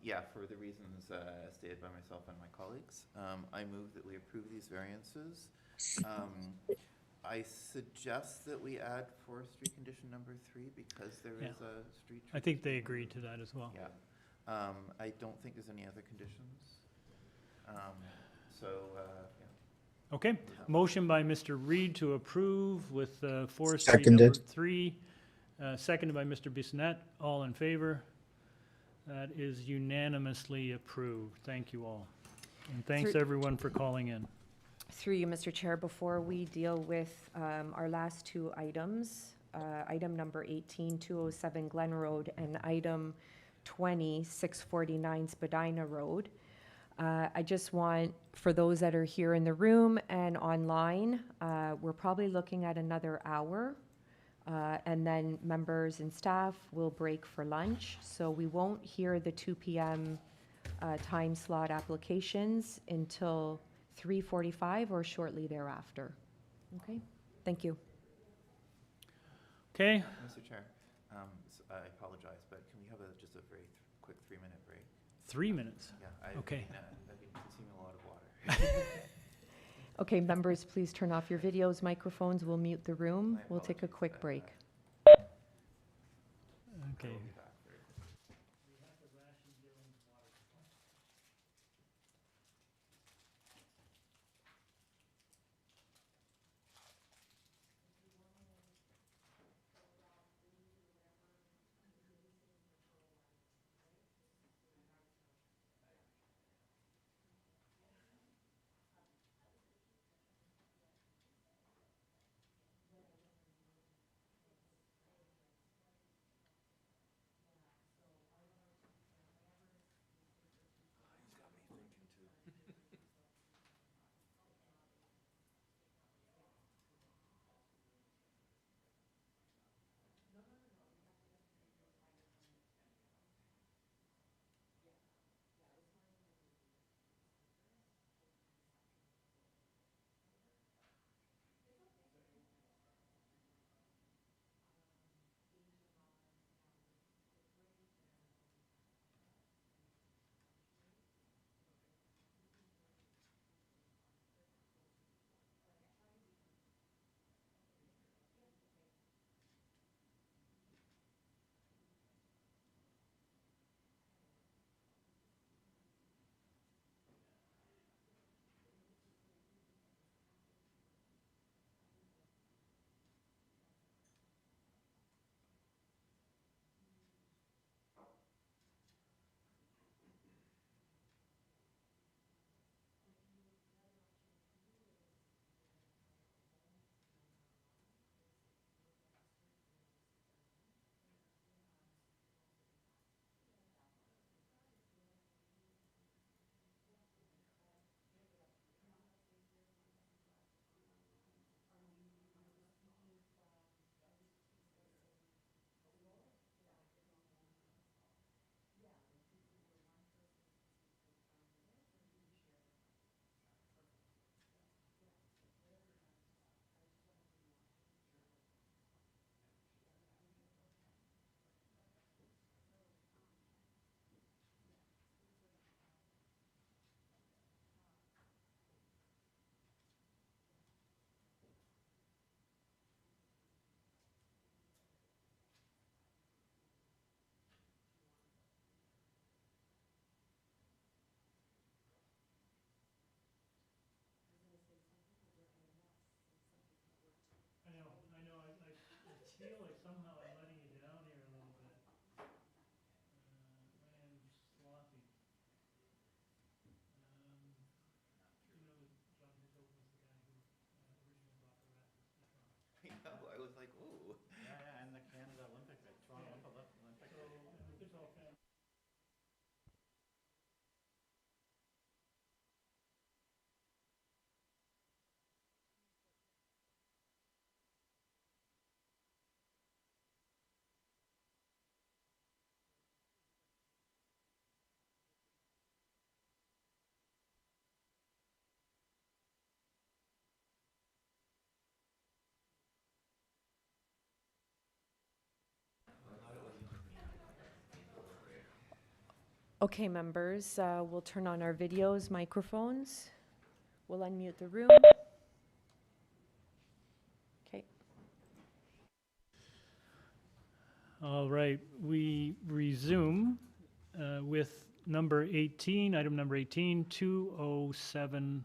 Yeah, for the reasons stated by myself and my colleagues, I move that we approve these variances. I suggest that we add forestry condition number 3 because there is a street. I think they agreed to that as well. Yeah. I don't think there's any other conditions. Yeah. Okay. Motion by Mr. Reid to approve with forestry number 3. Seconded by Mr. Bissonnette. All in favor? That is unanimously approved. Thank you all. And thanks everyone for calling in. Through you, Mr. Chair, before we deal with our last 2 items, item number 18, 207 Glen Road, and item 20, 649 Spadina Road, I just want, for those that are here in the room and online, we're probably looking at another hour. And then members and staff will break for lunch. So we won't hear the 2 p.m. Time slot applications until 3:45 or shortly thereafter. Okay, thank you. Okay. Mr. Chair, I apologize, but can we have just a very quick 3-minute break? 3 minutes? Yeah. Okay. I've been consuming a lot of water. Okay, members, please turn off your videos, microphones. We'll mute the room. We'll take a quick break. Okay. I feel like somehow I'm letting you down here a little bit. Ryan Sloppy. You know, John Hickel was the guy who originally brought the Raptors to Toronto. I know, I was like, ooh. Yeah, and the Canada Olympic, Toronto Olympic. So, and the Fitzgerald family. Okay, members, we'll turn on our videos, microphones. We'll unmute the room. Okay. All right, we resume with number 18, item number 18, 207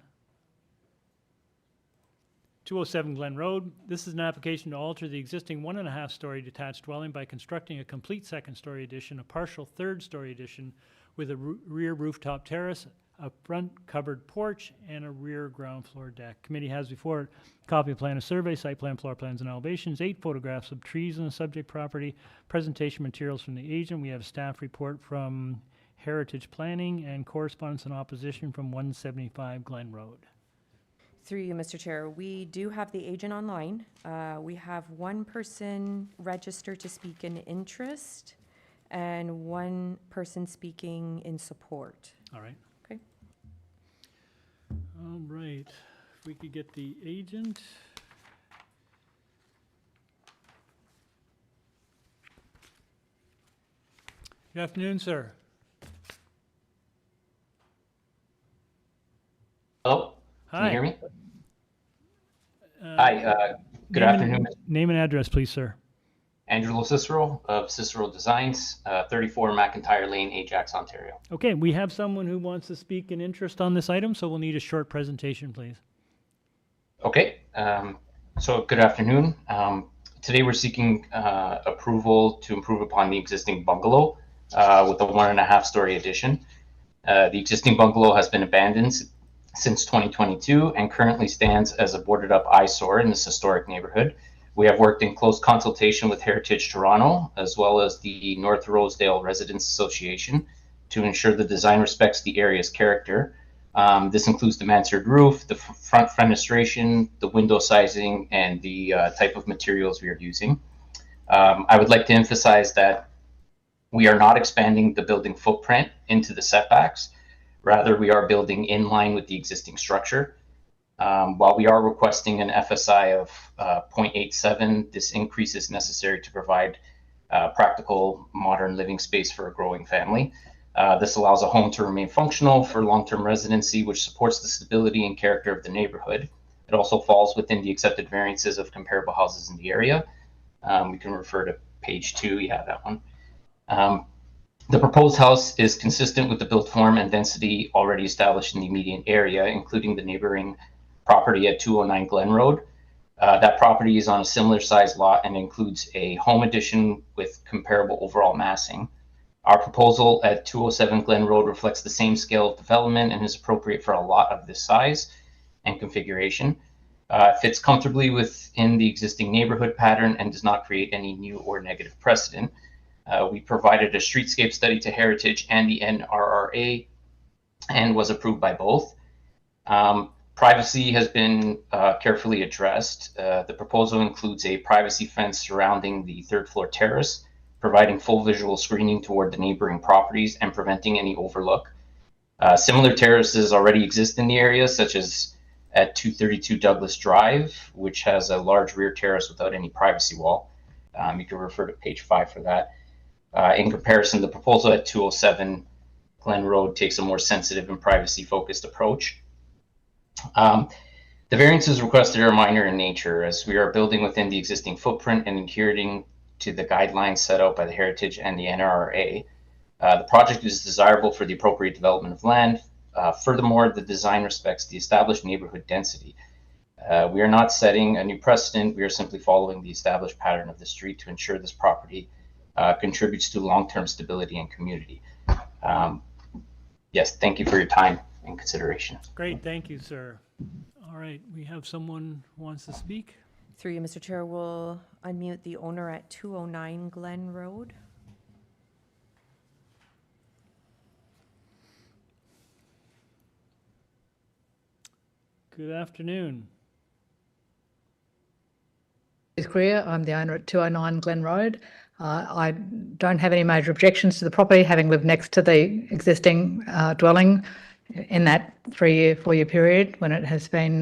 Glen Road. This is an application to alter the existing 1.5-story detached dwelling by constructing a complete second-story addition, a partial third-story addition with a rear rooftop terrace, a front covered porch, and a rear ground floor deck. Committee has before it a copy of plan of survey, site plan, floor plans, and elevations, 8 photographs of trees on the subject property, presentation materials from the agent. We have staff report from Heritage Planning and correspondence in opposition from 175 Glen Road. Through you, Mr. Chair, we do have the agent online. We have one person registered to speak in interest and one person speaking in support. All right. Okay. All right. If we could get the agent. Good afternoon, sir. Hello? Hi. Can you hear me? Hi, good afternoon. Name and address, please, sir. Angelo Cicero of Cicero Designs, 34 McIntyre Lane, Ajax, Ontario. Okay, we have someone who wants to speak in interest on this item, so we'll need a short presentation, please. Okay, so good afternoon. Today we're seeking approval to improve upon the existing bungalow with a 1.5-story addition. The existing bungalow has been abandoned since 2022 and currently stands as a boarded up eyesore in this historic neighborhood. We have worked in close consultation with Heritage Toronto as well as the North Rosedale Residents Association to ensure the design respects the area's character. This includes the mansard roof, the front fenestration, the window sizing, and the type of materials we are using. I would like to emphasize that we are not expanding the building footprint into the setbacks. Rather, we are building in line with the existing structure. While we are requesting an FSI of 0.87, this increase is necessary to provide practical, modern living space for a growing family. This allows a home to remain functional for long-term residency, which supports the stability and character of the neighborhood. It also falls within the accepted variances of comparable houses in the area. We can refer to page 2, you have that one. The proposed house is consistent with the built form and density already established in the immediate area, including the neighboring property at 209 Glen Road. That property is on a similar size lot and includes a home addition with comparable overall massing. Our proposal at 207 Glen Road reflects the same scale of development and is appropriate for a lot of this size and configuration. Fits comfortably within the existing neighborhood pattern and does not create any new or negative precedent. We provided a streetscape study to Heritage and the NRRA and was approved by both. Privacy has been carefully addressed. The proposal includes a privacy fence surrounding the third floor terrace, providing full visual screening toward the neighboring properties and preventing any overlook. Similar terraces already exist in the area, such as at 232 Douglas Drive, which has a large rear terrace without any privacy wall. You can refer to page 5 for that. In comparison, the proposal at 207 Glen Road takes a more sensitive and privacy-focused approach. The variances requested are minor in nature, as we are building within the existing footprint and adhering to the guidelines set out by the Heritage and the NRRA. The project is desirable for the appropriate development of land. Furthermore, the design respects the established neighborhood density. We are not setting a new precedent. We are simply following the established pattern of the street to ensure this property contributes to long-term stability and community. Yes, thank you for your time and consideration. Great, thank you, sir. All right, we have someone who wants to speak. Through you, Mr. Chair, we'll unmute the owner at 209 Glen Road. Good afternoon. Greer. I'm the owner at 209 Glen Road. I don't have any major objections to the property, having lived next to the existing dwelling in that 4-year period when it has been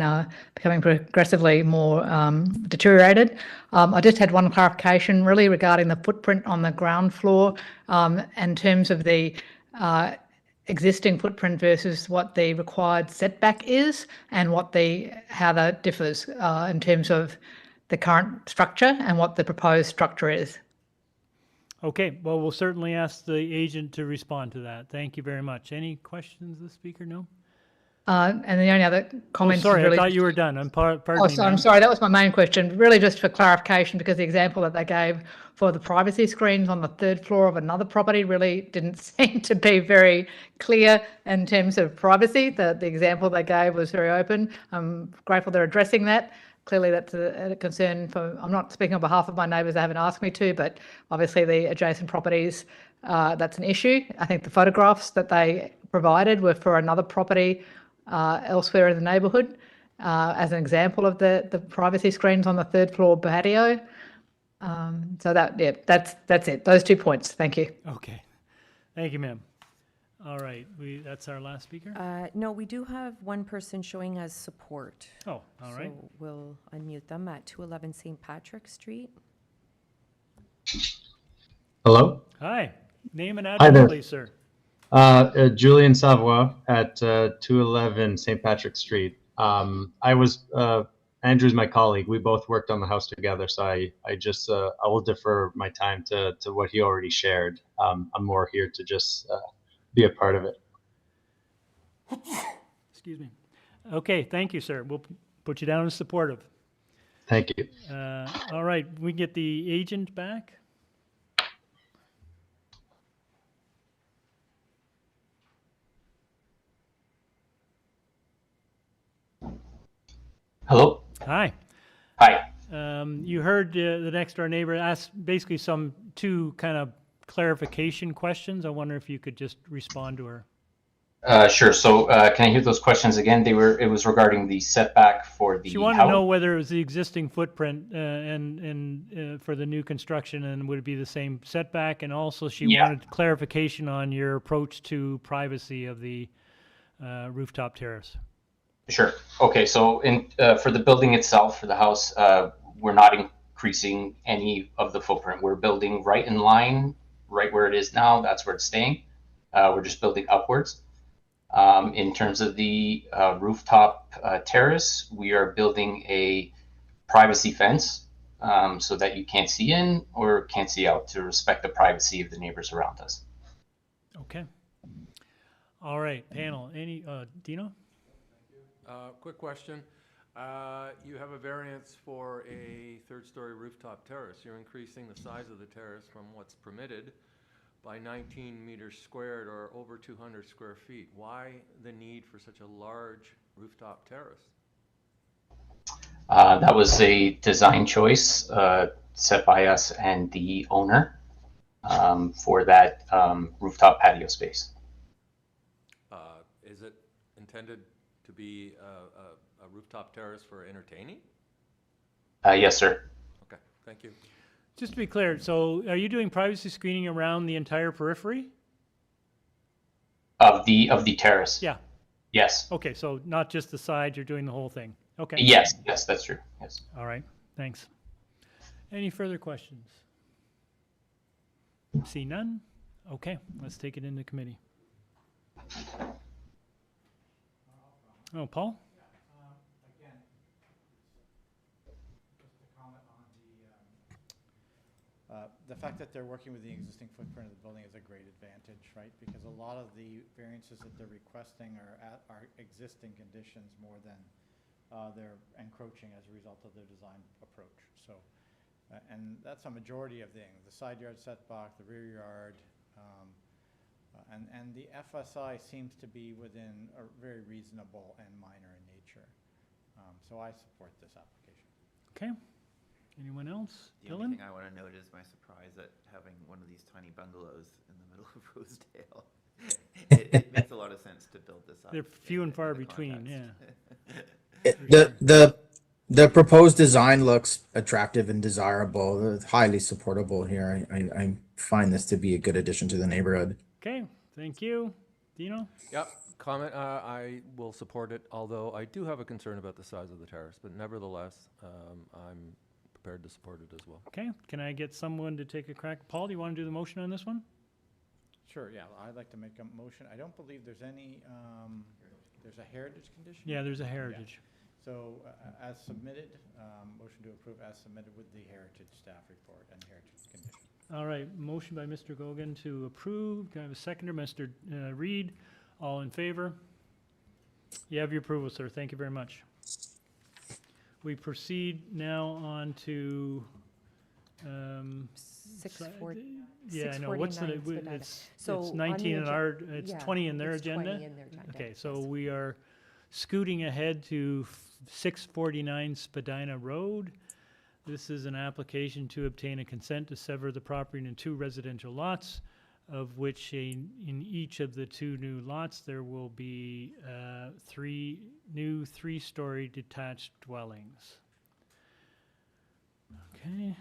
becoming progressively more deteriorated. I just had one clarification really regarding the footprint on the ground floor in terms of the existing footprint versus what the required setback is and how that differs in terms of the current structure and what the proposed structure is. Okay, well, we'll certainly ask the agent to respond to that. Thank you very much. Any questions, the speaker? No? And the only other comments. Sorry, really, I thought you were done. Pardon me, I'm sorry, that was my main question. Really just for clarification, because the example that they gave for the privacy screens on the third floor of another property really didn't seem to be very clear in terms of privacy. The example they gave was very open. I'm grateful they're addressing that. Clearly that's a concern for, I'm not speaking on behalf of my neighbours, they haven't asked me to, but obviously the adjacent properties, that's an issue. I think the photographs that they provided were for another property elsewhere in the neighbourhood as an example of the privacy screens on the third floor patio. So that's it. Those 2 points. Thank you. Okay. Thank you, ma'am. All right, that's our last speaker? No, we do have one person showing as support. Oh, all right. So we'll unmute them at 211 St. Patrick Street. Hello? Hi. Name and Hi address, there. please, sir. Julian Savoy at 211 St. Patrick Street. Andrew's my colleague. We both worked on the house together, so I will defer my time to what he already shared. I'm more here to just be a part of it. Excuse me. Okay, thank you, sir. We'll put you down as supportive. Thank you. All right, we get the agent back. Hello. Hi. Hi. You heard the next door neighbor ask basically two kind of clarification questions. I wonder if you could just respond to her. Sure. So can I hear those questions again? It was regarding the setback for the She wanted house. to know whether it was the existing footprint and for the new construction, and would it be the same setback? And also she wanted clarification on your approach to privacy of the rooftop terrace. Sure. Okay. So for the building itself, for the house, we're not increasing any of the footprint. We're building right in line, right where it is now. That's where it's staying. We're just building upwards. In terms of the rooftop terrace, we are building a privacy fence so that you can't see in or can't see out, to respect the privacy of the neighbors around us. Okay. All right, panel. Dino? Quick question. You have a variance for a third-story rooftop terrace. You're increasing the size of the terrace from what's permitted by 19 meters squared, or over 200 square feet. Why the need for such a large rooftop terrace? That was a design choice set by us and the owner for that rooftop patio space. Is it intended to be a rooftop terrace for entertaining? Yes, sir. Okay, thank you. Just to be clear, so are you doing privacy screening around the entire periphery? Of the terrace? Yeah. Yes. Okay, so not just the side, you're doing the whole thing. Okay. Yes, that's true. Yes. All right, thanks. Any further questions? See none? Okay, let's take it into committee. Oh, Paul? The fact that they're working with the existing footprint of the building is a great advantage, right? Because a lot of the variances that they're requesting are existing conditions more than they're encroaching as a result of their design approach. So, and that's a majority of things: the side yard setback, the rear yard, and the FSI seems to be within a very reasonable and minor in nature. So I support this application. Okay. Anyone else? The only thing I want to note is my surprise at having one of these tiny bungalows in the middle of Rosedale. It makes a lot of sense to build this up. They're few and far between, yeah. The proposed design looks attractive and desirable, highly supportable here. I find this to be a good addition to the neighborhood. Okay, thank you. Dino? Yep, comment. I will support it, although I do have a concern about the size of the terrace, but nevertheless, I'm prepared to support it as well. Okay, can I get someone to take a crack? Paul, do you want to do the motion on this one? Sure, yeah, I'd like to make a motion. I don't believe there's any, there's a heritage condition? Yeah, there's a heritage. Yeah. So as submitted, motion to approve as submitted with the heritage staff report and heritage condition. All right, motion by Mr. Gogan to approve. Can I have a seconder? Mr. Reed, all in favor? You have your approval, sir. Thank you very much. We proceed now on to 640. Yeah, I know. What's the? It's 19 in our. It's 20 in their agenda. 20 in their agenda. Okay, so we are scooting ahead to 649 Spadina Road. This is an application to obtain a consent to sever the property into 2 residential lots, of which in each of the 2 new lots there will be 3 new 3-story detached dwellings. Okay.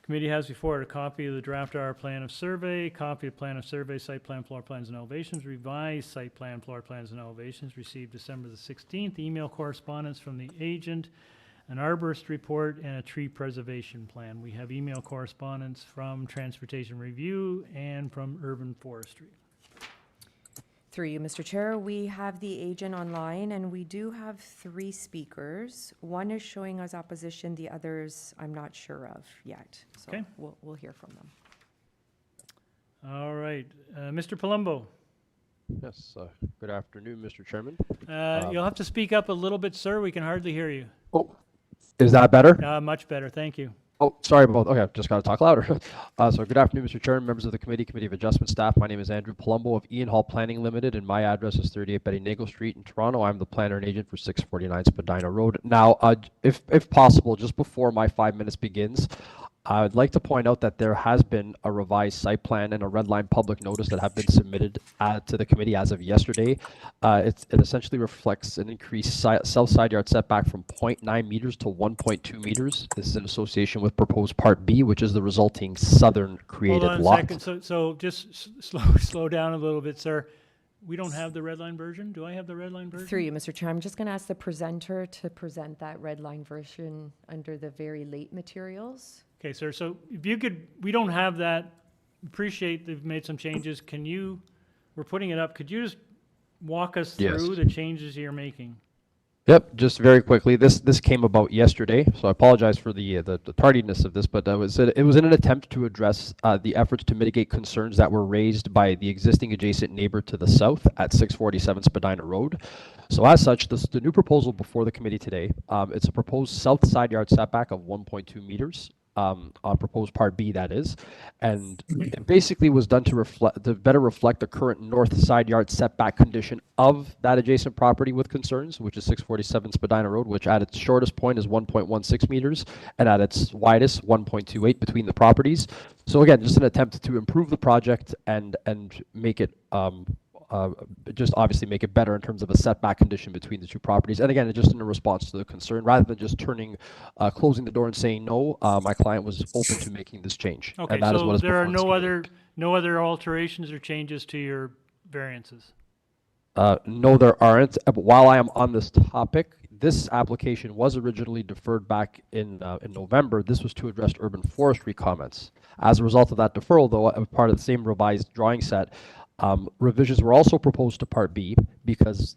Committee has before it a copy of the draft R plan of survey, copy of plan of survey, site plan, floor plans, and elevations, revised site plan, floor plans, and elevations received December the 16th, email correspondence from the agent an arborist report, and a tree preservation plan. We have email correspondence from Transportation Review and from Urban Forestry. Through you, Mr. Chair, we have the agent online, and we do have 3 speakers. One is showing us opposition, the others I'm not sure of yet. So Okay. we'll hear from them. All right, Mr. Palumbo. Yes, good afternoon, Mr. Chairman. You'll have to speak up a little bit, sir. We can hardly hear you. Oh, is that better? Much better, thank you. Oh, sorry about, okay, just got to talk louder. So good afternoon, Mr. Chairman, members of the Committee of Adjustment staff. My name is Andrew Palumbo of Ian Hall Planning Limited, and my address is 38 Betty Nagle Street in Toronto. I'm the planner and agent for 649 Spadina Road. Now, if possible, just before my 5 minutes begins, I'd like to point out that there has been a revised site plan and a red line public notice that have been submitted to the committee as of yesterday. It essentially reflects an increased south side yard setback from 0.9 meters to 1.2 meters. This is in association with proposed Part B, which is the resulting southern created Hold on lot. a second. So just slow down a little bit, sir. We don't have the red line version. Do I have the red line version? Through you, Mr. Chair, I'm just going to ask the presenter to present that red line version under the very late materials. Okay, sir. So if you could, we don't have that. Appreciate they've made some changes. Can you, we're putting it up. Could you just walk us through the changes you're making? Yep, just very quickly. This came about yesterday, so I apologize for the tardiness of this, but it was in an attempt to address the efforts to mitigate concerns that were raised by the existing adjacent neighbor to the south at 647 Spadina Road. So as such, the new proposal before the committee today, it's a proposed south side yard setback of 1.2 meters. On proposed Part B, that is, and it basically was done to better reflect the current north side yard setback condition of that adjacent property with concerns, which is 647 Spadina Road, which at its shortest point is 1.16 meters, and at its widest 1.28 between the properties. So again, just an attempt to improve the project and make it just obviously make it better in terms of a setback condition between the two properties. And again, just in a response to the concern, rather than just closing the door and saying no, my client was open to making this change. Okay, and that is so what is there are before no other alterations or changes to your variances? No, there aren't. But while I am on this topic, this application was originally deferred back in November. This was to address urban forestry comments. As a result of that deferral, though, as part of the same revised drawing set, revisions were also proposed to Part B because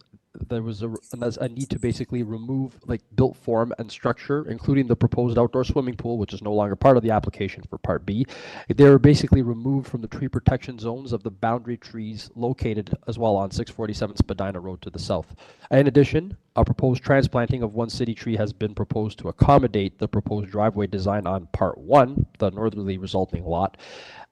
there was a need to basically remove built form and structure, including the proposed outdoor swimming pool, which is no longer part of the application for Part B. They were basically removed from the tree protection zones of the boundary trees located as well on 647 Spadina Road to the south. In addition, a proposed transplanting of one city tree has been proposed to accommodate the proposed driveway design on Part 1, the northerly resulting lot,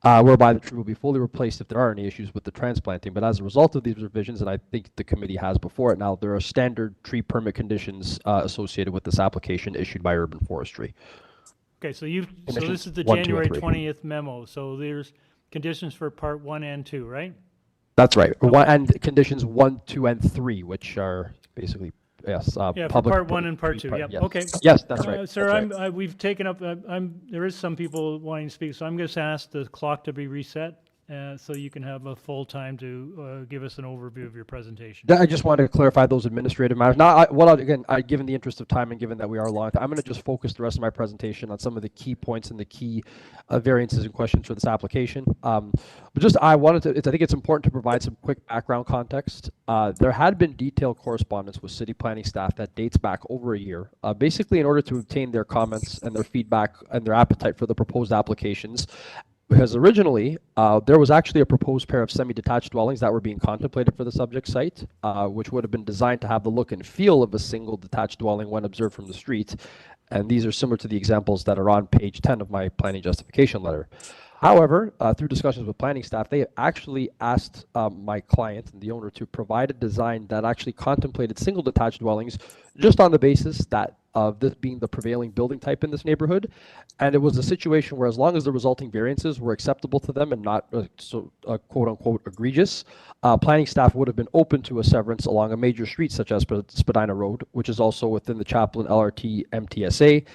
whereby the tree will be fully replaced if there are any issues with the transplanting. But as a result of these revisions, and I think the committee has before it now, there are standard tree permit conditions associated with this application issued by Urban Forestry. Okay, so this is the January 20th memo. So there's conditions for Part 1 and 2, right? That's right. And conditions 1, 2, and 3, which are basically yes. Yeah, public, for Part 1 and Part 2. Yep. Yes. Okay. Yes, that's right. Sir, that's right. we've taken up. There is some people wanting to speak, so I'm going to ask the clock to be reset, so you can have a full time to give us an overview of your presentation. I just wanted to clarify those administrative matters. Now, given the interest of time and given that we are long, I'm going to just focus the rest of my presentation on some of the key points and the key variances and questions for this application. But I think it's important to provide some quick background context. There had been detailed correspondence with city planning staff that dates back over a year, basically in order to obtain their comments and their feedback and their appetite for the proposed applications. Because originally, there was actually a proposed pair of semi-detached dwellings that were being contemplated for the subject site, which would have been designed to have the look and feel of a single detached dwelling when observed from the street. And these are similar to the examples that are on page 10 of my planning justification letter. However, through discussions with planning staff, they actually asked my client and the owner to provide a design that actually contemplated single detached dwellings just on the basis that of this being the prevailing building type in this neighborhood. And it was a situation where as long as the resulting variances were acceptable to them and not quote unquote egregious, planning staff would have been open to a severance along a major street such as Spadina Road, which is also within the Chaplin LRT MTSA,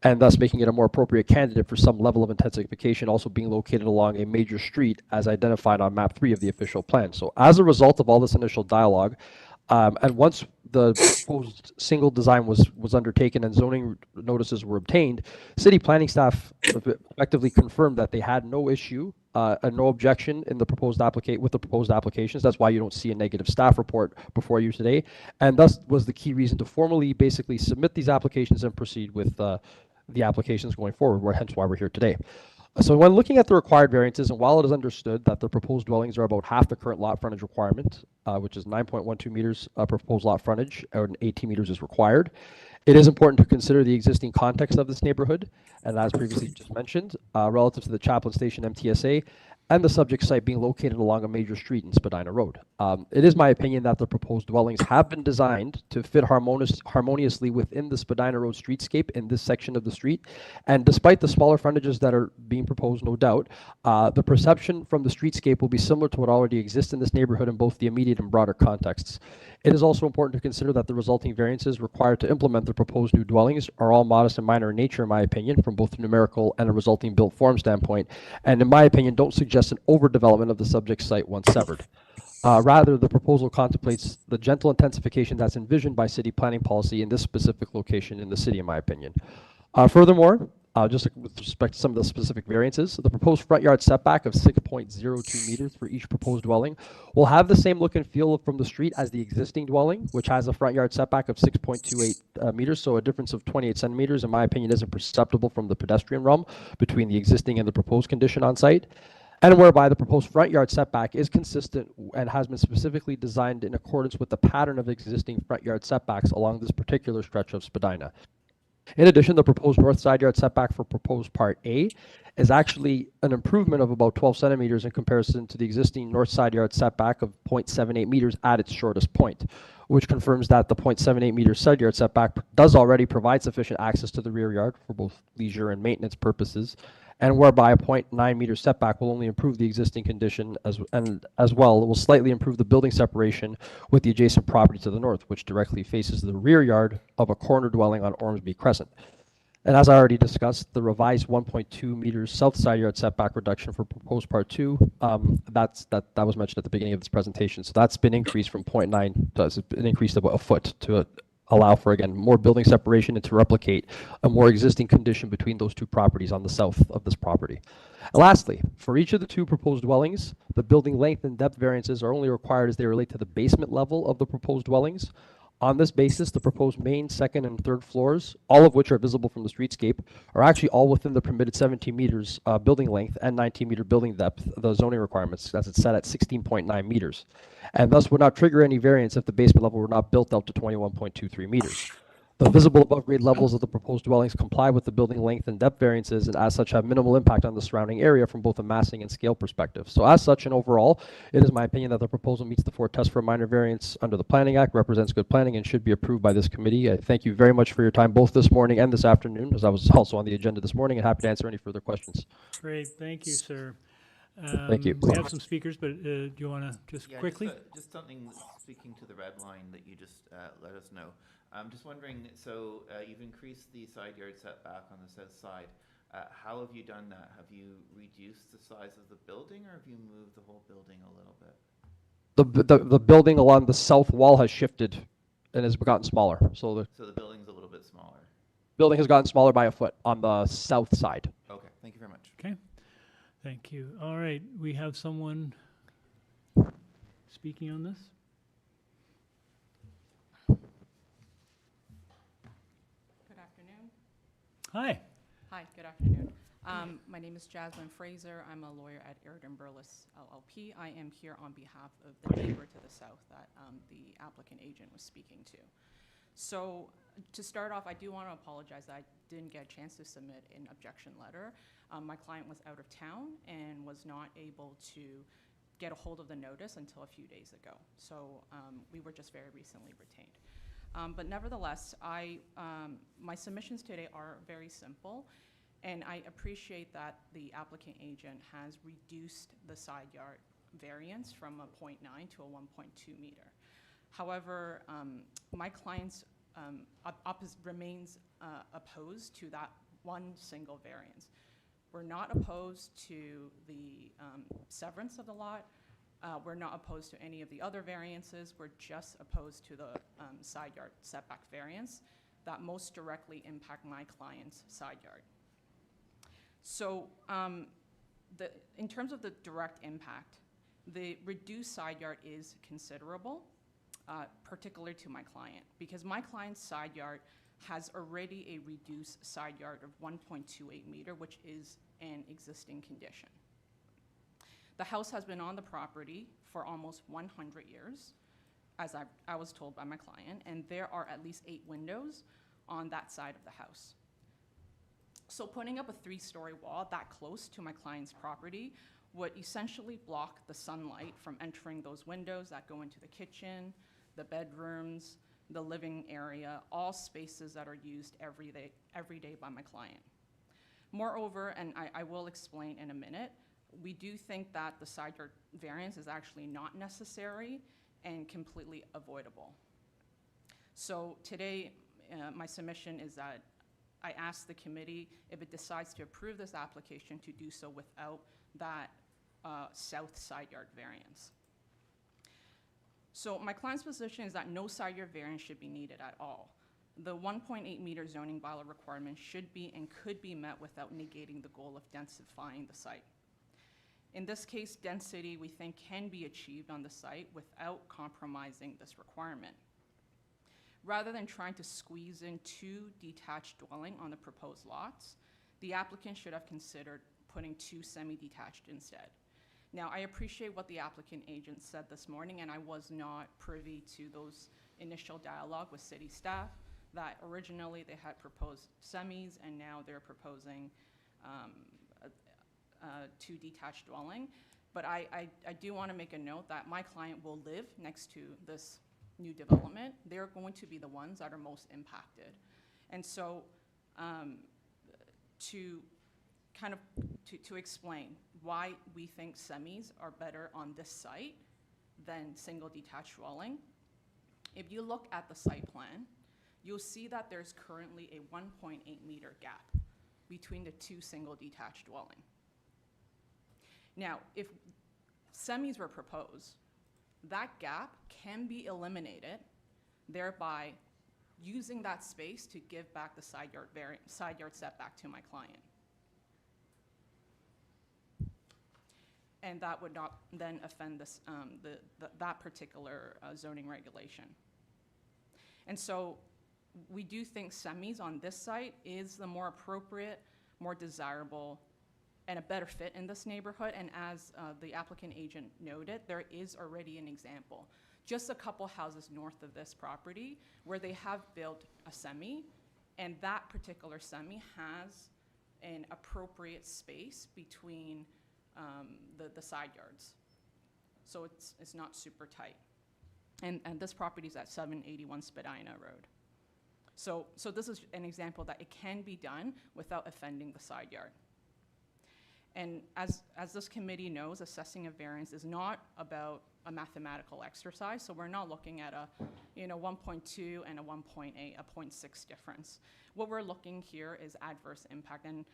and thus making it a more appropriate candidate for some level of intensification also being located along a major street as identified on map 3 of the official plan. So as a result of all this initial dialogue, And once the proposed single design was undertaken and zoning notices were obtained, city planning staff effectively confirmed that they had no issue and no objection in the proposed with the proposed applications. That's why you don't see a negative staff report before you today, and thus was the key reason to formally basically submit these applications and proceed with the applications going forward, hence why we're here today. So when looking at the required variances, and while it is understood that the proposed dwellings are about half the current lot frontage requirement, which is 9.12 meters proposed lot frontage, and 18 meters is required, it is important to consider the existing context of this neighborhood, and as previously just mentioned, relative to the Chaplin Station MTSA, and the subject site being located along a major street in Spadina Road. It is my opinion that the proposed dwellings have been designed to fit harmoniously within the Spadina Road streetscape in this section of the street. And despite the smaller frontages that are being proposed, no doubt, the perception from the streetscape will be similar to what already exists in this neighborhood in both the immediate and broader contexts. It is also important to consider that the resulting variances required to implement the proposed new dwellings are all modest and minor in nature, in my opinion, from both a numerical and a resulting built form standpoint, and in my opinion, don't suggest an overdevelopment of the subject site once severed. Rather, the proposal contemplates the gentle intensification that's envisioned by city planning policy in this specific location in the city, in my opinion. Furthermore, just with respect to some of the specific variances, the proposed front yard setback of 6.02 meters for each proposed dwelling will have the same look and feel from the street as the existing dwelling, which has a front yard setback of 6.28 meters, so a difference of 28 centimeters, in my opinion, isn't perceptible from the pedestrian realm between the existing and the proposed condition on site, and whereby the proposed front yard setback is consistent and has been specifically designed in accordance with the pattern of existing front yard setbacks along this particular stretch of Spadina. In addition, the proposed north side yard setback for proposed Part A is actually an improvement of about 12 centimeters in comparison to the existing north side yard setback of 0.78 meters at its shortest point, which confirms that the 0.78 meter side yard setback does already provide sufficient access to the rear yard for both leisure and maintenance purposes, and whereby a 0.9 meter setback will only improve the existing condition as well. It will slightly improve the building separation with the adjacent property to the north, which directly faces the rear yard of a corner dwelling on Ormsby Crescent. And as I already discussed, the revised 1.2 meters south side yard setback reduction for proposed Part 2, that was mentioned at the beginning of this presentation. So that's been increased from 0.9, it's been increased about a foot to allow for, again, more building separation and to replicate a more existing condition between those two properties on the south of this property. And lastly, for each of the two proposed dwellings, the building length and depth variances are only required as they relate to the basement level of the proposed dwellings. On this basis, the proposed main, second, and third floors, all of which are visible from the streetscape, are actually all within the permitted 17 meters building length and 19 meter building depth, the zoning requirements, as it's set at 16.9 meters. And thus would not trigger any variance if the basement level were not built out to 21.23 meters. The visible above grade levels of the proposed dwellings comply with the building length and depth variances, and as such have minimal impact on the surrounding area from both a massing and scale perspective. So as such, and overall, it is my opinion that the proposal meets the 4 tests for a minor variance under the Planning Act, represents good planning, and should be approved by this committee. I thank you very much for your time both this morning and this afternoon, as I was also on the agenda this morning, and happy to answer any further questions. Great, thank you, sir. Thank you. We have some speakers, but do you want to just quickly? Just something speaking to the red line that you just let us know. I'm just wondering, so you've increased the side yard setback on the south side. How have you done that? Have you reduced the size of the building, or have you moved the whole building a little bit? The building along the south wall has shifted and has gotten smaller. So the building's a little bit smaller. Building has gotten smaller by a foot on the south side. Okay, thank you very much. Okay, thank you. All right, we have someone speaking on this. Hi. Hi, good afternoon. My name is Jasmine Fraser. I'm a lawyer at Airden Burles LLP. I am here on behalf of the neighbor to the south that the applicant agent was speaking to. So to start off, I do want to apologize that I didn't get a chance to submit an objection letter. My client was out of town and was not able to get a hold of the notice until a few days ago. So we were just very recently retained. But nevertheless, my submissions today are very simple, and I appreciate that the applicant agent has reduced the side yard variance from a 0.9 to a 1.2 meter. However, my client remains opposed to that one single variance. We're not opposed to the severance of the lot. We're not opposed to any of the other variances. We're just opposed to the side yard setback variance that most directly impact my client's side yard. So in terms of the direct impact, the reduced side yard is considerable, particularly to my client, because my client's side yard has already a reduced side yard of 1.28 meter, which is an existing condition. The house has been on the property for almost 100 years, as I was told by my client, and there are at least 8 windows on that side of the house. So putting up a 3-story wall that close to my client's property would essentially block the sunlight from entering those windows that go into the kitchen, the bedrooms, the living area, all spaces that are used every day by my client. Moreover, and I will explain in a minute, we do think that the side yard variance is actually not necessary and completely avoidable. So today, my submission is that I ask the committee, if it decides to approve this application, to do so without that south side yard variance. So my client's position is that no side yard variance should be needed at all. The 1.8 meter zoning bylaw requirement should be and could be met without negating the goal of densifying the site. In this case, density, we think, can be achieved on the site without compromising this requirement. Rather than trying to squeeze in 2 detached dwelling on the proposed lots, the applicant should have considered putting 2 semi-detached instead. Now, I appreciate what the applicant agent said this morning, and I was not privy to those initial dialogue with city staff, that originally they had proposed semis, and now they're proposing 2 detached dwelling. But I do want to make a note that my client will live next to this new development. They're going to be the ones that are most impacted. And so to explain why we think semis are better on this site than single detached dwelling, if you look at the site plan, you'll see that there's currently a 1.8 meter gap between the 2 single detached dwelling. Now, if semis were proposed, that gap can be eliminated, thereby using that space to give back the side yard setback to my client. And that would not then offend this, that particular zoning regulation. And so we do think semis on this site is the more appropriate, more desirable, and a better fit in this neighborhood. And as the applicant agent noted, there is already an example, just a couple houses north of this property, where they have built a semi, and that particular semi has an appropriate space between the side yards. So it's not super tight. And this property is at 781 Spadina Road. So this is an example that it can be done without offending the side yard. And as this committee knows, assessing a variance is not about a mathematical exercise. So we're not looking at a 1.2 and a 1.8, a 0.6 difference. What we're looking here is adverse impact, and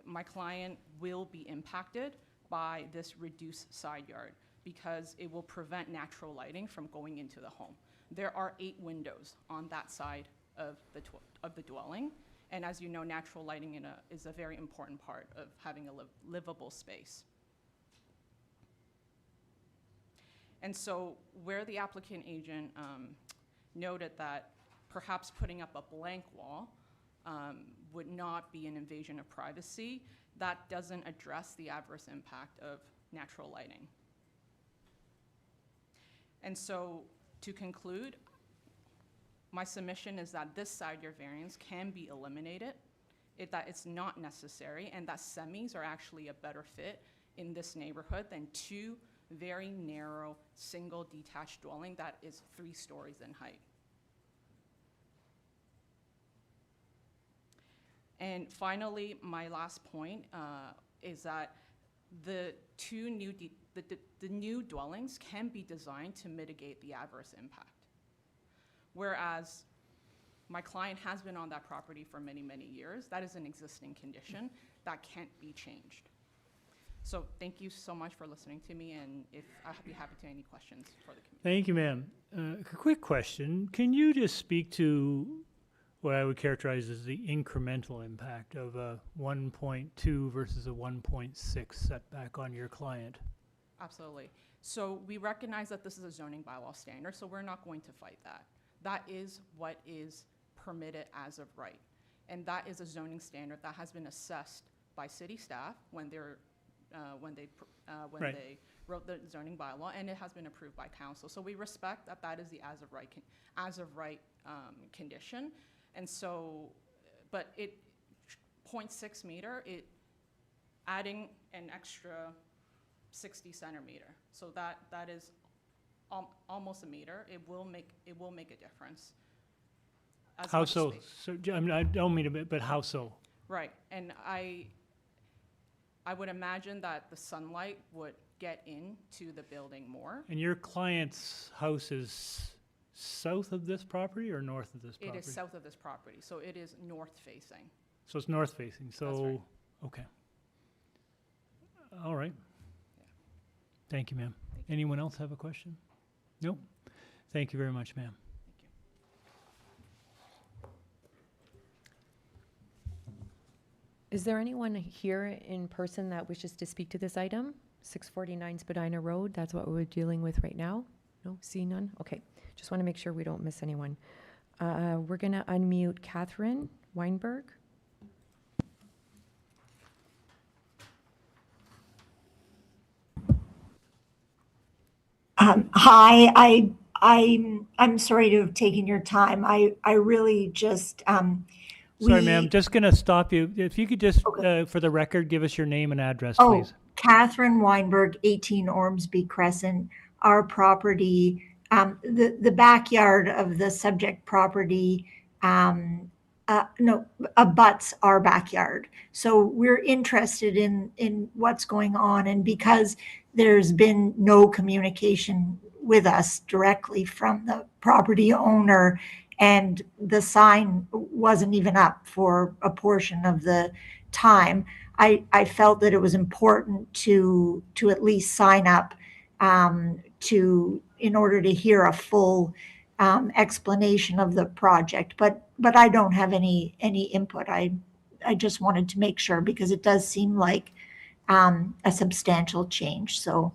my client will be impacted by this reduced side yard because it will prevent natural lighting from going into the home. There are 8 windows on that side of the dwelling. And as you know, natural lighting is a very important part of having a livable space. And so where the applicant agent noted that perhaps putting up a blank wall would not be an invasion of privacy, that doesn't address the adverse impact of natural lighting. And so to conclude, my submission is that this side yard variance can be eliminated, that it's not necessary, and that semis are actually a better fit in this neighborhood than 2 very narrow single detached dwelling that is 3 stories in height. And finally, my last point is that the new dwellings can be designed to mitigate the adverse impact. Whereas my client has been on that property for many, many years. That is an existing condition that can't be changed. So thank you so much for listening to me, and if I'll be happy to any questions for the community. Thank you, ma'am. A quick question. Can you just speak to what I would characterize as the incremental impact of a 1.2 versus a 1.6 setback on your client? Absolutely. So we recognize that this is a zoning bylaw standard, so we're not going to fight that. That is what is permitted as of right. And that is a zoning standard that has been assessed by city staff when they're Right. they wrote the zoning bylaw, and it has been approved by council. So we respect that that is the as of right condition. And so, but 0.6 meter, adding an extra 60 centimeter. So that is almost a meter. It will make a difference. How so? So I mean, I don't mean a bit, but how so? Right, and I would imagine that the sunlight would get into the building more. And your client's house is south of this property or north of this property? It is south of this property, so it is north facing. So it's north facing. So, That's right. Okay. All right. Thank you, ma'am. Anyone else have a question? Nope. Thank you very much, ma'am. Is there anyone here in person that wishes to speak to this item? 649 Spadina Road, that's what we're dealing with right now? No, see none? Okay, just want to make sure we don't miss anyone. We're going to unmute Catherine Weinberg. Hi, I'm sorry to have taken your time. I really just Sorry, ma'am, just going to stop you. If you could just, for the record, give us your name and address, Oh, please. Catherine Weinberg, 18 Ormsby Crescent. Our property, the backyard of the subject property, abuts our backyard. So we're interested in what's going on. And because there's been no communication with us directly from the property owner, and the sign wasn't even up for a portion of the time, I felt that it was important to at least sign up in order to hear a full explanation of the project. But I don't have any input. I just wanted to make sure, because it does seem like a substantial change. So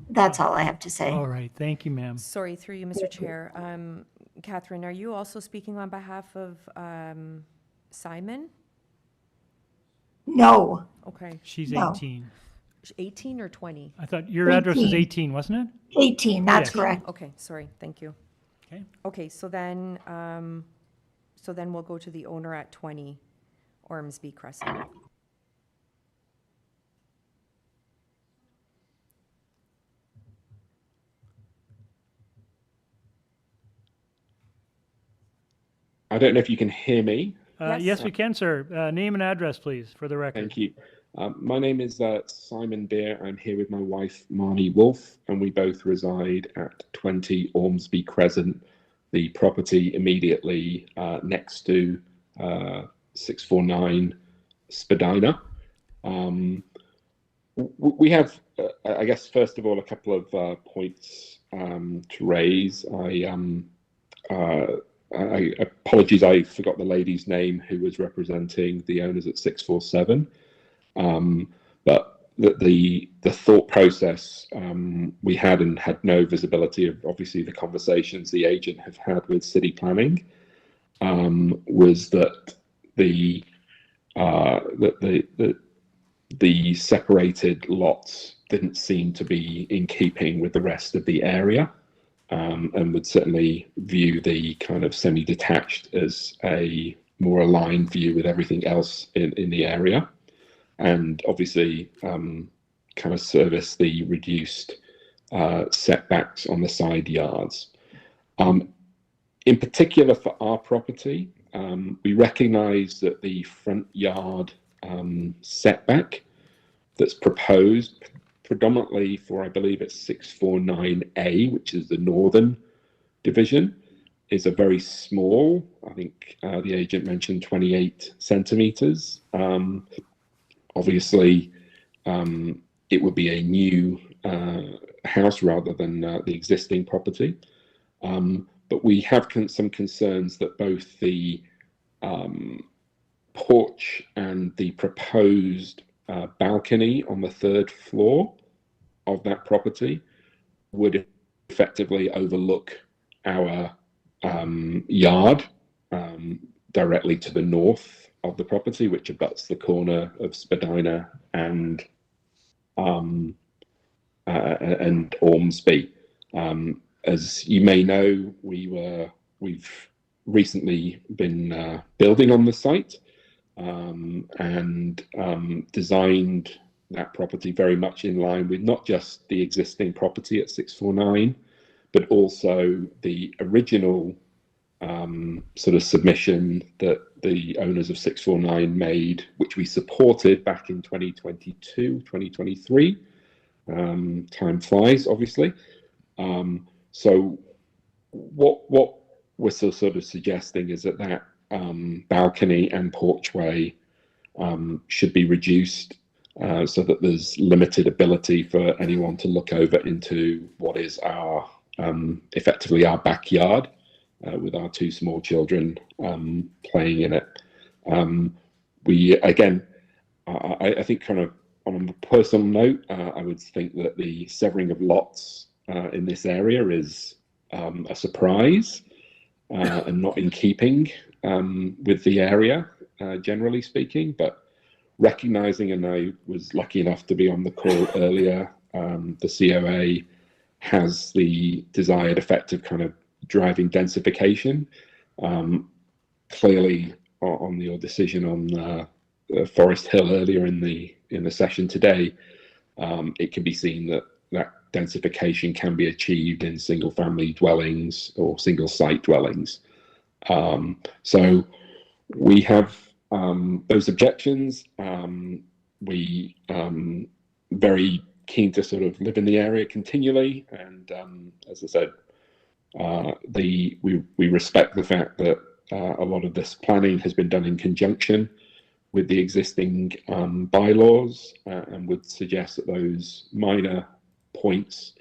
that's all I have to say. All right, thank you, ma'am. Sorry, through you, Mr. Chair. Catherine, are you also speaking on behalf of Simon? No. Okay. She's No. 18. 18 or 20? I thought your address was 18. 18, wasn't it? 18, that's Yes. correct. Okay, sorry, thank you. Okay. Okay, so then we'll go to the owner at 20 Ormsby Crescent. I don't know if you can hear me. Yes, we can, sir. Name and address, please, for the record. Thank you. My name is Simon Beer. I'm here with my wife, Marnie Wolf, and we both reside at 20 Ormsby Crescent, the property immediately next to 649 Spadina. We have, I guess, first of all, a couple of points to raise. I apologies, I forgot the lady's name who was representing the owners at 647. But the thought process we had, and had no visibility of obviously the conversations the agent have had with city planning, was that the separated lots didn't seem to be in keeping with the rest of the area. And would certainly view the kind of semi-detached as a more aligned view with everything else in the area, and obviously kind of service the reduced setbacks on the side yards. In particular for our property, we recognise that the front yard setback that's proposed, predominantly for, I believe it's 649A, which is the northern division, is a very small, I think the agent mentioned 28 centimetres. Obviously, it would be a new house rather than the existing property. But we have some concerns that both the porch and the proposed balcony on the 3rd floor of that property would effectively overlook our yard directly to the north of the property, which abuts the corner of SPADINA and Ormsby. As you may know, we've recently been building on the site and designed that property very much in line with not just the existing property at 649, but also the original sort of submission that the owners of 649 made, which we supported back in 2022, 2023. Time flies, obviously. So what we're sort of suggesting is that balcony and porchway should be reduced so that there's limited ability for anyone to look over into what is our effectively our backyard with our 2 small children playing in it. We again, I think kind of on a personal note, I would think that the severing of lots in this area is a surprise and not in keeping with the area, generally speaking, but recognizing, and I was lucky enough to be on the call earlier, the COA has the desired effect of kind of driving densification. Clearly, on your decision on Forest Hill earlier in the session today, it can be seen that densification can be achieved in single-family dwellings or single-site dwellings. So we have those objections. We very keen to sort of live in the area continually, and as I said, we respect the fact that a lot of this planning has been done in conjunction with the existing bylaws, and would suggest that those minor points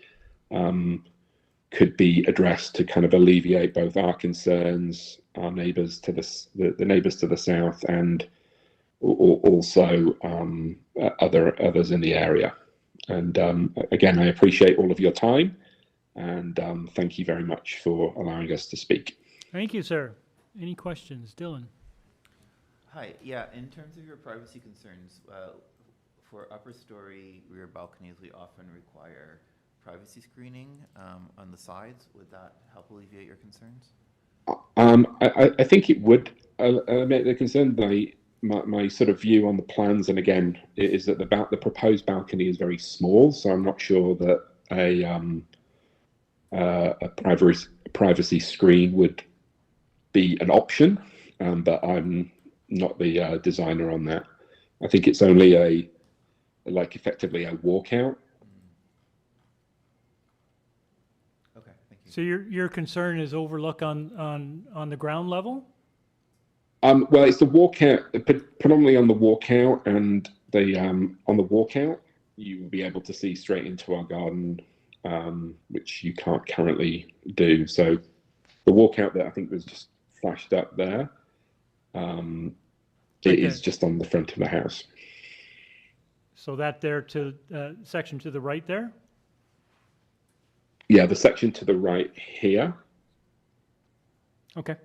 could be addressed to kind of alleviate both our concerns, our neighbours to the neighbours to the south, and also others in the area. And again, I appreciate all of your time, and thank you very much for allowing us to speak. Thank you, sir. Any questions? Dylan? Hi. Yeah, in terms of your privacy concerns, for upper story rear balconies, we often require privacy screening on the sides. Would that help alleviate your concerns? I think it would alleviate the concern. My sort of view on the plans, and again, is that the proposed balcony is very small, so I'm not sure that a privacy screen would be an option, but I'm not the designer on that. I think it's only effectively a walkout. Okay, thank you. So your concern is overlook on the ground level? Well, it's the walkout, predominantly on the walkout, and on the walkout, you will be able to see straight into our garden, which you can't currently do. So the walkout that I think was just flashed up there, it is just on the front of the house. So that there to section to the right there? Yeah, the section to the right here. Okay.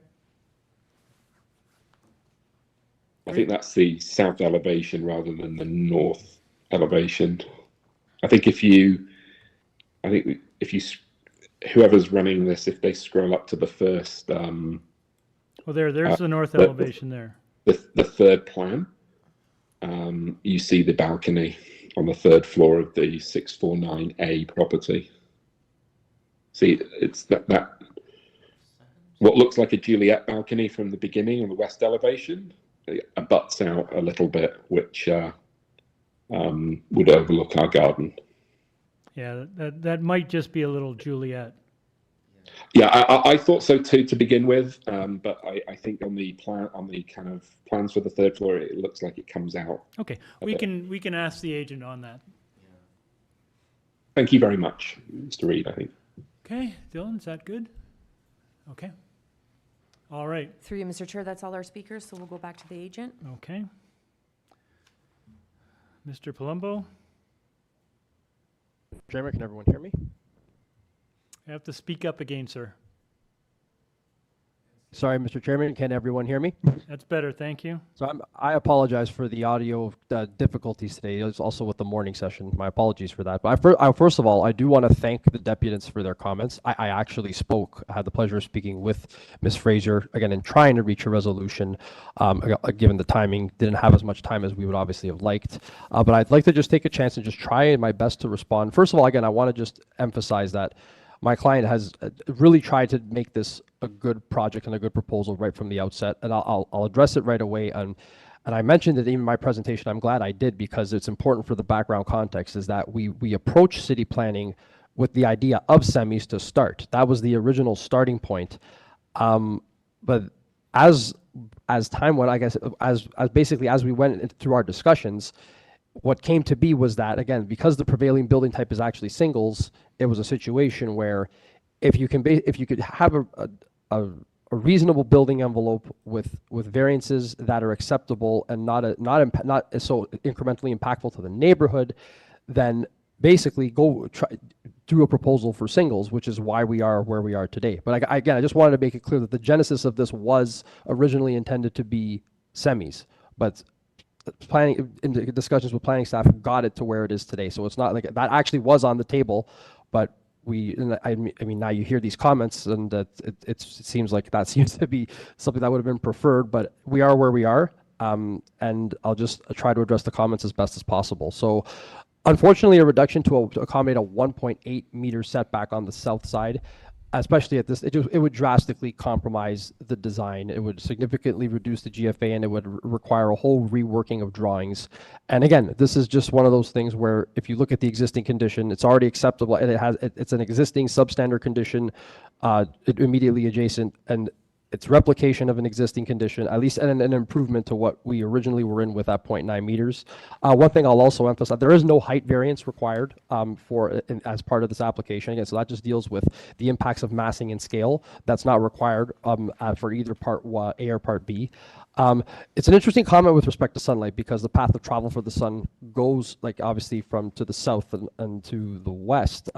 I think that's the south elevation rather than the north elevation. I think if you, whoever's running this, if they scroll up to the first, well, there's the north elevation there. The third plan, you see the balcony on the 3rd floor of the 649A property. See, it's that what looks like a Juliet balcony from the beginning on the west elevation. It abuts out a little bit, which would overlook our garden. Yeah, that might just be a little Juliet. Yeah, I thought so too to begin with, but I think on the plan, on the kind of plans for the third floor, it looks like it comes out. Okay, we can ask the agent on that. Thank you very much, Mr. Reid, I think. Okay, Dylan, is that good? Okay. All right. Through you, Mr. Chair, that's all our speakers, so we'll go back to the agent. Okay. Mr. Palumbo? Chairman, can everyone hear me? You have to speak up again, sir. Sorry, Mr. Chairman, can everyone hear me? That's better, thank you. So I apologize for the audio difficulties today. It was also with the morning session. My apologies for that. But first of all, I do want to thank the deputants for their comments. I actually spoke, I had the pleasure of speaking with Ms. Fraser, again, in trying to reach a resolution. Given the timing, didn't have as much time as we would obviously have liked. But I'd like to just take a chance and just try my best to respond. First of all, again, I want to just emphasize that my client has really tried to make this a good project and a good proposal right from the outset, and I'll address it right away. And I mentioned it in my presentation. I'm glad I did, because it's important for the background context, is that we approach city planning with the idea of semis to start. That was the original starting point. But as time went, I guess, as basically as we went through our discussions, what came to be was that, again, because the prevailing building type is actually singles, it was a situation where if you could have a reasonable building envelope with variances that are acceptable and not so incrementally impactful to the neighborhood, then basically do a proposal for singles, which is why we are where we are today. But again, I just wanted to make it clear that the genesis of this was originally intended to be semis, but planning, in the discussions with planning staff, got it to where it is today. So it's not like that actually was on the table, but I mean, now you hear these comments, and it seems like that seems to be something that would have been preferred, but we are where we are, and I'll just try to address the comments as best as possible. So unfortunately, a reduction to accommodate a 1.8 meter setback on the south side, especially at this, it would drastically compromise the design. It would significantly reduce the GFA, and it would require a whole reworking of drawings. And again, this is just one of those things where if you look at the existing condition, it's already acceptable, and it's an existing substandard condition, immediately adjacent, and it's replication of an existing condition, at least an improvement to what we originally were in with that 0.9 meters. One thing I'll also emphasize, there is no height variance required as part of this application. Again, so that just deals with the impacts of massing and scale. That's not required for either Part A or Part B. It's an interesting comment with respect to sunlight, because the path of travel for the sun goes, like, obviously from to the south and to the west.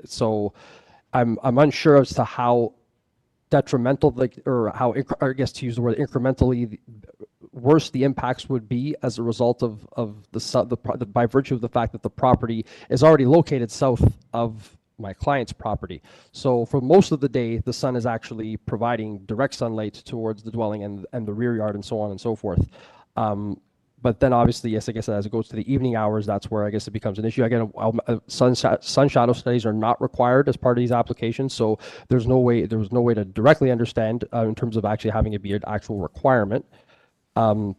So I'm unsure as to how detrimental, or how, I guess to use the word incrementally worse the impacts would be as a result of by virtue of the fact that the property is already located south of my client's property. So for most of the day, the sun is actually providing direct sunlight towards the dwelling and the rear yard and so on and so forth. But then obviously, yes, like I said, as it goes to the evening hours, that's where I guess it becomes an issue. Again, sun shadow studies are not required as part of these applications, so there was no way to directly understand in terms of actually having it be an actual requirement. One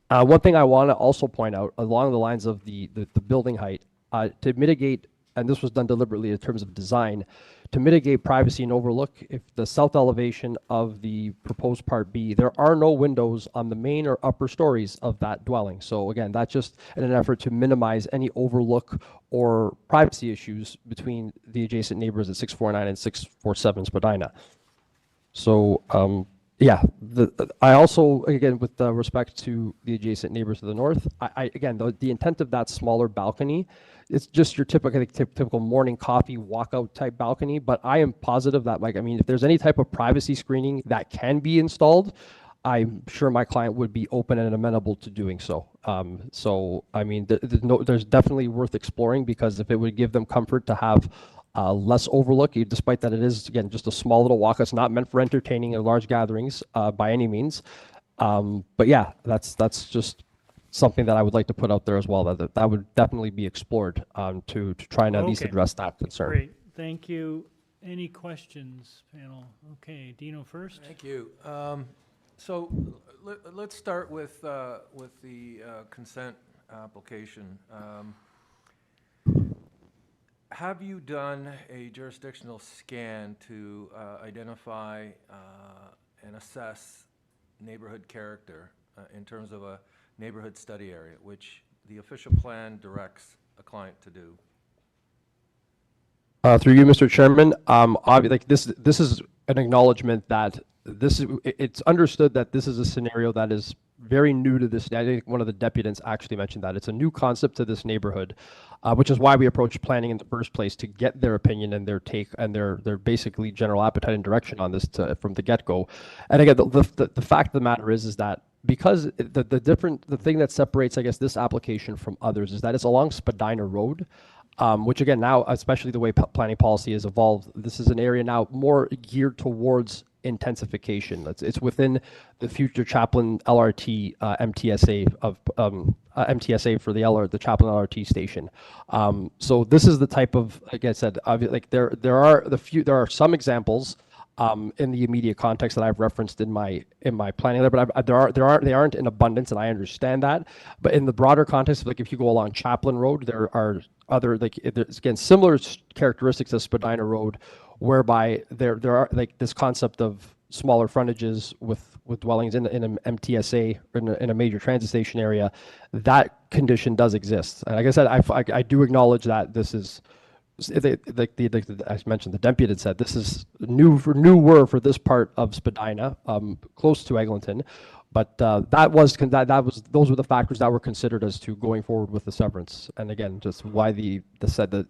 thing I want to also point out along the lines of the building height, to mitigate, and this was done deliberately in terms of design, to mitigate privacy and overlook, if the south elevation of the proposed Part B, there are no windows on the main or upper stories of that dwelling. So again, that's just in an effort to minimize any overlook or privacy issues between the adjacent neighbors at 649 and 647 Spadina. So yeah, I also, again, with respect to the adjacent neighbors to the north, again, the intent of that smaller balcony, it's just your typical morning coffee walkout type balcony. But I am positive that, like, I mean, if there's any type of privacy screening that can be installed, I'm sure my client would be open and amenable to doing so. So, I mean, there's definitely worth exploring, because if it would give them comfort to have less overlook, despite that it is, again, just a small little walk. It's not meant for entertaining in large gatherings by any means. But yeah, that's just something that I would like to put out there as well, that would definitely be explored to try and at least address that concern. Great, thank you. Any questions, panel? Okay, Dino first. Thank you. So let's start with the consent application. have you done a jurisdictional scan to identify and assess neighborhood character in terms of a neighborhood study area, which the official plan directs a client to do? Through you, Mr. Chairman, like this is an acknowledgement that it's understood that this is a scenario that is very new to this. I think one of the deputants actually mentioned that it's a new concept to this neighborhood, which is why we approached planning in the first place, to get their opinion and their take and their basically general appetite and direction on this from the get-go. And again, the fact of the matter is that because the thing that separates, I guess, this application from others is that it's along Spadina Road. Which again, now, especially the way planning policy has evolved, this is an area now more geared towards intensification. It's within the future Chaplin LRT MTSA of MTSA for the Chaplin LRT station. So this is the type of, like I said, like there are some examples in the immediate context that I've referenced in my planning there, but they aren't in abundance, and I understand that. But in the broader context, like if you go along Chaplin Road, there are other, like, there's again similar characteristics as Spadina Road, whereby there are like this concept of smaller frontages with dwellings in an MTSA or in a major transit station area. That condition does exist, and like I said, I do acknowledge that this is. As mentioned, the deputy said this is newer for this part of Spadina, close to Eglinton, but those were the factors that were considered as to going forward with the severance, and again, just why the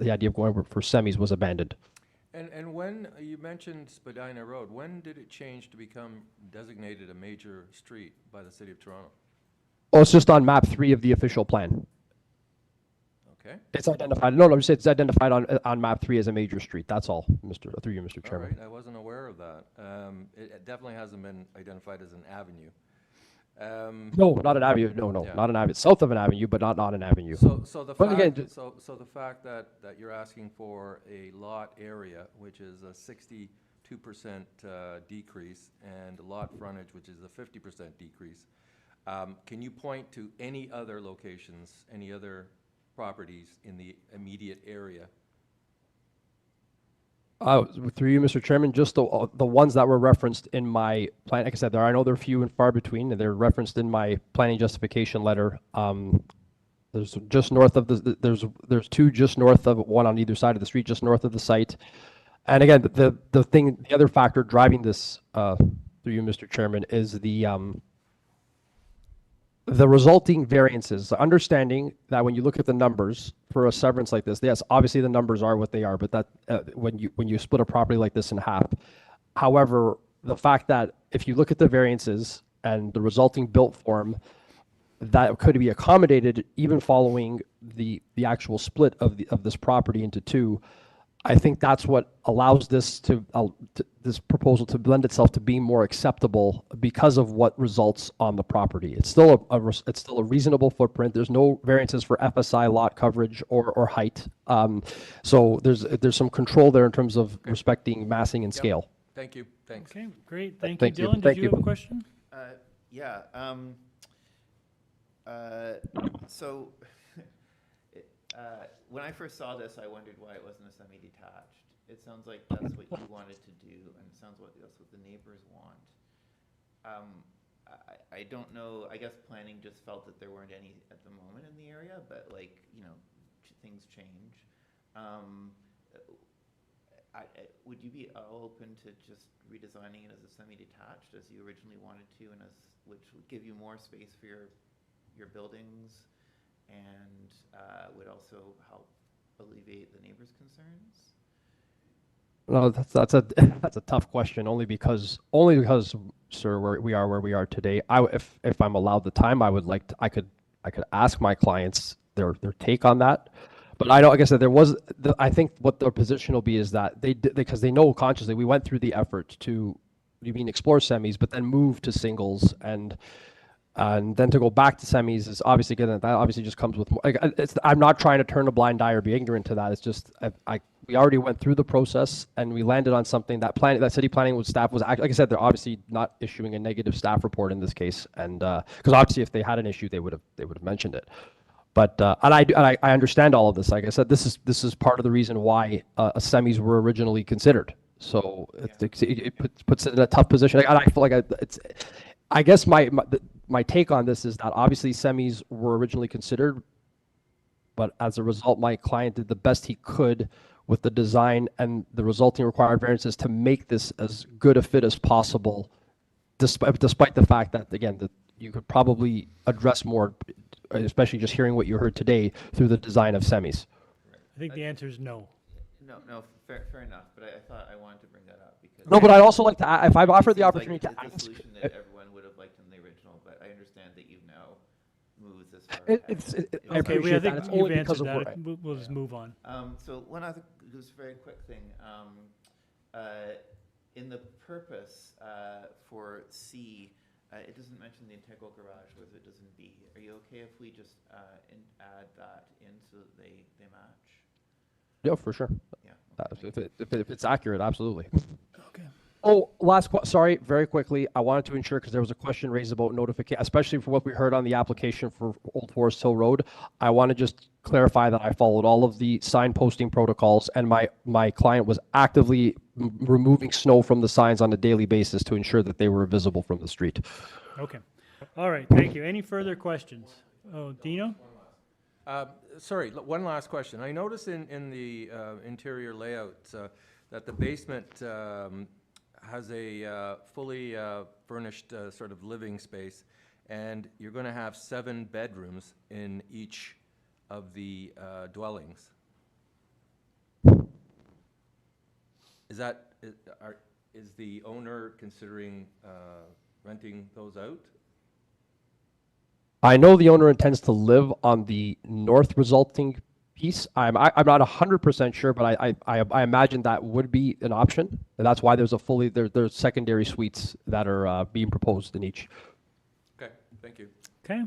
idea of going for semis was abandoned. And when you mentioned Spadina Road, when did it change to become designated a major street by the City of Toronto? Oh, it's just on map 3 of the official plan. Okay. It's identified. No, I'm just saying it's identified on map 3 as a major street. That's all, through you, Mr. Chairman. All right, I wasn't aware of that. It definitely hasn't been identified as an avenue. No, not an avenue. No, yeah. Not an avenue. South of an avenue, but not an avenue. So the fact that you're asking for a lot area, which is a 62% decrease, and lot frontage, which is a 50% decrease, can you point to any other locations, any other properties in the immediate area? Through you, Mr. Chairman, just the ones that were referenced in my plan. Like I said, I know they're few and far between, and they're referenced in my planning justification letter. There's just north of there's two just north of, one on either side of the street, just north of the site. And again, the other factor driving this, through you, Mr. Chairman, is the resulting variances. Understanding that when you look at the numbers for a severance like this, yes, obviously the numbers are what they are, but that when you split a property like this in half. However, the fact that if you look at the variances and the resulting built form, that could be accommodated even following the actual split of this property into two. I think that's what allows this this proposal to blend itself to be more acceptable because of what results on the property. It's still a reasonable footprint. There's no variances for FSI lot coverage or height. So there's some control there in terms of respecting massing and scale. Thank you. Thanks. Okay, great. Thank you, Dylan. Did you have a question? Yeah. So. When I first saw this, I wondered why it wasn't a semi-detached. It sounds like that's what you wanted to do, and it sounds like that's what the neighbors want. I don't know. I guess planning just felt that there weren't any at the moment in the area, but like, you know, things change. Would you be open to just redesigning it as a semi-detached, as you originally wanted to, and which would give you more space for your buildings? And would also help alleviate the neighbors' concerns? No, that's a tough question. Only because, sir, where we are today. If I'm allowed the time, I could ask my clients their take on that. But I don't. Like I said, I think what their position will be is that because they know consciously we went through the effort to, explore semis, but then move to singles and then to go back to semis is obviously good. That obviously just comes with more. I'm not trying to turn a blind eye or be ignorant to that. It's just we already went through the process and we landed on something that city planning with staff was, like I said, they're obviously not issuing a negative staff report in this case, and because obviously if they had an issue they would have mentioned it. But I understand all of this. Like I said, this is part of the reason why semis were originally considered. So it puts it in a tough position. And I feel like it's. I guess my take on this is that obviously semis were originally considered, but as a result, my client did the best he could with the design and the resulting required variances to make this as good a fit as possible, despite the fact that, again, that you could probably address more, especially just hearing what you heard today, through the design of semis. I think the answer is no. No, fair enough, but I thought I wanted to bring that up because... No, but I'd also like to, if I've offered the it seems opportunity like to it's ask... the solution that everyone would have liked in the original, but I understand that you've now moved this far ahead. I appreciate that. It's only because of that. We'll just move on. So one other, just very quick thing. In the purpose for C, it doesn't mention the integral garage, whereas it does in B. Are you okay if we just add that in so that they match? Yeah, for sure. Yeah. If it's accurate, absolutely. Okay. Oh, sorry, very quickly. I wanted to ensure, because there was a question raised about notification, especially for what we heard on the application for Old Forest Hill Road. I want to just clarify that I followed all of the sign posting protocols, and my client was actively removing snow from the signs on a daily basis to ensure that they were visible from the street. Okay. All right. Thank you. Any further questions? Oh, Dino? Sorry, one last question. I noticed in the interior layout that the basement has a fully furnished sort of living space, and you're going to have 7 bedrooms in each of the dwellings. Is the owner considering renting those out? I know the owner intends to live on the north resulting piece. I'm not 100% sure, but I imagine that would be an option, and that's why there's there's secondary suites that are being proposed in each. Okay, thank you. Okay.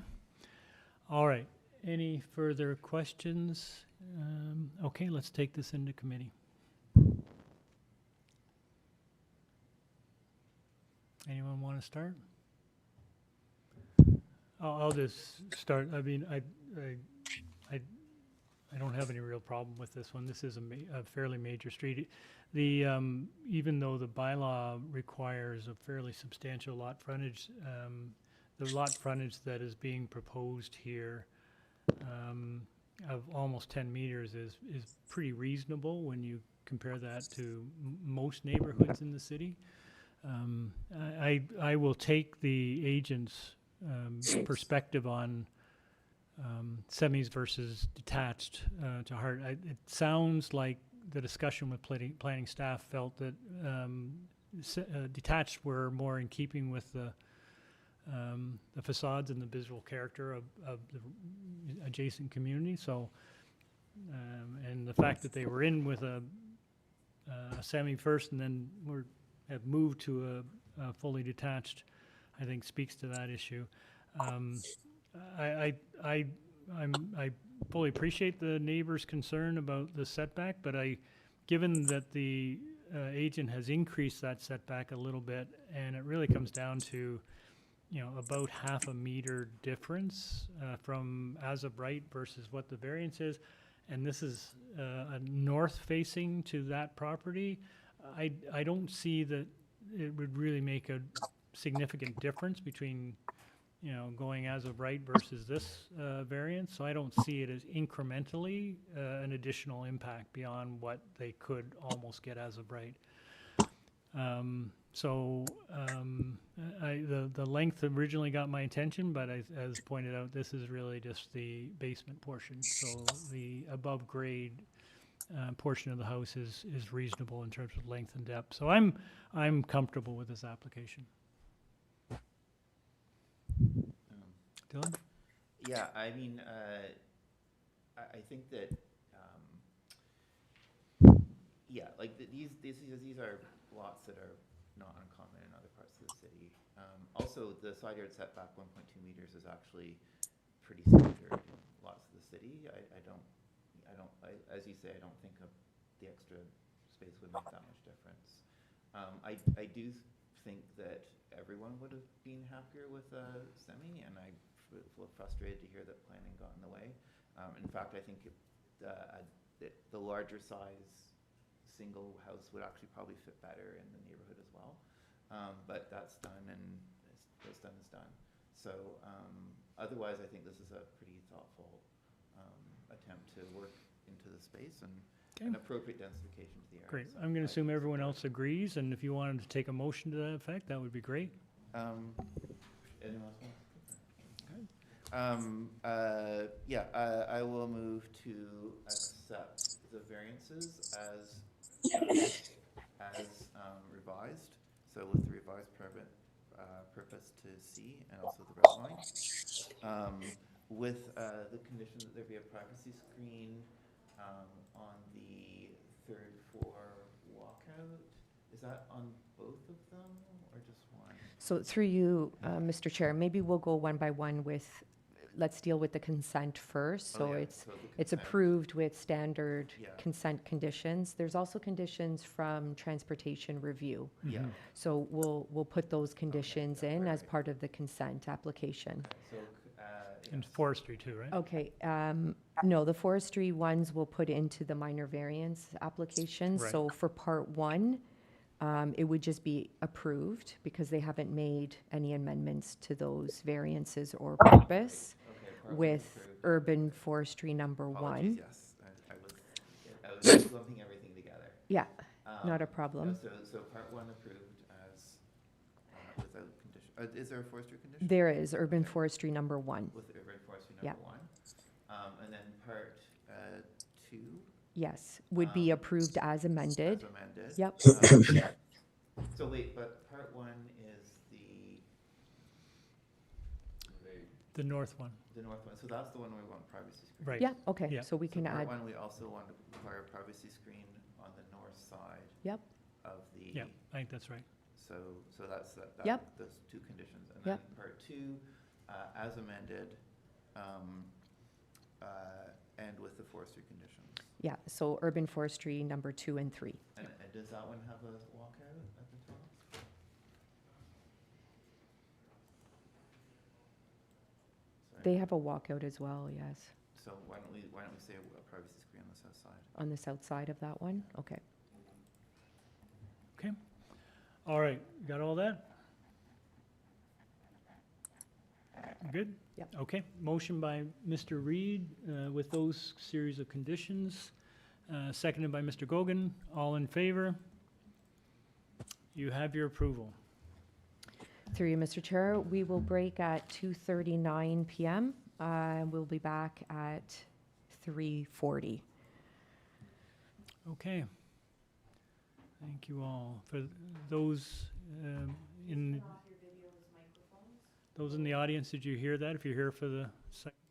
All right. Any further questions? Okay, let's take this into committee. Anyone want to start? I'll just start. I mean, I don't have any real problem with this one. This is a fairly major street. Even though the bylaw requires a fairly substantial lot frontage, the lot frontage that is being proposed here of almost 10 meters is pretty reasonable when you compare that to most neighborhoods in the city. I will take the agent's perspective on semis versus detached to heart. It sounds like the discussion with planning staff felt that detached were more in keeping with the facades and the visual character of the adjacent community. So, and the fact that they were in with a semi first and then have moved to a fully detached, I think speaks to that issue. I fully appreciate the neighbor's concern about the setback, but given that the agent has increased that setback a little bit, and it really comes down to, about half a meter difference from as of right versus what the variance is, and this is a north facing to that property. I don't see that it would really make a significant difference between going as of right versus this variance. So I don't see it as incrementally an additional impact beyond what they could almost get as of right. The length originally got my attention, but as pointed out, this is really just the basement portion. So the above grade portion of the house is reasonable in terms of length and depth. So I'm comfortable with this application. Dylan? Yeah, I mean, I think that, yeah, like these are lots that are not uncommon in other parts of the city. Also, the side yard setback 1.2 meters is actually pretty standard in lots of the city. As you say, I don't think the extra space would make that much difference. I do think that everyone would have been happier with a semi, and I feel frustrated to hear that planning got in the way. In fact, I think the larger size single house would actually probably fit better in the neighborhood as well. But that's done, and what's done is done. So otherwise, I think this is a pretty thoughtful attempt to work into the space and an appropriate densification to the area. Great. So I'm going to I assume think everyone it's else agrees, and if you wanted to take a motion to that effect, that would be great. Anyone else want? Yeah, I will move to accept the variances as revised. So with the revised purpose to C and also the red line, with the condition that there be a privacy screen on the third floor walkout. Is that on both of them or just one? So through you, Mr. Chair, maybe we'll go one by one with, let's deal with the consent first. So it's approved with standard consent conditions. There's also conditions from transportation review. Yeah. So we'll put those conditions in as part of the consent application. So, And forestry too, right? Okay, no, the forestry ones we'll put into the minor variance application. Right. So for part one, it would just be approved because they haven't made any amendments to those variances or purpose with urban forestry number one. Yes, I was lumping everything together. Yeah, not a problem. So part one approved as without condition. Is there a forestry condition? There is urban forestry number one. With urban forestry number one. And then part two. Yes, would be approved as amended. As amended. Yep. So wait, but part one is The north one. the north one. So that's the one we want privacy screen. Right. Yeah, okay, Yeah. so we can part add, one, we also want to require a privacy screen on the north side yep, of the. Yeah, I think that's right. So that's that. Yep. Those two conditions, and Yep. then part two, as amended, and with the forestry conditions. yeah, so urban forestry number 2 and 3. And does that one have a walkout at the top? Sorry. They have a walkout as well, yes, So why don't we say a privacy screen on the south side? on the south side of that one, okay. Okay. All right, got all that? Good? Yep. Okay, motion by Mr. Reed with those series of conditions, seconded by Mr. Gogan. All in favor? You have your approval. Through you, Mr. Chair, we will break at 2:39 PM. We'll be back at 3:40. Okay. Thank you all. For those in the audience, did you hear that? If you're here for the second